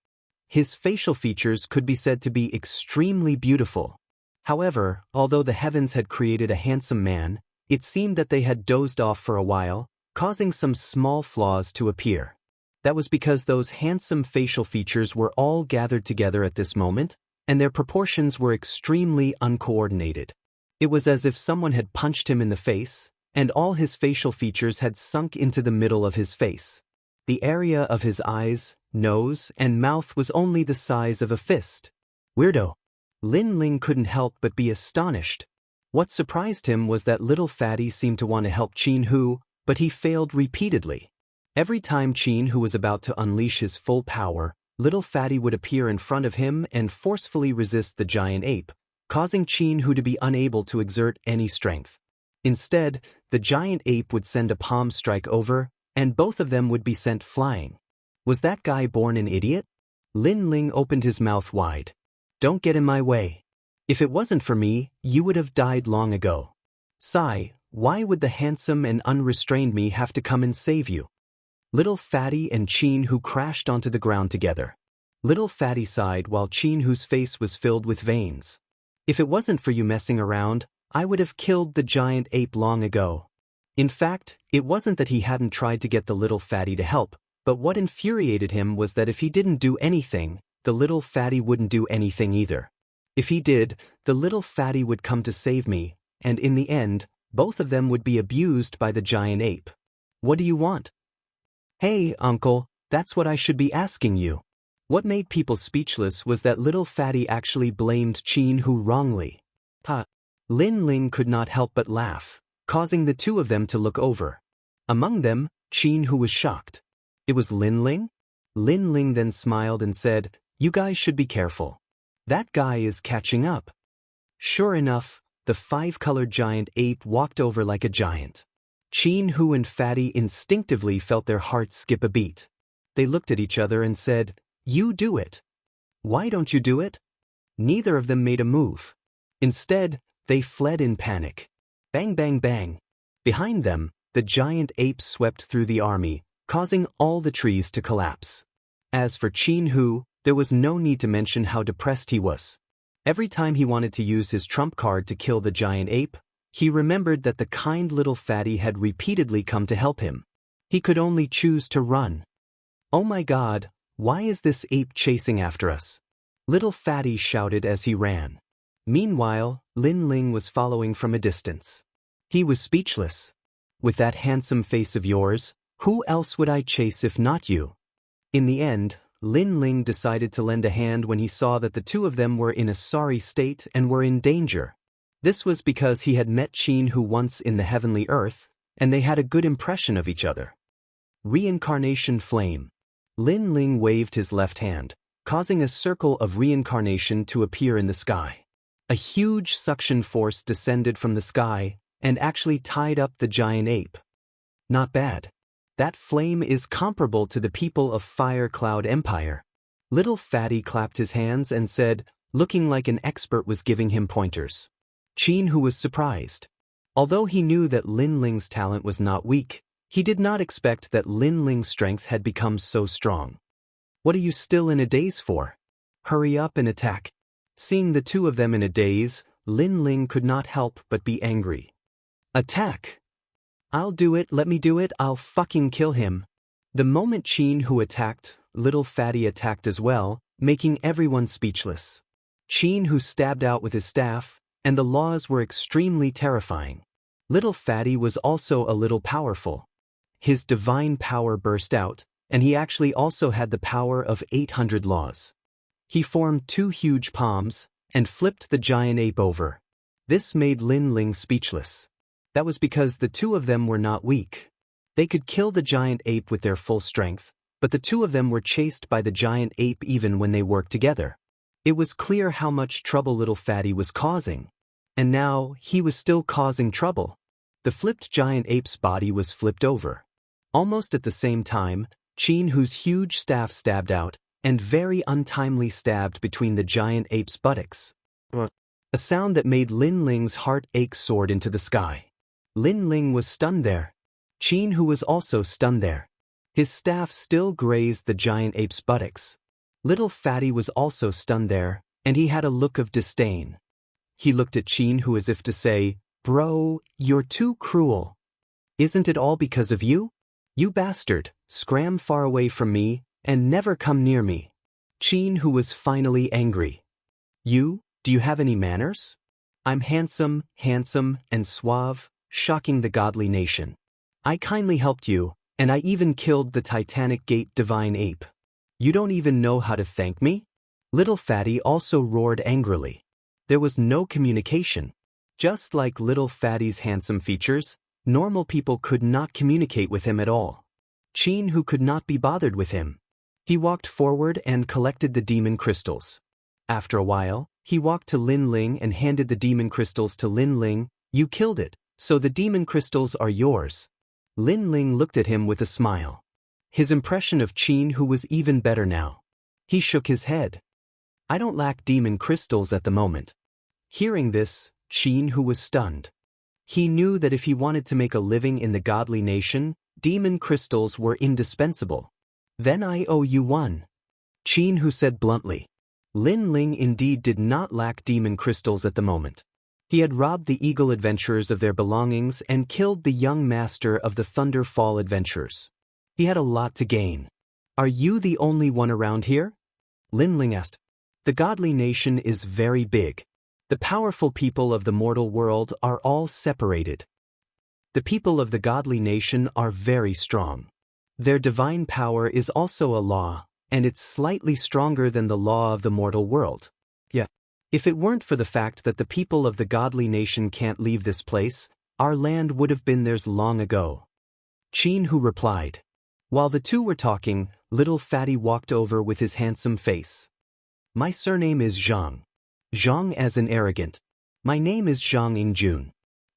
A: His facial features could be said to be extremely beautiful. However, although the heavens had created a handsome man, it seemed that they had dozed off for a while, causing some small flaws to appear. That was because those handsome facial features were all gathered together at this moment, and their proportions were extremely uncoordinated. It was as if someone had punched him in the face, and all his facial features had sunk into the middle of his face. The area of his eyes, nose, and mouth was only the size of a fist. Weirdo. Lin Ling couldn't help but be astonished. What surprised him was that little fatty seemed to want to help Qin Hu, but he failed repeatedly. Every time Qin Hu was about to unleash his full power, little fatty would appear in front of him and forcefully resist the giant ape, causing Qin Hu to be unable to exert any strength. Instead, the giant ape would send a palm strike over, and both of them would be sent flying. Was that guy born an idiot? Lin Ling opened his mouth wide. Don't get in my way. If it wasn't for me, you would have died long ago. Sigh, why would the handsome and unrestrained me have to come and save you? Little Fatty and Qin Hu crashed onto the ground together. Little Fatty sighed while Qin Hu's face was filled with veins. If it wasn't for you messing around, I would have killed the giant ape long ago. In fact, it wasn't that he hadn't tried to get the little fatty to help, but what infuriated him was that if he didn't do anything, the little fatty wouldn't do anything either. If he did, the little fatty would come to save me, and in the end, both of them would be abused by the giant ape. What do you want? Hey, uncle, that's what I should be asking you. What made people speechless was that little fatty actually blamed Qin Hu wrongly. Lin Ling could not help but laugh, causing the two of them to look over. Among them, Qin Hu was shocked. It was Lin Ling? Lin Ling then smiled and said, "You guys should be careful. That guy is catching up." Sure enough, the five-colored giant ape walked over like a giant. Qin Hu and Fatty instinctively felt their hearts skip a beat. They looked at each other and said, "You do it." "Why don't you do it?" Neither of them made a move. Instead, they fled in panic. Bang, bang, bang. Behind them, the giant ape swept through the army, causing all the trees to collapse. As for Qin Hu, there was no need to mention how depressed he was. Every time he wanted to use his trump card to kill the giant ape, he remembered that the kind little fatty had repeatedly come to help him. He could only choose to run. "Oh my God, why is this ape chasing after us?" Little Fatty shouted as he ran. Meanwhile, Lin Ling was following from a distance. He was speechless. "With that handsome face of yours, who else would I chase if not you?" In the end, Lin Ling decided to lend a hand when he saw that the two of them were in a sorry state and were in danger. This was because he had met Qin Hu once in the heavenly earth, and they had a good impression of each other. Reincarnation Flame. Lin Ling waved his left hand, causing a circle of reincarnation to appear in the sky. A huge suction force descended from the sky and actually tied up the giant ape. Not bad. That flame is comparable to the people of Fire Cloud Empire. Little Fatty clapped his hands and said, looking like an expert was giving him pointers. Qin Hu was surprised. Although he knew that Lin Ling's talent was not weak, he did not expect that Lin Ling's strength had become so strong. "What are you still in a daze for? Hurry up and attack." Seeing the two of them in a daze, Lin Ling could not help but be angry. "Attack! I'll do it, let me do it, I'll fucking kill him." The moment Qin Hu attacked, Little Fatty attacked as well, making everyone speechless. Qin Hu stabbed out with his staff, and the laws were extremely terrifying. Little Fatty was also a little powerful. His divine power burst out, and he actually also had the power of 800 laws. He formed two huge palms and flipped the giant ape over. This made Lin Ling speechless. That was because the two of them were not weak. They could kill the giant ape with their full strength, but the two of them were chased by the giant ape even when they worked together. It was clear how much trouble Little Fatty was causing. And now, he was still causing trouble. The flipped giant ape's body was flipped over. Almost at the same time, Qin Hu's huge staff stabbed out, and very untimely stabbed between the giant ape's buttocks. A sound that made Lin Ling's heart ache soared into the sky. Lin Ling was stunned there. Qin, who was also stunned there. His staff still grazed the giant ape's buttocks. Little Fatty was also stunned there, and he had a look of disdain. He looked at Qin, who as if to say, "Bro, you're too cruel. Isn't it all because of you? You bastard, scram far away from me, and never come near me." Qin, who was finally angry. "You, do you have any manners? I'm handsome, and suave, shocking the godly nation. I kindly helped you, and I even killed the Titanic Gate divine ape. You don't even know how to thank me?" Little Fatty also roared angrily. There was no communication. Just like Little Fatty's handsome features, normal people could not communicate with him at all. Qin, who could not be bothered with him. He walked forward and collected the demon crystals. After a while, he walked to Lin Ling and handed the demon crystals to Lin Ling. "You killed it, so the demon crystals are yours." Lin Ling looked at him with a smile. His impression of Qin, who was even better now. He shook his head. "I don't lack demon crystals at the moment." Hearing this, Qin, who was stunned. He knew that if he wanted to make a living in the godly nation, demon crystals were indispensable. "Then I owe you one." Qin, who said bluntly. Lin Ling indeed did not lack demon crystals at the moment. He had robbed the Eagle adventurers of their belongings and killed the young master of the Thunder Fall adventurers. He had a lot to gain. "Are you the only one around here?" Lin Ling asked. "The godly nation is very big. The powerful people of the mortal world are all separated. The people of the godly nation are very strong. Their divine power is also a law, and it's slightly stronger than the law of the mortal world. Yeah. If it weren't for the fact that the people of the godly nation can't leave this place, our land would have been theirs long ago." Qin, who replied. While the two were talking, Little Fatty walked over with his handsome face. "My surname is Zhang. Zhang as in arrogant. My name is Zhang Ingjun."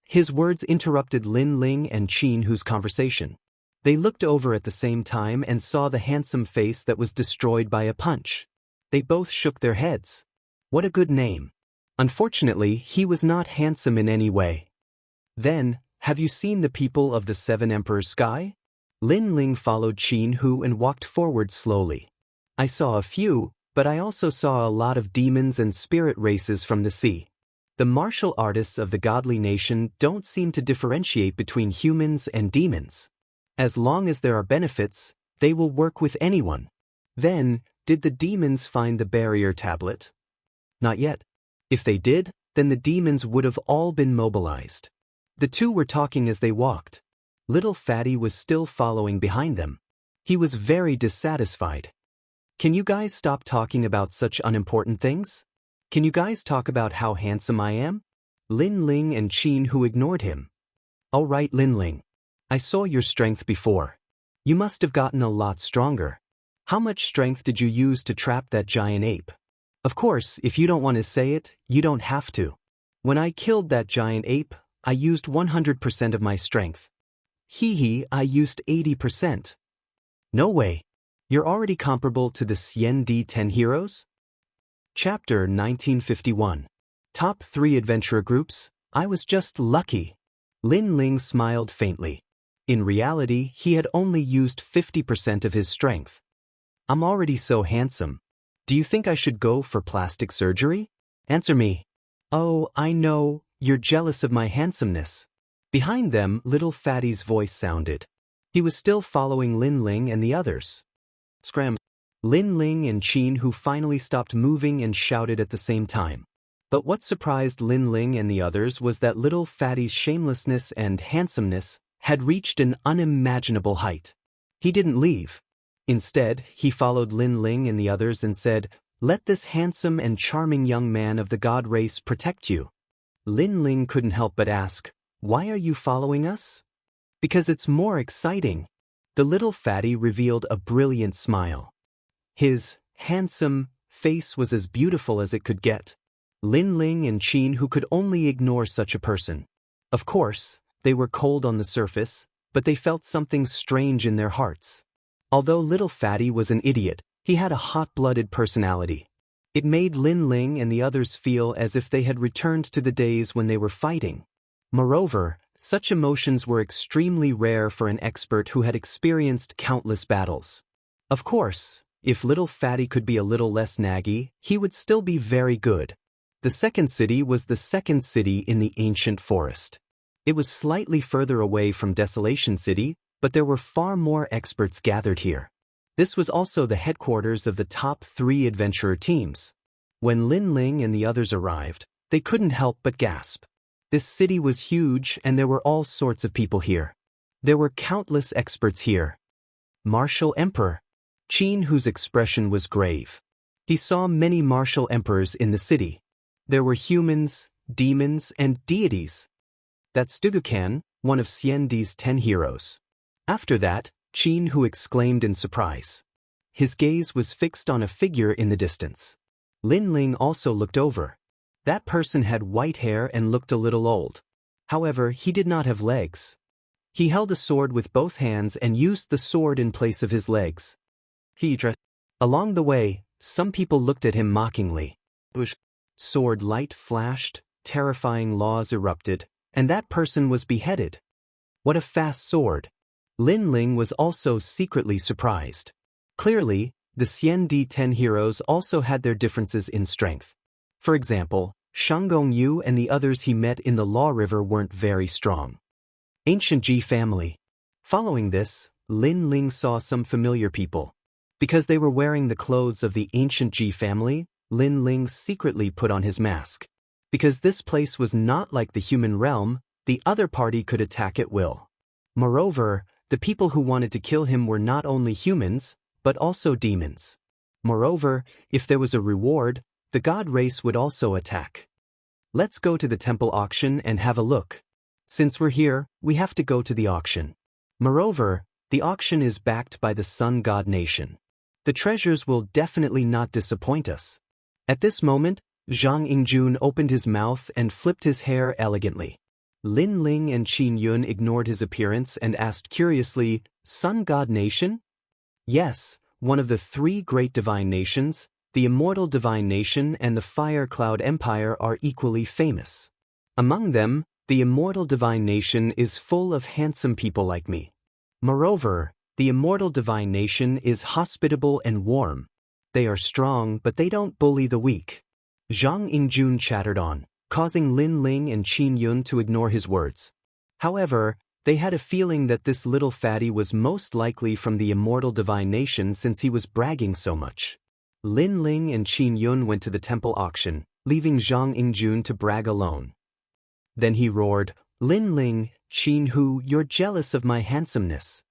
A: His words interrupted Lin Ling and Qin, whose conversation. They looked over at the same time and saw the handsome face that was destroyed by a punch. They both shook their heads. What a good name. Unfortunately, he was not handsome in any way. "Then, have you seen the people of the Seven Emperors' Sky?" Lin Ling followed Qin, who and walked forward slowly. "I saw a few, but I also saw a lot of demons and spirit races from the sea. The martial artists of the godly nation don't seem to differentiate between humans and demons. As long as there are benefits, they will work with anyone." Then, did the demons find the barrier tablet? Not yet. If they did, then the demons would have all been mobilized. The two were talking as they walked. Little Fatty was still following behind them. He was very dissatisfied. "Can you guys stop talking about such unimportant things? Can you guys talk about how handsome I am?" Lin Ling and Qin, who ignored him. "All right, Lin Ling. I saw your strength before. You must have gotten a lot stronger. How much strength did you use to trap that giant ape? Of course, if you don't want to say it, you don't have to. When I killed that giant ape, I used 100% of my strength. I used 80%. No way. You're already comparable to the Xian D10 heroes?" Chapter 1951. Top 3 Adventurer Groups. I was just lucky. Lin Ling smiled faintly. In reality, he had only used 50% of his strength. "I'm already so handsome. Do you think I should go for plastic surgery? Answer me." "Oh, I know, you're jealous of my handsomeness." Behind them, Little Fatty's voice sounded. He was still following Lin Ling and the others. Scram. Lin Ling and Qin, who finally stopped moving and shouted at the same time. But what surprised Lin Ling and the others was that Little Fatty's shamelessness and handsomeness had reached an unimaginable height. He didn't leave. Instead, he followed Lin Ling and the others and said, "Let this handsome and charming young man of the god race protect you." Lin Ling couldn't help but ask, "Why are you following us?" "Because it's more exciting." The Little Fatty revealed a brilliant smile. His handsome face was as beautiful as it could get. Lin Ling and Qin, who could only ignore such a person. Of course, they were cold on the surface, but they felt something strange in their hearts. Although Little Fatty was an idiot, he had a hot-blooded personality. It made Lin Ling and the others feel as if they had returned to the days when they were fighting. Moreover, Such emotions were extremely rare for an expert who had experienced countless battles. Of course, if little Fatty could be a little less naggy, he would still be very good. The second city was the second city in the ancient forest. It was slightly further away from Desolation City, but there were far more experts gathered here. This was also the headquarters of the top 3 adventurer teams. When Lin Ling and the others arrived, they couldn't help but gasp. This city was huge and there were all sorts of people here. There were countless experts here. Martial Emperor Qin, whose expression was grave. He saw many martial emperors in the city. There were humans, demons, and deities. That's Dugukan, one of Xiandi's 10 heroes. After that, Qin, who exclaimed in surprise. His gaze was fixed on a figure in the distance. Lin Ling also looked over. That person had white hair and looked a little old. However, he did not have legs. He held a sword with both hands and used the sword in place of his legs. Along the way, some people looked at him mockingly. Sword light flashed, terrifying laws erupted, and that person was beheaded. What a fast sword! Lin Ling was also secretly surprised. Clearly, the Xiandi 10 heroes also had their differences in strength. For example, Shanggong Yu and the others he met in the Law River weren't very strong. Ancient Ji family. Following this, Lin Ling saw some familiar people. Because they were wearing the clothes of the Ancient Ji family, Lin Ling secretly put on his mask. Because this place was not like the human realm, the other party could attack at will. Moreover, the people who wanted to kill him were not only humans, but also demons. Moreover, if there was a reward, the god race would also attack. Let's go to the temple auction and have a look. Since we're here, we have to go to the auction. Moreover, the auction is backed by the Sun God Nation. The treasures will definitely not disappoint us. At this moment, Zhang Yingjun opened his mouth and flipped his hair elegantly. Lin Ling and Qin Yun ignored his appearance and asked curiously, Sun God Nation? Yes, one of the 3 great divine nations, the Immortal Divine Nation and the Fire Cloud Empire are equally famous. Among them, the Immortal Divine Nation is full of handsome people like me. Moreover, the Immortal Divine Nation is hospitable and warm. They are strong, but they don't bully the weak. Zhang Yingjun chattered on, causing Lin Ling and Qin Yun to ignore his words. However, they had a feeling that this little fatty was most likely from the Immortal Divine Nation since he was bragging so much. Lin Ling and Qin Yun went to the temple auction, leaving Zhang Yingjun to brag alone. Then he roared, Lin Ling, Qin Hu, you're jealous of my handsomeness.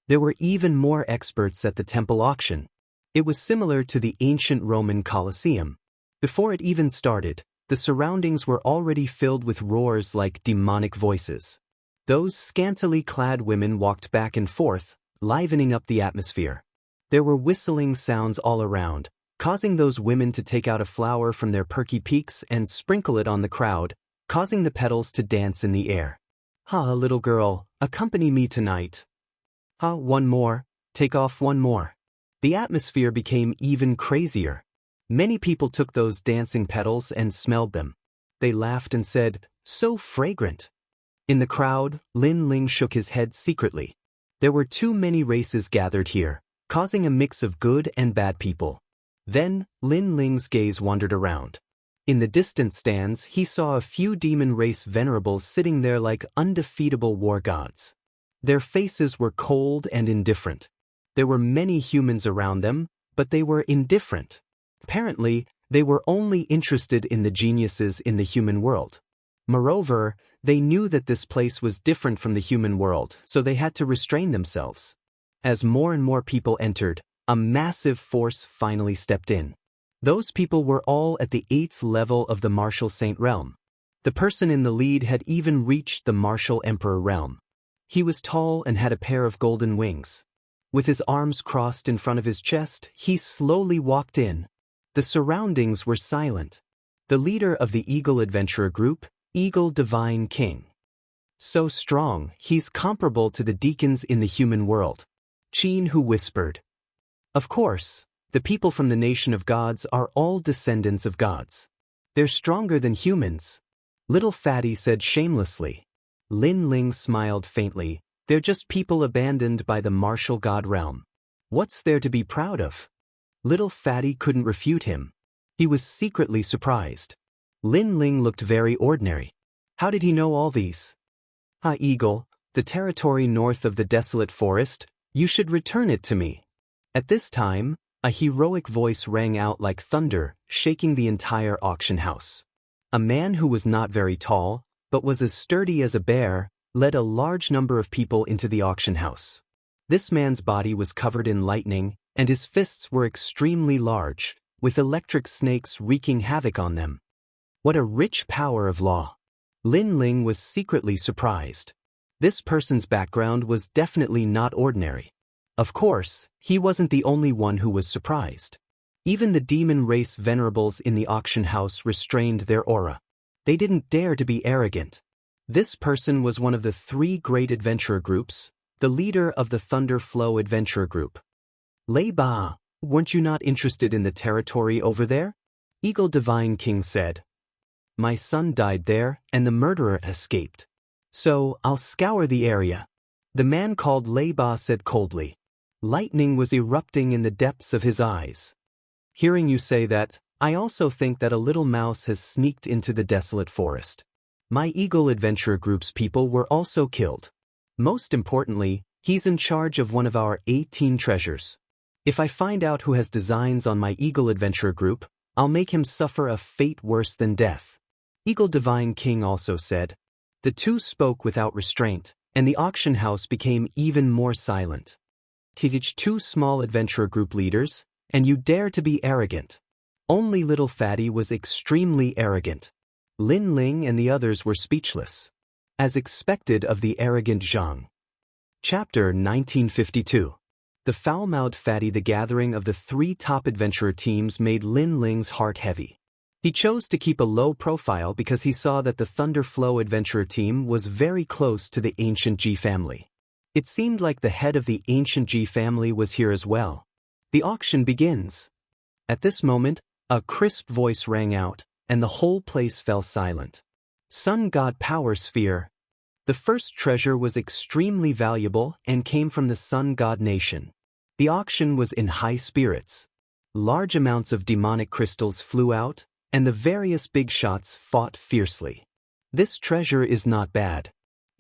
A: There were even more experts at the temple auction. It was similar to the ancient Roman Colosseum. Before it even started, the surroundings were already filled with roars like demonic voices. Those scantily clad women walked back and forth, livening up the atmosphere. There were whistling sounds all around, causing those women to take out a flower from their perky peaks and sprinkle it on the crowd, causing the petals to dance in the air. Ha, little girl, accompany me tonight. Ha, one more, take off one more. The atmosphere became even crazier. Many people took those dancing petals and smelled them. They laughed and said, so fragrant. In the crowd, Lin Ling shook his head secretly. There were too many races gathered here, causing a mix of good and bad people. Then, Lin Ling's gaze wandered around. In the distant stands, he saw a few demon race venerables sitting there like undefeatable war gods. Their faces were cold and indifferent. There were many humans around them, but they were indifferent. Apparently, they were only interested in the geniuses in the human world. Moreover, they knew that this place was different from the human world, so they had to restrain themselves. As more and more people entered, a massive force finally stepped in. Those people were all at the 8th level of the Martial Saint realm. The person in the lead had even reached the Martial Emperor realm. He was tall and had a pair of golden wings. With his arms crossed in front of his chest, he slowly walked in. The surroundings were silent. The leader of the Eagle Adventurer group, Eagle Divine King. So strong, he's comparable to the deacons in the human world. Qin Hu whispered. Of course, the people from the nation of gods are all descendants of gods. They're stronger than humans. Little Fatty said shamelessly. Lin Ling smiled faintly. They're just people abandoned by the martial god realm. What's there to be proud of? Little Fatty couldn't refute him. He was secretly surprised. Lin Ling looked very ordinary. How did he know all these? Eagle, the territory north of the desolate forest, you should return it to me. At this time, a heroic voice rang out like thunder, shaking the entire auction house. A man who was not very tall, but was as sturdy as a bear, led a large number of people into the auction house. This man's body was covered in lightning, and his fists were extremely large, with electric snakes wreaking havoc on them. What a rich power of law! Lin Ling was secretly surprised. This person's background was definitely not ordinary. Of course, he wasn't the only one who was surprised. Even the demon race venerables in the auction house restrained their aura. They didn't dare to be arrogant. This person was one of the 3 great adventurer groups, the leader of the Thunder Flow Adventurer Group. Lei Ba, weren't you not interested in the territory over there? Eagle Divine King said. My son died there, and the murderer escaped. So, I'll scour the area. The man called Lei Ba said coldly. Lightning was erupting in the depths of his eyes. Hearing you say that, I also think that a little mouse has sneaked into the desolate forest. My Eagle Adventurer Group's people were also killed. Most importantly, he's in charge of one of our 18 treasures. If I find out who has designs on my Eagle Adventurer Group, I'll make him suffer a fate worse than death. Eagle Divine King also said. The two spoke without restraint, and the auction house became even more silent. Tivich 2 small adventurer group leaders, and you dare to be arrogant. Only Little Fatty was extremely arrogant. Lin Ling and the others were speechless. As expected of the arrogant Zhang. Chapter 1952. The foul-mouthed Fatty. The gathering of the 3 top adventurer teams made Lin Ling's heart heavy. He chose to keep a low profile because he saw that the Thunder Flow adventurer team was very close to the ancient Ji family. It seemed like the head of the ancient Ji family was here as well. The auction begins. At this moment, a crisp voice rang out, and the whole place fell silent. Sun God Power Sphere. The first treasure was extremely valuable and came from the Sun God Nation. The auction was in high spirits. Large amounts of demonic crystals flew out, and the various big shots fought fiercely. This treasure is not bad.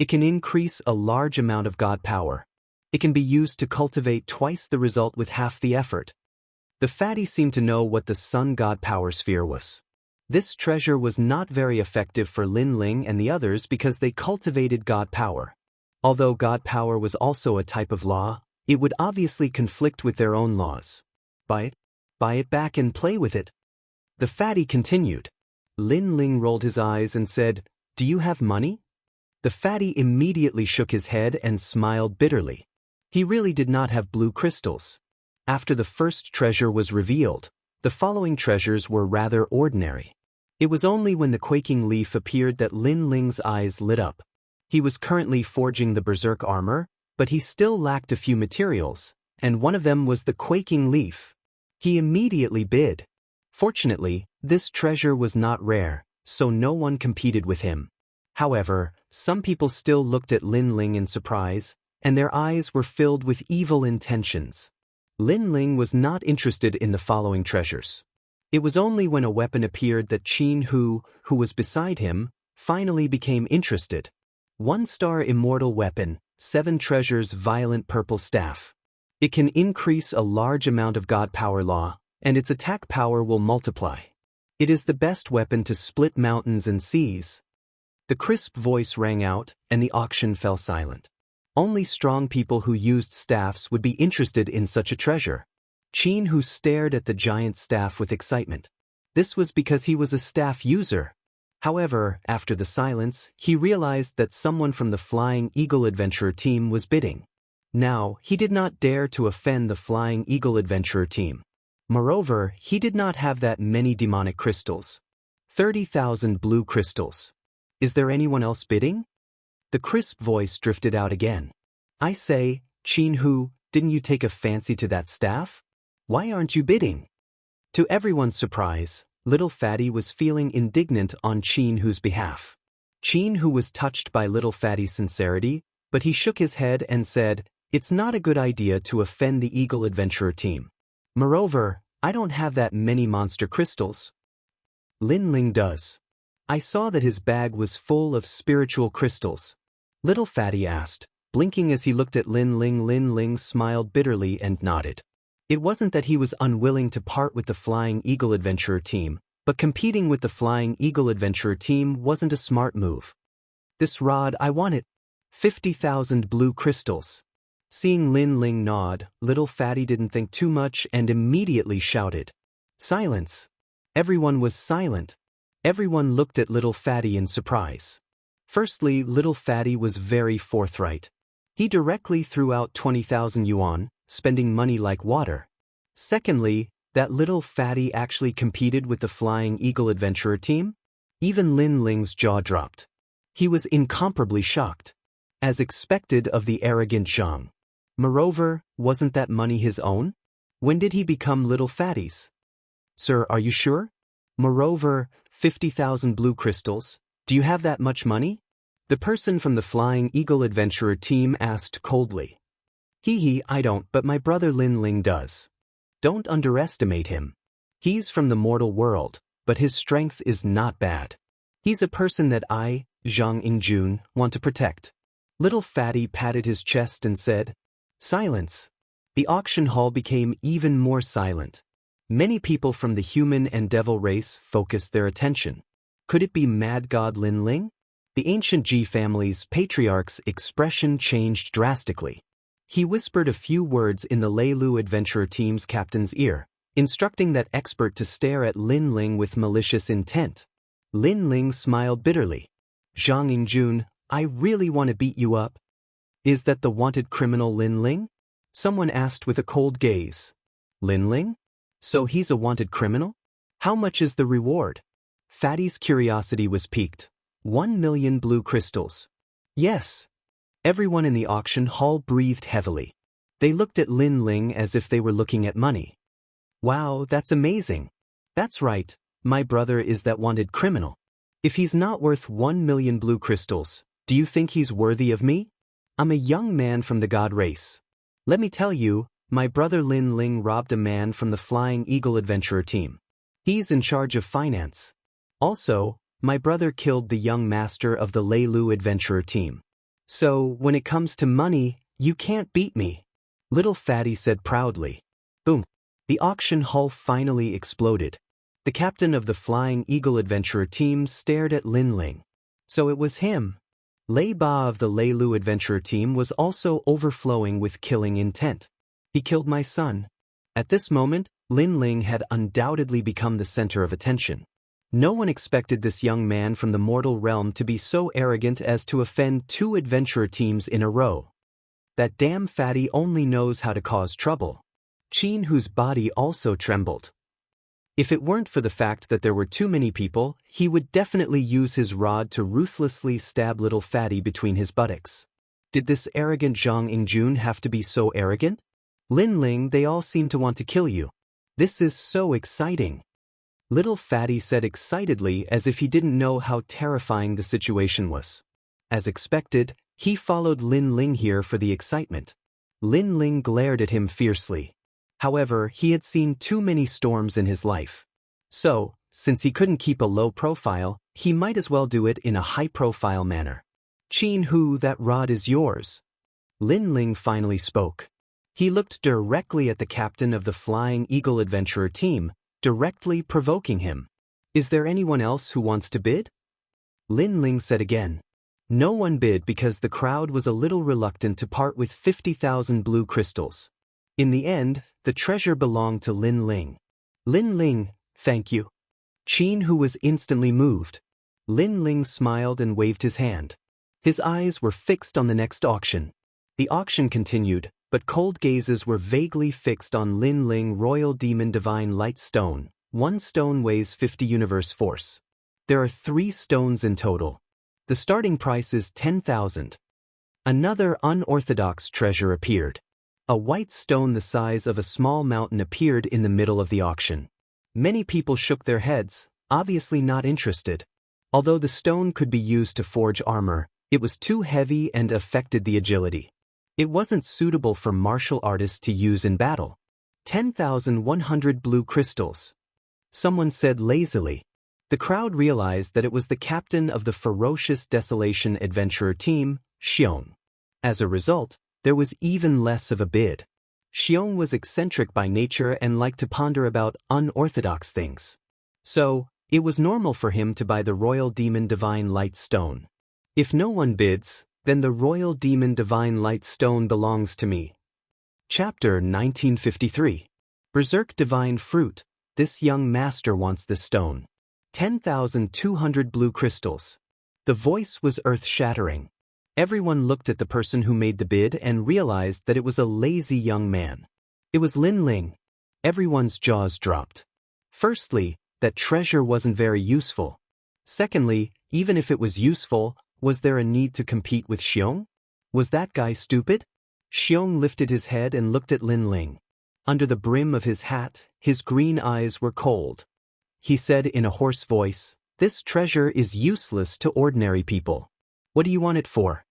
A: It can increase a large amount of God power. It can be used to cultivate twice the result with half the effort. The Fatty seemed to know what the Sun God Power Sphere was. This treasure was not very effective for Lin Ling and the others because they cultivated God power. Although God power was also a type of law, it would obviously conflict with their own laws. Buy it back and play with it. The Fatty continued. Lin Ling rolled his eyes and said, Do you have money? The Fatty immediately shook his head and smiled bitterly. He really did not have blue crystals. After the first treasure was revealed, the following treasures were rather ordinary. It was only when the quaking leaf appeared that Lin Ling's eyes lit up. He was currently forging the berserk armor, but he still lacked a few materials, and one of them was the quaking leaf. He immediately bid. Fortunately, this treasure was not rare, so no one competed with him. However, some people still looked at Lin Ling in surprise, and their eyes were filled with evil intentions. Lin Ling was not interested in the following treasures. It was only when a weapon appeared that Qin Hu, who was beside him, finally became interested. 1-star immortal weapon, 7 treasures violent purple staff. It can increase a large amount of God power law, and its attack power will multiply. It is the best weapon to split mountains and seas. The crisp voice rang out, and the auction fell silent. Only strong people who used staffs would be interested in such a treasure. Qin Hu stared at the giant staff with excitement. This was because he was a staff user. However, after the silence, he realized that someone from the Flying Eagle Adventurer team was bidding. Now, he did not dare to offend the Flying Eagle Adventurer team. Moreover, he did not have that many demonic crystals. 30,000 blue crystals. Is there anyone else bidding? The crisp voice drifted out again. I say, Qin Hu, didn't you take a fancy to that staff? Why aren't you bidding? To everyone's surprise, Little Fatty was feeling indignant on Qin Hu's behalf. Qin, who was touched by little fatty's sincerity, but he shook his head and said, "It's not a good idea to offend the Eagle Adventurer team. Moreover, I don't have that many monster crystals. Lin Ling does. I saw that his bag was full of spiritual crystals." Little fatty asked, blinking as he looked at Lin Ling. Lin Ling smiled bitterly and nodded. It wasn't that he was unwilling to part with the Flying Eagle Adventurer team, but competing with the Flying Eagle Adventurer team wasn't a smart move. "This rod, I want it. 50,000 blue crystals." Seeing Lin Ling nod, little fatty didn't think too much and immediately shouted, "Silence!" Everyone was silent. Everyone looked at little fatty in surprise. Firstly, little fatty was very forthright. He directly threw out 20,000 yuan, spending money like water. Secondly, that little fatty actually competed with the Flying Eagle Adventurer team? Even Lin Ling's jaw dropped. He was incomparably shocked. As expected of the arrogant Zhang. Moreover, wasn't that money his own? When did he become little fatty's? "Sir, are you sure? Moreover, 50,000 blue crystals. Do you have that much money?" The person from the Flying Eagle Adventurer team asked coldly. I don't, but my brother Lin Ling does. Don't underestimate him. He's from the mortal world, but his strength is not bad. He's a person that I, Zhang Ingjun, want to protect." Little fatty patted his chest and said, "Silence." The auction hall became even more silent. Many people from the human and devil race focused their attention. Could it be Mad God Lin Ling? The ancient Ji family's patriarch's expression changed drastically. He whispered a few words in the Leilu Adventurer team's captain's ear, instructing that expert to stare at Lin Ling with malicious intent. Lin Ling smiled bitterly. "Zhang Ingjun, I really want to beat you up." "Is that the wanted criminal Lin Ling?" someone asked with a cold gaze. "Lin Ling? So he's a wanted criminal? How much is the reward?" Fatty's curiosity was piqued. 1 million blue crystals. Yes. Everyone in the auction hall breathed heavily. They looked at Lin Ling as if they were looking at money. "Wow, that's amazing. That's right, my brother is that wanted criminal. If he's not worth 1 million blue crystals, do you think he's worthy of me? I'm a young man from the god race. Let me tell you, my brother Lin Ling robbed a man from the Flying Eagle Adventurer team. He's in charge of finance. Also, my brother killed the young master of the Leilu Adventurer team. So, when it comes to money, you can't beat me," Little Fatty said proudly. Boom. The auction hall finally exploded. The captain of the Flying Eagle Adventurer team stared at Lin Ling. So it was him. Lei Ba of the Leilu Adventurer team was also overflowing with killing intent. "He killed my son." At this moment, Lin Ling had undoubtedly become the center of attention. No one expected this young man from the mortal realm to be so arrogant as to offend 2 adventurer teams in a row. That damn fatty only knows how to cause trouble. Qin, whose body also trembled. If it weren't for the fact that there were too many people, he would definitely use his rod to ruthlessly stab little fatty between his buttocks. Did this arrogant Zhang Ingjun have to be so arrogant? "Lin Ling, they all seem to want to kill you. This is so exciting." Little fatty said excitedly as if he didn't know how terrifying the situation was. As expected, he followed Lin Ling here for the excitement. Lin Ling glared at him fiercely. However, he had seen too many storms in his life. So, since he couldn't keep a low profile, he might as well do it in a high-profile manner. "Qin Hu, that rod is yours." Lin Ling finally spoke. He looked directly at the captain of the Flying Eagle Adventurer team, directly provoking him. "Is there anyone else who wants to bid?" Lin Ling said again. No one bid because the crowd was a little reluctant to part with 50,000 blue crystals. In the end, the treasure belonged to Lin Ling. "Lin Ling, thank you." Qin, who was instantly moved. Lin Ling smiled and waved his hand. His eyes were fixed on the next auction. The auction continued, but cold gazes were vaguely fixed on Lin Ling Royal Demon Divine Light Stone. 1 stone weighs 50 universe force. There are 3 stones in total. The starting price is 10,000. Another unorthodox treasure appeared. A white stone the size of a small mountain appeared in the middle of the auction. Many people shook their heads, obviously not interested. Although the stone could be used to forge armor, it was too heavy and affected the agility. It wasn't suitable for martial artists to use in battle. 10,100 blue crystals. Someone said lazily. The crowd realized that it was the captain of the ferocious desolation adventurer team, Xiong. As a result, there was even less of a bid. Xiong was eccentric by nature and liked to ponder about unorthodox things. So, it was normal for him to buy the Royal Demon Divine Light Stone. If no one bids, then the Royal Demon Divine Light Stone belongs to me. Chapter 1953. Berserk Divine Fruit. This young master wants this stone. 10,200 blue crystals. The voice was earth-shattering. Everyone looked at the person who made the bid and realized that it was a lazy young man. It was Lin Ling. Everyone's jaws dropped. Firstly, that treasure wasn't very useful. Secondly, even if it was useful, was there a need to compete with Xiong? Was that guy stupid? Xiong lifted his head and looked at Lin Ling. Under the brim of his hat, his green eyes were cold. He said in a hoarse voice, "This treasure is useless to ordinary people. What do you want it for?"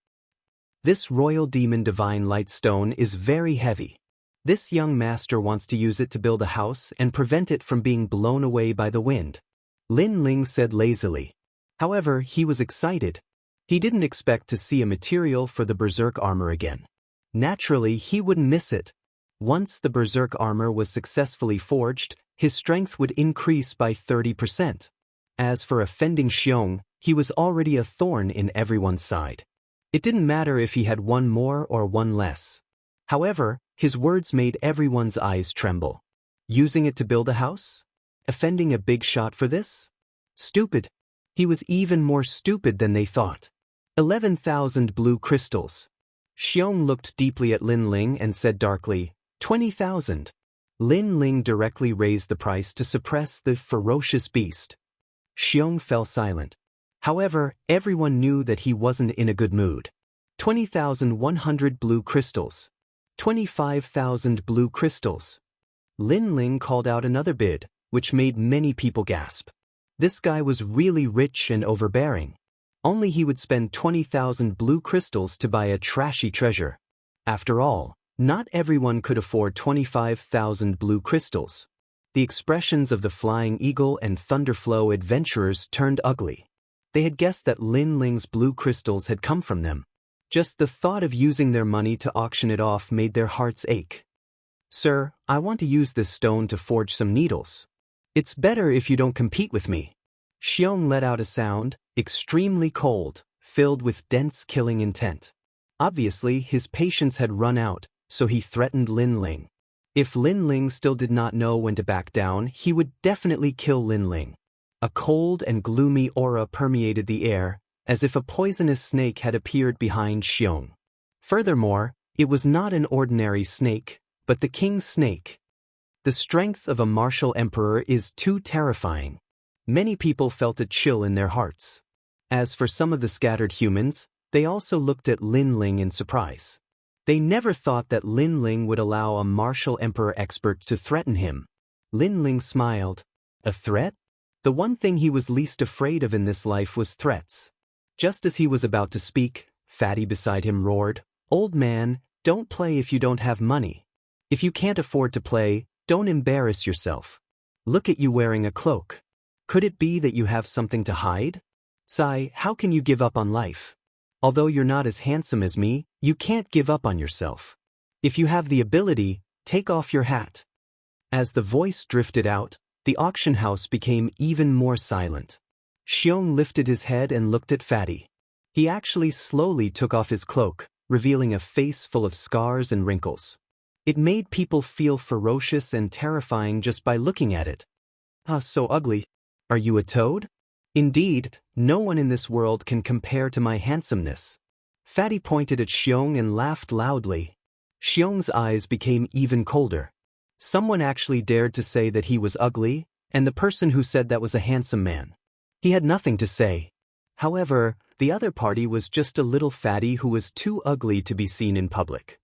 A: "This Royal Demon Divine Light Stone is very heavy. This young master wants to use it to build a house and prevent it from being blown away by the wind," Lin Ling said lazily. However, he was excited. He didn't expect to see a material for the berserk armor again. Naturally, he wouldn't miss it. Once the berserk armor was successfully forged, his strength would increase by 30%. As for offending Xiong, he was already a thorn in everyone's side. It didn't matter if he had one more or one less. However, his words made everyone's eyes tremble. Using it to build a house? Offending a big shot for this? Stupid. He was even more stupid than they thought. 11,000 blue crystals. Xiong looked deeply at Lin Ling and said darkly, 20,000. Lin Ling directly raised the price to suppress the ferocious beast. Xiong fell silent. However, everyone knew that he wasn't in a good mood. 20,100 blue crystals. 25,000 blue crystals. Lin Ling called out another bid, which made many people gasp. This guy was really rich and overbearing. Only he would spend 20,000 blue crystals to buy a trashy treasure. After all, not everyone could afford 25,000 blue crystals. The expressions of the Flying Eagle and Thunderflow adventurers turned ugly. They had guessed that Lin Ling's blue crystals had come from them. Just the thought of using their money to auction it off made their hearts ache. "Sir, I want to use this stone to forge some needles. It's better if you don't compete with me." Xiong let out a sound, extremely cold, filled with dense killing intent. Obviously, his patience had run out, so he threatened Lin Ling. If Lin Ling still did not know when to back down, he would definitely kill Lin Ling. A cold and gloomy aura permeated the air, as if a poisonous snake had appeared behind Xiong. Furthermore, it was not an ordinary snake, but the king's snake. The strength of a martial emperor is too terrifying. Many people felt a chill in their hearts. As for some of the scattered humans, they also looked at Lin Ling in surprise. They never thought that Lin Ling would allow a martial emperor expert to threaten him. Lin Ling smiled. A threat? The one thing he was least afraid of in this life was threats. Just as he was about to speak, Fatty beside him roared, "Old man, don't play if you don't have money. If you can't afford to play, don't embarrass yourself. Look at you wearing a cloak. Could it be that you have something to hide? Sai, how can you give up on life? Although you're not as handsome as me, you can't give up on yourself. If you have the ability, take off your hat." As the voice drifted out, the auction house became even more silent. Xiong lifted his head and looked at Fatty. He actually slowly took off his cloak, revealing a face full of scars and wrinkles. It made people feel ferocious and terrifying just by looking at it. "Ah, so ugly. Are you a toad? Indeed, no one in this world can compare to my handsomeness." Fatty pointed at Xiong and laughed loudly. Xiong's eyes became even colder. Someone actually dared to say that he was ugly, and the person who said that was a handsome man. He had nothing to say. However, the other party was just a little fatty who was too ugly to be seen in public.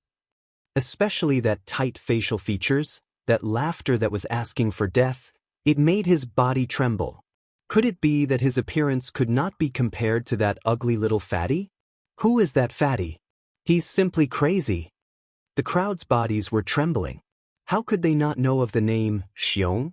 A: Especially that tight facial features, that laughter that was asking for death, it made his body tremble. Could it be that his appearance could not be compared to that ugly little fatty? Who is that fatty? He's simply crazy. The crowd's bodies were trembling. How could they not know of the name Xiong?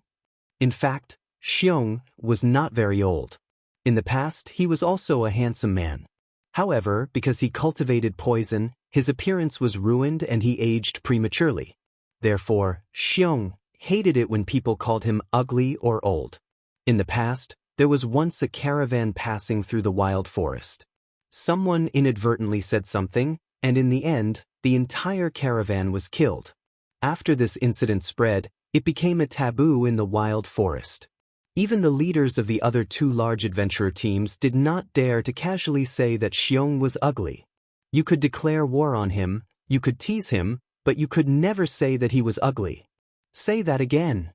A: In fact, Xiong was not very old. In the past, he was also a handsome man. However, because he cultivated poison, his appearance was ruined and he aged prematurely. Therefore, Xiong hated it when people called him ugly or old. In the past, there was once a caravan passing through the wild forest. Someone inadvertently said something, and in the end, the entire caravan was killed. After this incident spread, it became a taboo in the wild forest. Even the leaders of the other two large adventurer teams did not dare to casually say that Xiong was ugly. You could declare war on him, you could tease him, but you could never say that he was ugly. Say that again.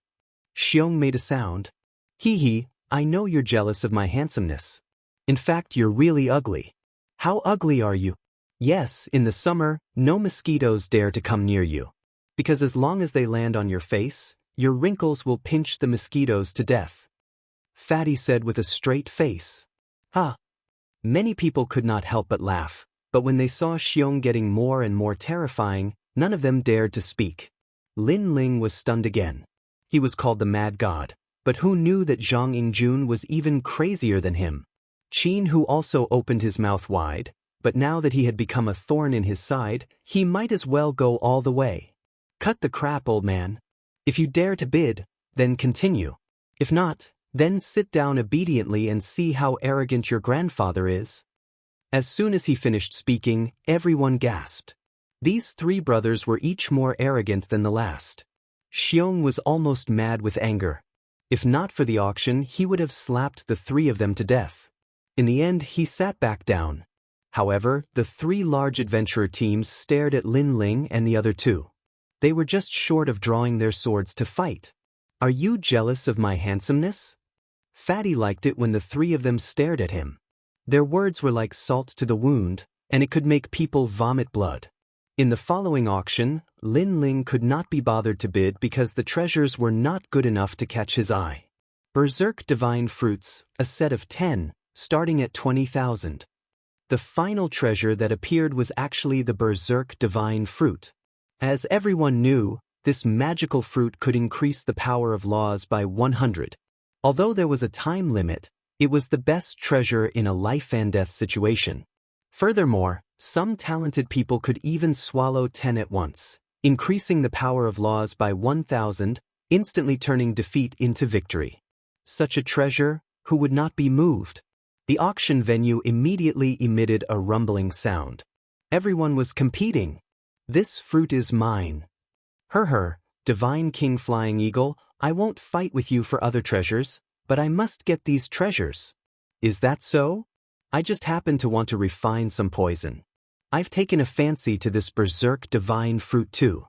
A: Xiong made a sound. Hee, I know you're jealous of my handsomeness. In fact, you're really ugly. How ugly are you? Yes, in the summer, no mosquitoes dare to come near you. Because as long as they land on your face, your wrinkles will pinch the mosquitoes to death. Fatty said with a straight face. Ha! Many people could not help but laugh, but when they saw Xiong getting more and more terrifying, none of them dared to speak. Lin Ling was stunned again. He was called the Mad God, but who knew that Zhang Yingjun was even crazier than him? Qin, who also opened his mouth wide, but now that he had become a thorn in his side, he might as well go all the way. Cut the crap, old man. If you dare to bid, then continue. If not, then sit down obediently and see how arrogant your grandfather is. As soon as he finished speaking, everyone gasped. These three brothers were each more arrogant than the last. Xiong was almost mad with anger. If not for the auction, he would have slapped the three of them to death. In the end, he sat back down. However, the three large adventurer teams stared at Lin Ling and the other two. They were just short of drawing their swords to fight. Are you jealous of my handsomeness? Fatty liked it when the three of them stared at him. Their words were like salt to the wound, and it could make people vomit blood. In the following auction, Lin Ling could not be bothered to bid because the treasures were not good enough to catch his eye. Berserk Divine Fruits, a set of 10, starting at 20,000. The final treasure that appeared was actually the Berserk Divine Fruit. As everyone knew, this magical fruit could increase the power of laws by 100. Although there was a time limit, it was the best treasure in a life and death situation. Furthermore, some talented people could even swallow 10 at once, increasing the power of laws by 1,000, instantly turning defeat into victory. Such a treasure, who would not be moved? The auction venue immediately emitted a rumbling sound. Everyone was competing. This fruit is mine. Divine King Flying Eagle, I won't fight with you for other treasures, but I must get these treasures. Is that so? I just happen to want to refine some poison. I've taken a fancy to this Berserk Divine Fruit too.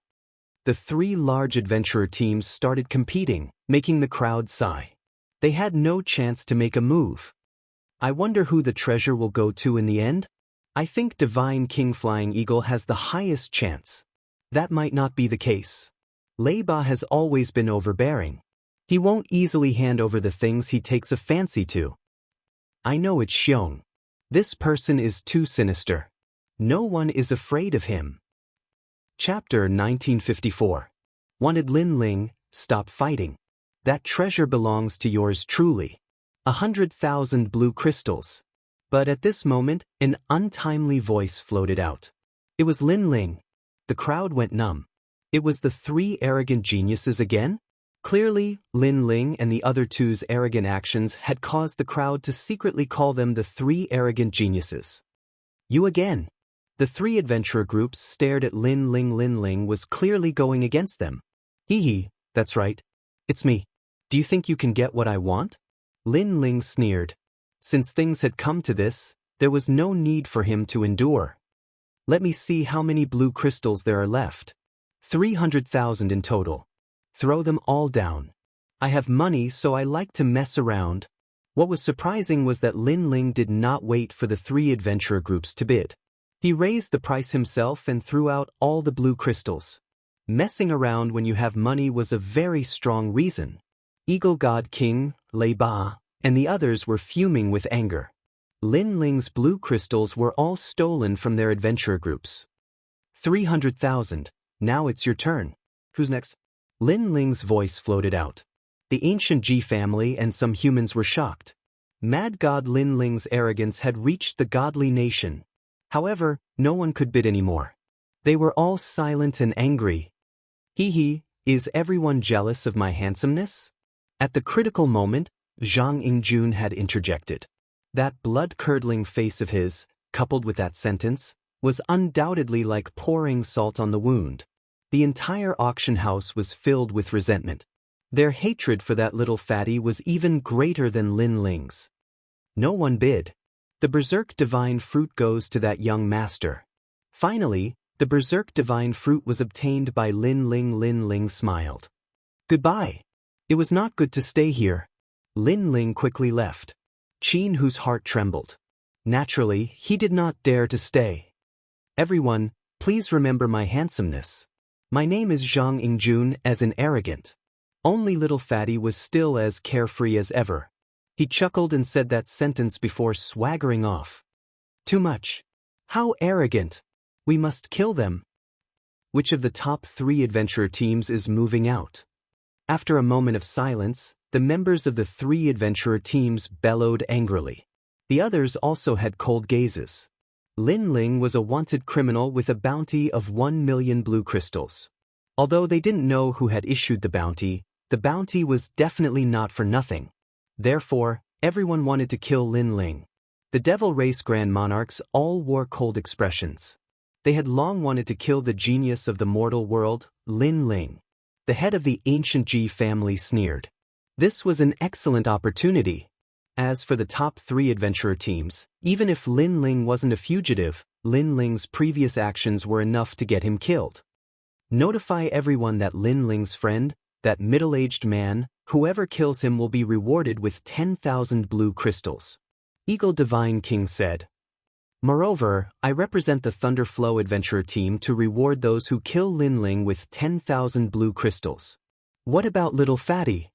A: The three large adventurer teams started competing, making the crowd sigh. They had no chance to make a move. I wonder who the treasure will go to in the end? I think Divine King Flying Eagle has the highest chance. That might not be the case. Lei Ba has always been overbearing. He won't easily hand over the things he takes a fancy to. I know it's Xiong. This person is too sinister. No one is afraid of him. Chapter 1954. Wanted Lin Ling, stop fighting. That treasure belongs to yours truly. 100,000 blue crystals. But at this moment, an untimely voice floated out. It was Lin Ling. The crowd went numb. It was the three arrogant geniuses again? Clearly, Lin Ling and the other two's arrogant actions had caused the crowd to secretly call them the three arrogant geniuses. You again. The three adventurer groups stared at Lin Ling. Lin Ling was clearly going against them. Hee, that's right. It's me. Do you think you can get what I want? Lin Ling sneered. Since things had come to this, there was no need for him to endure. Let me see how many blue crystals there are left. 300,000 in total. Throw them all down. I have money, so I like to mess around. What was surprising was that Lin Ling did not wait for the three adventurer groups to bid. He raised the price himself and threw out all the blue crystals. Messing around when you have money was a very strong reason. Eagle God King, Lei Ba, and the others were fuming with anger. Lin Ling's blue crystals were all stolen from their adventurer groups. 300,000, now it's your turn. Who's next? Lin Ling's voice floated out. The ancient Ji family and some humans were shocked. Mad God Lin Ling's arrogance had reached the godly nation. However, no one could bid any more. They were all silent and angry. Hee, is everyone jealous of my handsomeness? At the critical moment, Zhang Yingjun had interjected. That blood-curdling face of his, coupled with that sentence, was undoubtedly like pouring salt on the wound. The entire auction house was filled with resentment. Their hatred for that little fatty was even greater than Lin Ling's. No one bid. The berserk divine fruit goes to that young master. Finally, the berserk divine fruit was obtained by Lin Ling. Lin Ling smiled. Goodbye. It was not good to stay here. Lin Ling quickly left. Qin, whose heart trembled. Naturally, he did not dare to stay. Everyone, please remember my handsomeness. My name is Zhang Yingjun, as in arrogant. Only little fatty was still as carefree as ever. He chuckled and said that sentence before swaggering off. Too much. How arrogant. We must kill them. Which of the top 3 adventurer teams is moving out? After a moment of silence, the members of the 3 adventurer teams bellowed angrily. The others also had cold gazes. Lin Ling was a wanted criminal with a bounty of 1 million blue crystals. Although they didn't know who had issued the bounty was definitely not for nothing. Therefore, everyone wanted to kill Lin Ling. The Devil Race Grand Monarchs all wore cold expressions. They had long wanted to kill the genius of the mortal world, Lin Ling. The head of the ancient Ji family sneered. This was an excellent opportunity. As for the top 3 adventurer teams, even if Lin Ling wasn't a fugitive, Lin Ling's previous actions were enough to get him killed. Notify everyone that Lin Ling's friend, that middle-aged man, whoever kills him will be rewarded with 10,000 blue crystals. Eagle Divine King said. Moreover, I represent the Thunderflow Adventurer team to reward those who kill Lin Ling with 10,000 blue crystals. What about little fatty?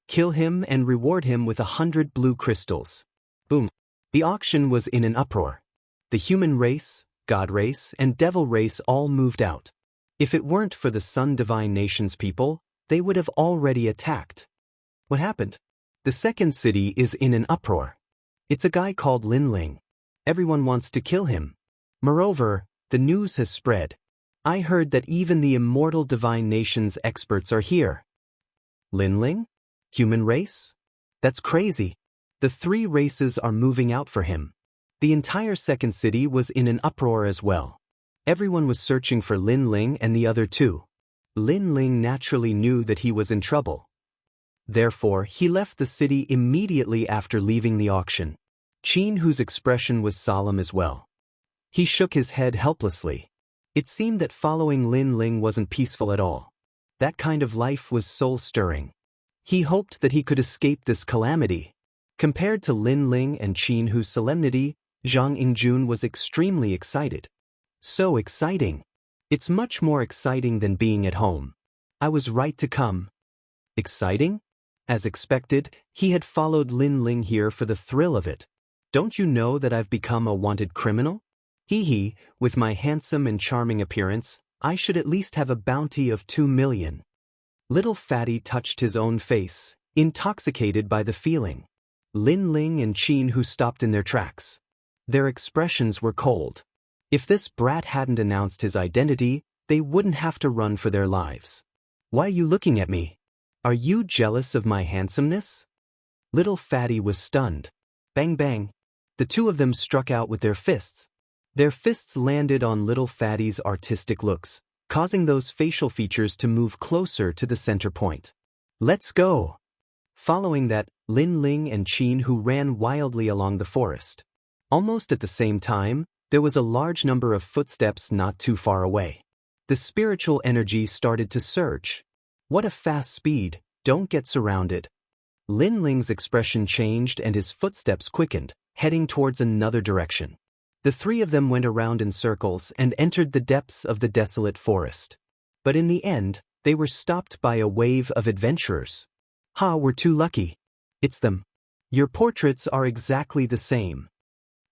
A: Kill him and reward him with 100 blue crystals. Boom. The auction was in an uproar. The human race, god race, and devil race all moved out. If it weren't for the Sun Divine Nation's people, they would have already attacked. What happened? The second city is in an uproar. It's a guy called Lin Ling. Everyone wants to kill him. Moreover, the news has spread. I heard that even the Immortal Divine Nation's experts are here. Lin Ling? Human race? That's crazy. The 3 races are moving out for him. The entire second city was in an uproar as well. Everyone was searching for Lin Ling and the other 2. Lin Ling naturally knew that he was in trouble. Therefore, he left the city immediately after leaving the auction. Qin, whose expression was solemn as well. He shook his head helplessly. It seemed that following Lin Ling wasn't peaceful at all. That kind of life was soul-stirring. He hoped that he could escape this calamity. Compared to Lin Ling and Qin, whose solemnity, Zhang Yingjun was extremely excited. So exciting. It's much more exciting than being at home. I was right to come. Exciting? As expected, he had followed Lin Ling here for the thrill of it. Don't you know that I've become a wanted criminal? Hee, with my handsome and charming appearance, I should at least have a bounty of 2 million. Little fatty touched his own face, intoxicated by the feeling. Lin Ling and Qin, who stopped in their tracks. Their expressions were cold. If this brat hadn't announced his identity, they wouldn't have to run for their lives. Why are you looking at me? Are you jealous of my handsomeness? Little fatty was stunned. Bang bang. The 2 of them struck out with their fists. Their fists landed on little fatty's artistic looks, causing those facial features to move closer to the center point. Let's go. Following that, Lin Ling and Qin, who ran wildly along the forest. Almost at the same time, there was a large number of footsteps not too far away. The spiritual energy started to surge. What a fast speed, don't get surrounded. Lin Ling's expression changed and his footsteps quickened, heading towards another direction. The 3 of them went around in circles and entered the depths of the desolate forest. But in the end, they were stopped by a wave of adventurers. Ha, we're too lucky. It's them. Your portraits are exactly the same.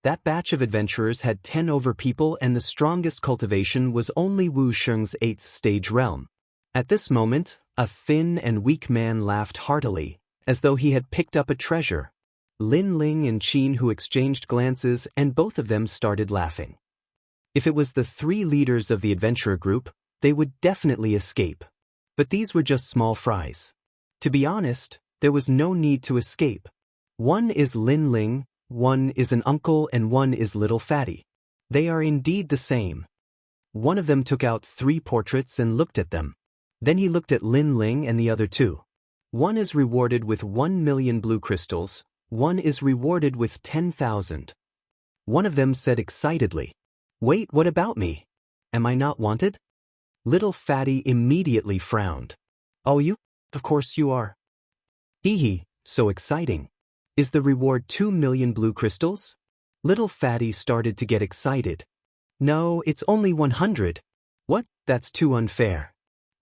A: That batch of adventurers had 10 over people, and the strongest cultivation was only Wu Sheng's 8th stage realm. At this moment, a thin and weak man laughed heartily, as though he had picked up a treasure. Lin Ling and Qin Hu exchanged glances, and both of them started laughing. If it was the 3 leaders of the adventurer group, they would definitely escape. But these were just small fries. To be honest, there was no need to escape. One is Lin Ling, one is an uncle, and one is Little Fatty. They are indeed the same. One of them took out 3 portraits and looked at them. Then he looked at Lin Ling and the other 2. One is rewarded with 1 million blue crystals, one is rewarded with 10,000. One of them said excitedly, "Wait, what about me? Am I not wanted?" Little Fatty immediately frowned. "Oh, you? Of course you are." "Hee hee, so exciting. Is the reward 2 million blue crystals?" Little Fatty started to get excited. "No, it's only 100. What? That's too unfair.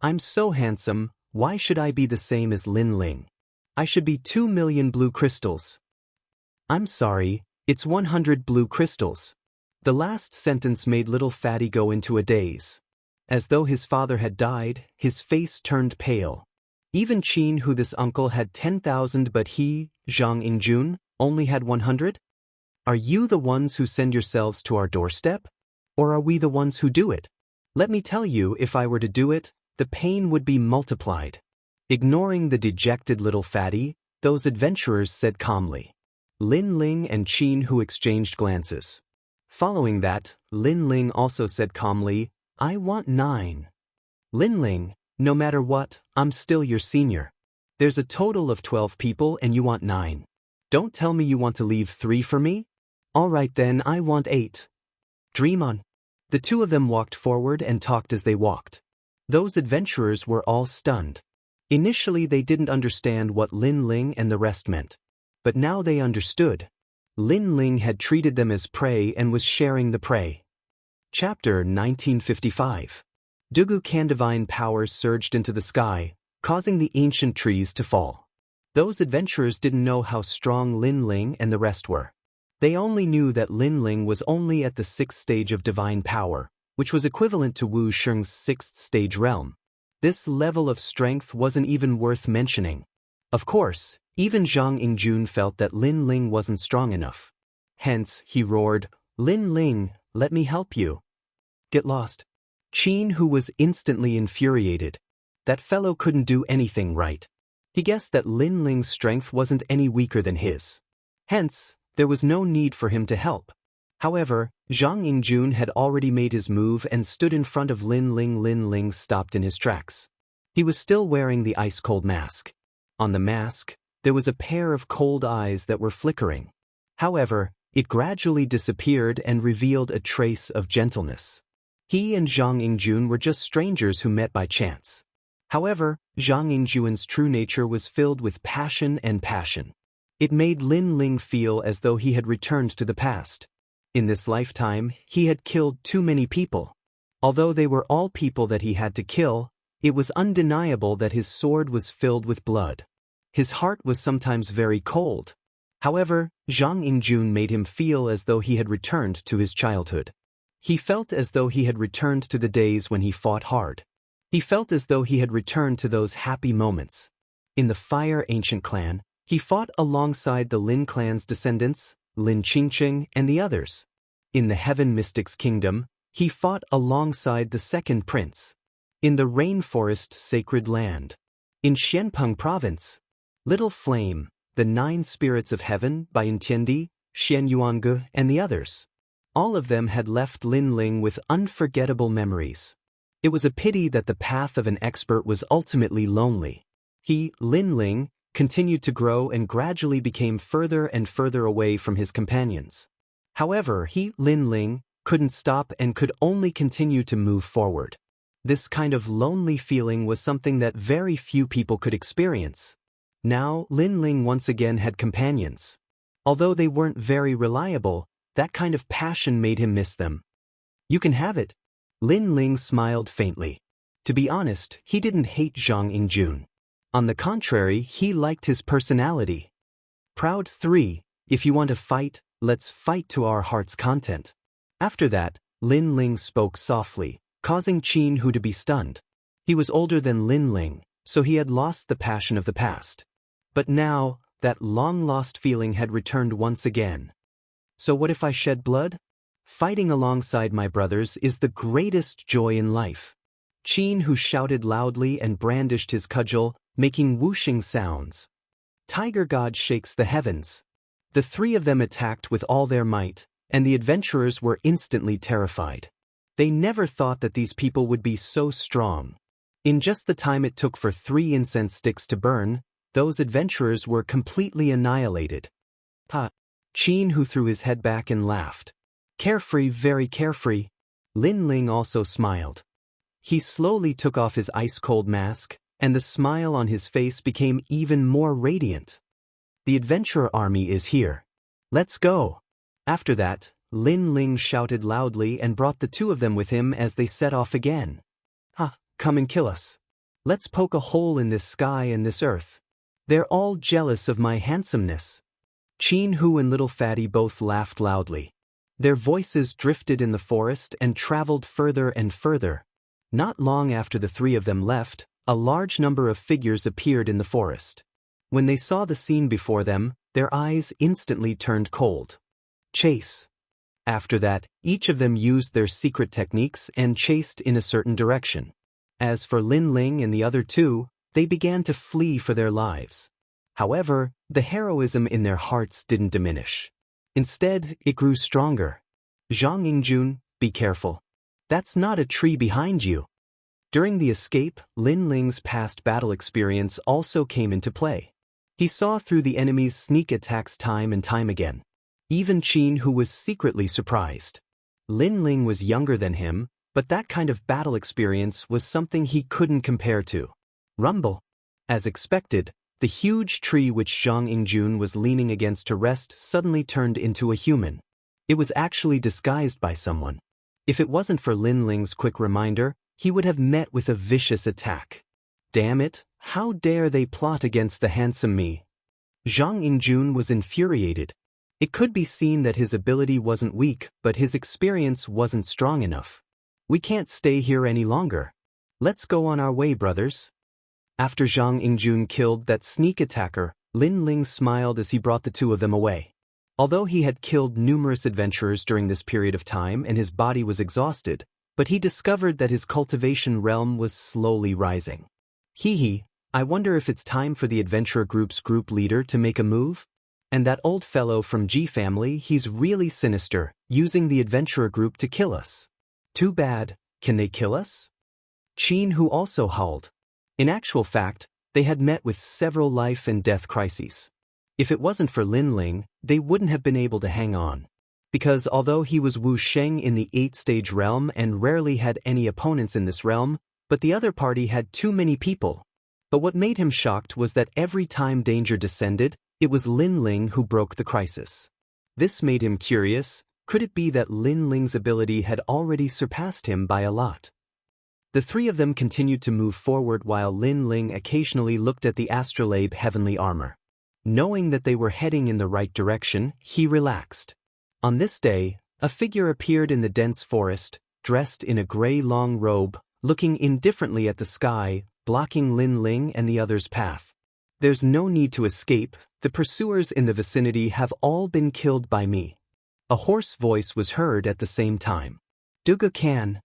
A: I'm so handsome, why should I be the same as Lin Ling? I should be 2 million blue crystals." "I'm sorry, it's 100 blue crystals." The last sentence made Little Fatty go into a daze. As though his father had died, his face turned pale. Even Qin Hu, this uncle, had 10,000, but he, Zhang Yingjun, only had 100? Are you the ones who send yourselves to our doorstep? Or are we the ones who do it? Let me tell you, if I were to do it, the pain would be multiplied. Ignoring the dejected Little Fatty, those adventurers said calmly. Lin Ling and Qin Hu exchanged glances. Following that, Lin Ling also said calmly, "I want 9. Lin Ling, no matter what, I'm still your senior. There's a total of 12 people and you want 9. Don't tell me you want to leave 3 for me? All right then, I want 8. Dream on." The 2 of them walked forward and talked as they walked. Those adventurers were all stunned. Initially they didn't understand what Lin Ling and the rest meant. But now they understood. Lin Ling had treated them as prey and was sharing the prey. Chapter 1955. Dugu Kan divine power surged into the sky, causing the ancient trees to fall. Those adventurers didn't know how strong Lin Ling and the rest were. They only knew that Lin Ling was only at the 6th stage of divine power, which was equivalent to Wu Sheng's 6th stage realm. This level of strength wasn't even worth mentioning. Of course, even Zhang Yingjun felt that Lin Ling wasn't strong enough. Hence, he roared, "Lin Ling, let me help you." "Get lost." Qin Hu was instantly infuriated. That fellow couldn't do anything right. He guessed that Lin Ling's strength wasn't any weaker than his. Hence, there was no need for him to help. However, Zhang Yingjun had already made his move and stood in front of Lin Ling. Lin Ling stopped in his tracks. He was still wearing the ice-cold mask. On the mask, there was a pair of cold eyes that were flickering. However, it gradually disappeared and revealed a trace of gentleness. He and Zhang Yingjun were just strangers who met by chance. However, Zhang Yingjun's true nature was filled with passion and passion. It made Lin Ling feel as though he had returned to the past. In this lifetime, he had killed too many people. Although they were all people that he had to kill, it was undeniable that his sword was filled with blood. His heart was sometimes very cold. However, Zhang Yingjun made him feel as though he had returned to his childhood. He felt as though he had returned to the days when he fought hard. He felt as though he had returned to those happy moments. In the Fire Ancient Clan, he fought alongside the Lin clan's descendants, Lin Qingqing, and the others. In the Heaven Mystics Kingdom, he fought alongside the Second Prince. In the Rainforest Sacred Land. In Xianpeng Province. Little Flame, the 9 Spirits of Heaven by Entiandi, Xian Yuange, and the others. All of them had left Lin Ling with unforgettable memories. It was a pity that the path of an expert was ultimately lonely. He, Lin Ling, continued to grow and gradually became further and further away from his companions. However, he, Lin Ling, couldn't stop and could only continue to move forward. This kind of lonely feeling was something that very few people could experience. Now, Lin Ling once again had companions. Although they weren't very reliable, that kind of passion made him miss them. "You can have it." Lin Ling smiled faintly. To be honest, he didn't hate Zhang Yingjun. On the contrary, he liked his personality. Proud 3, if you want to fight, let's fight to our heart's content. After that, Lin Ling spoke softly, causing Qin Hu to be stunned. He was older than Lin Ling, so he had lost the passion of the past. But now, that long-lost feeling had returned once again. So what if I shed blood? Fighting alongside my brothers is the greatest joy in life. Qin Hu shouted loudly and brandished his cudgel, making whooshing sounds. Tiger God shakes the heavens. The three of them attacked with all their might, and the adventurers were instantly terrified. They never thought that these people would be so strong. In just the time it took for 3 incense sticks to burn, those adventurers were completely annihilated. Ha! Qin Hu threw his head back and laughed. Carefree, very carefree. Lin Ling also smiled. He slowly took off his ice-cold mask, and the smile on his face became even more radiant. The adventurer army is here. Let's go. After that, Lin Ling shouted loudly and brought the 2 of them with him as they set off again. Ha, come and kill us. Let's poke a hole in this sky and this earth. They're all jealous of my handsomeness. Qin Hu and Little Fatty both laughed loudly. Their voices drifted in the forest and traveled further and further. Not long after the 3 of them left, a large number of figures appeared in the forest. When they saw the scene before them, their eyes instantly turned cold. Chase. After that, each of them used their secret techniques and chased in a certain direction. As for Lin Ling and the other 2, they began to flee for their lives. However, the heroism in their hearts didn't diminish. Instead, it grew stronger. Zhang Yingjun, be careful. That's not a tree behind you. During the escape, Lin Ling's past battle experience also came into play. He saw through the enemy's sneak attacks time and time again. Even Qin Hu was secretly surprised. Lin Ling was younger than him, but that kind of battle experience was something he couldn't compare to. Rumble. As expected, the huge tree which Zhang Yingjun was leaning against to rest suddenly turned into a human. It was actually disguised by someone. If it wasn't for Lin Ling's quick reminder, he would have met with a vicious attack. Damn it, how dare they plot against the handsome me? Zhang Yingjun was infuriated. It could be seen that his ability wasn't weak, but his experience wasn't strong enough. We can't stay here any longer. Let's go on our way, brothers. After Zhang Yingjun killed that sneak attacker, Lin Ling smiled as he brought the 2 of them away. Although he had killed numerous adventurers during this period of time and his body was exhausted, but he discovered that his cultivation realm was slowly rising. Hee, I wonder if it's time for the adventurer group's group leader to make a move? And that old fellow from G family, he's really sinister, using the adventurer group to kill us. Too bad, can they kill us? Qin Hu also howled. In actual fact, they had met with several life and death crises. If it wasn't for Lin Ling, they wouldn't have been able to hang on. Because although he was Wu Sheng in the 8th-stage realm and rarely had any opponents in this realm, but the other party had too many people. But what made him shocked was that every time danger descended, it was Lin Ling who broke the crisis. This made him curious. Could it be that Lin Ling's ability had already surpassed him by a lot? The 3 of them continued to move forward while Lin Ling occasionally looked at the astrolabe heavenly armor. Knowing that they were heading in the right direction, he relaxed. On this day, a figure appeared in the dense forest, dressed in a gray long robe, looking indifferently at the sky, blocking Lin Ling and the others' path. There's no need to escape, the pursuers in the vicinity have all been killed by me. A hoarse voice was heard at the same time. Duga can.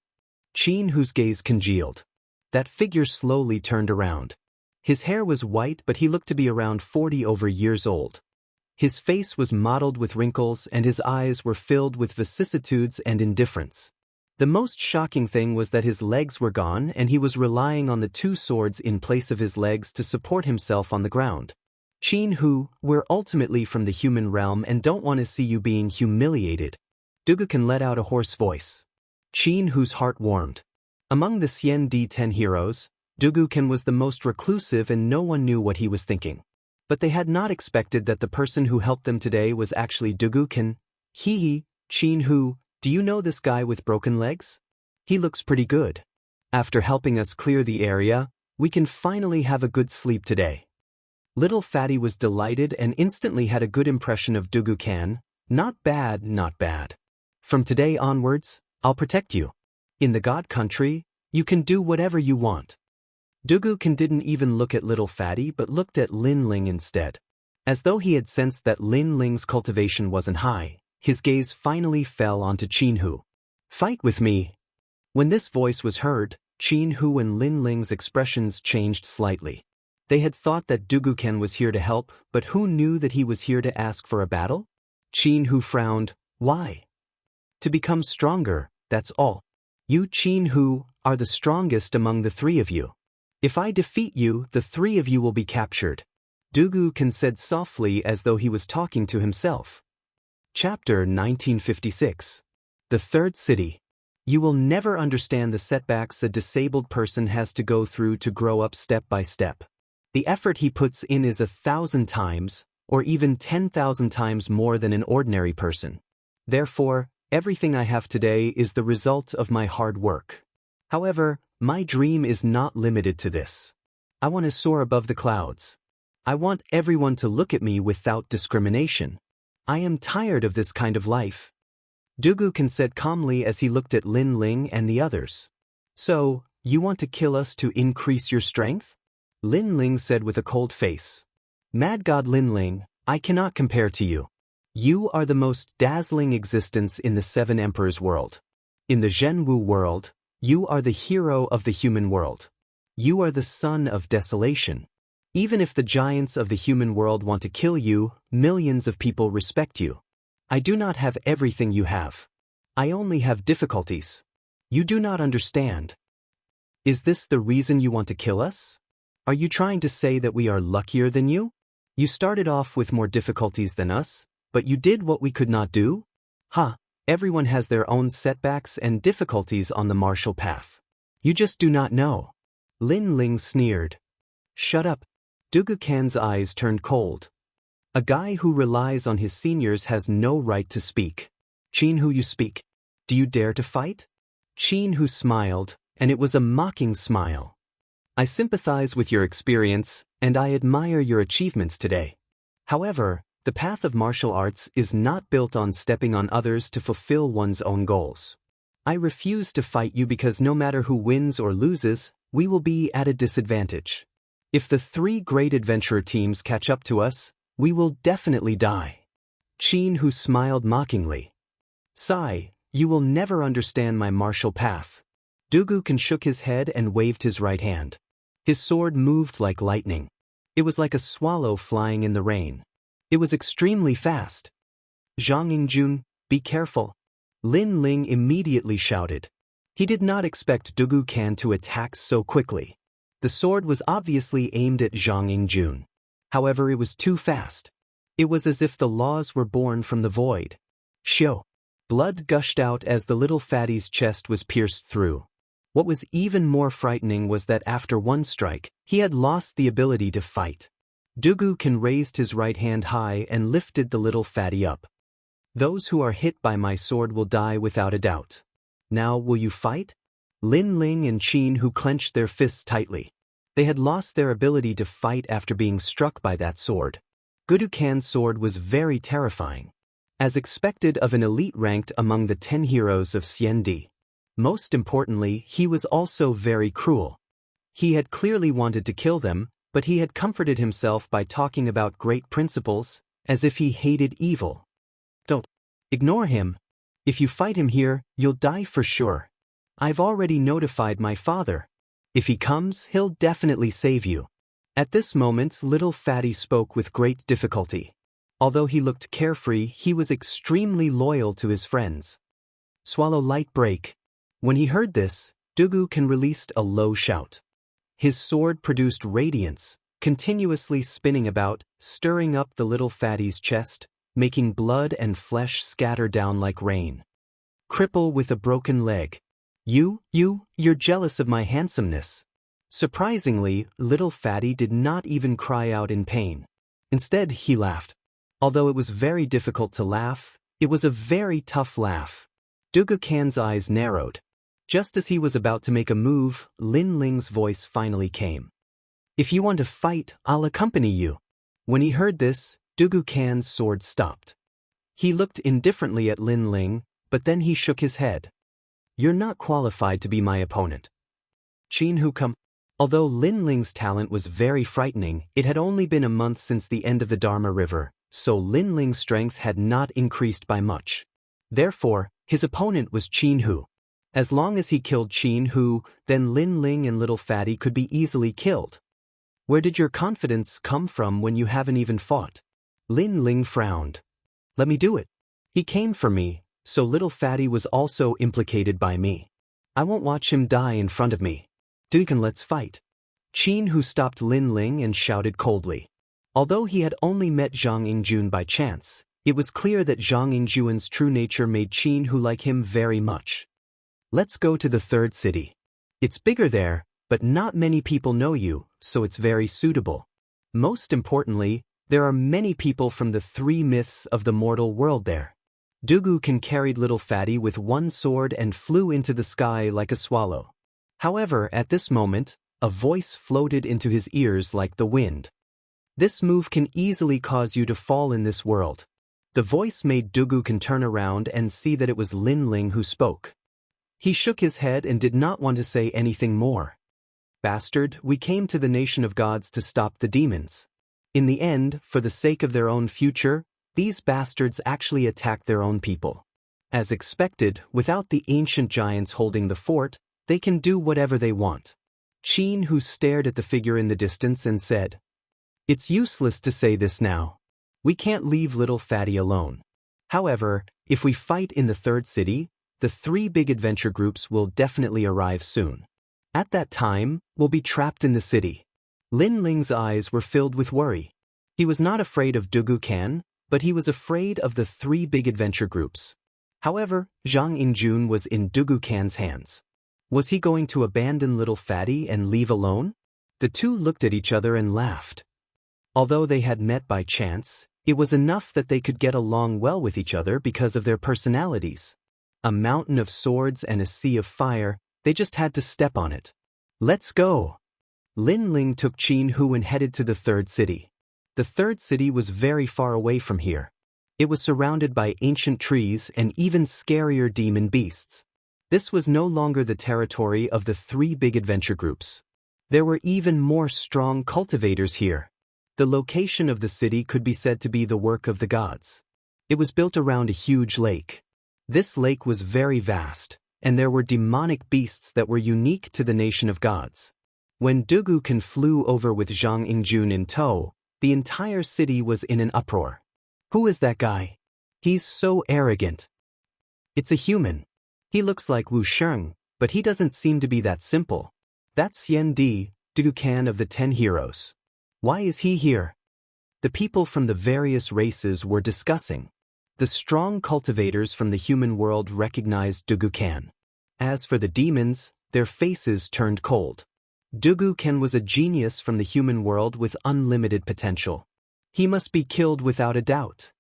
A: Qin Hu's gaze congealed. That figure slowly turned around. His hair was white but he looked to be around 40 over years old. His face was mottled with wrinkles and his eyes were filled with vicissitudes and indifference. The most shocking thing was that his legs were gone and he was relying on the 2 swords in place of his legs to support himself on the ground. Qin Hu, we're ultimately from the human realm and don't want to see you being humiliated. Dugukan let out a hoarse voice. Qin Hu's heart warmed. Among the Xian D10 heroes, Dugukan was the most reclusive and no one knew what he was thinking. But they had not expected that the person who helped them today was actually Dugukan. Qin Hu, do you know this guy with broken legs? He looks pretty good. After helping us clear the area, we can finally have a good sleep today. Little Fatty was delighted and instantly had a good impression of Dugu Kan. Not bad, not bad. From today onwards, I'll protect you. In the God country, you can do whatever you want. Dugu Kan didn't even look at Little Fatty but looked at Lin Ling instead. As though he had sensed that Lin Ling's cultivation wasn't high, his gaze finally fell onto Qin Hu. Fight with me. When this voice was heard, Qin Hu and Lin Ling's expressions changed slightly. They had thought that Dugu Kan was here to help, but who knew that he was here to ask for a battle? Qin Hu frowned. Why? To become stronger, that's all. You, Qin Hu, are the strongest among the three of you. If I defeat you, the three of you will be captured. Dugu Kan said softly as though he was talking to himself. Chapter 1956. The Third City. You will never understand the setbacks a disabled person has to go through to grow up step by step. The effort he puts in is 1,000 times, or even 10,000 times more than an ordinary person. Therefore, everything I have today is the result of my hard work. However, my dream is not limited to this. I want to soar above the clouds. I want everyone to look at me without discrimination. I am tired of this kind of life. Dugu Kan said calmly as he looked at Lin Ling and the others. So, you want to kill us to increase your strength? Lin Ling said with a cold face. Mad God Lin Ling, I cannot compare to you. You are the most dazzling existence in the Seven Emperors world. In the Zhenwu world, you are the hero of the human world. You are the son of desolation. Even if the giants of the human world want to kill you, millions of people respect you. I do not have everything you have. I only have difficulties. You do not understand. Is this the reason you want to kill us? Are you trying to say that we are luckier than you? You started off with more difficulties than us, but you did what we could not do? Everyone has their own setbacks and difficulties on the martial path. You just do not know. Lin Ling sneered. Shut up. Dugu Kan's eyes turned cold. A guy who relies on his seniors has no right to speak. Qin Hu, you speak. Do you dare to fight? Qin Hu smiled, and it was a mocking smile. I sympathize with your experience, and I admire your achievements today. However, the path of martial arts is not built on stepping on others to fulfill one's own goals. I refuse to fight you because no matter who wins or loses, we will be at a disadvantage. If the three great adventurer teams catch up to us, we will definitely die. Qin Hu smiled mockingly. Sigh, you will never understand my martial path. Dugu Kan shook his head and waved his right hand. His sword moved like lightning. It was like a swallow flying in the rain. It was extremely fast. Zhang Yingjun, be careful. Lin Ling immediately shouted. He did not expect Dugu Kan to attack so quickly. The sword was obviously aimed at Zhang Yingjun. However, it was too fast. It was as if the laws were born from the void. Shio. Blood gushed out as the little fatty's chest was pierced through. What was even more frightening was that after one strike, he had lost the ability to fight. Dugu Kan raised his right hand high and lifted the little fatty up. Those who are hit by my sword will die without a doubt. Now will you fight? Lin Ling and Qin Hu clenched their fists tightly. They had lost their ability to fight after being struck by that sword. Dugu Kan's sword was very terrifying. As expected of an elite ranked among the 10 heroes of Xiandi. Most importantly, he was also very cruel. He had clearly wanted to kill them, but he had comforted himself by talking about great principles, as if he hated evil. Don't ignore him. If you fight him here, you'll die for sure. I've already notified my father. If he comes, he'll definitely save you. At this moment, little fatty spoke with great difficulty. Although he looked carefree, he was extremely loyal to his friends. Swallow light break. When he heard this, Dugu Kan released a low shout. His sword produced radiance, continuously spinning about, stirring up the little fatty's chest, making blood and flesh scatter down like rain. Cripple with a broken leg. You're jealous of my handsomeness. Surprisingly, little fatty did not even cry out in pain. Instead, he laughed. Although it was very difficult to laugh, it was a very tough laugh. Dugu Kan's eyes narrowed. Just as he was about to make a move, Lin Ling's voice finally came. If you want to fight, I'll accompany you. When he heard this, Dugu Kan's sword stopped. He looked indifferently at Lin Ling, but then he shook his head. You're not qualified to be my opponent. Qin Hu come. Although Lin Ling's talent was very frightening, it had only been a month since the end of the Dharma River, so Lin Ling's strength had not increased by much. Therefore, his opponent was Qin Hu. As long as he killed Qin Hu, then Lin Ling and Little Fatty could be easily killed. Where did your confidence come from when you haven't even fought? Lin Ling frowned. Let me do it. He came for me, so Little Fatty was also implicated by me. I won't watch him die in front of me. Dugan, let's fight. Qin Hu stopped Lin Ling and shouted coldly. Although he had only met Zhang Yingjun by chance, it was clear that Zhang Yingjun's true nature made Qin Hu like him very much. Let's go to the third city. It's bigger there, but not many people know you, so it's very suitable. Most importantly, there are many people from the 3 myths of the mortal world there. Dugu Kan carried Little Fatty with one sword and flew into the sky like a swallow. However, at this moment, a voice floated into his ears like the wind. This move can easily cause you to fall in this world. The voice made Dugu Kan turn around and see that it was Lin Ling who spoke. He shook his head and did not want to say anything more. Bastard, we came to the nation of gods to stop the demons. In the end, for the sake of their own future, these bastards actually attacked their own people. As expected, without the ancient giants holding the fort, they can do whatever they want. Qin Hu stared at the figure in the distance and said, It's useless to say this now. We can't leave Little Fatty alone. However, if we fight in the third city, the 3 big adventure groups will definitely arrive soon. At that time, we'll be trapped in the city. Lin Ling's eyes were filled with worry. He was not afraid of Dugu Kan, but he was afraid of the 3 big adventure groups. However, Zhang Yingjun was in Dugu Kan's hands. Was he going to abandon Little Fatty and leave alone? The two looked at each other and laughed. Although they had met by chance, it was enough that they could get along well with each other because of their personalities. A mountain of swords and a sea of fire, they just had to step on it. Let's go! Lin Ling took Qin Hu and headed to the third city. The third city was very far away from here. It was surrounded by ancient trees and even scarier demon beasts. This was no longer the territory of the 3 big adventure groups. There were even more strong cultivators here. The location of the city could be said to be the work of the gods. It was built around a huge lake. This lake was very vast, and there were demonic beasts that were unique to the nation of gods. When Dugu Kan flew over with Zhang Yingjun in tow, the entire city was in an uproar. Who is that guy? He's so arrogant. It's a human. He looks like Wu Sheng, but he doesn't seem to be that simple. That's Xian Di, Dugu Kan of the 10 heroes. Why is he here? The people from the various races were discussing. The strong cultivators from the human world recognized Dugu Kan. As for the demons, their faces turned cold. Dugu Kan was a genius from the human world with unlimited potential. He must be killed without a doubt.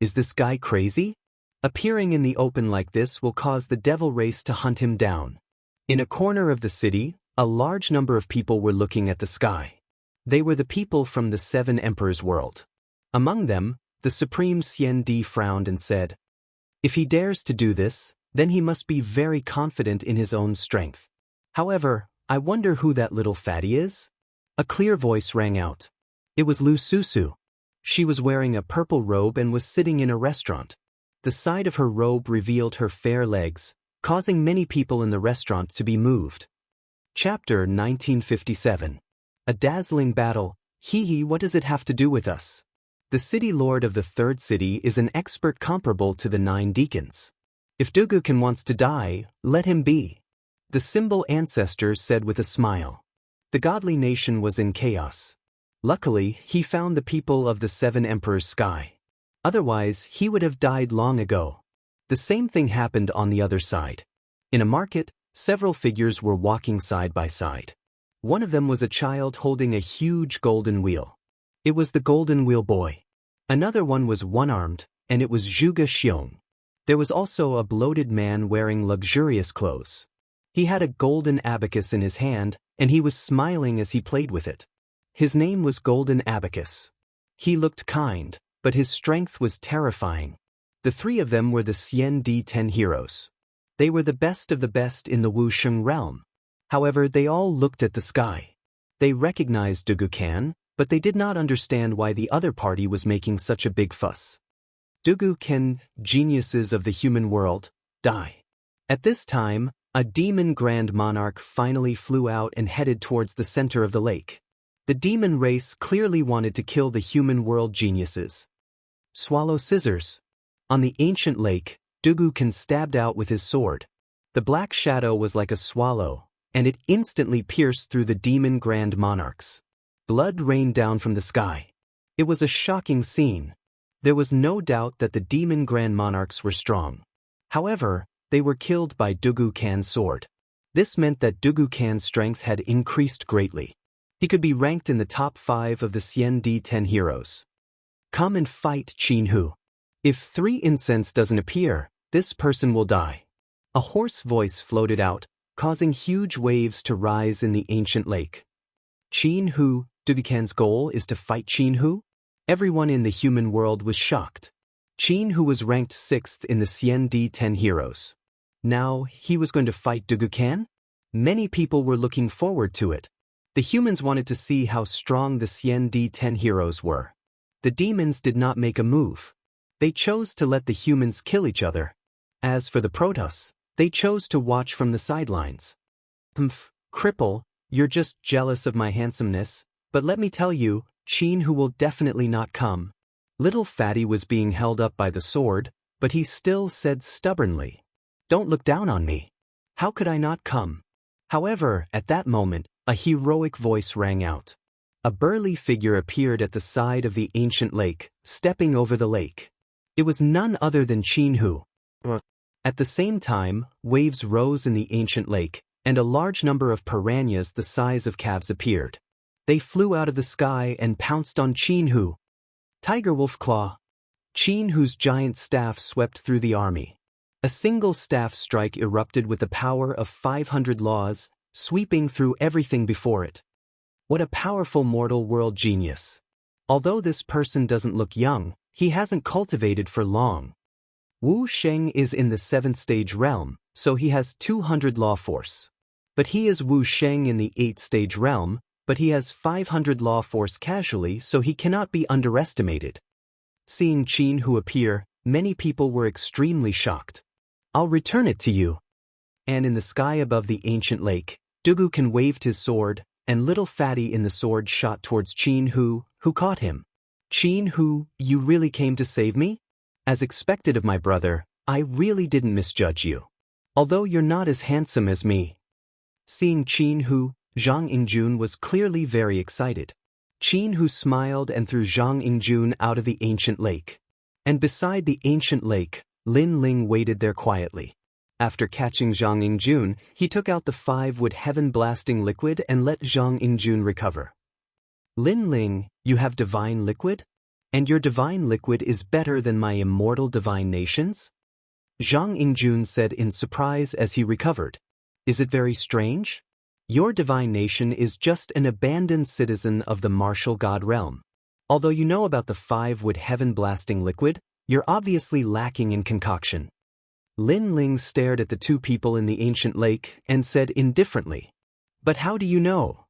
A: Is this guy crazy? Appearing in the open like this will cause the devil race to hunt him down. In a corner of the city, a large number of people were looking at the sky. They were the people from the 7 Emperors' world. Among them, the Supreme Xian Di frowned and said, If he dares to do this, then he must be very confident in his own strength. However, I wonder who that Little Fatty is? A clear voice rang out. It was Lu Susu. She was wearing a purple robe and was sitting in a restaurant. The side of her robe revealed her fair legs, causing many people in the restaurant to be moved. Chapter 1957. A dazzling battle. Hee, what does it have to do with us? The city lord of the third city is an expert comparable to the 9 deacons. If Dugu Kan wants to die, let him be. The symbol ancestor said with a smile. The godly nation was in chaos. Luckily, he found the people of the 7 Emperors' sky. Otherwise, he would have died long ago. The same thing happened on the other side. In a market, several figures were walking side by side. One of them was a child holding a huge golden wheel. It was the Golden Wheel Boy. Another one was one-armed, and it was Zhuge Xiong. There was also a bloated man wearing luxurious clothes. He had a golden abacus in his hand, and he was smiling as he played with it. His name was Golden Abacus. He looked kind, but his strength was terrifying. The three of them were the Xian D10 heroes. They were the best of the best in the Wuxia realm. However, they all looked at the sky. They recognized Dugukan, but they did not understand why the other party was making such a big fuss. Dugukan, geniuses of the human world, die. At this time, a demon Grand Monarch finally flew out and headed towards the center of the lake. The demon race clearly wanted to kill the human world geniuses. Swallow scissors. On the ancient lake, Dugukan stabbed out with his sword. The black shadow was like a swallow, and it instantly pierced through the demon Grand Monarchs. Blood rained down from the sky. It was a shocking scene. There was no doubt that the demon Grand Monarchs were strong. However, they were killed by Dugukan's sword. This meant that Dugukan's strength had increased greatly. He could be ranked in the top 5 of the Xian D10 heroes. Come and fight Qin Hu. If 3 incense doesn't appear, this person will die. A hoarse voice floated out, causing huge waves to rise in the ancient lake. Qin Hu, Dugukan's goal is to fight Qin Hu? Everyone in the human world was shocked. Qin Hu was ranked 6th in the Xian D10 heroes. Now, he was going to fight Dugukan? Many people were looking forward to it. The humans wanted to see how strong the Xian D10 heroes were. The demons did not make a move. They chose to let the humans kill each other. As for the Protoss, they chose to watch from the sidelines. Cripple, you're just jealous of my handsomeness, but let me tell you, Qin Hu will definitely not come. Little Fatty was being held up by the sword, but he still said stubbornly, "Don't look down on me. How could I not come?" However, at that moment, a heroic voice rang out. A burly figure appeared at the side of the ancient lake, stepping over the lake. It was none other than Qin Hu. At the same time, waves rose in the ancient lake, and a large number of piranhas the size of calves appeared. They flew out of the sky and pounced on Qin Hu. Tiger Wolf Claw. Qin Hu's giant staff swept through the army. A single staff strike erupted with the power of 500 laws, sweeping through everything before it. What a powerful mortal world genius. Although this person doesn't look young, he hasn't cultivated for long. Wu Sheng is in the 7th stage realm, so he has 200 law force. But he is Wu Sheng in the 8th stage realm, but he has 500 law force casually, so he cannot be underestimated. Seeing Qin Hu appear, many people were extremely shocked. "I'll return it to you." And in the sky above the ancient lake, Dugukan waved his sword, and Little Fatty in the sword shot towards Qin Hu, who caught him. "Qin Hu, you really came to save me? As expected of my brother, I really didn't misjudge you. Although you're not as handsome as me." Seeing Qin Hu, Zhang Yingjun was clearly very excited. Qin Hu smiled and threw Zhang Yingjun out of the ancient lake. And beside the ancient lake, Lin Ling waited there quietly. After catching Zhang Yingjun, he took out the 5-wood heaven-blasting liquid and let Zhang Yingjun recover. "Lin Ling, you have divine liquid? And your divine liquid is better than my immortal divine nations?" Zhang Yingjun said in surprise as he recovered. "Is it very strange? Your divine nation is just an abandoned citizen of the martial god realm. Although you know about the 5-wood heaven-blasting liquid, you're obviously lacking in concoction." Lin Ling stared at the 2 people in the ancient lake and said indifferently, "But how do you know?"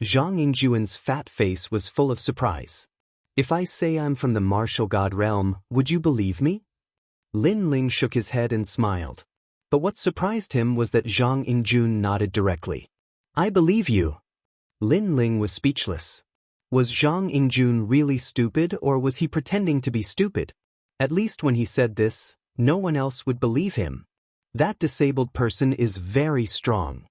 A: Zhang Yingjun's fat face was full of surprise. "If I say I'm from the martial god realm, would you believe me?" Lin Ling shook his head and smiled. But what surprised him was that Zhang Yingjun nodded directly. "I believe you." Lin Ling was speechless. Was Zhang Yingjun really stupid, or was he pretending to be stupid? At least when he said this, no one else would believe him. That disabled person is very strong.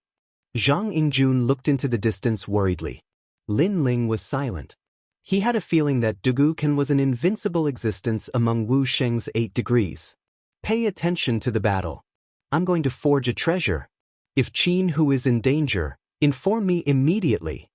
A: Zhang Yingjun looked into the distance worriedly. Lin Ling was silent. He had a feeling that Dugukan was an invincible existence among Wu Sheng's 8 degrees. "Pay attention to the battle. I'm going to forge a treasure. If Qin Hu is in danger, inform me immediately."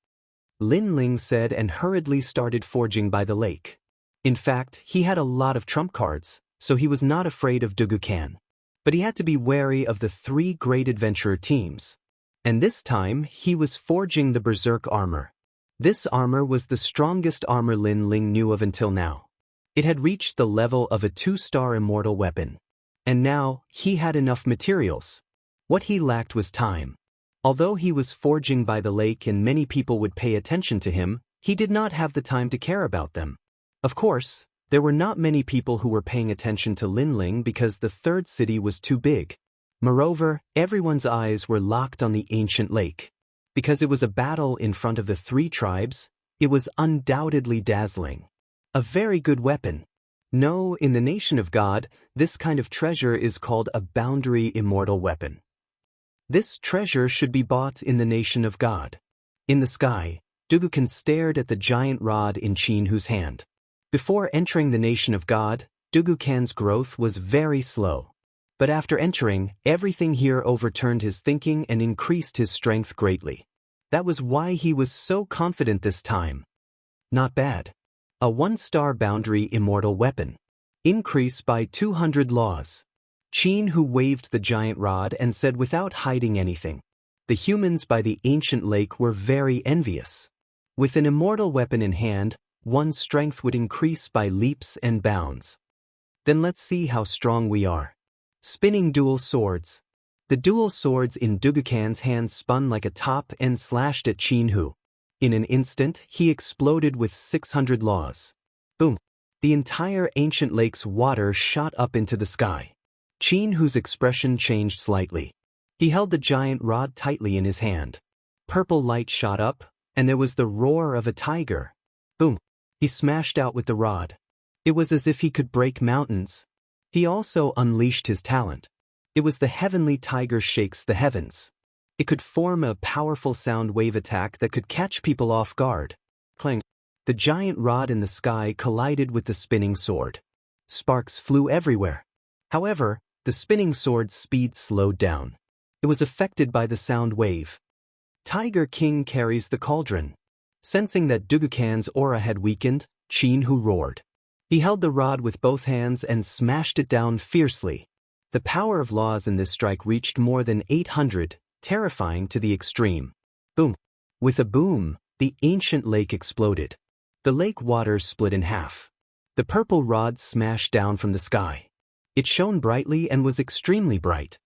A: Lin Ling said and hurriedly started forging by the lake. In fact, he had a lot of trump cards, so he was not afraid of Dugukan. But he had to be wary of the 3 great adventurer teams. And this time, he was forging the berserk armor. This armor was the strongest armor Lin Ling knew of until now. It had reached the level of a 2-star immortal weapon. And now, he had enough materials. What he lacked was time. Although he was forging by the lake and many people would pay attention to him, he did not have the time to care about them. Of course, there were not many people who were paying attention to Lin Ling because the third city was too big. Moreover, everyone's eyes were locked on the ancient lake. Because it was a battle in front of the 3 tribes, it was undoubtedly dazzling. A very good weapon. No, in the nation of God, this kind of treasure is called a boundary immortal weapon. This treasure should be bought in the nation of God. In the sky, Dugukan stared at the giant rod in Qinhu's hand. Before entering the nation of God, Dugukan's growth was very slow. But after entering, everything here overturned his thinking and increased his strength greatly. That was why he was so confident this time. Not bad. A 1-star boundary immortal weapon. Increase by 200 laws. Qinhu waved the giant rod and said without hiding anything. The humans by the ancient lake were very envious. With an immortal weapon in hand, one's strength would increase by leaps and bounds. Then let's see how strong we are. Spinning dual swords. The dual swords in Dugukan's hands spun like a top and slashed at Qinhu. In an instant, he exploded with 600 laws. Boom! The entire ancient lake's water shot up into the sky. Qinhu's expression changed slightly. He held the giant rod tightly in his hand. Purple light shot up, and there was the roar of a tiger. Boom! He smashed out with the rod. It was as if he could break mountains. He also unleashed his talent. It was the heavenly tiger shakes the heavens. It could form a powerful sound wave attack that could catch people off guard. Clang! The giant rod in the sky collided with the spinning sword. Sparks flew everywhere. However, the spinning sword's speed slowed down. It was affected by the sound wave. Tiger King carries the cauldron. Sensing that Dugukan's aura had weakened, Qinhu roared. He held the rod with both hands and smashed it down fiercely. The power of laws in this strike reached more than 800, terrifying to the extreme. Boom! With a boom, the ancient lake exploded. The lake water split in half. The purple rod smashed down from the sky. It shone brightly and was extremely bright.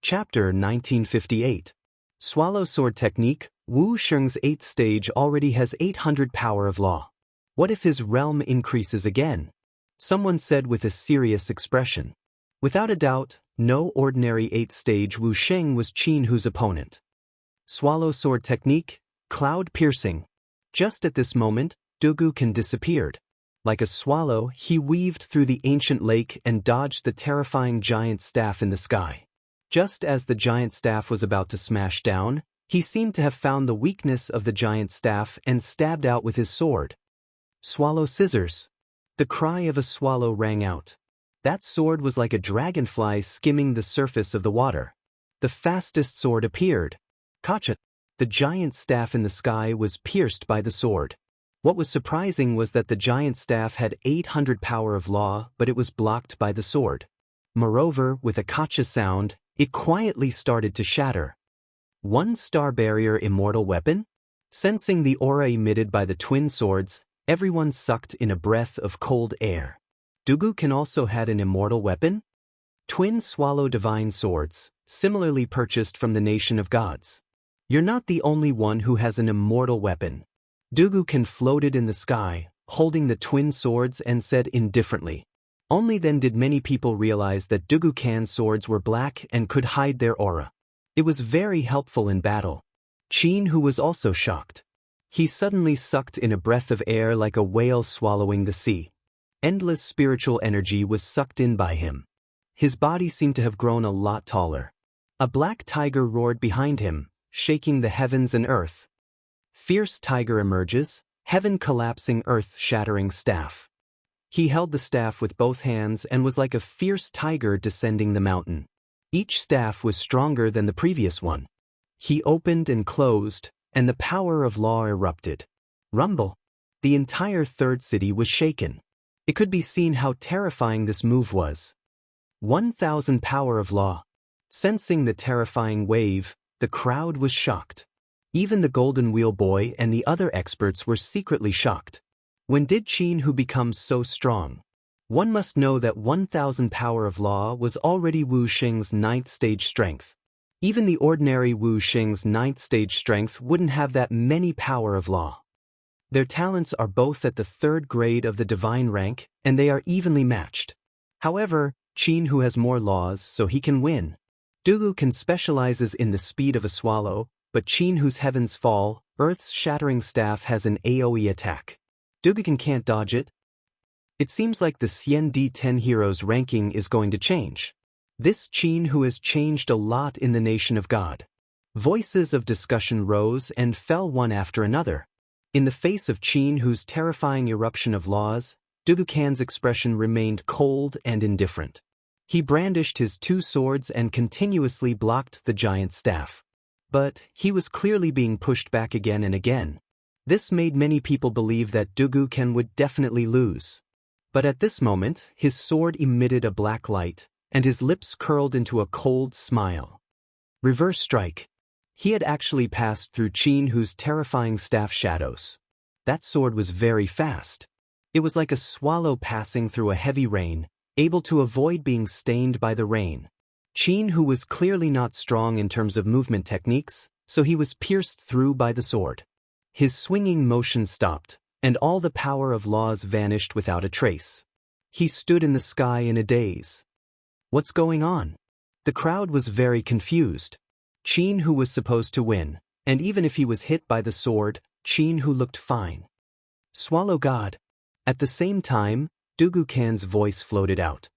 A: Chapter 1958. Swallow Sword Technique. Wu Sheng's 8th stage already has 800 power of law. What if his realm increases again? Someone said with a serious expression. Without a doubt, no ordinary 8th stage Wu Sheng was Qinhu's opponent. Swallow Sword Technique. Cloud Piercing. Just at this moment, Dugukan disappeared. Like a swallow, he weaved through the ancient lake and dodged the terrifying giant staff in the sky. Just as the giant staff was about to smash down, he seemed to have found the weakness of the giant staff and stabbed out with his sword. Swallow Scissors. The cry of a swallow rang out. That sword was like a dragonfly skimming the surface of the water. The fastest sword appeared. Kacha! The giant staff in the sky was pierced by the sword. What was surprising was that the giant staff had 800 power of law, but it was blocked by the sword. Moreover, with a kacha sound, it quietly started to shatter. 1-star barrier immortal weapon? Sensing the aura emitted by the twin swords, everyone sucked in a breath of cold air. Dugukan also had an immortal weapon? Twin swallow divine swords, similarly purchased from the nation of gods. You're not the only one who has an immortal weapon. Dugukan floated in the sky, holding the twin swords and said indifferently. Only then did many people realize that Dugukan's swords were black and could hide their aura. It was very helpful in battle. Qinhu was also shocked. He suddenly sucked in a breath of air like a whale swallowing the sea. Endless spiritual energy was sucked in by him. His body seemed to have grown a lot taller. A black tiger roared behind him, shaking the heavens and earth. Fierce tiger emerges, heaven collapsing, earth shattering staff. He held the staff with both hands and was like a fierce tiger descending the mountain. Each staff was stronger than the previous one. He opened and closed, and the power of law erupted. Rumble! The entire third city was shaken. It could be seen how terrifying this move was. 1,000 power of law. Sensing the terrifying wave, the crowd was shocked. Even the Golden Wheel Boy and the other experts were secretly shocked. When did Qin Hu become so strong? One must know that 1000 power of law was already Wu Xing's 9th stage strength. Even the ordinary Wu Xing's 9th stage strength wouldn't have that many power of law. Their talents are both at the 3rd grade of the divine rank, and they are evenly matched. However, Qin Hu has more laws, so he can win. Dugu can specializes in the speed of a swallow, but Qin Hu's Heaven's Fall, Earth's Shattering Staff has an AoE attack. Dugu can't dodge it. It seems like the Xian D10 heroes ranking is going to change. This Qin Hu has changed a lot in the nation of God. Voices of discussion rose and fell one after another. In the face of Qin Hu's terrifying eruption of laws, Dugu Can's expression remained cold and indifferent. He brandished his 2 swords and continuously blocked the giant staff. But he was clearly being pushed back again and again. This made many people believe that Dugu Can would definitely lose. But at this moment, his sword emitted a black light, and his lips curled into a cold smile. Reverse strike. He had actually passed through Qin Hu's terrifying staff shadows. That sword was very fast. It was like a swallow passing through a heavy rain, able to avoid being stained by the rain. Qin Hu was clearly not strong in terms of movement techniques, so he was pierced through by the sword. His swinging motion stopped, and all the power of laws vanished without a trace. He stood in the sky in a daze. What's going on? The crowd was very confused. Qin Hu was supposed to win, and even if he was hit by the sword, Qin Hu looked fine. Swallow God. At the same time, Dugu Can's voice floated out.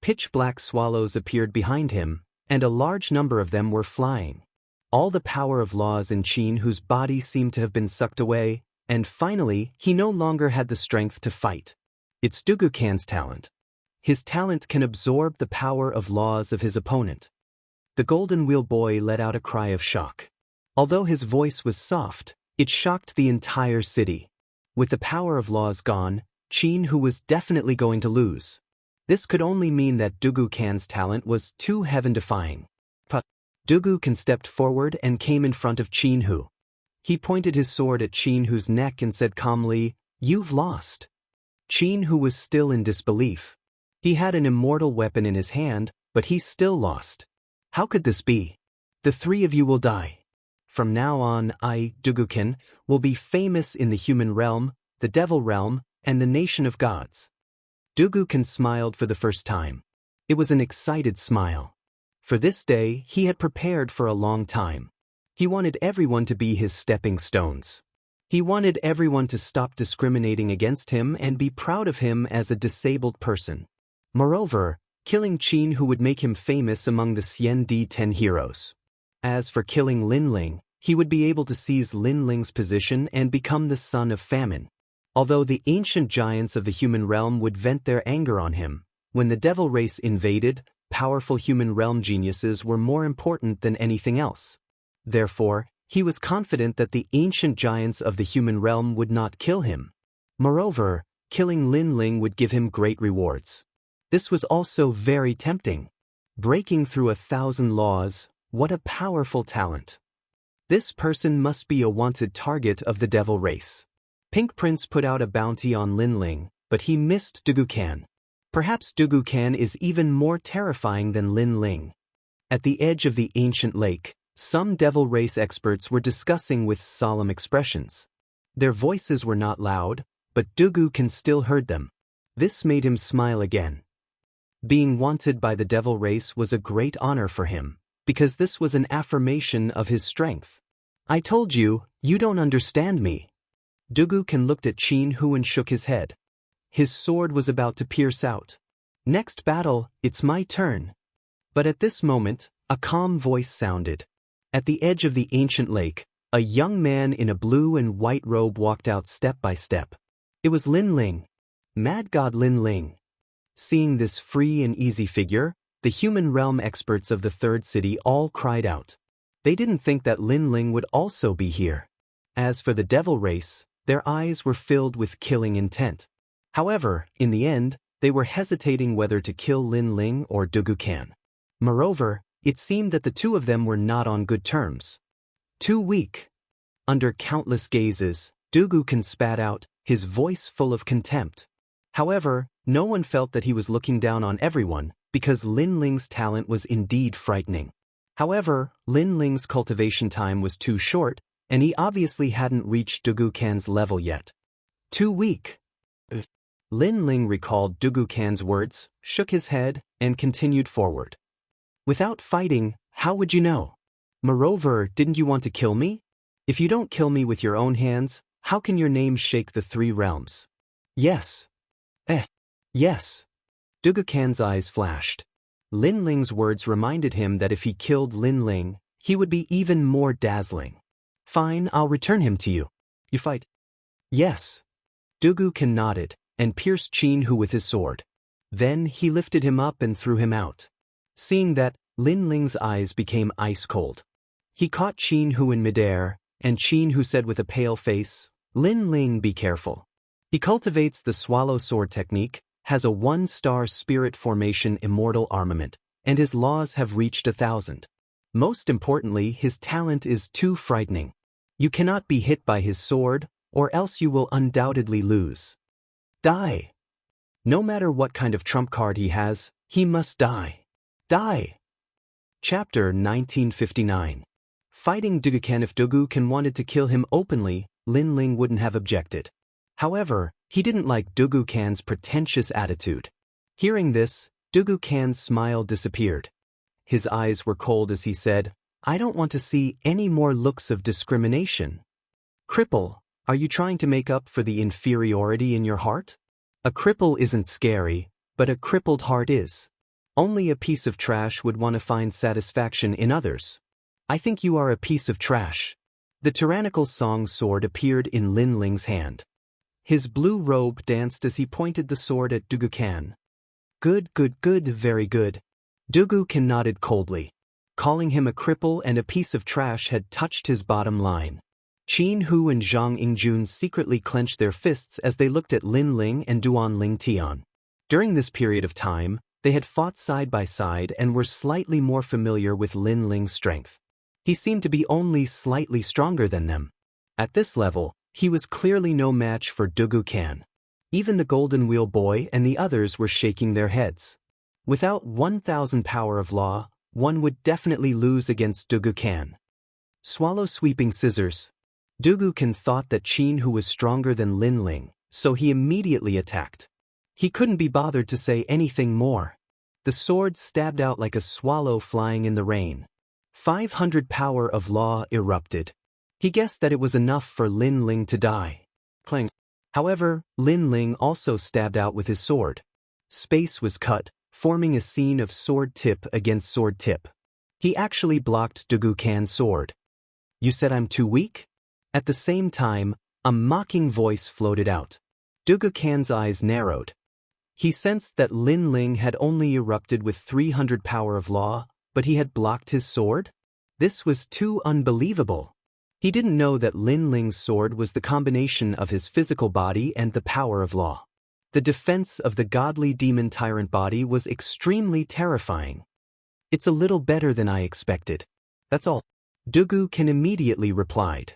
A: Pitch-black swallows appeared behind him, and a large number of them were flying. All the power of laws in Qin Hu's body seemed to have been sucked away, and finally, he no longer had the strength to fight. It's Dugu Can's talent. His talent can absorb the power of laws of his opponent. The Golden Wheel Boy let out a cry of shock. Although his voice was soft, it shocked the entire city. With the power of laws gone, Qin Hu was definitely going to lose. This could only mean that Dugu Can's talent was too heaven-defying. But Dugu Can stepped forward and came in front of Qin Hu. He pointed his sword at Qin Hu's neck and said calmly, "You've lost." Qin Hu was still in disbelief. He had an immortal weapon in his hand, but he still lost. How could this be? The 3 of you will die. From now on, I, Dugu Can, will be famous in the human realm, the devil realm, and the nation of gods. Dugu Can smiled for the first time. It was an excited smile. For this day, he had prepared for a long time. He wanted everyone to be his stepping stones. He wanted everyone to stop discriminating against him and be proud of him as a disabled person. Moreover, killing Qin Hu would make him famous among the Xian D10 heroes. As for killing Lin Ling, he would be able to seize Lin Ling's position and become the son of famine. Although the ancient giants of the human realm would vent their anger on him, when the devil race invaded, powerful human realm geniuses were more important than anything else. Therefore, he was confident that the ancient giants of the human realm would not kill him. Moreover, killing Lin Ling would give him great rewards. This was also very tempting. Breaking through 1,000 laws, what a powerful talent. This person must be a wanted target of the devil race. Pink Prince put out a bounty on Lin Ling, but he missed Dugu Can. Perhaps Dugu Can is even more terrifying than Lin Ling. At the edge of the ancient lake, some devil race experts were discussing with solemn expressions. Their voices were not loud, but Dugu Can still heard them. This made him smile again. Being wanted by the devil race was a great honor for him, because this was an affirmation of his strength. I told you, you don't understand me. Dugu Can looked at Qin Hu and shook his head. His sword was about to pierce out. Next battle, it's my turn. But at this moment, a calm voice sounded. At the edge of the ancient lake, a young man in a blue and white robe walked out step by step. It was Lin Ling. Mad God Lin Ling. Seeing this free and easy figure, the human realm experts of the third city all cried out. They didn't think that Lin Ling would also be here. As for the devil race, their eyes were filled with killing intent. However, in the end, they were hesitating whether to kill Lin Ling or Dugu Can. Moreover, it seemed that the 2 of them were not on good terms. Too weak. Under countless gazes, Dugu spat out, his voice full of contempt. However, no one felt that he was looking down on everyone, because Lin Ling's talent was indeed frightening. However, Lin Ling's cultivation time was too short, and he obviously hadn't reached Dugu level yet. Too weak. Lin Ling recalled Dugu words, shook his head, and continued forward. Without fighting, how would you know? Moreover, didn't you want to kill me? If you don't kill me with your own hands, how can your name shake the 3 realms? Yes. Yes. Dugu eyes flashed. Lin Ling's words reminded him that if he killed Lin Ling, he would be even more dazzling. Fine, I'll return him to you. You fight? Yes. Dugu nodded, and pierced Qin Hu with his sword. Then he lifted him up and threw him out. Seeing that, Lin Ling's eyes became ice cold. He caught Qin Hu in midair, and Qin Hu said with a pale face, Lin Ling, be careful. He cultivates the swallow sword technique, has a 1-star spirit formation immortal armament, and his laws have reached 1,000. Most importantly, his talent is too frightening. You cannot be hit by his sword, or else you will undoubtedly lose. Die. No matter what kind of trump card he has, he must die. Die. Chapter 1959. Fighting Dugu. If Dugu wanted to kill him openly, Lin Ling wouldn't have objected. However, he didn't like Dugu pretentious attitude. Hearing this, Dugu smile disappeared. His eyes were cold as he said, I don't want to see any more looks of discrimination. Cripple, are you trying to make up for the inferiority in your heart? A cripple isn't scary, but a crippled heart is. Only a piece of trash would want to find satisfaction in others. I think you are a piece of trash. The tyrannical song sword appeared in Lin Ling's hand. His blue robe danced as he pointed the sword at Dugu. Good, very good. Dugu nodded coldly. Calling him a cripple and a piece of trash had touched his bottom line. Qin Hu and Zhang Yingjun secretly clenched their fists as they looked at Lin Ling and Duan Ling Tian. During this period of time, they had fought side by side and were slightly more familiar with Lin Ling's strength. He seemed to be only slightly stronger than them. At this level, he was clearly no match for Dugu. Even the Golden Wheel Boy and the others were shaking their heads. Without 1,000 power of law, one would definitely lose against Dugu. Swallow sweeping scissors. Dugu thought that Qin Hu was stronger than Lin Ling, so he immediately attacked. He couldn't be bothered to say anything more. The sword stabbed out like a swallow flying in the rain. 500 power of law erupted. He guessed that it was enough for Lin Ling to die. Clang. However, Lin Ling also stabbed out with his sword. Space was cut, forming a scene of sword tip against sword tip. He actually blocked Dugu sword. You said I'm too weak? At the same time, a mocking voice floated out. Dugu eyes narrowed. He sensed that Lin Ling had only erupted with 300 power of law, but he had blocked his sword? This was too unbelievable. He didn't know that Lin Ling's sword was the combination of his physical body and the power of law. The defense of the godly demon tyrant body was extremely terrifying. It's a little better than I expected. That's all. Dugu immediately replied.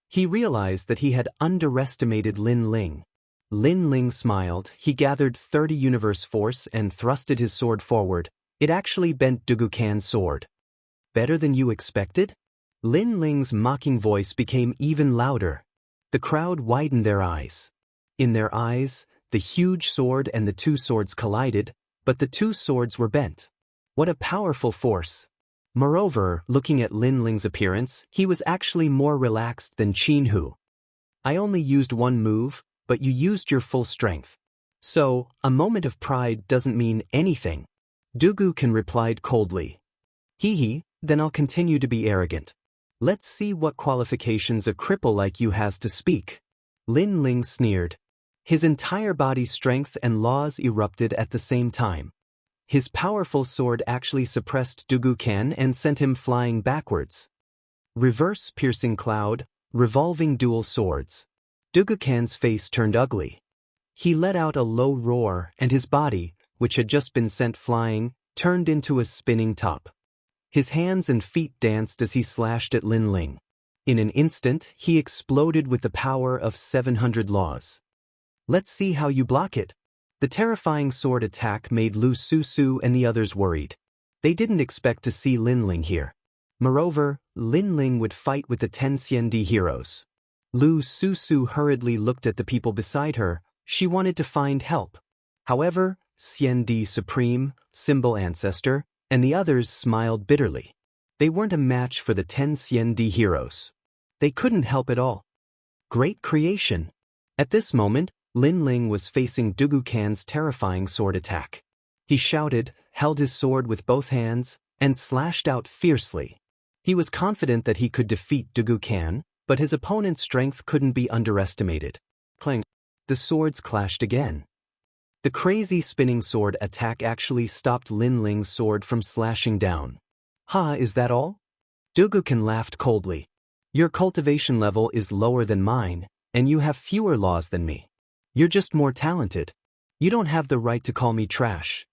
A: He realized that he had underestimated Lin Ling. Lin Ling smiled, he gathered 30 universe force and thrusted his sword forward. It actually bent Dugu sword. Better than you expected? Lin Ling's mocking voice became even louder. The crowd widened their eyes. In their eyes, the huge sword and the 2 swords collided, but the 2 swords were bent. What a powerful force! Moreover, looking at Lin Ling's appearance, he was actually more relaxed than Qin Hu. I only used 1 move, but you used your full strength. So, a moment of pride doesn't mean anything. Dugu replied coldly. Hee, then I'll continue to be arrogant. Let's see what qualifications a cripple like you has to speak. Lin Ling sneered. His entire body's strength and laws erupted at the same time. His powerful sword actually suppressed Dugu and sent him flying backwards. Reverse piercing cloud, revolving dual swords. Dugu face turned ugly. He let out a low roar and his body, which had just been sent flying, turned into a spinning top. His hands and feet danced as he slashed at Lin Ling. In an instant, he exploded with the power of 700 laws. Let's see how you block it. The terrifying sword attack made Lu Susu and the others worried. They didn't expect to see Lin Ling here. Moreover, Lin Ling would fight with the 10 Xiandi heroes. Lu Susu hurriedly looked at the people beside her. She wanted to find help. However, Xiandi Supreme, Symbol Ancestor, and the others smiled bitterly. They weren't a match for the 10 Xiandi heroes. They couldn't help at all. Great creation. At this moment, Lin Ling was facing Dugu Kan's terrifying sword attack. He shouted, held his sword with both hands, and slashed out fiercely. He was confident that he could defeat Dugu Kan, but his opponent's strength couldn't be underestimated. Clang. The swords clashed again. The crazy spinning sword attack actually stopped Lin Ling's sword from slashing down. Ha, is that all? Dugu Kan laughed coldly. Your cultivation level is lower than mine, and you have fewer laws than me. You're just more talented. You don't have the right to call me trash.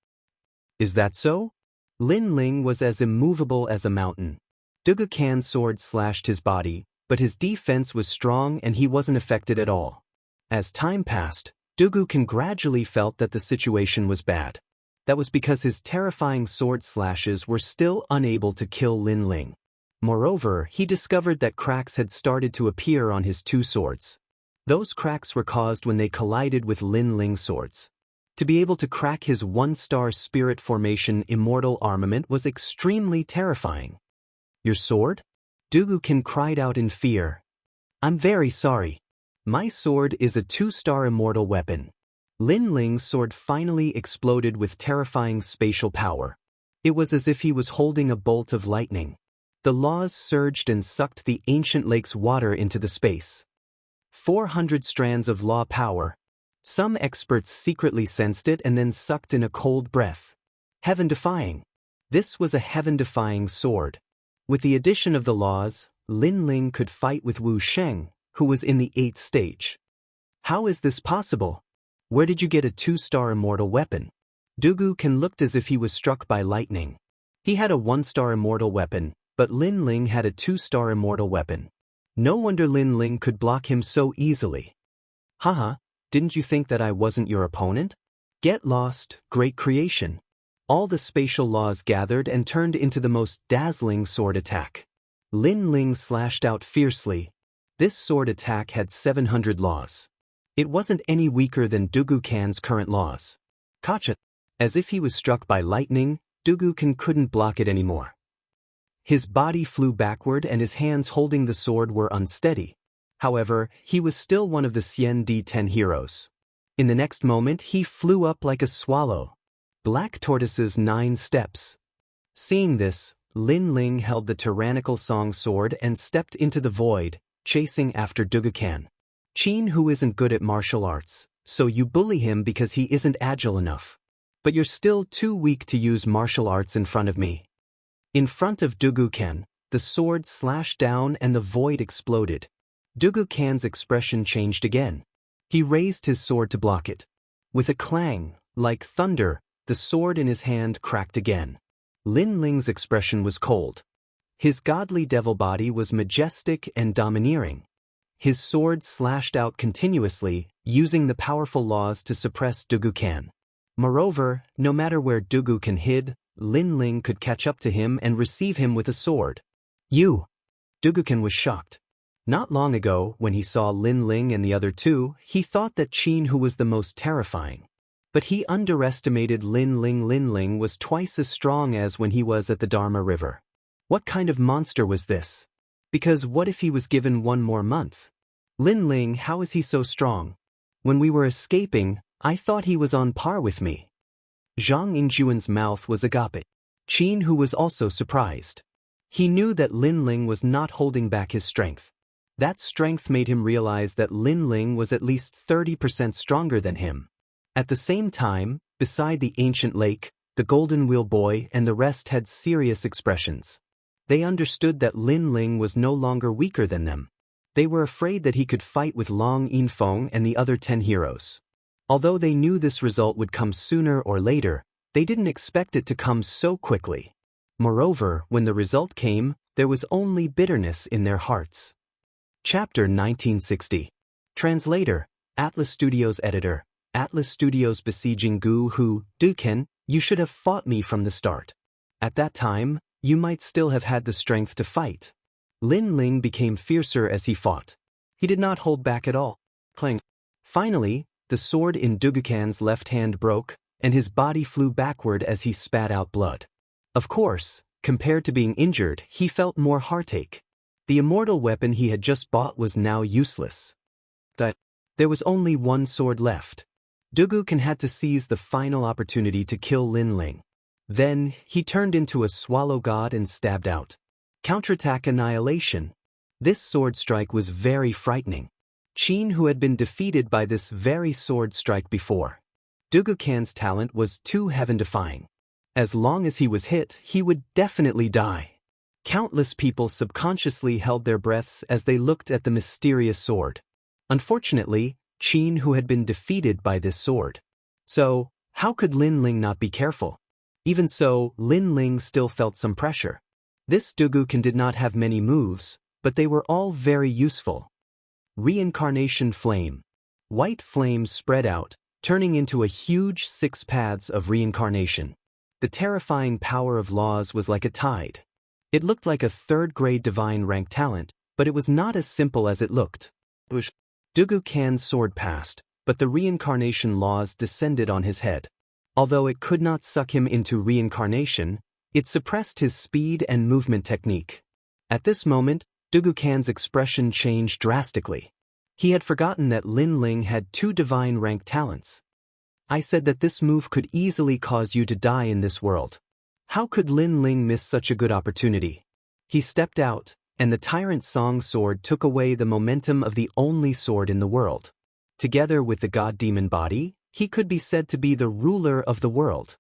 A: Is that so? Lin Ling was as immovable as a mountain. Dugu Kan's sword slashed his body, but his defense was strong and he wasn't affected at all. As time passed, Dugu Kan gradually felt that the situation was bad. That was because his terrifying sword slashes were still unable to kill Lin Ling. Moreover, he discovered that cracks had started to appear on his two swords. Those cracks were caused when they collided with Lin Ling's swords. To be able to crack his one-star spirit formation Immortal armament was extremely terrifying. Your sword? Dugu Kan cried out in fear. I'm very sorry. My sword is a 2-star Immortal weapon. Lin Ling's sword finally exploded with terrifying spatial power. It was as if he was holding a bolt of lightning. The laws surged and sucked the ancient lake's water into the space. 400 strands of law power. Some experts secretly sensed it and then sucked in a cold breath. Heaven-defying. This was a heaven-defying sword. With the addition of the laws, Lin Ling could fight with Wu Sheng, who was in the 8th stage. How is this possible? Where did you get a 2-star Immortal weapon? Dugu Kan looked as if he was struck by lightning. He had a 1-star Immortal weapon, but Lin Ling had a 2-star Immortal weapon. No wonder Lin Ling could block him so easily. Haha, didn't you think that I wasn't your opponent? Get lost, great creation. All the spatial laws gathered and turned into the most dazzling sword attack. Lin Ling slashed out fiercely. This sword attack had 700 laws. It wasn't any weaker than Dugu Kan's current laws. Gotcha. As if he was struck by lightning, Dugu Kan couldn't block it anymore. His body flew backward and his hands holding the sword were unsteady. However, he was still one of the Xiandi 10 heroes. In the next moment, he flew up like a swallow. Black Tortoise's 9 steps. Seeing this, Lin Ling held the tyrannical song sword and stepped into the void, chasing after Dugu Kan. Qin who isn't good at martial arts, so you bully him because he isn't agile enough. But you're still too weak to use martial arts in front of me. In front of Dugu Kan, the sword slashed down and the void exploded. Dugu Kan's expression changed again. He raised his sword to block it. With a clang, like thunder, the sword in his hand cracked again. Lin Ling's expression was cold. His godly devil body was majestic and domineering. His sword slashed out continuously, using the powerful laws to suppress Dugu Kan. Moreover, no matter where Dugu Kan hid, Lin Ling could catch up to him and receive him with a sword. You! Dugu Kan was shocked. Not long ago, when he saw Lin Ling and the other two, he thought that Qin who was the most terrifying. But he underestimated Lin Ling. Lin Ling was twice as strong as when he was at the Dharma River. What kind of monster was this? Because what if he was given one more month? Lin Ling, how is he so strong? When we were escaping, I thought he was on par with me. Zhang Yingjuan's mouth was agape. Qin who was also surprised. He knew that Lin Ling was not holding back his strength. That strength made him realize that Lin Ling was at least 30% stronger than him. At the same time, beside the ancient lake, the Golden Wheel Boy and the rest had serious expressions. They understood that Lin Ling was no longer weaker than them. They were afraid that he could fight with Long Yinfeng and the other 10 heroes. Although they knew this result would come sooner or later, they didn't expect it to come so quickly. Moreover, when the result came, there was only bitterness in their hearts. Chapter 1960. Translator, Atlas Studios Editor, Atlas Studios besieging Gu Hu, Duken, you should have fought me from the start. At that time, you might still have had the strength to fight. Lin Ling became fiercer as he fought. He did not hold back at all. Clang. Finally, the sword in Dugukan's left hand broke, and his body flew backward as he spat out blood. Of course, compared to being injured, he felt more heartache. The immortal weapon he had just bought was now useless. There was only one sword left. Dugukan had to seize the final opportunity to kill Lin Ling. Then, he turned into a swallow god and stabbed out. Counterattack annihilation. This sword strike was very frightening. Qin, who had been defeated by this very sword strike before. Dugukan's talent was too heaven-defying. As long as he was hit, he would definitely die. Countless people subconsciously held their breaths as they looked at the mysterious sword. Unfortunately, Qin, who had been defeated by this sword. So, how could Lin Ling not be careful? Even so, Lin Ling still felt some pressure. This Dugukan did not have many moves, but they were all very useful. Reincarnation Flame. White flames spread out, turning into a huge 6 paths of reincarnation. The terrifying power of laws was like a tide. It looked like a third-grade divine rank talent, but it was not as simple as it looked. Dugukan's sword passed, but the reincarnation laws descended on his head. Although it could not suck him into reincarnation, it suppressed his speed and movement technique. At this moment, Dugukan's expression changed drastically. He had forgotten that Lin Ling had 2 divine rank talents. I said that this move could easily cause you to die in this world. How could Lin Ling miss such a good opportunity? He stepped out, and the Tyrant Song sword took away the momentum of the only sword in the world. Together with the god-demon body, he could be said to be the ruler of the world.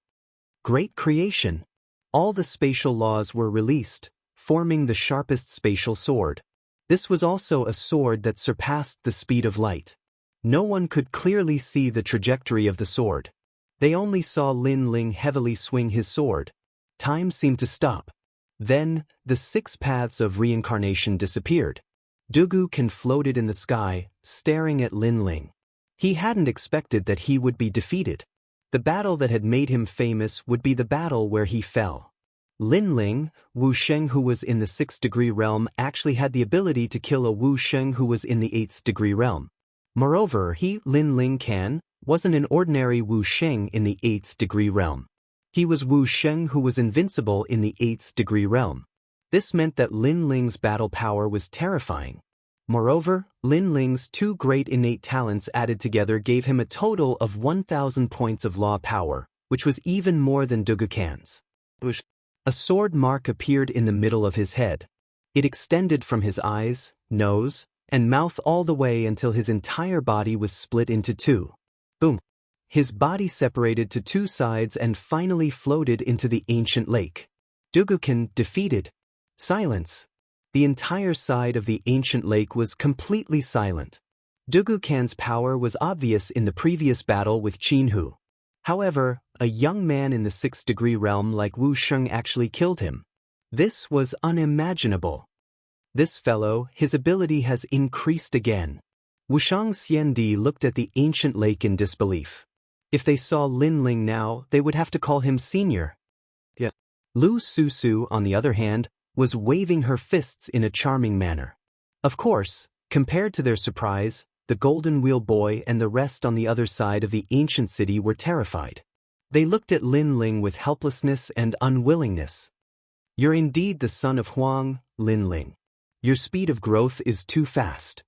A: Great creation. All the spatial laws were released, forming the sharpest spatial sword. This was also a sword that surpassed the speed of light. No one could clearly see the trajectory of the sword. They only saw Lin Ling heavily swing his sword. Time seemed to stop. Then, the 6 paths of reincarnation disappeared. Dugukan floated in the sky, staring at Lin Ling. He hadn't expected that he would be defeated. The battle that had made him famous would be the battle where he fell. Lin Ling, Wu Sheng who was in the 6th degree realm actually had the ability to kill a Wu Sheng who was in the 8th degree realm. Moreover, Lin Ling wasn't an ordinary Wu Sheng in the 8th degree realm. He was Wu Sheng who was invincible in the 8th degree realm. This meant that Lin Ling's battle power was terrifying. Moreover, Lin Ling's 2 great innate talents added together gave him a total of 1,000 points of law power, which was even more than Dugukan's. A sword mark appeared in the middle of his head. It extended from his eyes, nose, and mouth all the way until his entire body was split into 2. Boom! His body separated to 2 sides and finally floated into the ancient lake. Dugukan defeated. Silence. The entire side of the ancient lake was completely silent. Dugukan's power was obvious in the previous battle with Qin Hu. However, a young man in the 6th degree realm like Wu Sheng actually killed him. This was unimaginable. This fellow, his ability has increased again. Wuxiang Xiandi looked at the ancient lake in disbelief. If they saw Lin Ling now, they would have to call him senior. Lu Susu, on the other hand, was waving her fists in a charming manner. Of course, compared to their surprise, the Golden Wheel Boy and the rest on the other side of the ancient city were terrified. They looked at Lin Ling with helplessness and unwillingness. You're indeed the son of Huang, Lin Ling. Your speed of growth is too fast.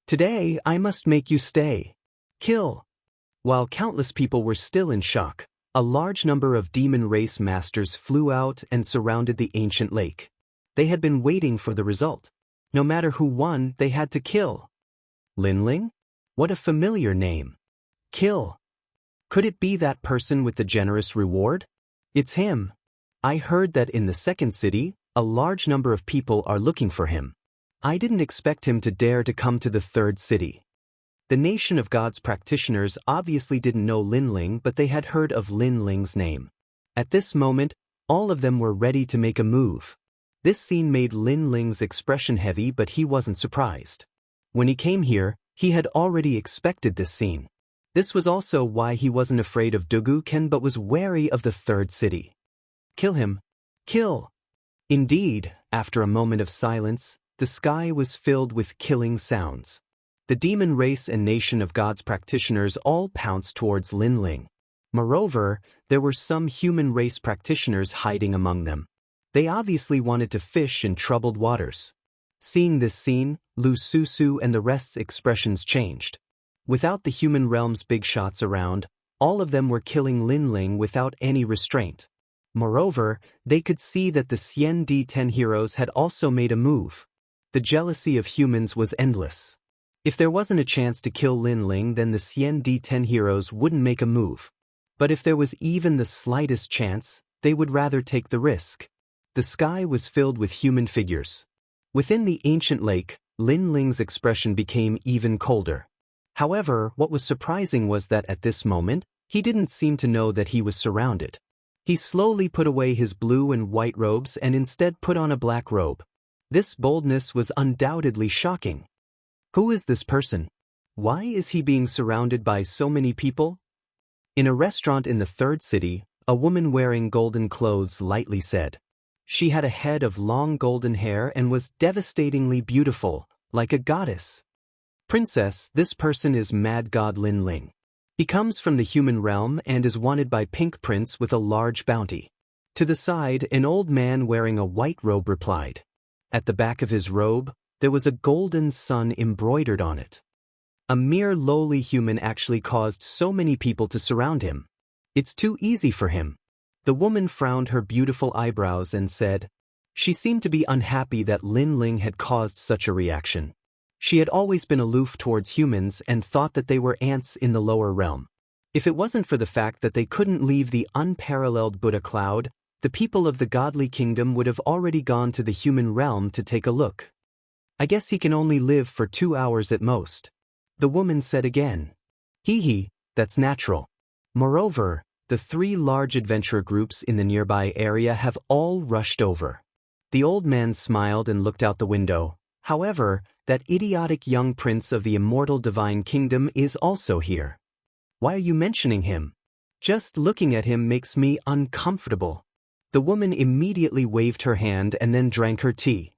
A: Today, I must make you stay. Kill. While countless people were still in shock, a large number of demon race masters flew out and surrounded the ancient lake. They had been waiting for the result. No matter who won, they had to kill. Lin Ling? What a familiar name. Kill. Could it be that person with the generous reward? It's him. I heard that in the 2nd city, a large number of people are looking for him. I didn't expect him to dare to come to the 3rd city. The Nation of God's practitioners obviously didn't know Lin Ling, but they had heard of Lin Ling's name. At this moment, all of them were ready to make a move. This scene made Lin Ling's expression heavy, but he wasn't surprised. When he came here, he had already expected this scene. This was also why he wasn't afraid of Duguken but was wary of the third city. Kill him. Kill! Indeed, after a moment of silence, the sky was filled with killing sounds. The demon race and nation of God's practitioners all pounced towards Lin Ling. Moreover, there were some human race practitioners hiding among them. They obviously wanted to fish in troubled waters. Seeing this scene, Lu Susu and the rest's expressions changed. Without the human realm's big shots around, all of them were killing Lin Ling without any restraint. Moreover, they could see that the Xian D10 heroes had also made a move. The jealousy of humans was endless. If there wasn't a chance to kill Lin Ling, then the Xian D10 heroes wouldn't make a move. But if there was even the slightest chance, they would rather take the risk. The sky was filled with human figures. Within the ancient lake, Lin Ling's expression became even colder. However, what was surprising was that at this moment, he didn't seem to know that he was surrounded. He slowly put away his blue and white robes and instead put on a black robe. This boldness was undoubtedly shocking. Who is this person? Why is he being surrounded by so many people? In a restaurant in the third city, a woman wearing golden clothes lightly said. She had a head of long golden hair and was devastatingly beautiful, like a goddess. Princess, this person is Mad God Lin Ling. He comes from the human realm and is wanted by Pink Prince with a large bounty. To the side, an old man wearing a white robe replied. At the back of his robe, there was a golden sun embroidered on it. A mere lowly human actually caused so many people to surround him. It's too easy for him. The woman frowned her beautiful eyebrows and said. She seemed to be unhappy that Lin Ling had caused such a reaction. She had always been aloof towards humans and thought that they were ants in the lower realm. If it wasn't for the fact that they couldn't leave the unparalleled Buddha cloud, the people of the godly kingdom would have already gone to the human realm to take a look. I guess he can only live for 2 hours at most. The woman said again. Hee, that's natural. Moreover, the 3 large adventurer groups in the nearby area have all rushed over. The old man smiled and looked out the window. However, that idiotic young prince of the immortal divine kingdom is also here. Why are you mentioning him? Just looking at him makes me uncomfortable. The woman immediately waved her hand and then drank her tea.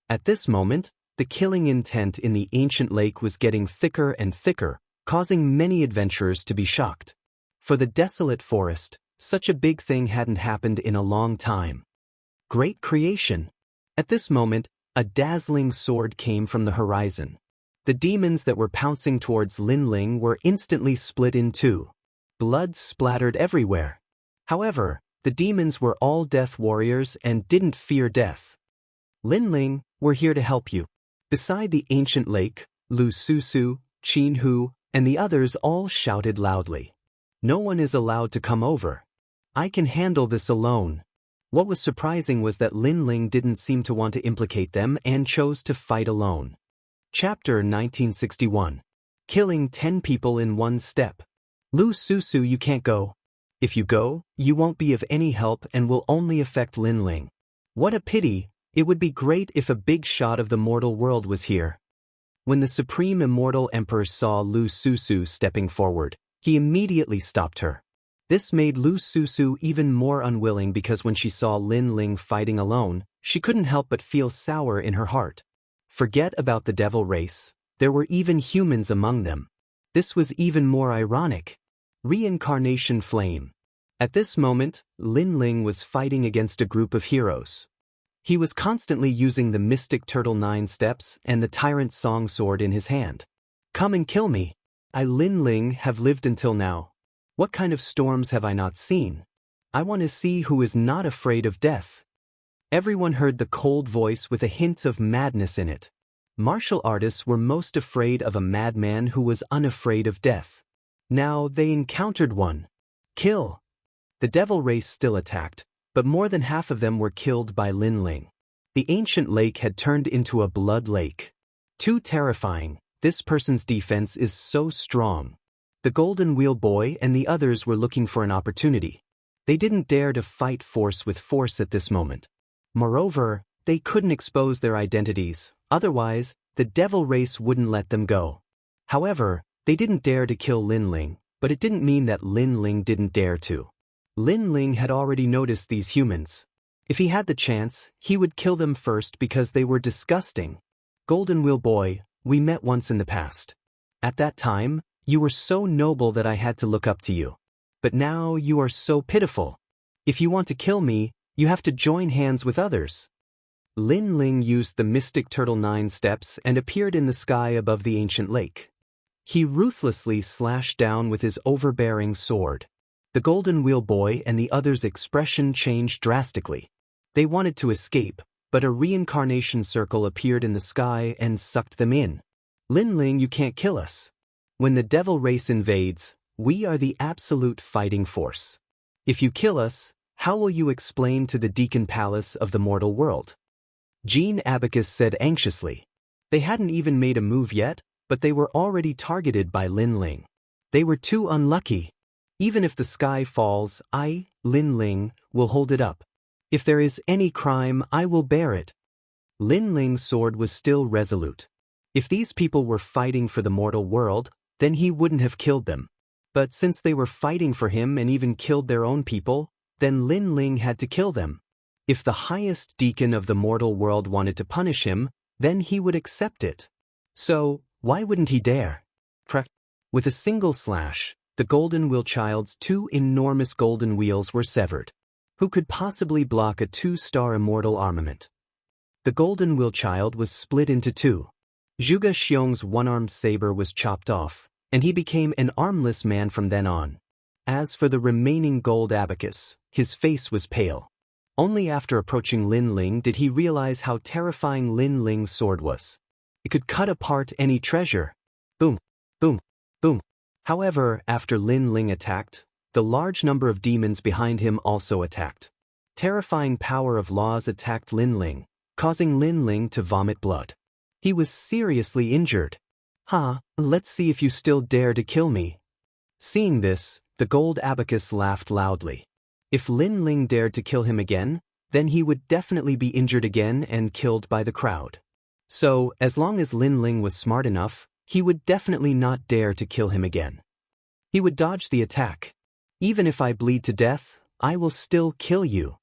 A: At this moment, the killing intent in the ancient lake was getting thicker and thicker, causing many adventurers to be shocked. For the desolate forest, such a big thing hadn't happened in a long time. Great creation! At this moment, a dazzling sword came from the horizon. The demons that were pouncing towards Lin Ling were instantly split in 2. Blood splattered everywhere. However, the demons were all death warriors and didn't fear death. Lin Ling, we're here to help you. Beside the ancient lake, Lu Susu, Qin Hu, and the others all shouted loudly. No one is allowed to come over. I can handle this alone. What was surprising was that Lin Ling didn't seem to want to implicate them and chose to fight alone. Chapter 1961. Killing 10 people in 1 step. Lu Susu, you can't go. If you go, you won't be of any help and will only affect Lin Ling. What a pity, it would be great if a big shot of the mortal world was here. When the Supreme Immortal Emperor saw Lu Susu stepping forward, he immediately stopped her. This made Lu Susu even more unwilling because when she saw Lin Ling fighting alone, she couldn't help but feel sour in her heart. Forget about the devil race, there were even humans among them. This was even more ironic. Reincarnation flame. At this moment, Lin Ling was fighting against a group of heroes. He was constantly using the Mystic Turtle 9 steps and the Tyrant Song Sword in his hand. Come and kill me. I, Lin Ling, have lived until now. What kind of storms have I not seen? I want to see who is not afraid of death. Everyone heard the cold voice with a hint of madness in it. Martial artists were most afraid of a madman who was unafraid of death. Now they encountered one. Kill. The devil race still attacked, but more than half of them were killed by Lin Ling. The ancient lake had turned into a blood lake. Too terrifying, this person's defense is so strong. The Golden Wheel Boy and the others were looking for an opportunity. They didn't dare to fight force with force at this moment. Moreover, they couldn't expose their identities, otherwise, the devil race wouldn't let them go. However, they didn't dare to kill Lin Ling, but it didn't mean that Lin Ling didn't dare to. Lin Ling had already noticed these humans. If he had the chance, he would kill them first because they were disgusting. Golden Wheel Boy, we met once in the past. At that time, you were so noble that I had to look up to you. But now you are so pitiful. If you want to kill me, you have to join hands with others. Lin Ling used the mystic turtle 9 steps and appeared in the sky above the ancient lake. He ruthlessly slashed down with his overbearing sword. The Golden Wheel Boy and the others' expression changed drastically. They wanted to escape, but a reincarnation circle appeared in the sky and sucked them in. Lin Ling, you can't kill us. When the devil race invades, we are the absolute fighting force. If you kill us, how will you explain to the Deacon Palace of the mortal world? Jean Abacus said anxiously. They hadn't even made a move yet, but they were already targeted by Lin Ling. They were too unlucky. Even if the sky falls, I, Lin Ling, will hold it up. If there is any crime, I will bear it. Lin Ling's sword was still resolute. If these people were fighting for the mortal world, then he wouldn't have killed them. But since they were fighting for him and even killed their own people, then Lin Ling had to kill them. If the highest deacon of the mortal world wanted to punish him, then he would accept it. So, why wouldn't he dare? With a single slash, the Golden Wheel Child's 2 enormous golden wheels were severed. Who could possibly block a 2-star immortal armament? The Golden Wheel Child was split into 2. Zhuge Xiong's one-armed saber was chopped off, and he became an armless man from then on. As for the remaining gold abacus, his face was pale. Only after approaching Lin Ling did he realize how terrifying Lin Ling's sword was. It could cut apart any treasure. Boom, boom, boom. However, after Lin Ling attacked, the large number of demons behind him also attacked. Terrifying power of laws attacked Lin Ling, causing Lin Ling to vomit blood. He was seriously injured. Let's see if you still dare to kill me. Seeing this, the gold abacus laughed loudly. If Lin Ling dared to kill him again, then he would definitely be injured again and killed by the crowd. So, as long as Lin Ling was smart enough, he would definitely not dare to kill him again. He would dodge the attack. Even if I bleed to death, I will still kill you.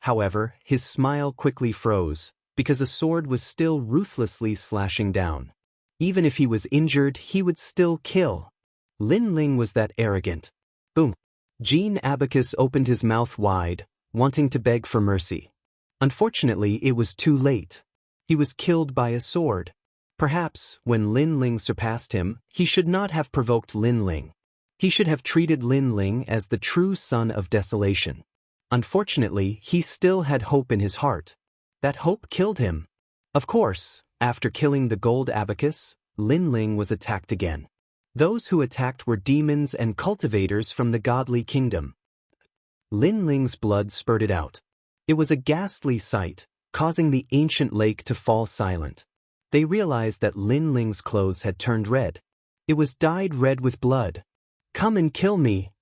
A: However, his smile quickly froze, because a sword was still ruthlessly slashing down. Even if he was injured, he would still kill. Lin Ling was that arrogant. Boom. Jean Abacus opened his mouth wide, wanting to beg for mercy. Unfortunately, it was too late. He was killed by a sword. Perhaps, when Lin Ling surpassed him, he should not have provoked Lin Ling. He should have treated Lin Ling as the true son of desolation. Unfortunately, he still had hope in his heart. That hope killed him. Of course, after killing the gold abacus, Lin Ling was attacked again. Those who attacked were demons and cultivators from the godly kingdom. Lin Ling's blood spurted out. It was a ghastly sight, causing the ancient lake to fall silent. They realized that Lin Ling's clothes had turned red. It was dyed red with blood. Come and kill me.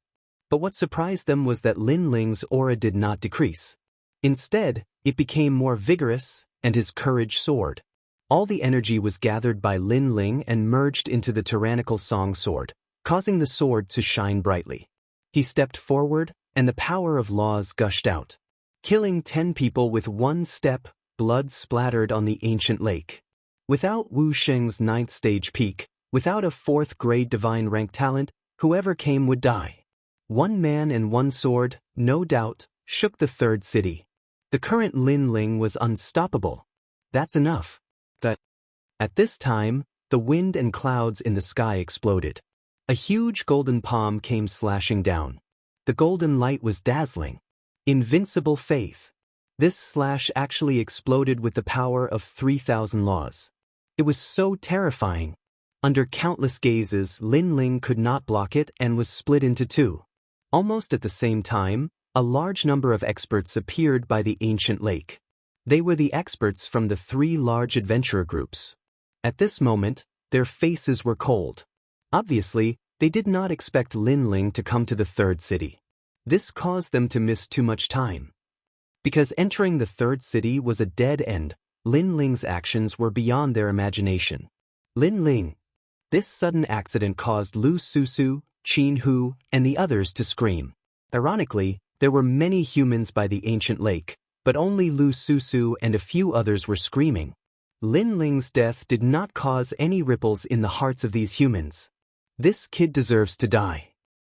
A: But what surprised them was that Lin Ling's aura did not decrease. Instead, it became more vigorous, and his courage soared. All the energy was gathered by Lin Ling and merged into the tyrannical song sword, causing the sword to shine brightly. He stepped forward, and the power of laws gushed out. Killing 10 people with one step, blood splattered on the ancient lake. Without Wu Sheng's 9th stage peak, without a 4th grade divine rank talent, whoever came would die. One man and one sword, no doubt, shook the 3rd city. The current Lin Ling was unstoppable. That's enough. At this time, the wind and clouds in the sky exploded. A huge golden palm came slashing down. The golden light was dazzling. Invincible faith. This slash actually exploded with the power of 3,000 laws. It was so terrifying. Under countless gazes, Lin Ling could not block it and was split into 2. Almost at the same time, a large number of experts appeared by the ancient lake. They were the experts from the 3 large adventurer groups. At this moment, their faces were cold. Obviously, they did not expect Lin Ling to come to the 3rd city. This caused them to miss too much time. Because entering the third city was a dead end, Lin Ling's actions were beyond their imagination. Lin Ling. This sudden accident caused Lu Susu, Qin Hu, and the others to scream. Ironically, there were many humans by the ancient lake, but only Lu Susu and a few others were screaming. Lin Ling's death did not cause any ripples in the hearts of these humans. This kid deserves to die.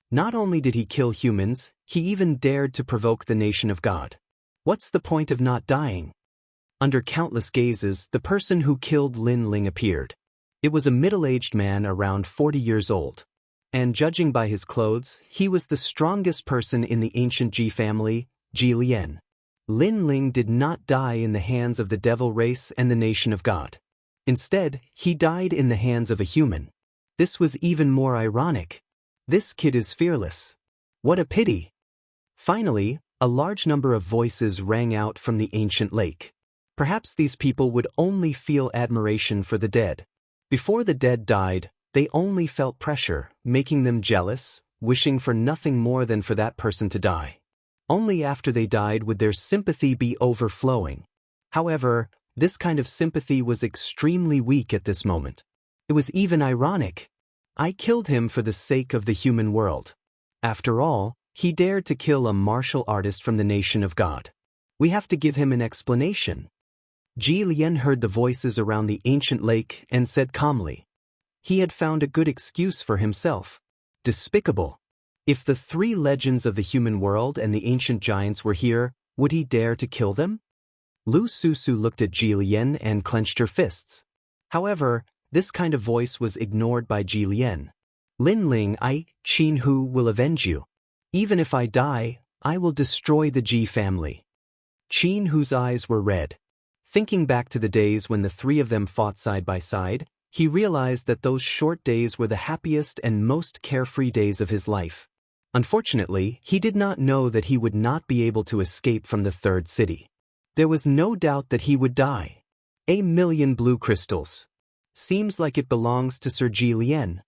A: Not only did he kill humans, he even dared to provoke the nation of God. What's the point of not dying? Under countless gazes, the person who killed Lin Ling appeared. It was a middle-aged man around 40 years old. And judging by his clothes, he was the strongest person in the ancient Ji family, Ji Lian. Lin Ling did not die in the hands of the devil race and the nation of God. Instead, he died in the hands of a human. This was even more ironic. This kid is fearless. What a pity. Finally, a large number of voices rang out from the ancient lake. Perhaps these people would only feel admiration for the dead. Before the dead died, they only felt pressure, making them jealous, wishing for nothing more than for that person to die. Only after they died would their sympathy be overflowing. However, this kind of sympathy was extremely weak at this moment. It was even ironic. I killed him for the sake of the human world. After all, he dared to kill a martial artist from the nation of God. We have to give him an explanation. Ji Lian heard the voices around the ancient lake and said calmly. He had found a good excuse for himself. Despicable. If the three legends of the human world and the ancient giants were here, would he dare to kill them? Lu Susu looked at Ji Lian and clenched her fists. However, this kind of voice was ignored by Ji Lian. Lin Ling, Qin Hu, will avenge you. Even if I die, I will destroy the Ji family. Qin Hu's eyes were red. Thinking back to the days when the three of them fought side by side, he realized that those short days were the happiest and most carefree days of his life. Unfortunately, he did not know that he would not be able to escape from the third city. There was no doubt that he would die. 1,000,000 blue crystals. Seems like it belongs to Sir Ji Lian.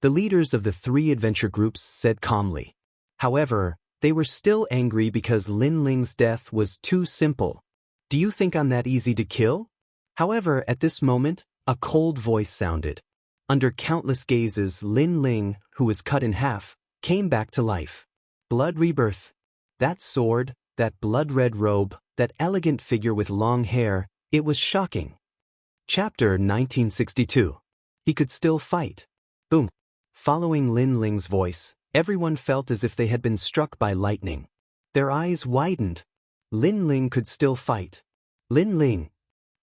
A: The leaders of the three adventure groups said calmly. However, they were still angry because Lin Ling's death was too simple. Do you think I'm that easy to kill? However, at this moment, a cold voice sounded. Under countless gazes, Lin Ling, who was cut in half, came back to life. Blood rebirth. That sword, that blood-red robe, that elegant figure with long hair, it was shocking. Chapter 1962. He could still fight. Boom. Following Lin Ling's voice, everyone felt as if they had been struck by lightning. Their eyes widened. Lin Ling could still fight. Lin Ling.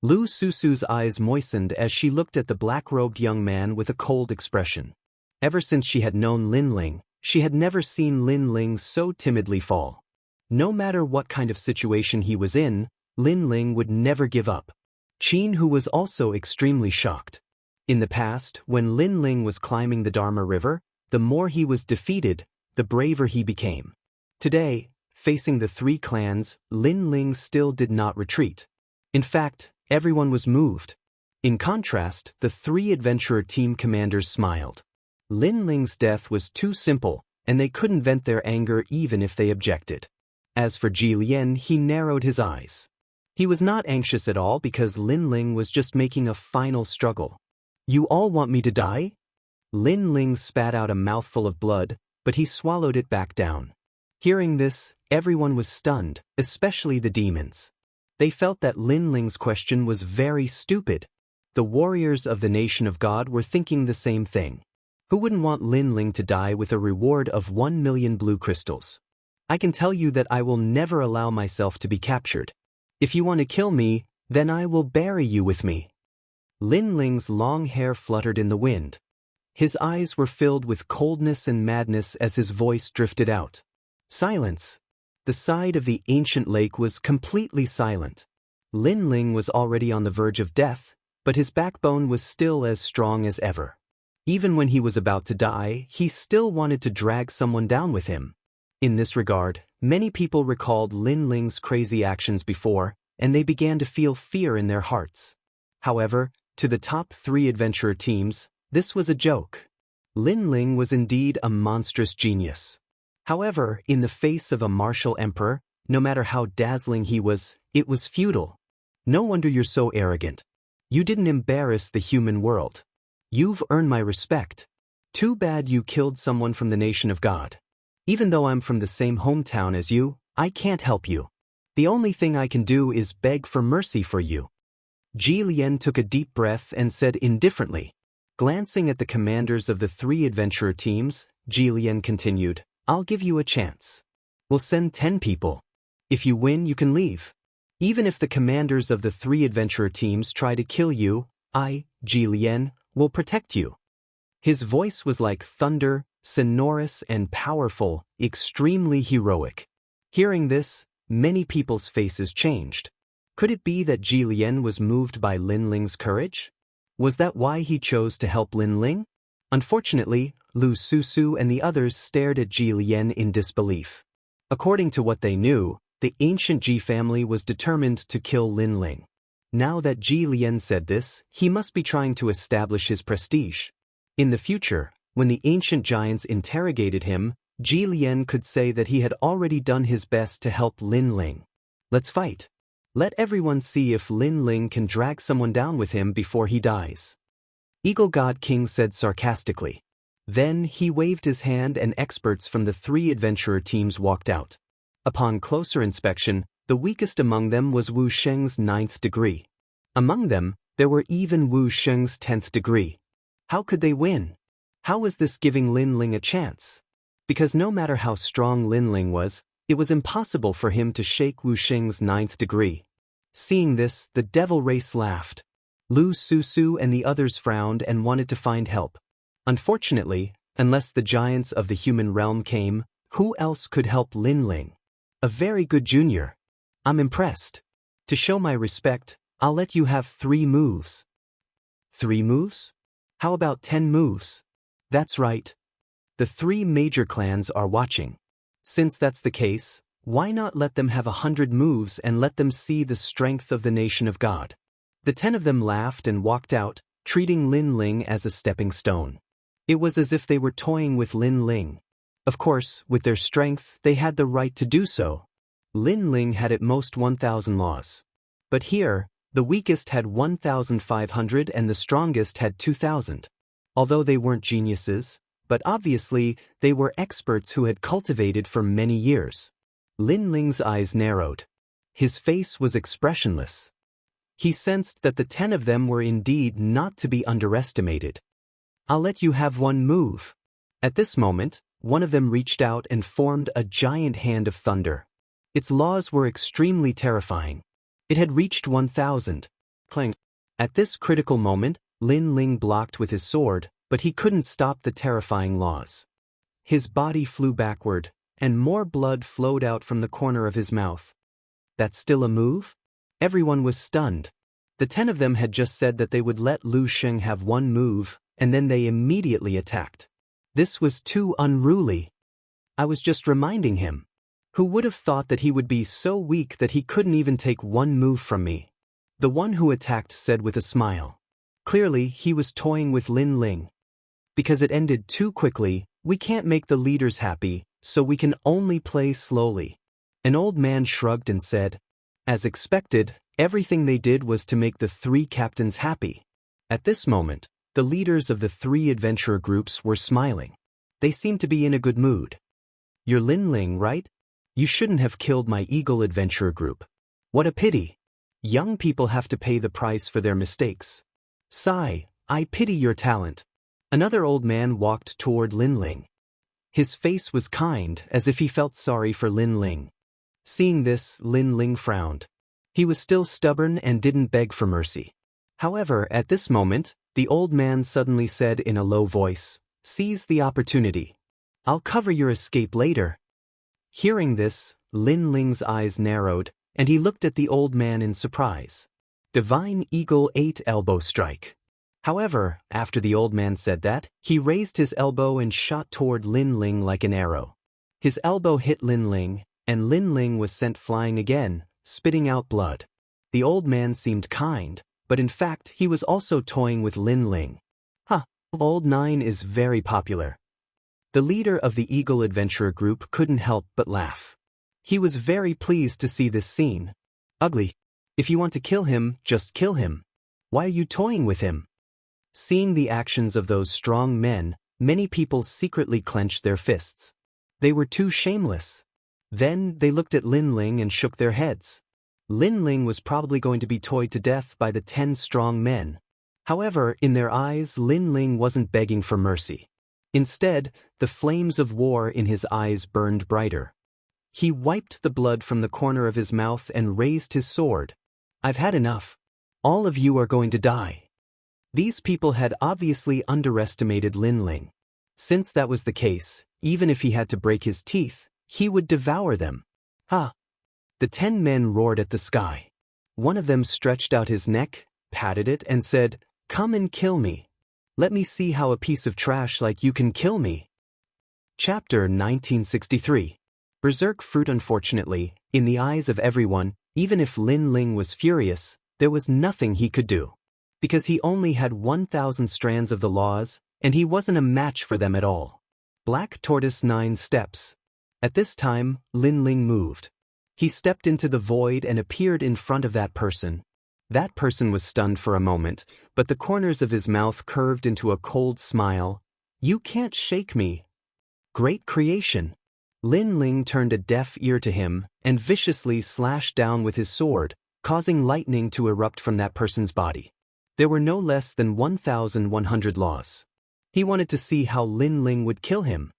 A: Lu Susu's eyes moistened as she looked at the black-robed young man with a cold expression. Ever since she had known Lin Ling, she had never seen Lin Ling so timidly fall. No matter what kind of situation he was in, Lin Ling would never give up. Qin Hu was also extremely shocked. In the past, when Lin Ling was climbing the Dharma River, the more he was defeated, the braver he became. Today, facing the three clans, Lin Ling still did not retreat. In fact, everyone was moved. In contrast, the three adventurer team commanders smiled. Lin Ling's death was too simple, and they couldn't vent their anger even if they objected. As for Ji Lian, he narrowed his eyes. He was not anxious at all because Lin Ling was just making a final struggle. You all want me to die? Lin Ling spat out a mouthful of blood, but he swallowed it back down. Hearing this, everyone was stunned, especially the demons. They felt that Lin Ling's question was very stupid. The warriors of the nation of God were thinking the same thing. Who wouldn't want Lin Ling to die with a reward of 1,000,000 blue crystals? I can tell you that I will never allow myself to be captured. If you want to kill me, then I will bury you with me. Lin Ling's long hair fluttered in the wind. His eyes were filled with coldness and madness as his voice drifted out. Silence. The side of the ancient lake was completely silent. Lin Ling was already on the verge of death, but his backbone was still as strong as ever. Even when he was about to die, he still wanted to drag someone down with him. In this regard, many people recalled Lin Ling's crazy actions before, and they began to feel fear in their hearts. However, to the top three adventurer teams, this was a joke. Lin Ling was indeed a monstrous genius. However, in the face of a martial emperor, No matter how dazzling he was, it was futile. No wonder you're so arrogant. You didn't embarrass the human world. You've earned my respect. Too bad you killed someone from the nation of God. Even though I'm from the same hometown as you, I can't help you. The only thing I can do is beg for mercy for you. Ji Lian took a deep breath and said indifferently. Glancing at the commanders of the 3 adventurer teams, Ji Lian continued, I'll give you a chance. We'll send 10 people. If you win, you can leave. Even if the commanders of the 3 adventurer teams try to kill you, I, Ji Lian, will protect you. His voice was like thunder, sonorous and powerful, extremely heroic. Hearing this, many people's faces changed. Could it be that Ji Lian was moved by Lin Ling's courage? Was that why he chose to help Lin Ling? Unfortunately, Lu Susu and the others stared at Ji Lian in disbelief. According to what they knew, the ancient Ji family was determined to kill Lin Ling. Now that Ji Lian said this, he must be trying to establish his prestige. In the future, when the ancient giants interrogated him, Ji Lian could say that he had already done his best to help Lin Ling. Let's fight. Let everyone see if Lin Ling can drag someone down with him before he dies. Eagle God King said sarcastically. Then he waved his hand and experts from the 3 adventurer teams walked out. Upon closer inspection, the weakest among them was Wu Sheng's 9th degree. Among them, there were even Wu Sheng's 10th degree. How could they win? How was this giving Lin Ling a chance? Because no matter how strong Lin Ling was, it was impossible for him to shake Wu Sheng's 9th degree. Seeing this, the devil race laughed. Lu Susu and the others frowned and wanted to find help. Unfortunately, unless the giants of the human realm came, who else could help Lin Ling? A very good junior. I'm impressed. To show my respect, I'll let you have 3 moves. 3 moves? How about 10 moves? That's right. The 3 major clans are watching. Since that's the case, why not let them have 100 moves and let them see the strength of the nation of God? The 10 of them laughed and walked out, treating Lin Ling as a stepping stone. It was as if they were toying with Lin Ling. Of course, with their strength, they had the right to do so. Lin Ling had at most 1,000 laws. But here, the weakest had 1,500 and the strongest had 2,000. Although they weren't geniuses, but obviously, they were experts who had cultivated for many years. Lin Ling's eyes narrowed. His face was expressionless. He sensed that the 10 of them were indeed not to be underestimated. I'll let you have 1 move. At this moment, one of them reached out and formed a giant hand of thunder. Its laws were extremely terrifying. It had reached 1,000. Clang. At this critical moment, Lin Ling blocked with his sword, but he couldn't stop the terrifying laws. His body flew backward, and more blood flowed out from the corner of his mouth. That's still a move? Everyone was stunned. The 10 of them had just said that they would let Lu Sheng have 1 move, and then they immediately attacked. This was too unruly. I was just reminding him. Who would have thought that he would be so weak that he couldn't even take 1 move from me? The one who attacked said with a smile. Clearly, he was toying with Lin Ling. Because it ended too quickly, we can't make the leaders happy, so we can only play slowly. An old man shrugged and said, as expected, everything they did was to make the 3 captains happy. At this moment, the leaders of the 3 adventurer groups were smiling. They seemed to be in a good mood. You're Lin Ling, right? You shouldn't have killed my Eagle adventurer group. What a pity. Young people have to pay the price for their mistakes. Sigh, I pity your talent. Another old man walked toward Lin Ling. His face was kind, as if he felt sorry for Lin Ling. Seeing this, Lin Ling frowned. He was still stubborn and didn't beg for mercy. However, at this moment, the old man suddenly said in a low voice, "Seize the opportunity. I'll cover your escape later." Hearing this, Lin Ling's eyes narrowed, and he looked at the old man in surprise. Divine Eagle 8 elbow strike. However, after the old man said that, he raised his elbow and shot toward Lin Ling like an arrow. His elbow hit Lin Ling, and Lin Ling was sent flying again, spitting out blood. The old man seemed kind, but in fact he was also toying with Lin Ling. Old 9 is very popular. The leader of the Eagle Adventurer group couldn't help but laugh. He was very pleased to see this scene. Ugly. If you want to kill him, just kill him. Why are you toying with him? Seeing the actions of those strong men, many people secretly clenched their fists. They were too shameless. Then they looked at Lin Ling and shook their heads. Lin Ling was probably going to be toyed to death by the 10 strong men. However, in their eyes, Lin Ling wasn't begging for mercy. Instead, the flames of war in his eyes burned brighter. He wiped the blood from the corner of his mouth and raised his sword. I've had enough. All of you are going to die. These people had obviously underestimated Lin Ling. Since that was the case, even if he had to break his teeth, he would devour them. Ha! The 10 men roared at the sky. One of them stretched out his neck, patted it, and said, "Come and kill me. Let me see how a piece of trash like you can kill me." Chapter 1963. Berserk fruit. Unfortunately, in the eyes of everyone, even if Lin Ling was furious, there was nothing he could do. Because he only had 1,000 strands of the laws, and he wasn't a match for them at all. Black Tortoise 9 steps. At this time, Lin Ling moved. He stepped into the void and appeared in front of that person. That person was stunned for a moment, but the corners of his mouth curved into a cold smile. "You can't shake me." Great creation. Lin Ling turned a deaf ear to him and viciously slashed down with his sword, causing lightning to erupt from that person's body. There were no less than 1,100 laws. He wanted to see how Lin Ling would kill him.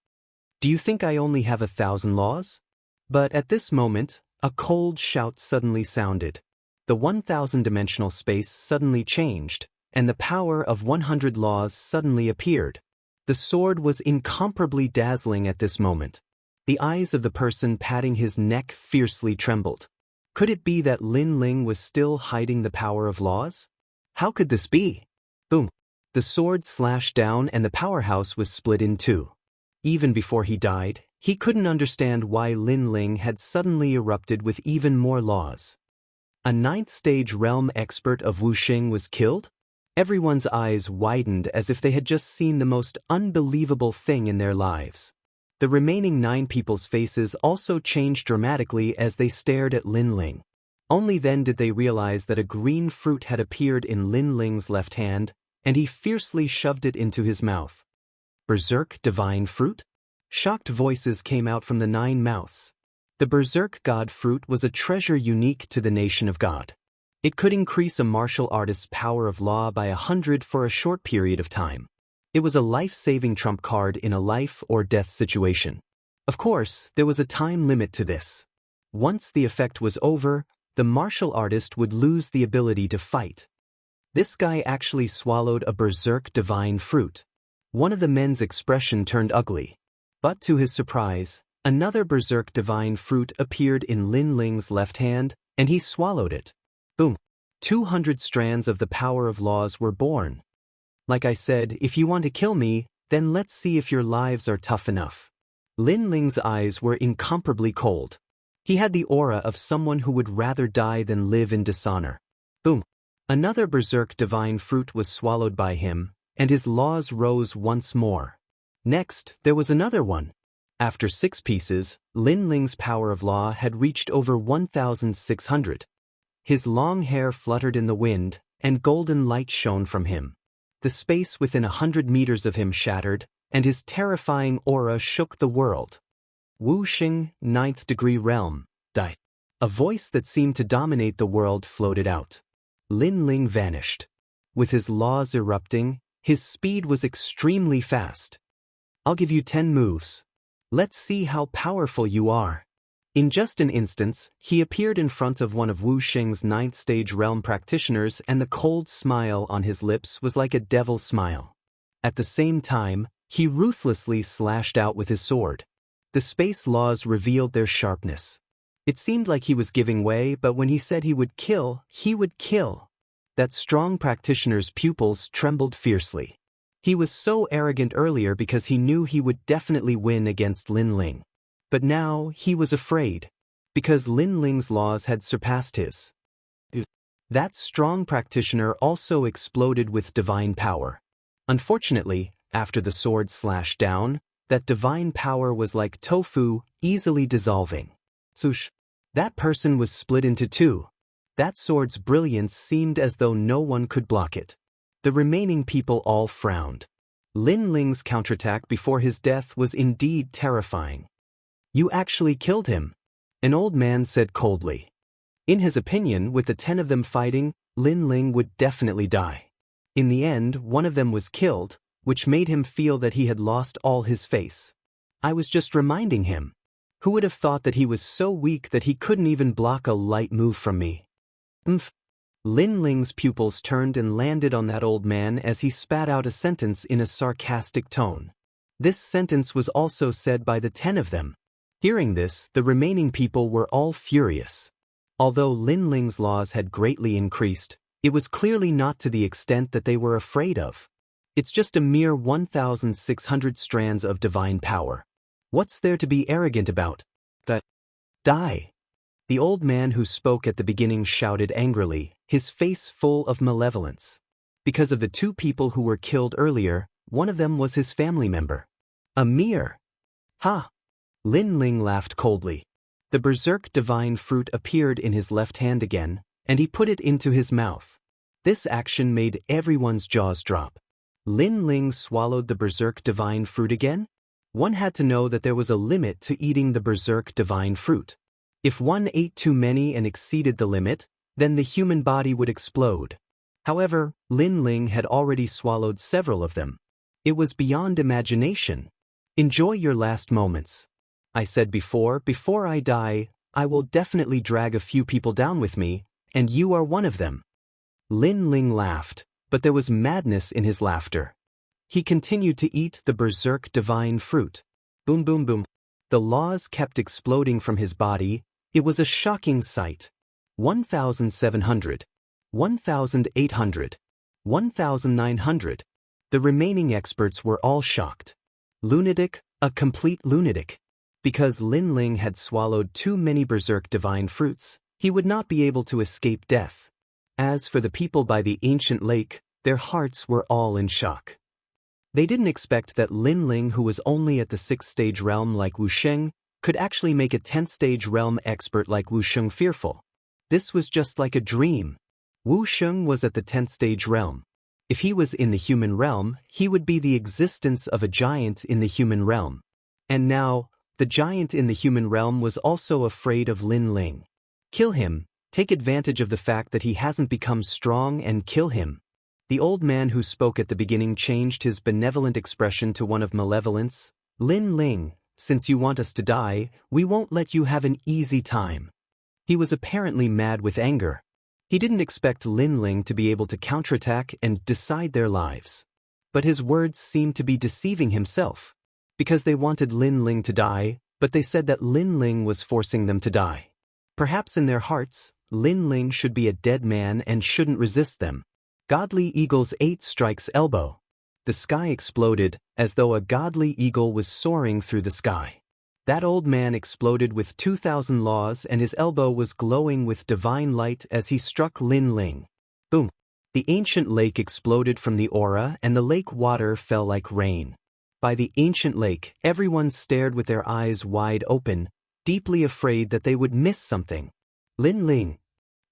A: "Do you think I only have 1,000 laws?" But at this moment, a cold shout suddenly sounded. The 1,000-dimensional space suddenly changed, and the power of 100 laws suddenly appeared. The sword was incomparably dazzling at this moment. The eyes of the person patting his neck fiercely trembled. Could it be that Lin Ling was still hiding the power of laws? How could this be? Boom! The sword slashed down and the powerhouse was split in two. Even before he died, he couldn't understand why Lin Ling had suddenly erupted with even more laws. A 9th-stage realm expert of Wuxing was killed? Everyone's eyes widened as if they had just seen the most unbelievable thing in their lives. The remaining 9 people's faces also changed dramatically as they stared at Lin Ling. Only then did they realize that a green fruit had appeared in Lin Ling's left hand, and he fiercely shoved it into his mouth. Berserk divine fruit? Shocked voices came out from the 9 mouths. The Berserk God fruit was a treasure unique to the nation of God. It could increase a martial artist's power of law by 100 for a short period of time. It was a life-saving trump card in a life-or-death situation. Of course, there was a time limit to this. Once the effect was over, the martial artist would lose the ability to fight. This guy actually swallowed a Berserk divine fruit. One of the men's expression turned ugly. But to his surprise, another Berserk divine fruit appeared in Lin Ling's left hand, and he swallowed it. Boom! 200 strands of the power of laws were born. Like I said, if you want to kill me, then let's see if your lives are tough enough. Lin Ling's eyes were incomparably cold. He had the aura of someone who would rather die than live in dishonor. Boom! Another Berserk divine fruit was swallowed by him, and his laws rose once more. Next, there was another one. After 6 pieces, Lin Ling's power of law had reached over 1,600. His long hair fluttered in the wind, and golden light shone from him. The space within 100 meters of him shattered, and his terrifying aura shook the world. Wuxing, 9th degree realm, die. A voice that seemed to dominate the world floated out. Lin Ling vanished. With his laws erupting, his speed was extremely fast. "I'll give you 10 moves. Let's see how powerful you are." In just an instant, he appeared in front of one of Wuxing's 9th stage realm practitioners, and the cold smile on his lips was like a devil's smile. At the same time, he ruthlessly slashed out with his sword. The space laws revealed their sharpness. It seemed like he was giving way, but when he said he would kill, he would kill. That strong practitioner's pupils trembled fiercely. He was so arrogant earlier because he knew he would definitely win against Lin Ling. But now he was afraid, because Lin Ling's laws had surpassed his. That strong practitioner also exploded with divine power. Unfortunately, after the sword slashed down, that divine power was like tofu, easily dissolving. Swoosh. That person was split into two. That sword's brilliance seemed as though no one could block it. The remaining people all frowned. Lin Ling's counterattack before his death was indeed terrifying. You actually killed him, an old man said coldly. In his opinion, with the 10 of them fighting, Lin Ling would definitely die. In the end, one of them was killed, which made him feel that he had lost all his face. I was just reminding him. Who would have thought that he was so weak that he couldn't even block a light move from me? Lin Ling's pupils turned and landed on that old man as he spat out a sentence in a sarcastic tone. This sentence was also said by the 10 of them. Hearing this, the remaining people were all furious. Although Lin Ling's laws had greatly increased, it was clearly not to the extent that they were afraid of. It's just a mere 1,600 strands of divine power. What's there to be arrogant about? Die. The old man who spoke at the beginning shouted angrily, his face full of malevolence. Because of the 2 people who were killed earlier, one of them was his family member. A mere. Ha! Lin Ling laughed coldly. The berserk divine fruit appeared in his left hand again, and he put it into his mouth. This action made everyone's jaws drop. Lin Ling swallowed the berserk divine fruit again? One had to know that there was a limit to eating the berserk divine fruit. If one ate too many and exceeded the limit, then the human body would explode. However, Lin Ling had already swallowed several of them. It was beyond imagination. Enjoy your last moments. I said before I die, I will definitely drag a few people down with me, and you are one of them. Lin Ling laughed, but there was madness in his laughter. He continued to eat the berserk divine fruit. Boom boom boom. The laws kept exploding from his body. It was a shocking sight. 1,700. 1,800. 1,900. The remaining experts were all shocked. Lunatic, a complete lunatic. Because Lin Ling had swallowed too many berserk divine fruits, he would not be able to escape death. As for the people by the ancient lake, their hearts were all in shock. They didn't expect that Lin Ling, who was only at the 6th stage realm like Wuxia, could actually make a 10th stage realm expert like Wuxia fearful. This was just like a dream. Wuxia was at the 10th stage realm. If he was in the human realm, he would be the existence of a giant in the human realm. And now, the giant in the human realm was also afraid of Lin Ling. Kill him, take advantage of the fact that he hasn't become strong and kill him. The old man who spoke at the beginning changed his benevolent expression to one of malevolence. Lin Ling, since you want us to die, we won't let you have an easy time. He was apparently mad with anger. He didn't expect Lin Ling to be able to counterattack and decide their lives. But his words seemed to be deceiving himself. Because they wanted Lin Ling to die, but they said that Lin Ling was forcing them to die. Perhaps in their hearts, Lin Ling should be a dead man and shouldn't resist them. Godly Eagle's 8 strikes elbow. The sky exploded, as though a godly eagle was soaring through the sky. That old man exploded with 2,000 laws and his elbow was glowing with divine light as he struck Lin Ling. Boom! The ancient lake exploded from the aura and the lake water fell like rain. By the ancient lake, everyone stared with their eyes wide open, deeply afraid that they would miss something. Lin Ling.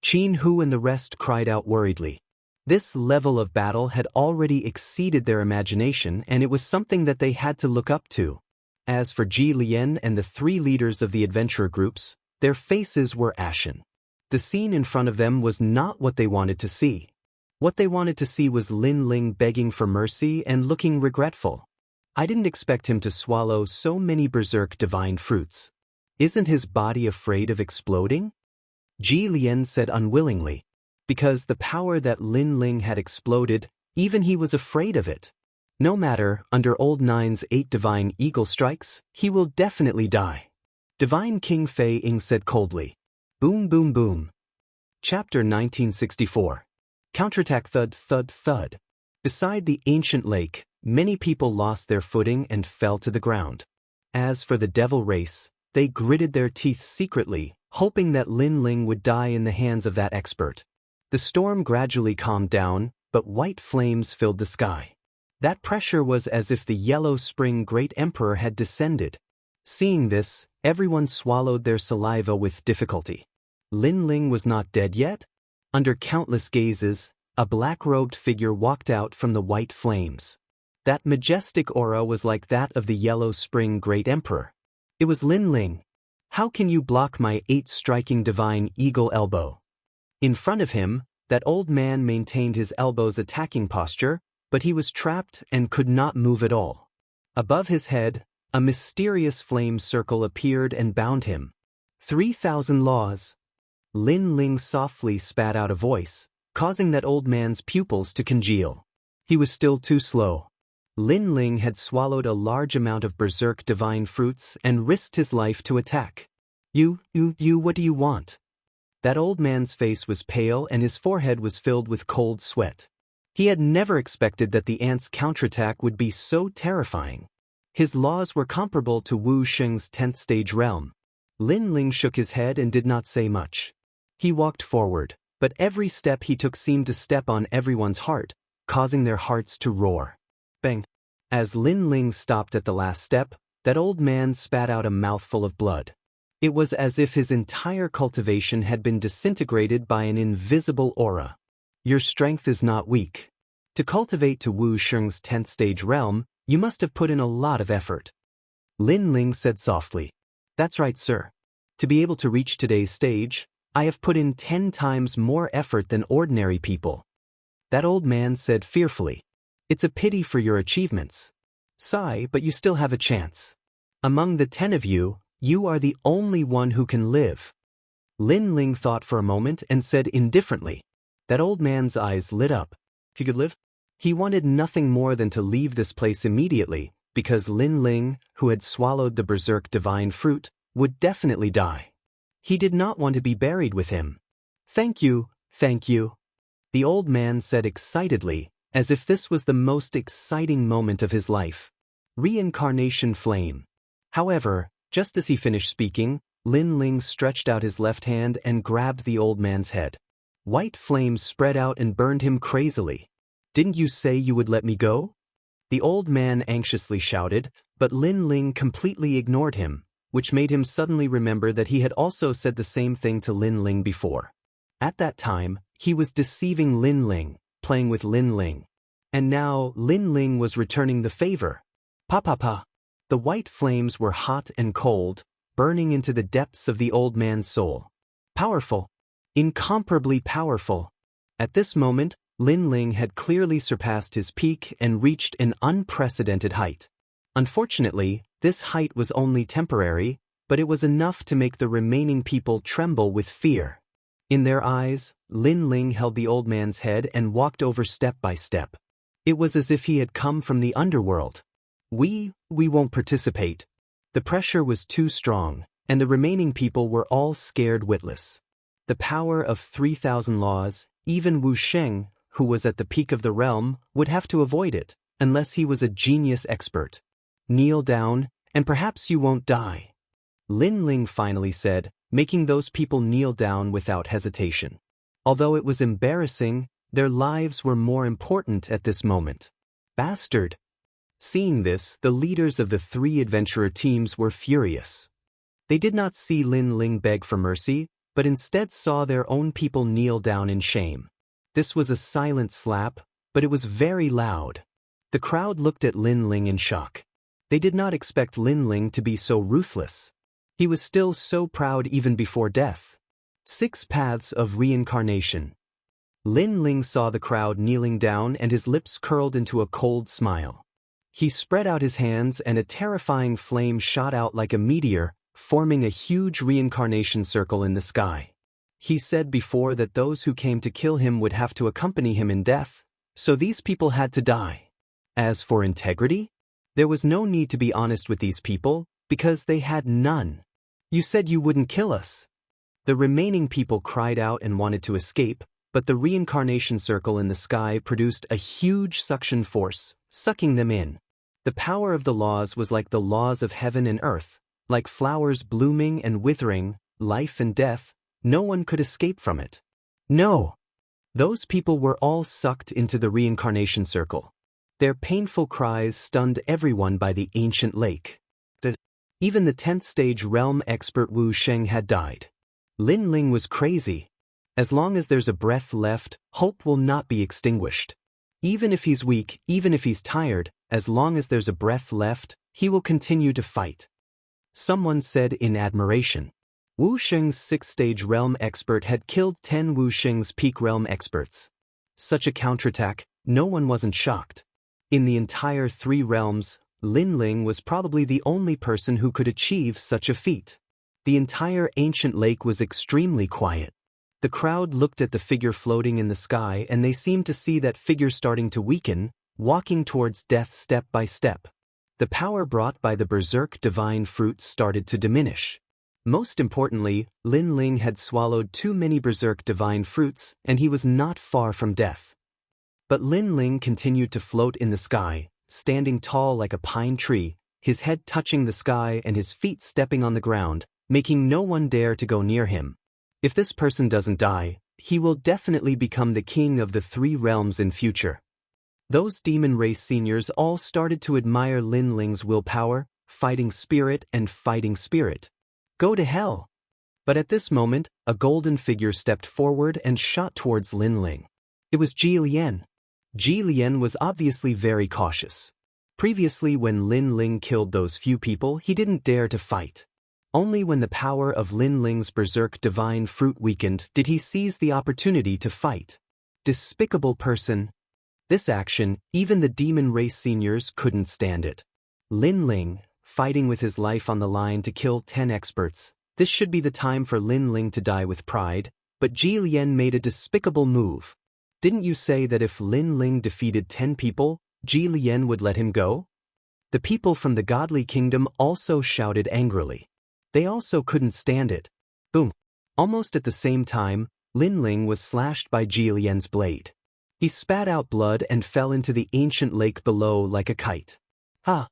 A: Qin Hu and the rest cried out worriedly. This level of battle had already exceeded their imagination and it was something that they had to look up to. As for Ji Lian and the 3 leaders of the adventurer groups, their faces were ashen. The scene in front of them was not what they wanted to see. What they wanted to see was Lin Ling begging for mercy and looking regretful. I didn't expect him to swallow so many berserk divine fruits. Isn't his body afraid of exploding? Ji Lian said unwillingly. Because the power that Lin Ling had exploded, even he was afraid of it. No matter, under Old Nine's 8 divine eagle strikes, he will definitely die. Divine King Fei Ying said coldly. Boom boom boom. Chapter 1964. Counterattack thud thud thud. Beside the ancient lake, many people lost their footing and fell to the ground. As for the devil race, they gritted their teeth secretly, hoping that Lin Ling would die in the hands of that expert. The storm gradually calmed down, but white flames filled the sky. That pressure was as if the yellow spring great emperor had descended. Seeing this, Everyone swallowed their saliva with difficulty. Lin Ling was not dead yet? Under countless gazes, a black-robed figure walked out from the white flames. That majestic aura was like that of the Yellow Spring Great Emperor. It was Lin Ling. How can you block my 8 striking divine eagle elbow? In front of him, that old man maintained his elbow's attacking posture, but he was trapped and could not move at all. Above his head, a mysterious flame circle appeared and bound him. 3,000 laws. Lin Ling softly spat out a voice, causing that old man's pupils to congeal. He was still too slow. Lin Ling had swallowed a large amount of berserk divine fruits and risked his life to attack. You, what do you want? That old man's face was pale and his forehead was filled with cold sweat. He had never expected that the ant's counterattack would be so terrifying. His laws were comparable to Wu Sheng's 10th stage realm. Lin Ling shook his head and did not say much. He walked forward, but every step he took seemed to step on everyone's heart, causing their hearts to roar. Bang! As Lin Ling stopped at the last step, that old man spat out a mouthful of blood. It was as if his entire cultivation had been disintegrated by an invisible aura. Your strength is not weak. To cultivate to Wu Sheng's 10th stage realm, you must have put in a lot of effort. Lin Ling said softly. That's right, sir. To be able to reach today's stage, I have put in 10 times more effort than ordinary people. That old man said fearfully. It's a pity for your achievements. Sigh, but you still have a chance. Among the 10 of you, you are the only one who can live. Lin Ling thought for a moment and said indifferently. That old man's eyes lit up. If he could live? He wanted nothing more than to leave this place immediately, because Lin Ling, who had swallowed the berserk divine fruit, would definitely die. He did not want to be buried with him. Thank you, the old man said excitedly, as if this was the most exciting moment of his life. Reincarnation flame. However, just as he finished speaking, Lin Ling stretched out his left hand and grabbed the old man's head. White flames spread out and burned him crazily. Didn't you say you would let me go? The old man anxiously shouted, but Lin Ling completely ignored him, which made him suddenly remember that he had also said the same thing to Lin Ling before. At that time, he was deceiving Lin Ling, playing with Lin Ling. And now Lin Ling was returning the favor. Pa. The white flames were hot and cold, burning into the depths of the old man's soul. Powerful. Incomparably powerful. At this moment, Lin Ling had clearly surpassed his peak and reached an unprecedented height. Unfortunately, this height was only temporary, but it was enough to make the remaining people tremble with fear. In their eyes, Lin Ling held the old man's head and walked over step by step. It was as if he had come from the underworld. We won't participate. The pressure was too strong, and the remaining people were all scared witless. The power of 3,000 laws, even Wu Sheng, who was at the peak of the realm, would have to avoid it, unless he was a genius expert. Kneel down, and perhaps you won't die. Lin Ling finally said, making those people kneel down without hesitation. Although it was embarrassing, their lives were more important at this moment. Bastard! Seeing this, the leaders of the 3 adventurer teams were furious. They did not see Lin Ling beg for mercy, but instead saw their own people kneel down in shame. This was a silent slap, but it was very loud. The crowd looked at Lin Ling in shock. They did not expect Lin Ling to be so ruthless. He was still so proud even before death. 6 paths of reincarnation. Lin Ling saw the crowd kneeling down and his lips curled into a cold smile. He spread out his hands and a terrifying flame shot out like a meteor, forming a huge reincarnation circle in the sky. He said before that those who came to kill him would have to accompany him in death, so these people had to die. As for integrity, there was no need to be honest with these people, because they had none. You said you wouldn't kill us. The remaining people cried out and wanted to escape, but the reincarnation circle in the sky produced a huge suction force, sucking them in. The power of the laws was like the laws of heaven and earth, like flowers blooming and withering, life and death, no one could escape from it. No! Those people were all sucked into the reincarnation circle. Their painful cries stunned everyone by the ancient lake. Even the 10th stage realm expert Wu Sheng had died. Lin Ling was crazy. As long as there's a breath left, hope will not be extinguished. Even if he's weak, even if he's tired, as long as there's a breath left, he will continue to fight. Someone said in admiration. Wu Sheng's 6th stage realm expert had killed 10 Wu Sheng's peak realm experts. Such a counterattack, no one wasn't shocked. In the entire 3 realms, Lin Ling was probably the only person who could achieve such a feat. The entire ancient lake was extremely quiet. The crowd looked at the figure floating in the sky and they seemed to see that figure starting to weaken, walking towards death step by step. The power brought by the berserk divine fruit started to diminish. Most importantly, Lin Ling had swallowed too many berserk divine fruits and he was not far from death. But Lin Ling continued to float in the sky, standing tall like a pine tree, his head touching the sky and his feet stepping on the ground, making no one dare to go near him. If this person doesn't die, he will definitely become the king of the 3 realms in future. Those demon race seniors all started to admire Lin Ling's willpower, fighting spirit and fighting spirit. Go to hell! But at this moment, a golden figure stepped forward and shot towards Lin Ling. It was Ji Lian. Ji Lian was obviously very cautious. Previously when Lin Ling killed those few people, he didn't dare to fight. Only when the power of Lin Ling's berserk divine fruit weakened did he seize the opportunity to fight. Despicable person. This action, even the demon race seniors couldn't stand it. Lin Ling, fighting with his life on the line to kill 10 experts. This should be the time for Lin Ling to die with pride, but Ji Lian made a despicable move. Didn't you say that if Lin Ling defeated 10 people, Ji Lian would let him go? The people from the godly kingdom also shouted angrily. They also couldn't stand it. Boom. Almost at the same time, Lin Ling was slashed by Ji Lian's blade. He spat out blood and fell into the ancient lake below like a kite. Ha!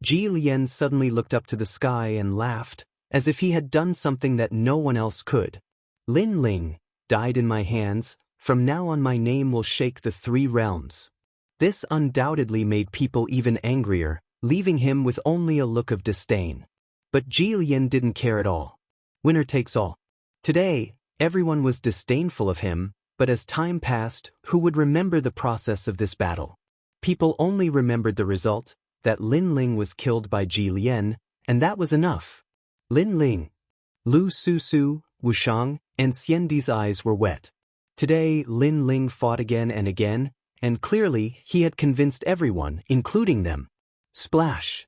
A: Ji Lian suddenly looked up to the sky and laughed, as if he had done something that no one else could. Lin Ling died in my hands, from now on my name will shake the 3 realms. This undoubtedly made people even angrier, leaving him with only a look of disdain. But Ji Lian didn't care at all. Winner takes all. Today, everyone was disdainful of him, but as time passed, who would remember the process of this battle? People only remembered the result, that Lin Ling was killed by Ji Lian, and that was enough. Lin Ling, Lu Su, Wuxiang, and Xiandi's eyes were wet. Today, Lin Ling fought again, and clearly he had convinced everyone, including them. Splash.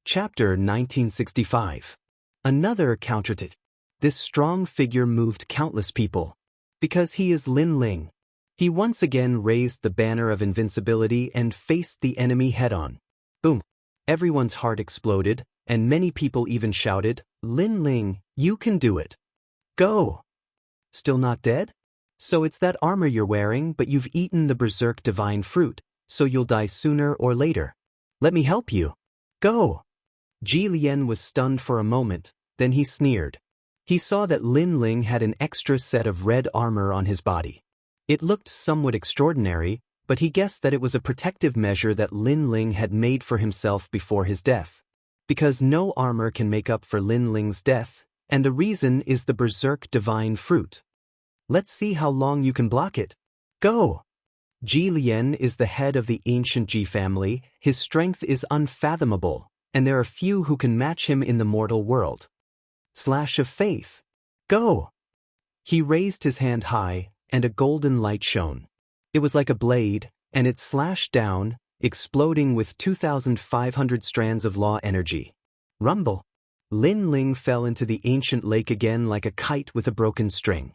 A: Chapter 1965. Another counterattack. This strong figure moved countless people. Because he is Lin Ling. He once again raised the banner of invincibility and faced the enemy head-on. Boom. Everyone's heart exploded, and many people even shouted, Lin Ling, you can do it. Go! Still not dead? So it's that armor you're wearing, but you've eaten the berserk divine fruit, so you'll die sooner or later. Let me help you. Go! Ji Lian was stunned for a moment, then he sneered. He saw that Lin Ling had an extra set of red armor on his body. It looked somewhat extraordinary, but he guessed that it was a protective measure that Lin Ling had made for himself before his death. Because no armor can make up for Lin Ling's death, and the reason is the berserk divine fruit. Let's see how long you can block it. Go! Ji Lian is the head of the ancient Ji family, his strength is unfathomable, and there are few who can match him in the mortal world. Slash of faith. Go! He raised his hand high, and a golden light shone. It was like a blade, and it slashed down, exploding with 2,500 strands of law energy. Rumble. Lin Ling fell into the ancient lake again like a kite with a broken string.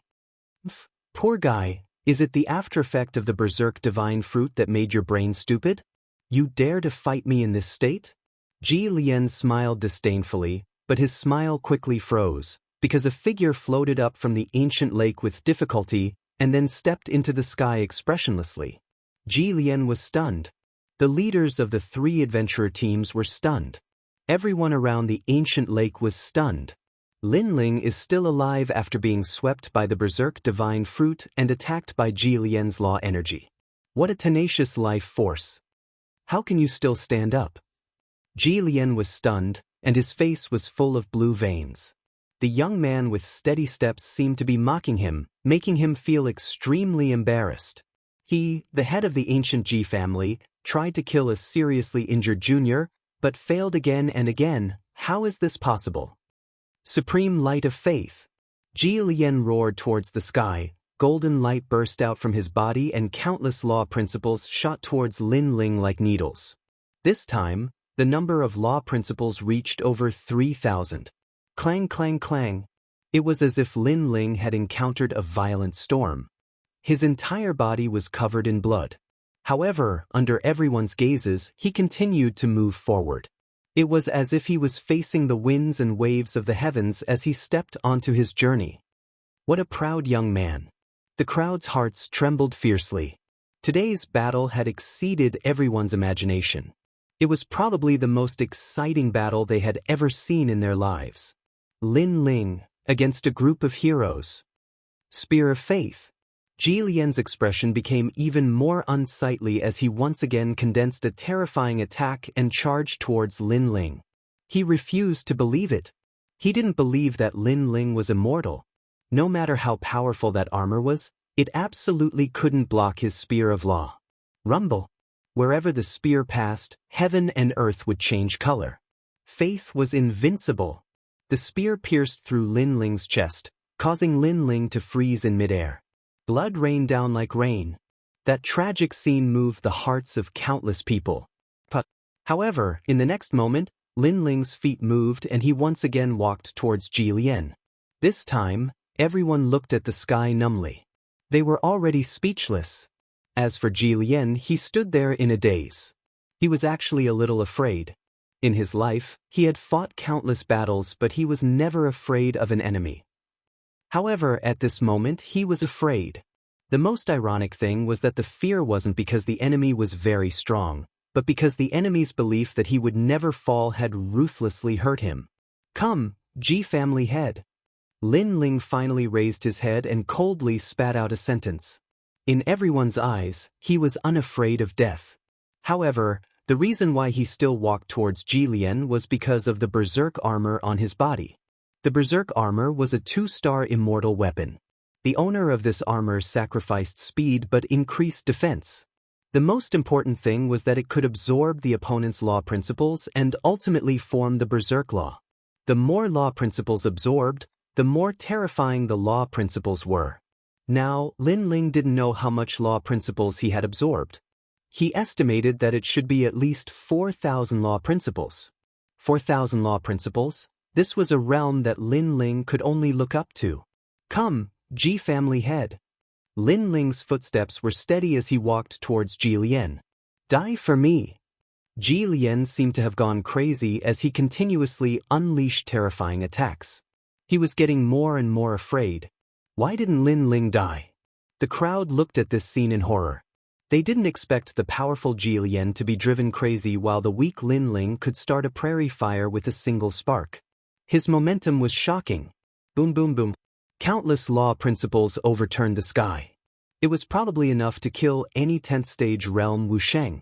A: Poor guy, is it the aftereffect of the berserk divine fruit that made your brain stupid? You dare to fight me in this state? Ji Lian smiled disdainfully, but his smile quickly froze, because a figure floated up from the ancient lake with difficulty and then stepped into the sky expressionlessly. Ji Lian was stunned. The leaders of the 3 adventurer teams were stunned. Everyone around the ancient lake was stunned. Lin Ling is still alive after being swept by the berserk divine fruit and attacked by Ji Lian's law energy. What a tenacious life force. How can you still stand up? Ji Lian was stunned, and his face was full of blue veins. The young man with steady steps seemed to be mocking him, making him feel extremely embarrassed. He, the head of the ancient Ji family, tried to kill a seriously injured junior, but failed again and again. How is this possible? Supreme light of faith. Ji Lian roared towards the sky. Golden light burst out from his body and countless law principles shot towards Lin Ling like needles. This time, the number of law principles reached over 3,000. Clang, clang, clang. It was as if Lin Ling had encountered a violent storm. His entire body was covered in blood. However, under everyone's gazes, he continued to move forward. It was as if he was facing the winds and waves of the heavens as he stepped onto his journey. What a proud young man. The crowd's hearts trembled fiercely. Today's battle had exceeded everyone's imagination. It was probably the most exciting battle they had ever seen in their lives. Lin Ling, against a group of heroes. Spear of Faith. Ji Lian's expression became even more unsightly as he once again condensed a terrifying attack and charged towards Lin Ling. He refused to believe it. He didn't believe that Lin Ling was immortal. No matter how powerful that armor was, it absolutely couldn't block his spear of law. Rumble. Wherever the spear passed, heaven and earth would change color. Faith was invincible. The spear pierced through Lin Ling's chest, causing Lin Ling to freeze in midair. Blood rained down like rain. That tragic scene moved the hearts of countless people. However, in the next moment, Lin Ling's feet moved and he once again walked towards Ji Lian. This time, everyone looked at the sky numbly. They were already speechless. As for Ji Lian, he stood there in a daze. He was actually a little afraid. In his life, he had fought countless battles, but he was never afraid of an enemy. However, at this moment, he was afraid. The most ironic thing was that the fear wasn't because the enemy was very strong, but because the enemy's belief that he would never fall had ruthlessly hurt him. Come, Ji family head. Lin Ling finally raised his head and coldly spat out a sentence. In everyone's eyes, he was unafraid of death. However, the reason why he still walked towards Ji Lian was because of the berserk armor on his body. The berserk armor was a 2-star immortal weapon. The owner of this armor sacrificed speed but increased defense. The most important thing was that it could absorb the opponent's law principles and ultimately form the berserk law. The more law principles absorbed, the more terrifying the law principles were. Now, Lin Ling didn't know how much law principles he had absorbed. He estimated that it should be at least 4,000 law principles. 4,000 law principles? This was a realm that Lin Ling could only look up to. Come, Ji family head. Lin Ling's footsteps were steady as he walked towards Ji Lian. Die for me. Ji Lian seemed to have gone crazy as he continuously unleashed terrifying attacks. He was getting more and more afraid. Why didn't Lin Ling die? The crowd looked at this scene in horror. They didn't expect the powerful Ji Lian to be driven crazy while the weak Lin Ling could start a prairie fire with a single spark. His momentum was shocking. Boom, boom, boom. Countless law principles overturned the sky. It was probably enough to kill any 10th stage realm Wuxia.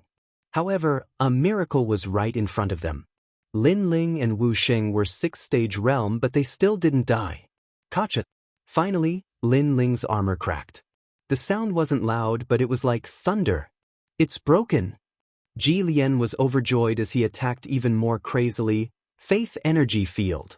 A: However, a miracle was right in front of them. Lin Ling and Wuxia were 6th stage realm, but they still didn't die. Gotcha. Finally, Lin Ling's armor cracked. The sound wasn't loud, but it was like thunder. It's broken. Ji Lian was overjoyed as he attacked even more crazily. Faith energy field.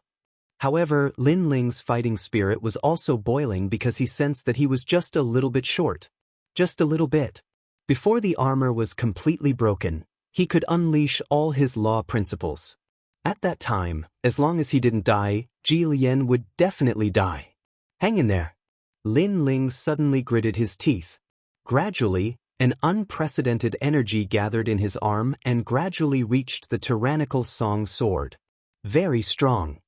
A: However, Lin Ling's fighting spirit was also boiling because he sensed that he was just a little bit short. Just a little bit. Before the armor was completely broken, he could unleash all his law principles. At that time, as long as he didn't die, Ji Lian would definitely die. Hang in there. Lin Ling suddenly gritted his teeth. Gradually, an unprecedented energy gathered in his arm and gradually reached the tyrannical Song sword. Very strong.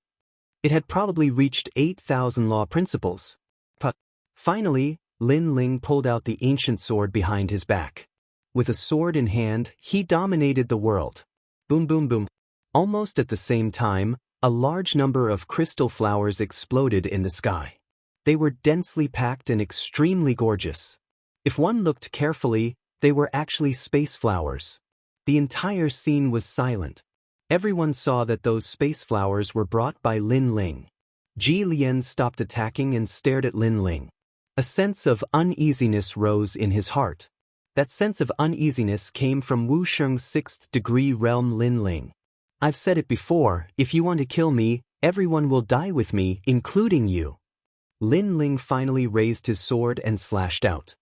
A: It had probably reached 8,000 law principles. Finally, Lin Ling pulled out the ancient sword behind his back. With a sword in hand, he dominated the world. Boom, boom, boom. Almost at the same time, a large number of crystal flowers exploded in the sky. They were densely packed and extremely gorgeous. If one looked carefully, they were actually space flowers. The entire scene was silent. Everyone saw that those space flowers were brought by Lin Ling. Ji Lian stopped attacking and stared at Lin Ling. A sense of uneasiness rose in his heart. That sense of uneasiness came from Wuxiang's 6th degree realm Lin Ling. I've said it before, if you want to kill me, everyone will die with me, including you. Lin Ling finally raised his sword and slashed out.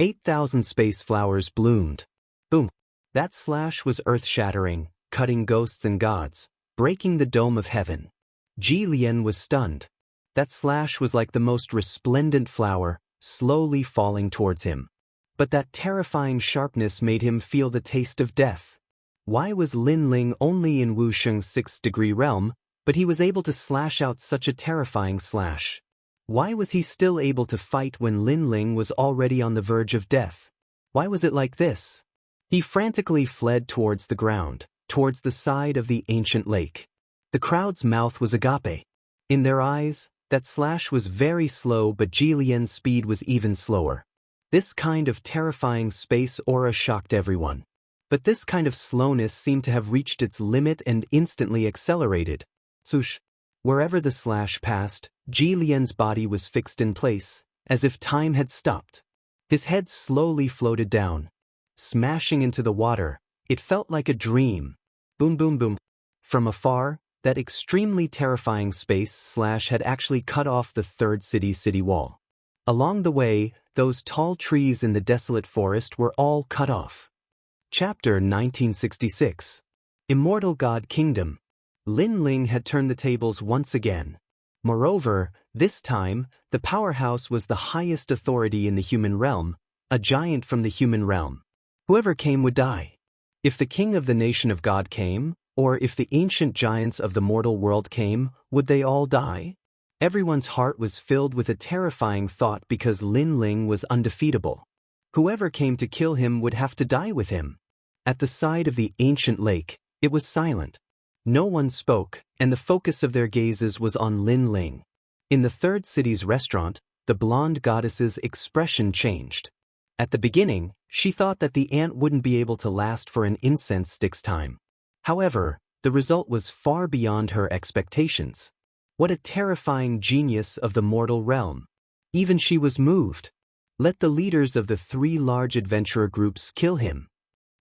A: 8,000 space flowers bloomed. Boom! That slash was earth-shattering, cutting ghosts and gods, breaking the dome of heaven. Ji Lian was stunned. That slash was like the most resplendent flower, slowly falling towards him. But that terrifying sharpness made him feel the taste of death. Why was Lin Ling only in Wuxiang's 6th degree realm, but he was able to slash out such a terrifying slash? Why was he still able to fight when Lin Ling was already on the verge of death? Why was it like this? He frantically fled towards the ground, towards the side of the ancient lake. The crowd's mouth was agape. In their eyes, that slash was very slow, but Ji Lian's speed was even slower. This kind of terrifying space aura shocked everyone. But this kind of slowness seemed to have reached its limit and instantly accelerated. Swoosh! Wherever the slash passed, Ji Lian's body was fixed in place, as if time had stopped. His head slowly floated down. Smashing into the water, it felt like a dream. Boom boom boom. From afar, that extremely terrifying space slash had actually cut off the 3rd city's city wall. Along the way, those tall trees in the desolate forest were all cut off. Chapter 1966. Immortal God Kingdom. Lin Ling had turned the tables once again. Moreover, this time, the powerhouse was the highest authority in the human realm, a giant from the human realm. Whoever came would die. If the king of the nation of God came, or if the ancient giants of the mortal world came, would they all die? Everyone's heart was filled with a terrifying thought because Lin Ling was undefeatable. Whoever came to kill him would have to die with him. At the side of the ancient lake, it was silent. No one spoke, and the focus of their gazes was on Lin Ling. In the 3rd city's restaurant, the blonde goddess's expression changed. At the beginning, she thought that the ant wouldn't be able to last for an incense stick's time. However, the result was far beyond her expectations. What a terrifying genius of the mortal realm. Even she was moved. Let the leaders of the 3 large adventurer groups kill him.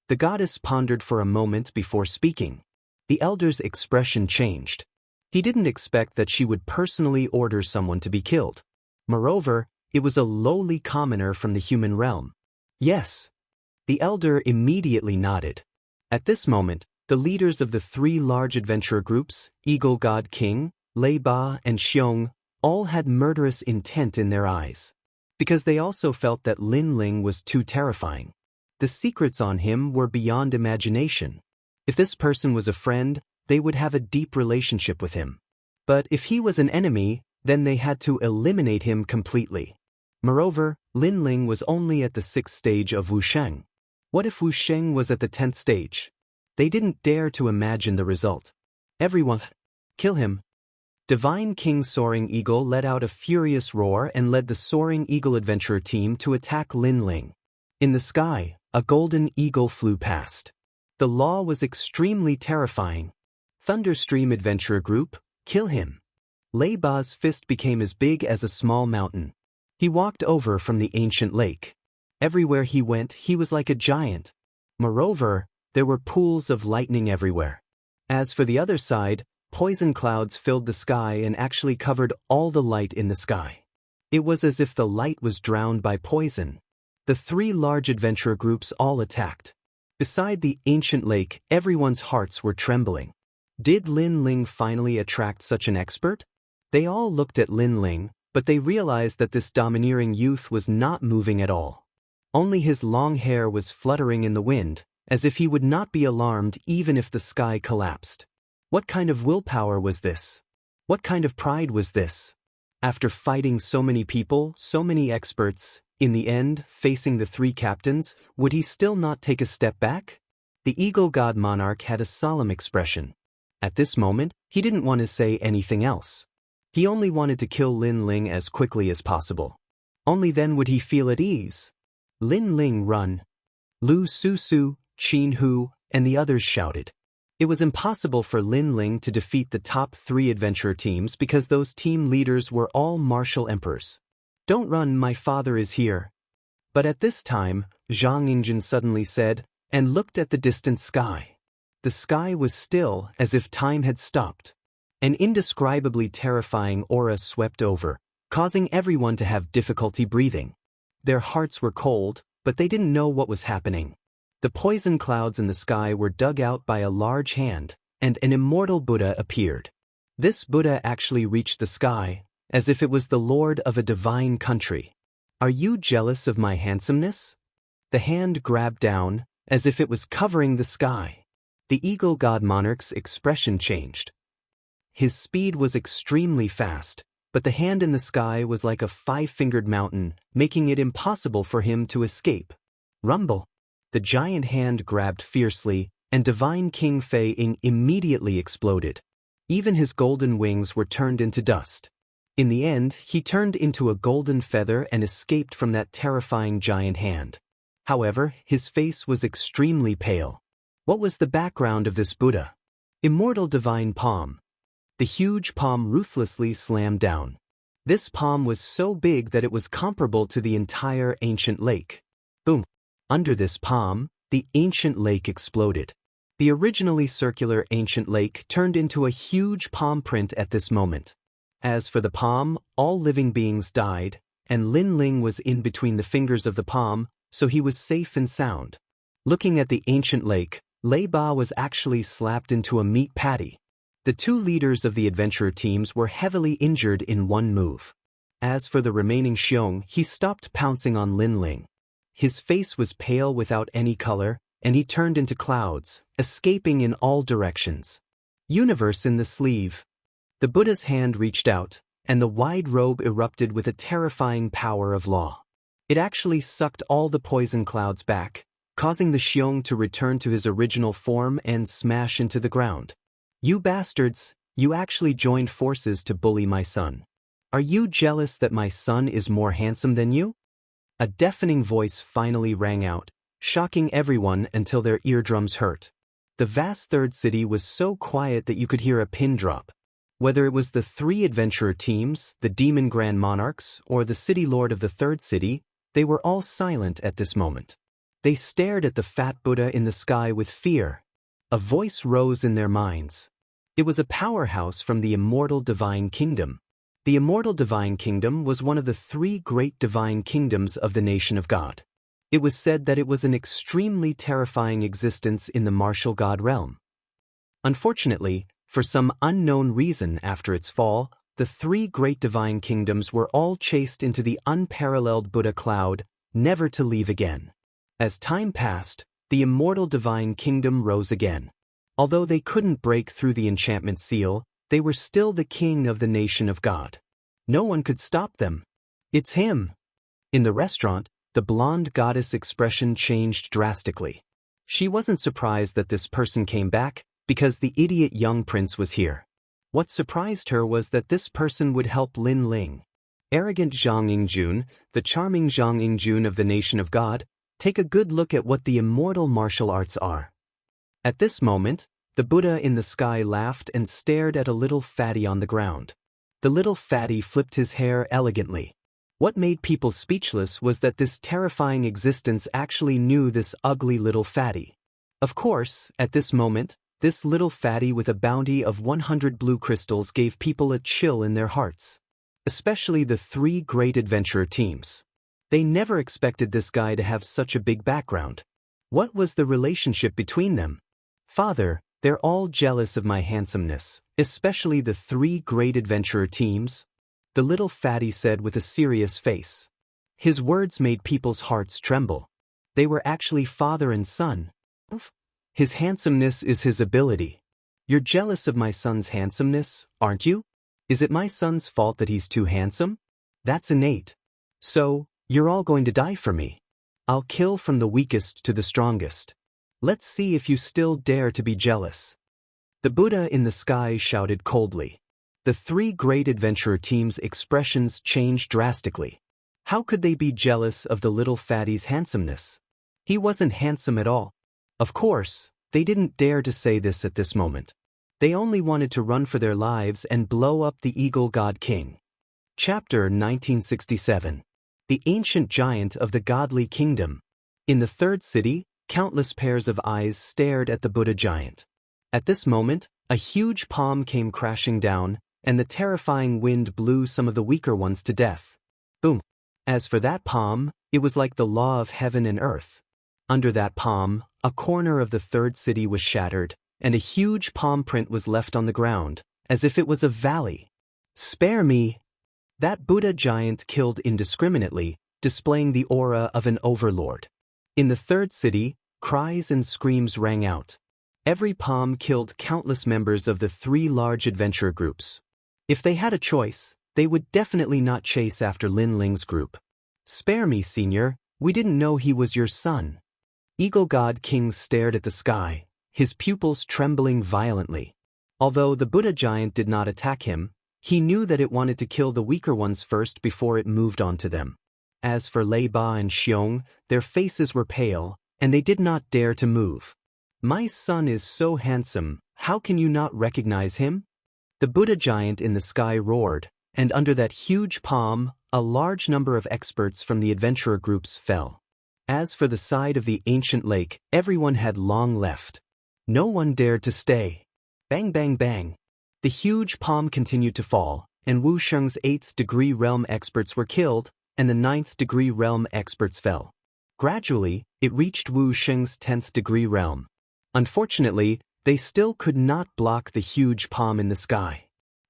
A: The goddess pondered for a moment before speaking. The elder's expression changed. He didn't expect that she would personally order someone to be killed. Moreover, it was a lowly commoner from the human realm. Yes. The elder immediately nodded. At this moment, the leaders of the 3 large adventurer groups, Eagle God King, Lei Ba, and Xiong, all had murderous intent in their eyes. Because they also felt that Lin Ling was too terrifying. The secrets on him were beyond imagination. If this person was a friend, they would have a deep relationship with him. But if he was an enemy, then they had to eliminate him completely. Moreover, Lin Ling was only at the 6th stage of Wuxiang. What if Wuxiang was at the 10th stage? They didn't dare to imagine the result. Everyone, kill him. Divine King Soaring Eagle let out a furious roar and led the Soaring Eagle adventurer team to attack Lin Ling. In the sky, a golden eagle flew past. The law was extremely terrifying. Thunderstream Adventurer Group, kill him. Lei Ba's fist became as big as a small mountain. He walked over from the ancient lake. Everywhere he went, he was like a giant. Moreover, there were pools of lightning everywhere. As for the other side, poison clouds filled the sky and actually covered all the light in the sky. It was as if the light was drowned by poison. The 3 large adventurer groups all attacked. Beside the ancient lake, everyone's hearts were trembling. Did Lin Ling finally attract such an expert? They all looked at Lin Ling, but they realized that this domineering youth was not moving at all. Only his long hair was fluttering in the wind, as if he would not be alarmed even if the sky collapsed. What kind of willpower was this? What kind of pride was this? After fighting so many people, so many experts, in the end, facing the 3 captains, would he still not take a step back? The Eagle God Monarch had a solemn expression. At this moment, he didn't want to say anything else. He only wanted to kill Lin Ling as quickly as possible. Only then would he feel at ease. Lin Ling run. Lu Su Su, Qin Hu, and the others shouted. It was impossible for Lin Ling to defeat the top 3 adventurer teams because those team leaders were all martial emperors. "Don't run, my father is here." But at this time, Zhang Yingjun suddenly said, and looked at the distant sky. The sky was still, as if time had stopped. An indescribably terrifying aura swept over, causing everyone to have difficulty breathing. Their hearts were cold, but they didn't know what was happening. The poison clouds in the sky were dug out by a large hand, and an immortal Buddha appeared. This Buddha actually reached the sky, as if it was the lord of a divine country. "Are you jealous of my handsomeness?" The hand grabbed down, as if it was covering the sky. The eagle god monarch's expression changed. His speed was extremely fast, but the hand in the sky was like a 5-fingered mountain, making it impossible for him to escape. Rumble! The giant hand grabbed fiercely, and Divine King Fei Ying immediately exploded. Even his golden wings were turned into dust. In the end, he turned into a golden feather and escaped from that terrifying giant hand. However, his face was extremely pale. What was the background of this Buddha? Immortal divine palm. The huge palm ruthlessly slammed down. This palm was so big that it was comparable to the entire ancient lake. Boom! Under this palm, the ancient lake exploded. The originally circular ancient lake turned into a huge palm print at this moment. As for the palm, all living beings died, and Lin Ling was in between the fingers of the palm, so he was safe and sound. Looking at the ancient lake, Lei Ba was actually slapped into a meat patty. The 2 leaders of the adventurer teams were heavily injured in one move. As for the remaining Xiong, he stopped pouncing on Lin Ling. His face was pale without any color, and he turned into clouds, escaping in all directions. Universe in the sleeve. The Buddha's hand reached out, and the wide robe erupted with a terrifying power of law. It actually sucked all the poison clouds back, causing the Xiong to return to his original form and smash into the ground. "You bastards, you actually joined forces to bully my son. Are you jealous that my son is more handsome than you?" A deafening voice finally rang out, shocking everyone until their eardrums hurt. The vast third city was so quiet that you could hear a pin drop. Whether it was the 3 adventurer teams, the demon grand monarchs, or the city lord of the third city, they were all silent at this moment. They stared at the fat Buddha in the sky with fear. A voice rose in their minds. It was a powerhouse from the immortal divine kingdom. The immortal divine kingdom was one of the 3 great divine kingdoms of the nation of God. It was said that it was an extremely terrifying existence in the martial god realm. Unfortunately, for some unknown reason after its fall, the 3 great divine kingdoms were all chased into the unparalleled Buddha cloud, never to leave again. As time passed, the immortal divine kingdom rose again. Although they couldn't break through the enchantment seal, they were still the king of the nation of God. No one could stop them. "It's him." In the restaurant, the blonde goddess expression changed drastically. She wasn't surprised that this person came back, because the idiot young prince was here. What surprised her was that this person would help Lin Ling. Arrogant Zhang Yingjun, the charming Zhang Yingjun of the nation of God, take a good look at what the immortal martial arts are. At this moment, the Buddha in the sky laughed and stared at a little fatty on the ground. The little fatty flipped his hair elegantly. What made people speechless was that this terrifying existence actually knew this ugly little fatty. Of course, at this moment, this little fatty with a bounty of 100 blue crystals gave people a chill in their hearts. Especially the 3 great adventurer teams. They never expected this guy to have such a big background. What was the relationship between them? "Father, they're all jealous of my handsomeness, especially the 3 great adventurer teams," the little fatty said with a serious face. His words made people's hearts tremble. They were actually father and son. His handsomeness is his ability. "You're jealous of my son's handsomeness, aren't you? Is it my son's fault that he's too handsome? That's innate. So, you're all going to die for me. I'll kill from the weakest to the strongest. Let's see if you still dare to be jealous." The Buddha in the sky shouted coldly. The 3 great adventurer teams' expressions changed drastically. How could they be jealous of the little fatty's handsomeness? He wasn't handsome at all. Of course, They didn't dare to say this at this moment. They only wanted to run for their lives and blow up the Eagle God King. Chapter 1967. The Ancient Giant of the Godly Kingdom. In the third city, countless pairs of eyes stared at the Buddha giant. At this moment, a huge palm came crashing down, and the terrifying wind blew some of the weaker ones to death. Boom. As for that palm, it was like the law of heaven and earth. Under that palm, a corner of the third city was shattered, and a huge palm print was left on the ground, as if it was a valley. Spare me! That Buddha giant killed indiscriminately, displaying the aura of an overlord. In the third city, cries and screams rang out. Every palm killed countless members of the 3 large adventurer groups. If they had a choice, they would definitely not chase after Lin Ling's group. Spare me, senior, we didn't know he was your son. Eagle God King stared at the sky, his pupils trembling violently. Although the Buddha giant did not attack him, he knew that it wanted to kill the weaker ones first before it moved on to them. As for Lei Ba and Xiong, their faces were pale, and they did not dare to move. My son is so handsome, how can you not recognize him? The Buddha giant in the sky roared, and under that huge palm, a large number of experts from the adventurer groups fell. As for the side of the ancient lake, everyone had long left. No one dared to stay. Bang bang bang. The huge palm continued to fall, and Wu Sheng's 8th degree realm experts were killed, and the 9th degree realm experts fell. Gradually, it reached Wu Sheng's 10th degree realm. Unfortunately, they still could not block the huge palm in the sky.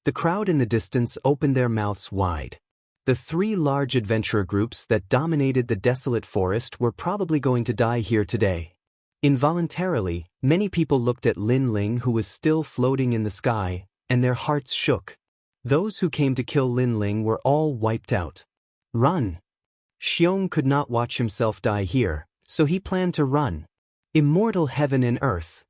A: The crowd in the distance opened their mouths wide. The 3 large adventurer groups that dominated the desolate forest were probably going to die here today. Involuntarily, many people looked at Lin Ling, who was still floating in the sky, and their hearts shook. Those who came to kill Lin Ling were all wiped out. Run! Xiong could not watch himself die here, so he planned to run. Immortal heaven and earth.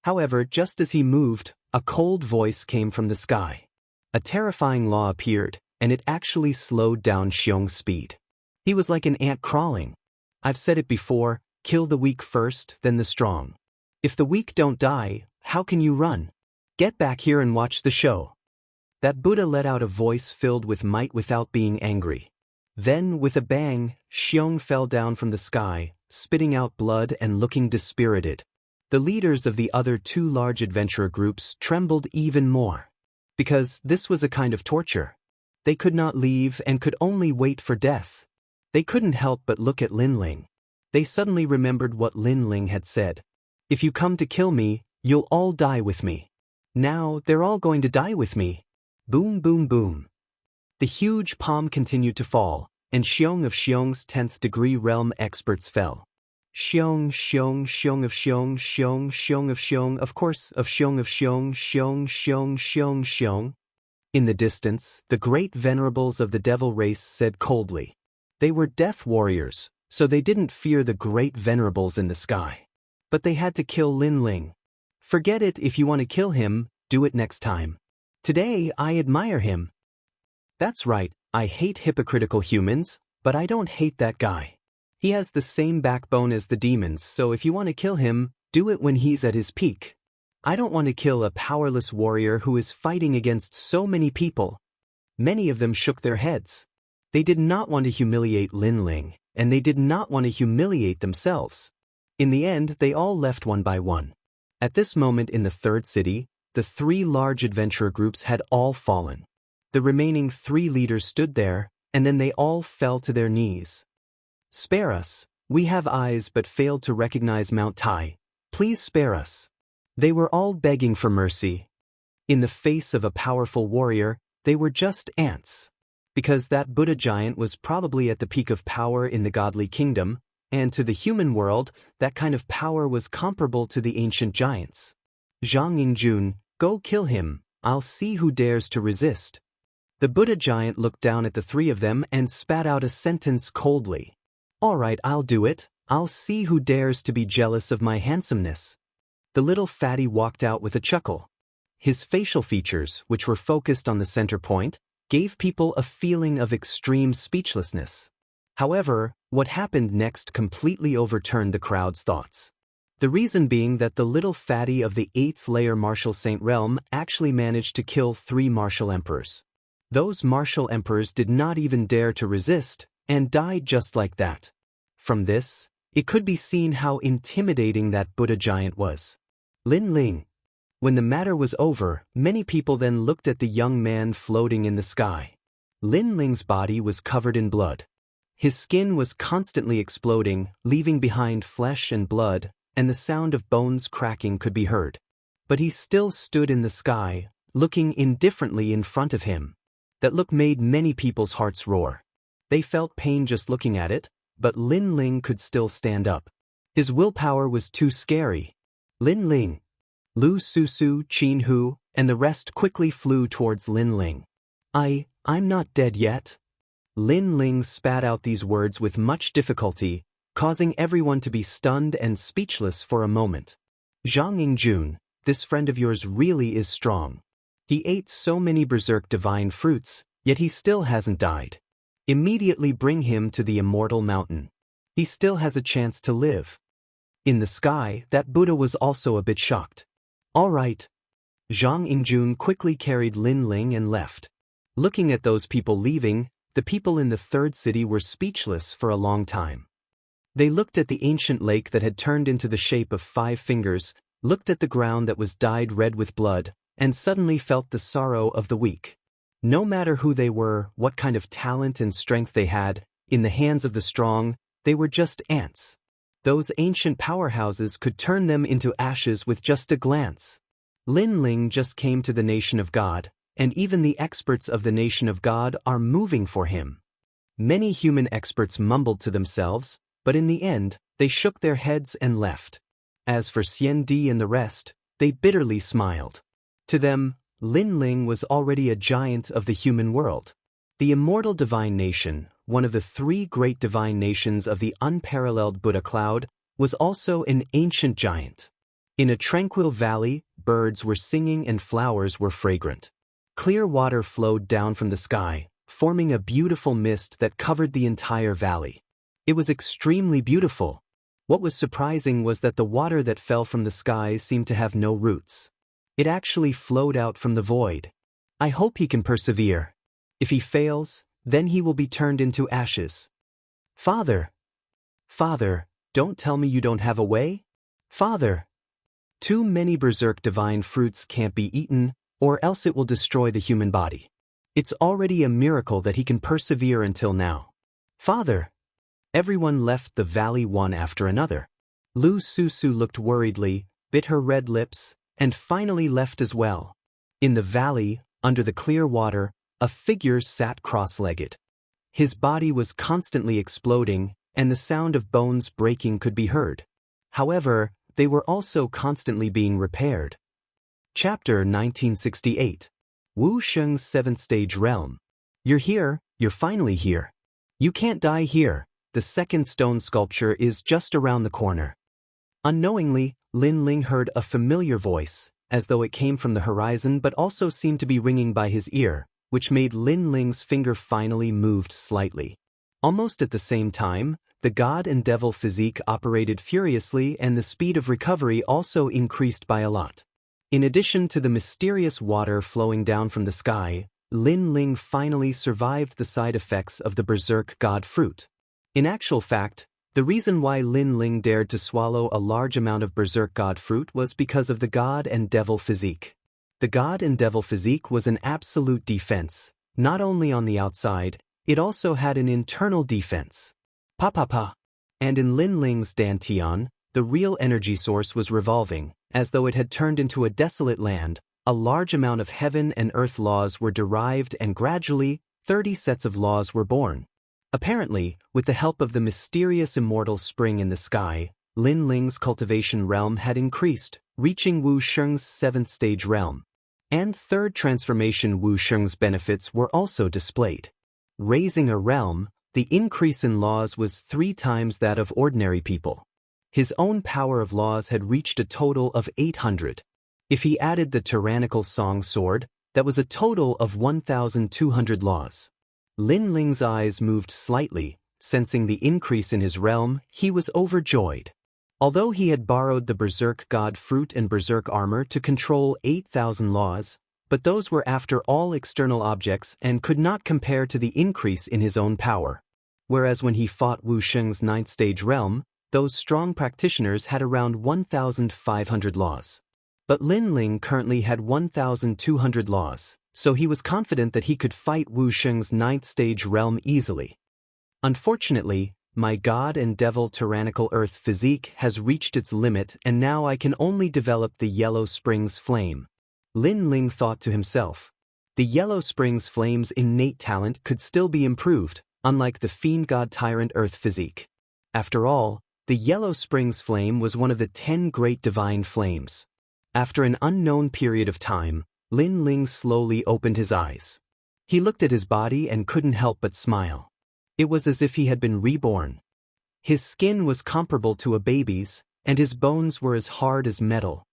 A: However, just as he moved, a cold voice came from the sky. A terrifying law appeared, and it actually slowed down Xiong's speed. He was like an ant crawling. I've said it before, kill the weak first, then the strong. If the weak don't die, how can you run? Get back here and watch the show. That Buddha let out a voice filled with might without being angry. Then, with a bang, Xiong fell down from the sky, spitting out blood and looking dispirited. The leaders of the other 2 large adventurer groups trembled even more. Because this was a kind of torture. They could not leave and could only wait for death. They couldn't help but look at Lin Ling. They suddenly remembered what Lin Ling had said. If you come to kill me, you'll all die with me. Now, they're all going to die with me. Boom boom boom. The huge palm continued to fall, and Xiong of Xiong's 10th degree realm experts fell. Xiong of Xiong, of course, of Xiong. In the distance, the great venerables of the devil race said coldly. They were death warriors, so they didn't fear the great venerables in the sky. But they had to kill Lin Ling. Forget it. If you want to kill him, do it next time. Today, I admire him. That's right, I hate hypocritical humans, but I don't hate that guy. He has the same backbone as the demons, so if you want to kill him, do it when he's at his peak. I don't want to kill a powerless warrior who is fighting against so many people. Many of them shook their heads. They did not want to humiliate Lin Ling, and they did not want to humiliate themselves. In the end, they all left one by one. At this moment in the third city, the 3 large adventurer groups had all fallen. The remaining 3 leaders stood there, and then they all fell to their knees. Spare us, we have eyes but failed to recognize Mount Tai. Please spare us. They were all begging for mercy. In the face of a powerful warrior, they were just ants. Because that Buddha giant was probably at the peak of power in the godly kingdom, and to the human world, that kind of power was comparable to the ancient giants. Zhang Yingjun, go kill him, I'll see who dares to resist. The Buddha giant looked down at the 3 of them and spat out a sentence coldly. All right, I'll do it. I'll see who dares to be jealous of my handsomeness. The little fatty walked out with a chuckle. His facial features, which were focused on the center point, gave people a feeling of extreme speechlessness. However, what happened next completely overturned the crowd's thoughts. The reason being that the little fatty of the 8th layer martial saint realm actually managed to kill 3 martial emperors. Those martial emperors did not even dare to resist, and died just like that. From this, it could be seen how intimidating that Buddha giant was. Lin Ling. When the matter was over, many people then looked at the young man floating in the sky. Lin Ling's body was covered in blood. His skin was constantly exploding, leaving behind flesh and blood, and the sound of bones cracking could be heard. But he still stood in the sky, looking indifferently in front of him. That look made many people's hearts roar. They felt pain just looking at it, but Lin Ling could still stand up. His willpower was too scary. Lin Ling, Lu Susu, Qin Hu, and the rest quickly flew towards Lin Ling. I'm not dead yet. Lin Ling spat out these words with much difficulty, causing everyone to be stunned and speechless for a moment. Zhang Yingjun, this friend of yours really is strong. He ate so many berserk divine fruits, yet he still hasn't died. Immediately bring him to the Immortal Mountain. He still has a chance to live. In the sky, that Buddha was also a bit shocked. All right. Zhang Yingjun quickly carried Lin Ling and left. Looking at those people leaving, the people in the 3rd city were speechless for a long time. They looked at the ancient lake that had turned into the shape of 5 fingers, looked at the ground that was dyed red with blood, and suddenly felt the sorrow of the weak. No matter who they were, what kind of talent and strength they had, in the hands of the strong, they were just ants. Those ancient powerhouses could turn them into ashes with just a glance. Lin Ling just came to the nation of God, and even the experts of the nation of God are moving for him. Many human experts mumbled to themselves, but in the end, they shook their heads and left. As for Xian Di and the rest, they bitterly smiled. To them, Lin Ling was already a giant of the human world. The immortal divine nation, one of the 3 great divine nations of the unparalleled Buddha cloud, was also an ancient giant. In a tranquil valley, birds were singing and flowers were fragrant. Clear water flowed down from the sky, forming a beautiful mist that covered the entire valley. It was extremely beautiful. What was surprising was that the water that fell from the sky seemed to have no roots. It actually flowed out from the void. I hope he can persevere. If he fails, then he will be turned into ashes. Father! Father, don't tell me you don't have a way? Father! Too many berserk divine fruits can't be eaten, or else it will destroy the human body. It's already a miracle that he can persevere until now. Father! Everyone left the valley one after another. Lu Susu looked worriedly, bit her red lips, and finally left as well. In the valley, under the clear water, a figure sat cross-legged. His body was constantly exploding, and the sound of bones breaking could be heard. However, they were also constantly being repaired. Chapter 1968. Wu Sheng's 7th Stage Realm. You're here, you're finally here. You can't die here. The 2nd stone sculpture is just around the corner. Unknowingly, Lin Ling heard a familiar voice, as though it came from the horizon but also seemed to be ringing by his ear, which made Lin Ling's finger finally moved slightly. Almost at the same time, the god and devil physique operated furiously and the speed of recovery also increased by a lot. In addition to the mysterious water flowing down from the sky, Lin Ling finally survived the side effects of the berserk god fruit. In actual fact, the reason why Lin Ling dared to swallow a large amount of berserk god fruit was because of the god and devil physique. The god and devil physique was an absolute defense, not only on the outside, it also had an internal defense. Pa. And in Lin Ling's Dantian, the real energy source was revolving, as though it had turned into a desolate land. A large amount of heaven and earth laws were derived and gradually, 30 sets of laws were born. Apparently, with the help of the mysterious immortal spring in the sky, Lin Ling's cultivation realm had increased, reaching Wu Sheng's 7th stage realm. And 3rd transformation Wu Sheng's benefits were also displayed. Raising a realm, the increase in laws was 3 times that of ordinary people. His own power of laws had reached a total of 800. If he added the tyrannical song sword, that was a total of 1,200 laws. Lin Ling's eyes moved slightly, sensing the increase in his realm, he was overjoyed. Although he had borrowed the Berserk God fruit and Berserk armor to control 8,000 laws, but those were after all external objects and could not compare to the increase in his own power. Whereas when he fought Wu Sheng's 9th stage realm, those strong practitioners had around 1,500 laws. But Lin Ling currently had 1,200 laws, so he was confident that he could fight Wu Sheng's 9th stage realm easily. Unfortunately, my god and devil tyrannical earth physique has reached its limit and now I can only develop the Yellow Springs flame. Lin Ling thought to himself. The Yellow Springs flame's innate talent could still be improved, unlike the fiend god tyrant earth physique. After all, the Yellow Springs flame was one of the 10 great divine flames. After an unknown period of time, Lin Ling slowly opened his eyes. He looked at his body and couldn't help but smile. It was as if he had been reborn. His skin was comparable to a baby's, and his bones were as hard as metal.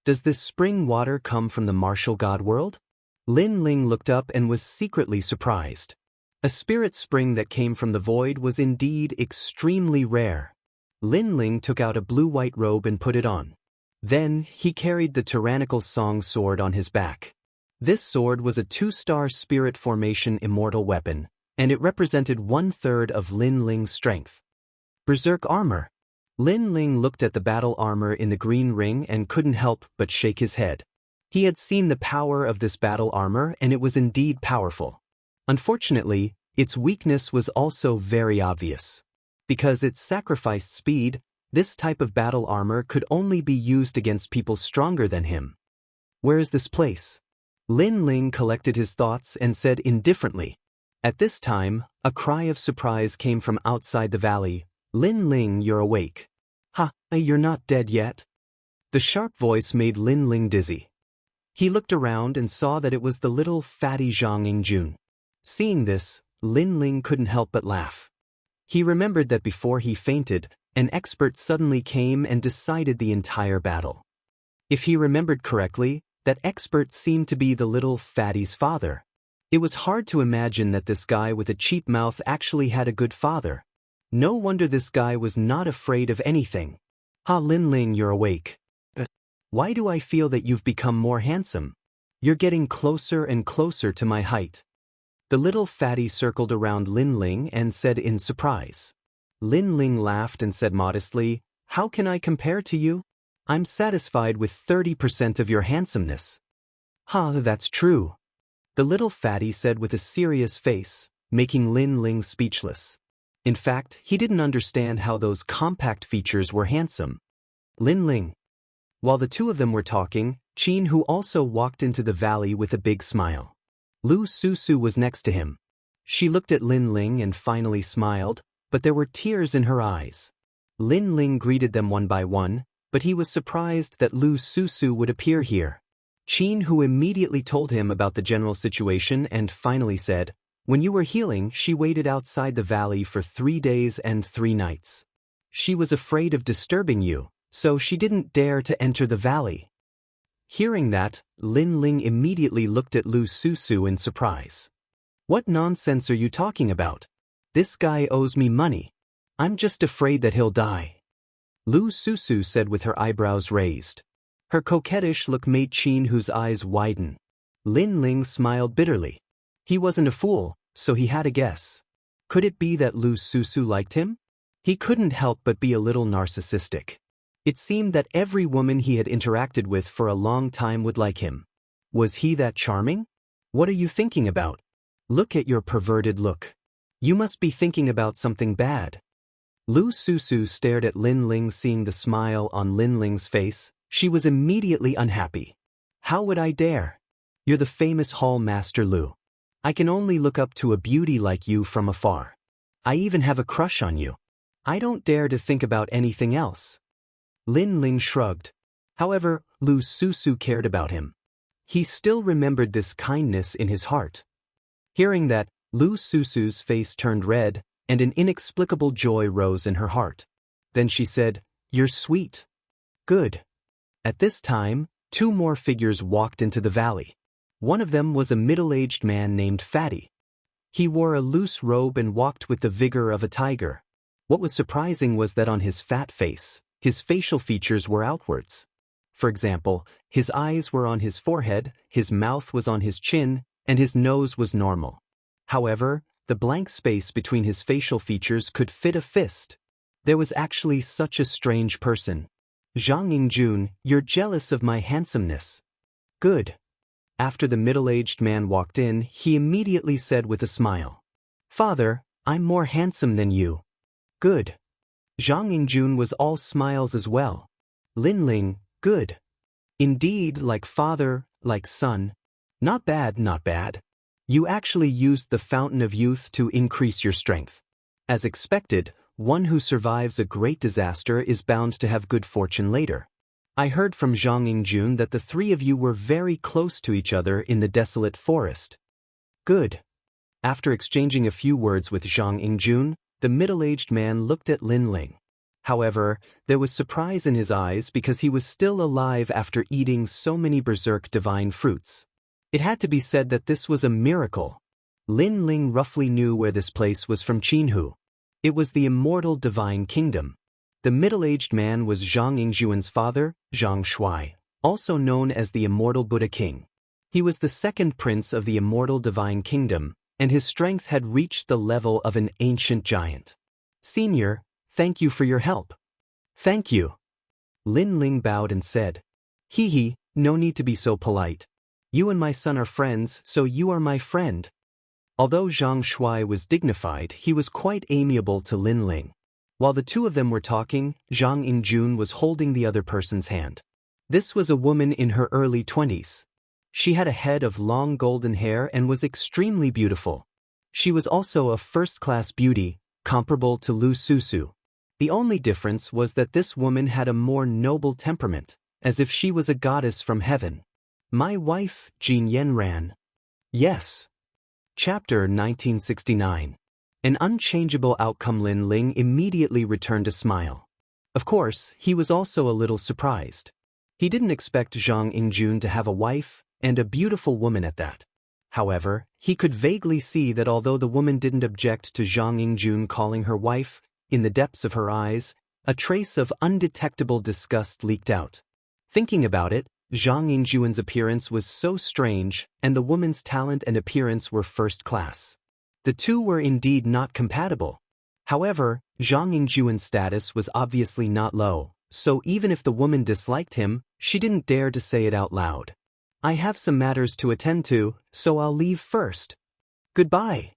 A: Does this spring water come from the martial god world? Lin Ling looked up and was secretly surprised. A spirit spring that came from the void was indeed extremely rare. Lin Ling took out a blue-white robe and put it on. Then, he carried the tyrannical song sword on his back. This sword was a 2-star spirit formation immortal weapon, and it represented 1/3 of Lin Ling's strength. Berserk armor. Lin Ling looked at the battle armor in the green ring and couldn't help but shake his head. He had seen the power of this battle armor and it was indeed powerful. Unfortunately, its weakness was also very obvious. Because it sacrificed speed, this type of battle armor could only be used against people stronger than him. Where is this place? Lin Ling collected his thoughts and said indifferently. At this time, a cry of surprise came from outside the valley. Lin Ling, you're awake. Ha, you're not dead yet? The sharp voice made Lin Ling dizzy. He looked around and saw that it was the little fatty Zhang Yingjun. Seeing this, Lin Ling couldn't help but laugh. He remembered that before he fainted, an expert suddenly came and decided the entire battle. If he remembered correctly, that expert seemed to be the little fatty's father. It was hard to imagine that this guy with a cheap mouth actually had a good father. No wonder this guy was not afraid of anything. Ha, Lin Ling, you're awake. Why do I feel that you've become more handsome? You're getting closer and closer to my height. The little fatty circled around Lin Ling and said in surprise. Lin Ling laughed and said modestly, how can I compare to you? I'm satisfied with 30% of your handsomeness. Ha, that's true. The little fatty said with a serious face, making Lin Ling speechless. In fact, he didn't understand how those compact features were handsome. Lin Ling. While the two of them were talking, Qin Hu also walked into the valley with a big smile. Lu Susu was next to him. She looked at Lin Ling and finally smiled, but there were tears in her eyes. Lin Ling greeted them one by one, but he was surprised that Lu Susu would appear here. Qin Hu immediately told him about the general situation and finally said, when you were healing, she waited outside the valley for 3 days and 3 nights. She was afraid of disturbing you, so she didn't dare to enter the valley. Hearing that, Lin Ling immediately looked at Lu Susu in surprise. What nonsense are you talking about? This guy owes me money. I'm just afraid that he'll die. Lu Susu said with her eyebrows raised. Her coquettish look made Qin Hu's eyes widen. Lin Ling smiled bitterly. He wasn't a fool, so he had a guess. Could it be that Lu Susu liked him? He couldn't help but be a little narcissistic. It seemed that every woman he had interacted with for a long time would like him. Was he that charming? What are you thinking about? Look at your perverted look. You must be thinking about something bad. Lu Susu stared at Lin Ling. Seeing the smile on Lin Ling's face, she was immediately unhappy. How would I dare? You're the famous Hall Master Lu. I can only look up to a beauty like you from afar. I even have a crush on you. I don't dare to think about anything else. Lin Ling shrugged. However, Lu Susu cared about him. He still remembered this kindness in his heart. Hearing that, Lu Susu's face turned red, and an inexplicable joy rose in her heart. Then she said, "You're sweet." Good. At this time, 2 more figures walked into the valley. One of them was a middle-aged man named Fatty. He wore a loose robe and walked with the vigor of a tiger. What was surprising was that on his fat face, His facial features were outwards. For example, his eyes were on his forehead, his mouth was on his chin, and his nose was normal. However, the blank space between his facial features could fit a fist. There was actually such a strange person. Zhang Yingjun, you're jealous of my handsomeness. Good. After the middle-aged man walked in, he immediately said with a smile, Father, I'm more handsome than you. Good. Zhang Yingjun was all smiles as well. Lin Ling, good. Indeed, like father, like son. Not bad, not bad. You actually used the fountain of youth to increase your strength. As expected, one who survives a great disaster is bound to have good fortune later. I heard from Zhang Yingjun that the three of you were very close to each other in the desolate forest. Good. After exchanging a few words with Zhang Yingjun, the middle-aged man looked at Lin Ling. However, there was surprise in his eyes because he was still alive after eating so many berserk divine fruits. It had to be said that this was a miracle. Lin Ling roughly knew where this place was from Qinhu. It was the immortal divine kingdom. The middle-aged man was Zhang Yingjun's father, Zhang Shuai, also known as the immortal Buddha King. He was the second prince of the immortal divine kingdom, and his strength had reached the level of an ancient giant. Senior, thank you for your help. Thank you. Lin Ling bowed and said, Hee, no need to be so polite. You and my son are friends, so you are my friend. Although Zhang Shuai was dignified, he was quite amiable to Lin Ling. While the two of them were talking, Zhang Yingjun was holding the other person's hand. This was a woman in her early 20s. She had a head of long golden hair and was extremely beautiful. She was also a first-class beauty, comparable to Lu Susu. The only difference was that this woman had a more noble temperament, as if she was a goddess from heaven. My wife, Jin Yanran. Yes. Chapter 1969. An unchangeable outcome. Lin Ling immediately returned a smile. Of course, he was also a little surprised. He didn't expect Zhang Yingjun to have a wife, and a beautiful woman at that. However, he could vaguely see that although the woman didn't object to Zhang Yingjun calling her wife, in the depths of her eyes, a trace of undetectable disgust leaked out. Thinking about it, Zhang Yingjun's appearance was so strange, and the woman's talent and appearance were first class. The two were indeed not compatible. However, Zhang Yingjun's status was obviously not low, so even if the woman disliked him, she didn't dare to say it out loud. I have some matters to attend to, so I'll leave first. Goodbye.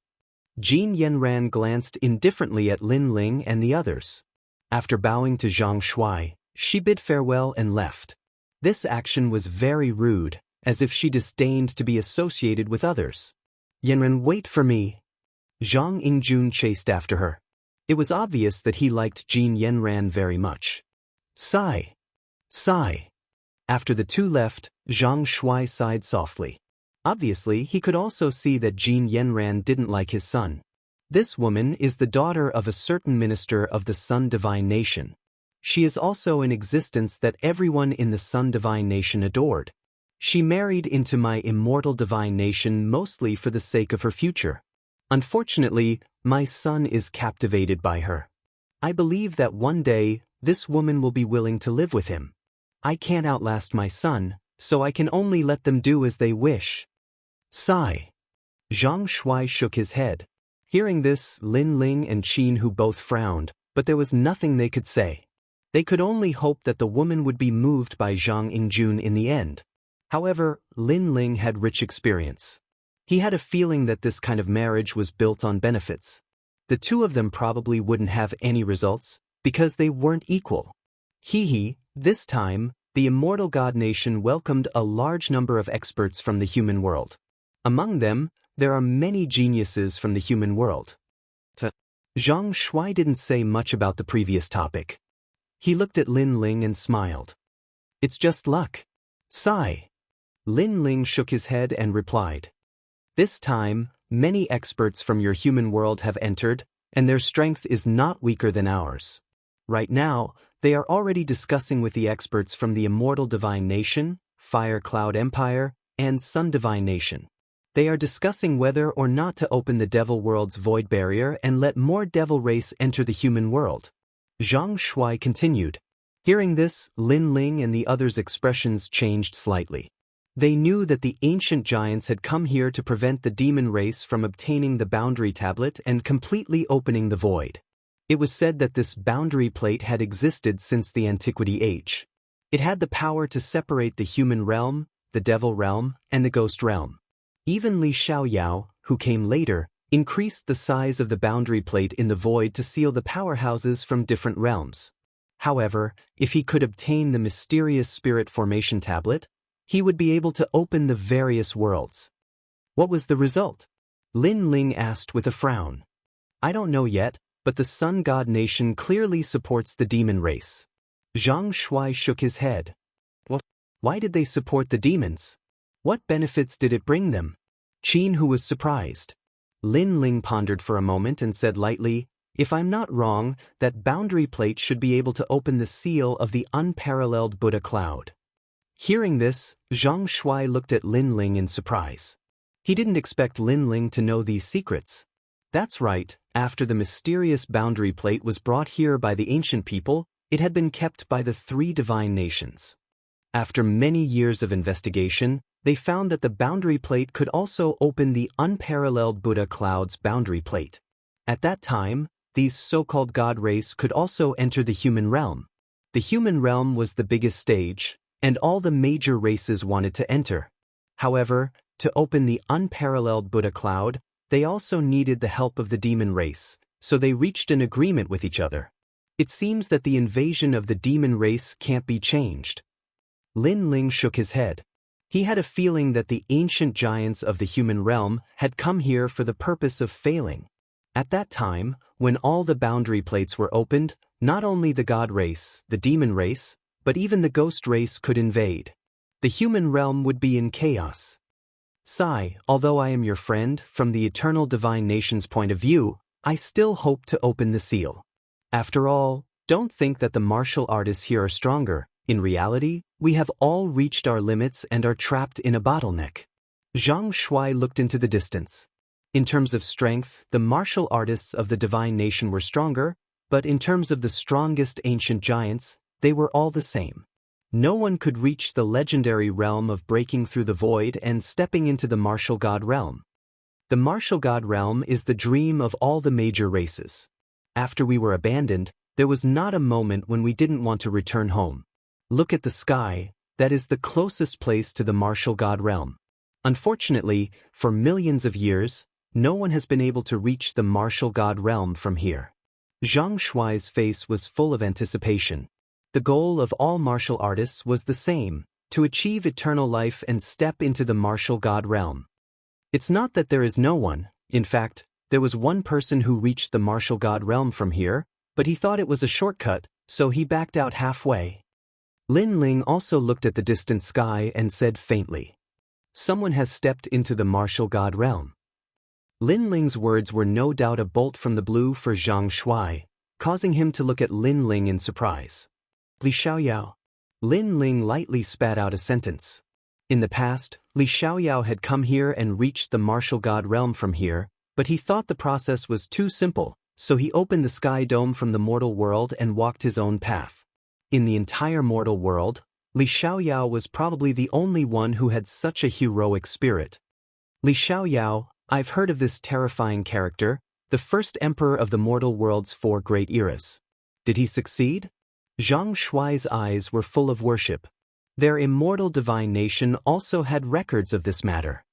A: Jin Yanran glanced indifferently at Lin Ling and the others. After bowing to Zhang Shuai, she bid farewell and left. This action was very rude, as if she disdained to be associated with others. Yanran, wait for me. Zhang Yingjun chased after her. It was obvious that he liked Jin Yanran very much. Sigh. Sigh. After the two left, Zhang Shuai sighed softly. Obviously, he could also see that Jin Yanran didn't like his son. This woman is the daughter of a certain minister of the Sun Divine Nation. She is also an existence that everyone in the Sun Divine Nation adored. She married into my Immortal Divine Nation mostly for the sake of her future. Unfortunately, my son is captivated by her. I believe that one day, this woman will be willing to live with him. I can't outlast my son, so I can only let them do as they wish. Sigh. Zhang Shuai shook his head. Hearing this, Lin Ling and Qin Hu both frowned, but there was nothing they could say. They could only hope that the woman would be moved by Zhang Yingjun in the end. However, Lin Ling had rich experience. He had a feeling that this kind of marriage was built on benefits. The two of them probably wouldn't have any results, because they weren't equal. This time, the Immortal God Nation welcomed a large number of experts from the human world. Among them, there are many geniuses from the human world. Zhang Shuai didn't say much about the previous topic. He looked at Lin Ling and smiled. It's just luck. Sigh. Lin Ling shook his head and replied. This time, many experts from your human world have entered, and their strength is not weaker than ours. Right now, they are already discussing with the experts from the Immortal Divine Nation, Fire Cloud Empire, and Sun Divine Nation. They are discussing whether or not to open the Devil World's void barrier and let more Devil race enter the human world. Zhang Shuai continued. Hearing this, Lin Ling and the others' expressions changed slightly. They knew that the ancient giants had come here to prevent the demon race from obtaining the boundary tablet and completely opening the void. It was said that this boundary plate had existed since the Antiquity Age. It had the power to separate the human realm, the devil realm, and the ghost realm. Even Li Xiaoyao, who came later, increased the size of the boundary plate in the void to seal the powerhouses from different realms. However, if he could obtain the mysterious spirit formation tablet, he would be able to open the various worlds. What was the result? Lin Ling asked with a frown. I don't know yet, but the Sun God Nation clearly supports the demon race. Zhang Shuai shook his head. What? Why did they support the demons? What benefits did it bring them? Qin, who was surprised. Lin Ling pondered for a moment and said lightly, if I'm not wrong, that boundary plate should be able to open the seal of the unparalleled Buddha cloud. Hearing this, Zhang Shuai looked at Lin Ling in surprise. He didn't expect Lin Ling to know these secrets. That's right, after the mysterious boundary plate was brought here by the ancient people, it had been kept by the 3 divine nations. After many years of investigation, they found that the boundary plate could also open the unparalleled Buddha cloud's boundary plate. At that time, these so-called God race could also enter the human realm. The human realm was the biggest stage, and all the major races wanted to enter. However, to open the unparalleled Buddha cloud, they also needed the help of the demon race, so they reached an agreement with each other. It seems that the invasion of the demon race can't be changed. Lin Ling shook his head. He had a feeling that the ancient giants of the human realm had come here for the purpose of failing. At that time, when all the boundary plates were opened, not only the God race, the demon race, but even the ghost race could invade. The human realm would be in chaos. Sai, although I am your friend, from the eternal divine nation's point of view, I still hope to open the seal. After all, don't think that the martial artists here are stronger. In reality, we have all reached our limits and are trapped in a bottleneck. Zhang Shuai looked into the distance. In terms of strength, the martial artists of the divine nation were stronger, but in terms of the strongest ancient giants, they were all the same. No one could reach the legendary realm of breaking through the void and stepping into the martial god realm. The martial god realm is the dream of all the major races. After we were abandoned, there was not a moment when we didn't want to return home. Look at the sky, that is the closest place to the martial god realm. Unfortunately, for millions of years, no one has been able to reach the martial god realm from here. Zhang Shuai's face was full of anticipation. The goal of all martial artists was the same, to achieve eternal life and step into the martial god realm. It's not that there is no one, in fact, there was one person who reached the martial god realm from here, but he thought it was a shortcut, so he backed out halfway. Lin Ling also looked at the distant sky and said faintly, someone has stepped into the martial god realm. Lin Ling's words were no doubt a bolt from the blue for Zhang Shuai, causing him to look at Lin Ling in surprise. Li Xiaoyao. Lin Ling lightly spat out a sentence. In the past, Li Xiaoyao had come here and reached the martial god realm from here, but he thought the process was too simple, so he opened the sky dome from the mortal world and walked his own path. In the entire mortal world, Li Xiaoyao was probably the only one who had such a heroic spirit. Li Xiaoyao, I've heard of this terrifying character, the first emperor of the mortal world's 4 great eras. Did he succeed? Zhang Shuai's eyes were full of worship. Their immortal divine nation also had records of this matter.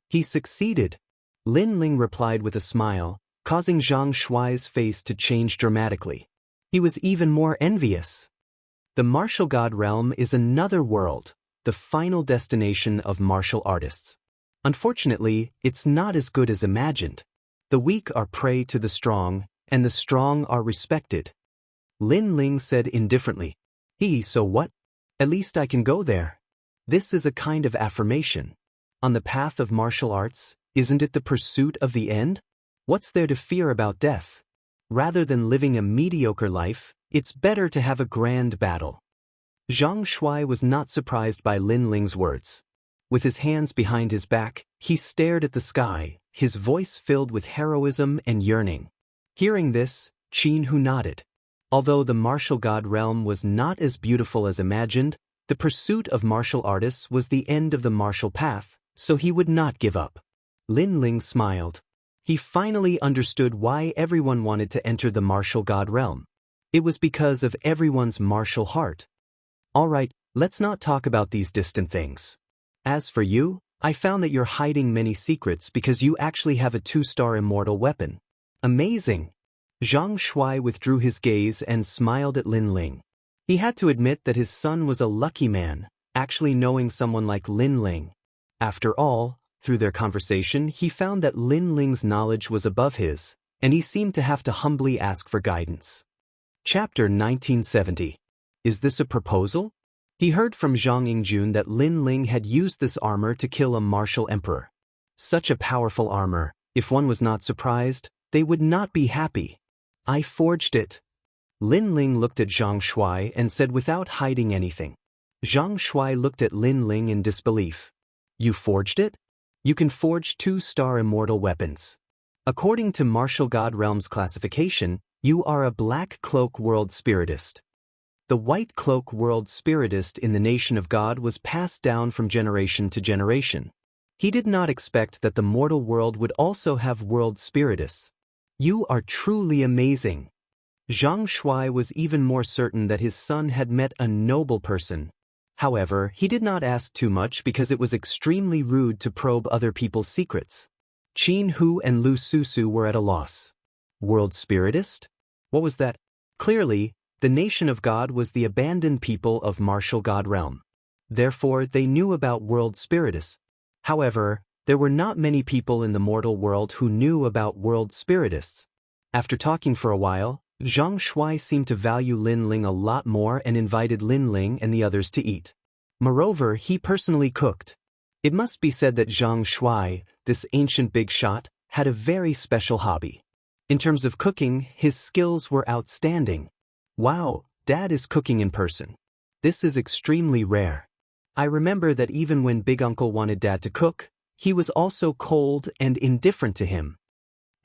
A: He succeeded. Lin Ling replied with a smile, causing Zhang Shuai's face to change dramatically. He was even more envious. The martial god realm is another world, the final destination of martial artists. Unfortunately, it's not as good as imagined. The weak are prey to the strong, and the strong are respected. Lin Ling said indifferently, so what? At least I can go there. This is a kind of affirmation. On the path of martial arts, isn't it the pursuit of the end? What's there to fear about death? Rather than living a mediocre life, it's better to have a grand battle. Zhang Shuai was not surprised by Lin Ling's words. With his hands behind his back, he stared at the sky, his voice filled with heroism and yearning. Hearing this, Qin Hu nodded. Although the martial god realm was not as beautiful as imagined, the pursuit of martial artists was the end of the martial path, so he would not give up. Lin Ling smiled. He finally understood why everyone wanted to enter the martial god realm. It was because of everyone's martial heart. Alright, let's not talk about these distant things. As for you, I found that you're hiding many secrets because you actually have a 2-star immortal weapon. Amazing! Zhang Shuai withdrew his gaze and smiled at Lin Ling. He had to admit that his son was a lucky man, actually knowing someone like Lin Ling. After all, through their conversation, he found that Lin Ling's knowledge was above his, and he seemed to have to humbly ask for guidance. Chapter 1970. Is this a proposal? He heard from Zhang Yingjun that Lin Ling had used this armor to kill a martial emperor. Such a powerful armor, if one was not surprised, they would not be happy. I forged it. Lin Ling looked at Zhang Shuai and said without hiding anything. Zhang Shuai looked at Lin Ling in disbelief. You forged it? You can forge 2-star immortal weapons. According to Martial God Realm's classification, you are a Black Cloak World Spiritist. The White Cloak World Spiritist in the Nation of God was passed down from generation to generation. He did not expect that the mortal world would also have world spiritists. You are truly amazing. Zhang Shuai was even more certain that his son had met a noble person. However, he did not ask too much because it was extremely rude to probe other people's secrets. Qin Hu and Lu Susu were at a loss. World Spiritist? What was that? Clearly, the Nation of God was the abandoned people of Martial God Realm. Therefore, they knew about world spiritists. However, there were not many people in the mortal world who knew about world spiritists. After talking for a while, Zhang Shuai seemed to value Lin Ling a lot more and invited Lin Ling and the others to eat. Moreover, he personally cooked. It must be said that Zhang Shuai, this ancient big shot, had a very special hobby. In terms of cooking, his skills were outstanding. Wow, Dad is cooking in person. This is extremely rare. I remember that even when Big Uncle wanted Dad to cook, he was also cold and indifferent to him.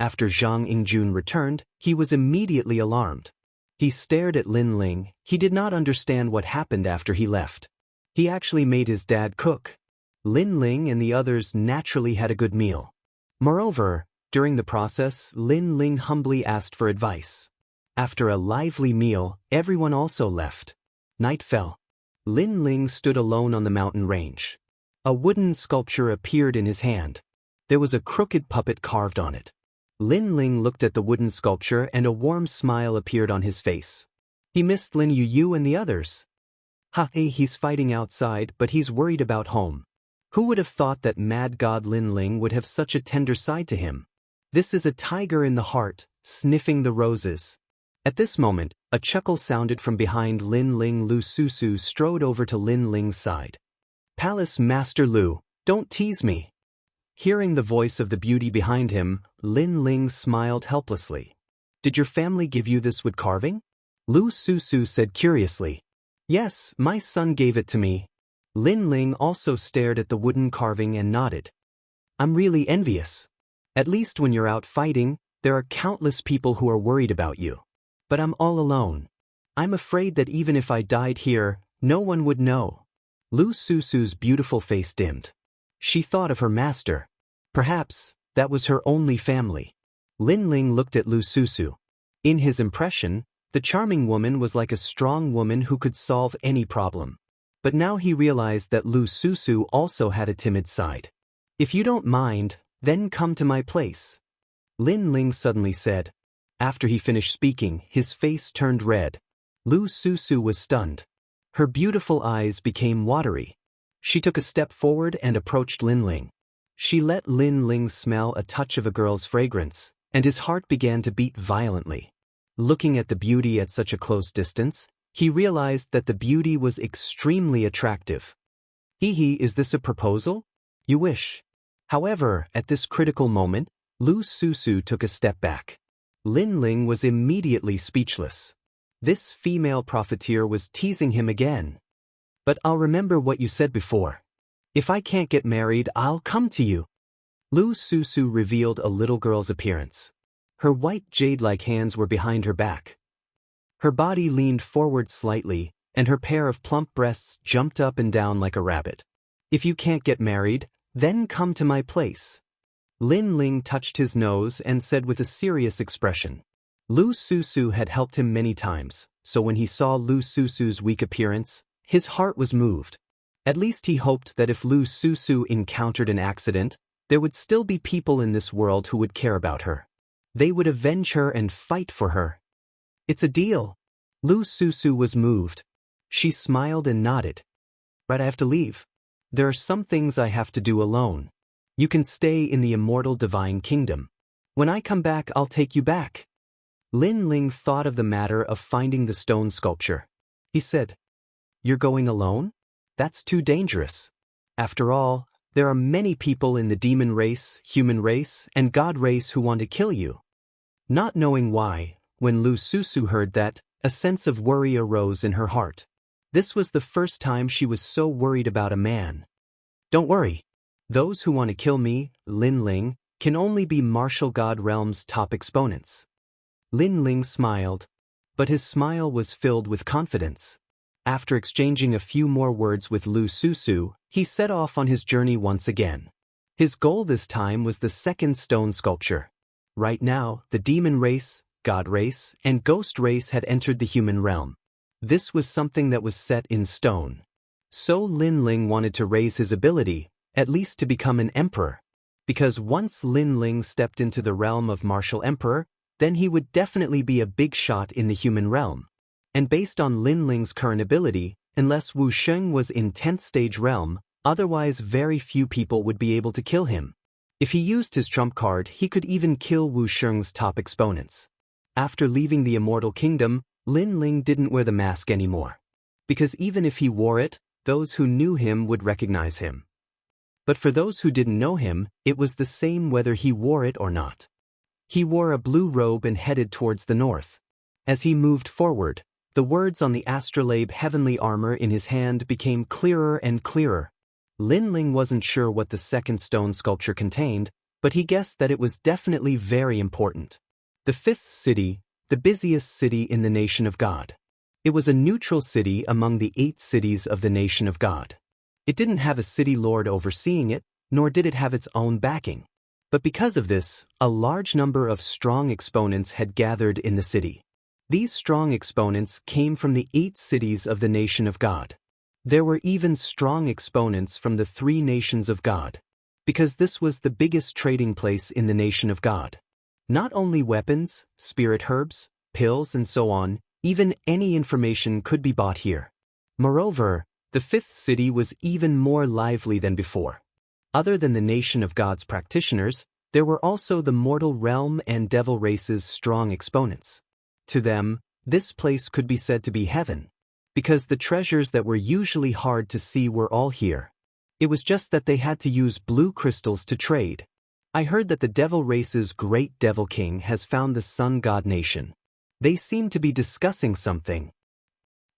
A: After Zhang Yingjun returned, he was immediately alarmed. He stared at Lin Ling. He did not understand what happened after he left. He actually made his dad cook. Lin Ling and the others naturally had a good meal. Moreover, during the process, Lin Ling humbly asked for advice. After a lively meal, everyone also left. Night fell. Lin Ling stood alone on the mountain range. A wooden sculpture appeared in his hand. There was a crooked puppet carved on it. Lin Ling looked at the wooden sculpture and a warm smile appeared on his face. He missed Lin Yu and the others. Hey, he's fighting outside, but he's worried about home. Who would have thought that mad god Lin Ling would have such a tender side to him? This is a tiger in the heart, sniffing the roses. At this moment, a chuckle sounded from behind Lin Ling. Lu Susu strode over to Lin Ling's side. Palace Master Lu, don't tease me. Hearing the voice of the beauty behind him, Lin Ling smiled helplessly. Did your family give you this wood carving? Lu Susu said curiously. Yes, my son gave it to me. Lin Ling also stared at the wooden carving and nodded. I'm really envious. At least when you're out fighting, there are countless people who are worried about you. But I'm all alone. I'm afraid that even if I died here, no one would know. Lu Susu's beautiful face dimmed. She thought of her master. Perhaps that was her only family. Lin Ling looked at Lu Susu. In his impression, the charming woman was like a strong woman who could solve any problem. But now he realized that Lu Susu also had a timid side. If you don't mind, then come to my place. Lin Ling suddenly said. After he finished speaking, his face turned red. Lu Susu was stunned. Her beautiful eyes became watery. She took a step forward and approached Lin Ling. She let Lin Ling smell a touch of a girl's fragrance, and his heart began to beat violently. Looking at the beauty at such a close distance, he realized that the beauty was extremely attractive. Is this a proposal? You wish. However, at this critical moment, Lu Susu took a step back. Lin Ling was immediately speechless. This female profiteer was teasing him again. But I'll remember what you said before. If I can't get married, I'll come to you. Lu Susu revealed a little girl's appearance. Her white jade-like hands were behind her back. Her body leaned forward slightly, and her pair of plump breasts jumped up and down like a rabbit. "If you can't get married, then come to my place." Lin Ling touched his nose and said with a serious expression. Lu Susu had helped him many times, so when he saw Lu Susu's weak appearance, his heart was moved. At least he hoped that if Lu Susu encountered an accident, there would still be people in this world who would care about her. They would avenge her and fight for her. "It's a deal." Lu Susu was moved. She smiled and nodded. "Right, I have to leave. There are some things I have to do alone. You can stay in the immortal divine kingdom. When I come back, I'll take you back." Lin Ling thought of the matter of finding the stone sculpture. He said, "You're going alone? That's too dangerous. After all, there are many people in the demon race, human race, and god race who want to kill you." Not knowing why, when Lu Susu heard that, a sense of worry arose in her heart. This was the first time she was so worried about a man. "Don't worry. Those who want to kill me, Lin Ling, can only be martial god realm's top exponents." Lin Ling smiled, but his smile was filled with confidence. After exchanging a few more words with Lu Susu, he set off on his journey once again. His goal this time was the second stone sculpture. Right now, the demon race, god race, and ghost race had entered the human realm. This was something that was set in stone. So Lin Ling wanted to raise his ability, at least to become an emperor. Because once Lin Ling stepped into the realm of martial emperor, then he would definitely be a big shot in the human realm. And based on Lin Ling's current ability, unless Wuxia was in 10th stage realm, otherwise very few people would be able to kill him. If he used his trump card, he could even kill Wuxia's top exponents. After leaving the Immortal Kingdom, Lin Ling didn't wear the mask anymore. Because even if he wore it, those who knew him would recognize him. But for those who didn't know him, it was the same whether he wore it or not. He wore a blue robe and headed towards the north. As he moved forward, the words on the astrolabe heavenly armor in his hand became clearer and clearer. Lin Ling wasn't sure what the second stone sculpture contained, but he guessed that it was definitely very important. The fifth city, the busiest city in the nation of God. It was a neutral city among the 8 cities of the nation of God. It didn't have a city lord overseeing it, nor did it have its own backing. But because of this, a large number of strong exponents had gathered in the city. These strong exponents came from the 8 cities of the nation of God. There were even strong exponents from the 3 nations of God. Because this was the biggest trading place in the nation of God. Not only weapons, spirit herbs, pills and so on, even any information could be bought here. Moreover, the 5th city was even more lively than before. Other than the nation of God's practitioners, there were also the mortal realm and devil race's strong exponents. To them, this place could be said to be heaven, because the treasures that were usually hard to see were all here. It was just that they had to use blue crystals to trade. I heard that the devil race's great devil king has found the sun god nation. They seem to be discussing something.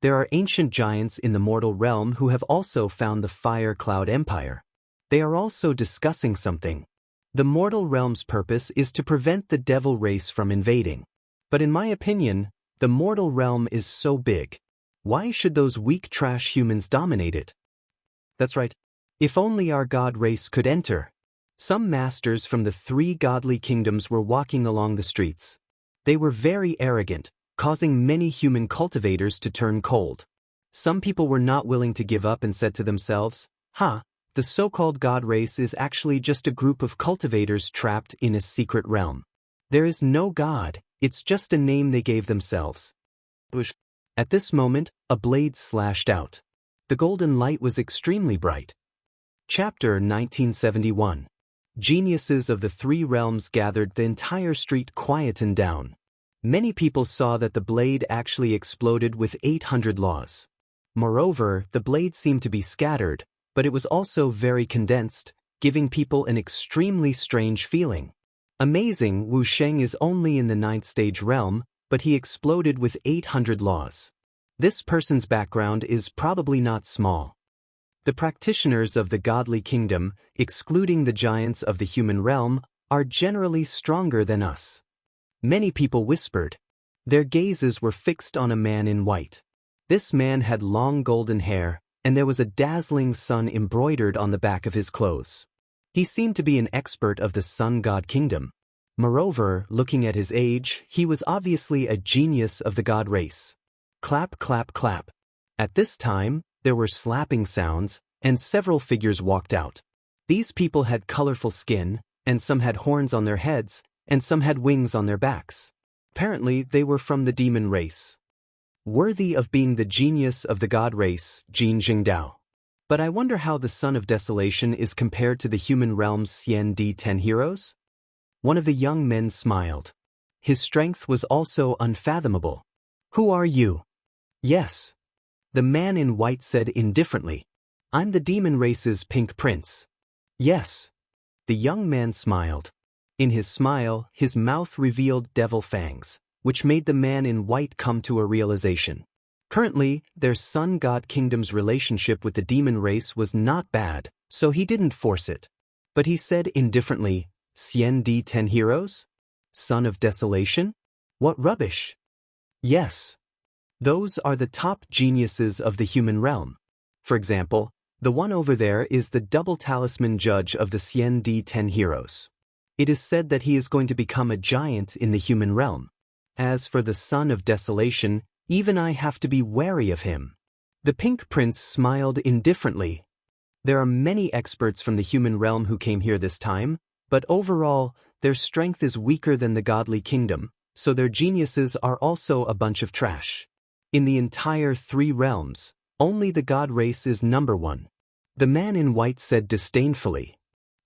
A: There are ancient giants in the mortal realm who have also found the fire cloud empire. They are also discussing something. The mortal realm's purpose is to prevent the devil race from invading. But in my opinion, the mortal realm is so big. Why should those weak trash humans dominate it? That's right. If only our god race could enter. Some masters from the 3 godly kingdoms were walking along the streets. They were very arrogant, causing many human cultivators to turn cold. Some people were not willing to give up and said to themselves, the so-called god race is actually just a group of cultivators trapped in a secret realm. There is no god, it's just a name they gave themselves. At this moment, a blade slashed out. The golden light was extremely bright. Chapter 1971. Geniuses of the 3 realms gathered. The entire street quietened down. Many people saw that the blade actually exploded with 800 laws. Moreover, the blade seemed to be scattered, but it was also very condensed, giving people an extremely strange feeling. Amazing, Wuxia is only in the 9th stage realm, but he exploded with 800 laws. This person's background is probably not small. The practitioners of the godly kingdom, excluding the giants of the human realm, are generally stronger than us. Many people whispered, Their gazes were fixed on a man in white. This man had long golden hair, and there was a dazzling sun embroidered on the back of his clothes. He seemed to be an expert of the sun god kingdom. Moreover, looking at his age, he was obviously a genius of the god race. Clap, clap, clap. At this time, there were slapping sounds, and several figures walked out. These people had colorful skin, and some had horns on their heads, and some had wings on their backs. Apparently, they were from the demon race. Worthy of being the genius of the god race, Jin Jingdao. But I wonder how the Son of Desolation is compared to the human realm's Xian Di 10 heroes? One of the young men smiled. His strength was also unfathomable. Who are you? Yes. The man in white said indifferently. I'm the demon race's pink prince. Yes. The young man smiled. In his smile, his mouth revealed devil fangs, which made the man in white come to a realization. Currently, their sun god kingdom's relationship with the demon race was not bad, so he didn't force it. But he said indifferently, Xian Di 10 heroes? Son of Desolation? What rubbish! Yes. Those are the top geniuses of the human realm. For example, the one over there is the double talisman judge of the Xian Di 10 heroes. It is said that he is going to become a giant in the human realm. As for the Son of Desolation, even I have to be wary of him. The pink prince smiled indifferently. There are many experts from the human realm who came here this time, but overall, their strength is weaker than the godly kingdom, so their geniuses are also a bunch of trash. In the entire 3 realms, only the god race is number 1. The man in white said disdainfully.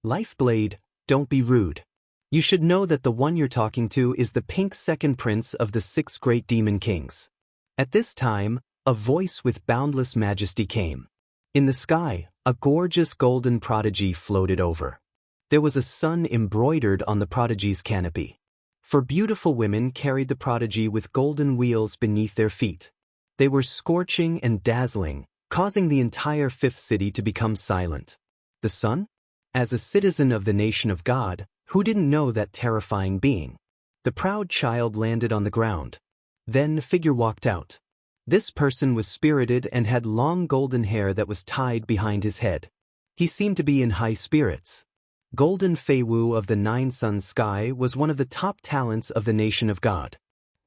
A: Lifeblade, don't be rude. You should know that the one you're talking to is the pink second prince of the 6 great demon kings. At this time, a voice with boundless majesty came. In the sky, a gorgeous golden prodigy floated over. There was a sun embroidered on the prodigy's canopy. 4 beautiful women carried the prodigy with golden wheels beneath their feet. They were scorching and dazzling, causing the entire 5th city to become silent. The sun? As a citizen of the nation of God, who didn't know that terrifying being? The proud child landed on the ground. Then a figure walked out. This person was spirited and had long golden hair that was tied behind his head. He seemed to be in high spirits. Golden Fei Wu of the 9 Sun Sky was one of the top talents of the nation of God.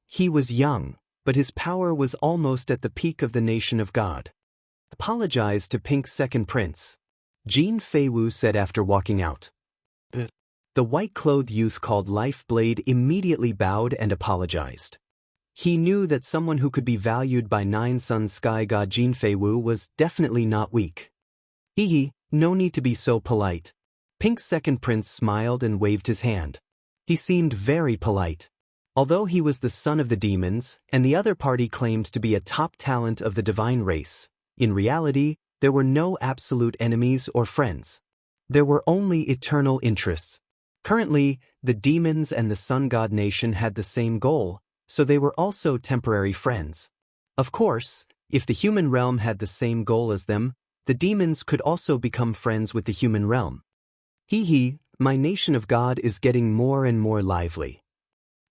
A: He was young, but his power was almost at the peak of the nation of God. Apologize to Pink's second prince. Jin Fei Wu said after walking out. The white-clothed youth called Lifeblade immediately bowed and apologized. He knew that someone who could be valued by 9 Sun Sky God Jin Fei Wu was definitely not weak. No need to be so polite. Pink's second prince smiled and waved his hand. He seemed very polite. Although he was the son of the demons, and the other party claimed to be a top talent of the divine race, in reality, there were no absolute enemies or friends. There were only eternal interests. Currently, the demons and the sun god nation had the same goal, so they were also temporary friends. Of course, if the human realm had the same goal as them, the demons could also become friends with the human realm. My nation of God is getting more and more lively.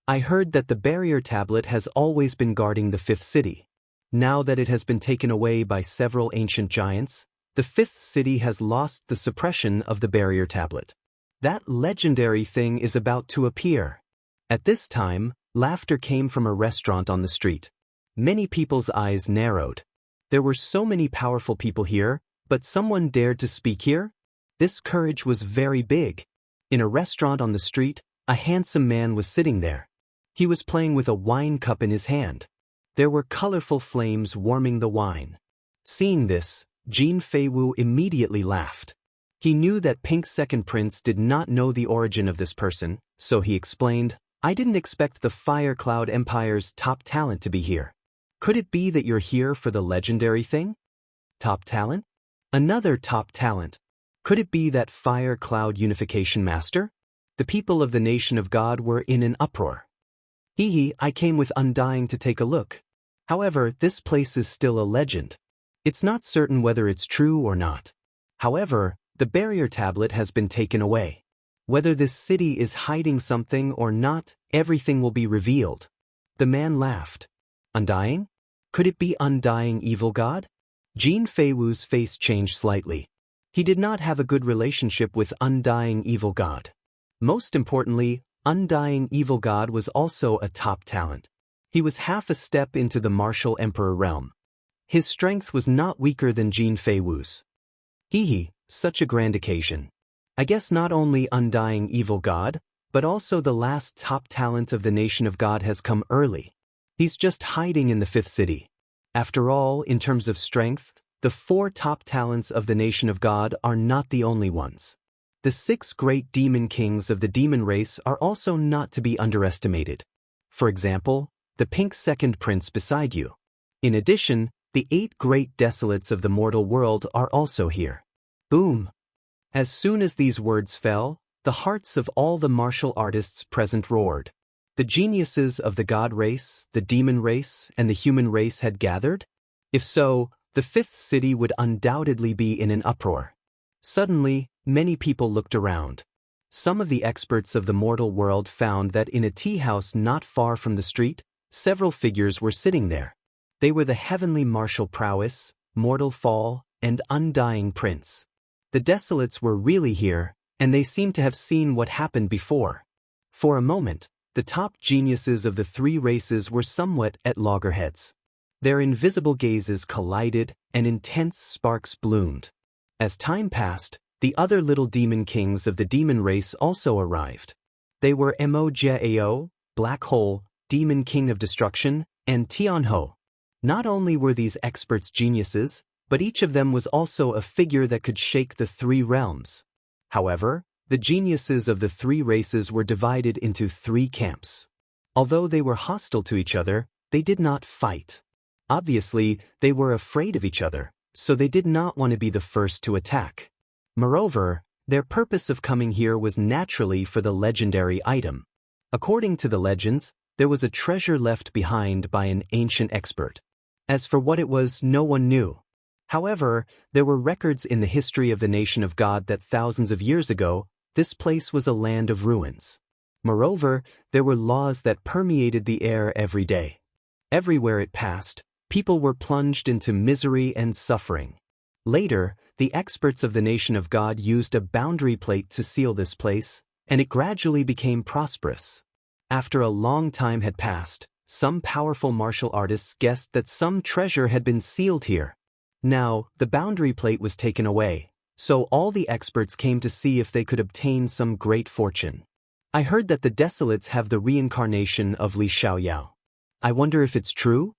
A: I heard that the barrier tablet has always been guarding the 5th city. Now that it has been taken away by several ancient giants, the 5th city has lost the suppression of the barrier tablet. That legendary thing is about to appear. At this time, laughter came from a restaurant on the street. Many people's eyes narrowed. There were so many powerful people here, but someone dared to speak here? This courage was very big. In a restaurant on the street, a handsome man was sitting there. He was playing with a wine cup in his hand. There were colorful flames warming the wine. Seeing this, Jin Fei Wu immediately laughed. He knew that Pink's second prince did not know the origin of this person, so he explained, I didn't expect the Fire Cloud Empire's top talent to be here. Could it be that you're here for the legendary thing? Top talent? Another top talent. Could it be that Fire Cloud Unification Master? The people of the nation of God were in an uproar. I came with Undying to take a look. However, this place is still a legend. It's not certain whether it's true or not. However, the barrier tablet has been taken away. Whether this city is hiding something or not, everything will be revealed. The man laughed. Undying? Could it be undying evil god? Jin Feiwu's face changed slightly. He did not have a good relationship with undying evil god. Most importantly, undying evil god was also a top talent. He was half a step into the martial emperor realm. His strength was not weaker than Jin Feiwu's. Hee, such a grand occasion. I guess not only undying evil god, but also the last top talent of the nation of God has come early. He's just hiding in the fifth city. After all, in terms of strength, the 4 top talents of the nation of God are not the only ones. The 6 great demon kings of the demon race are also not to be underestimated. For example, the pink second prince beside you. In addition, the 8 great desolates of the mortal world are also here. Boom! As soon as these words fell, the hearts of all the martial artists present roared. The geniuses of the god race, the demon race, and the human race had gathered? If so, the fifth city would undoubtedly be in an uproar. Suddenly, many people looked around. Some of the experts of the mortal world found that in a tea house not far from the street, several figures were sitting there. They were the heavenly martial prowess, mortal fall, and undying prince. The desolates were really here, and they seemed to have seen what happened before. For a moment, the top geniuses of the 3 races were somewhat at loggerheads. Their invisible gazes collided, and intense sparks bloomed. As time passed, the other little demon kings of the demon race also arrived. They were Mo Jiao, Black Hole, Demon King of Destruction, and Tianho. Not only were these experts geniuses, but each of them was also a figure that could shake the 3 realms. However, the geniuses of the 3 races were divided into 3 camps. Although they were hostile to each other, they did not fight. Obviously, they were afraid of each other, so they did not want to be the first to attack. Moreover, their purpose of coming here was naturally for the legendary item. According to the legends, there was a treasure left behind by an ancient expert. As for what it was, no one knew. However, there were records in the history of the nation of God that thousands of years ago, this place was a land of ruins. Moreover, there were laws that permeated the air every day. Everywhere it passed, people were plunged into misery and suffering. Later, the experts of the nation of God used a boundary plate to seal this place, and it gradually became prosperous. After a long time had passed, some powerful martial artists guessed that some treasure had been sealed here. Now, the boundary plate was taken away, so all the experts came to see if they could obtain some great fortune. I heard that the desolates have the reincarnation of Li Xiaoyao. I wonder if it's true?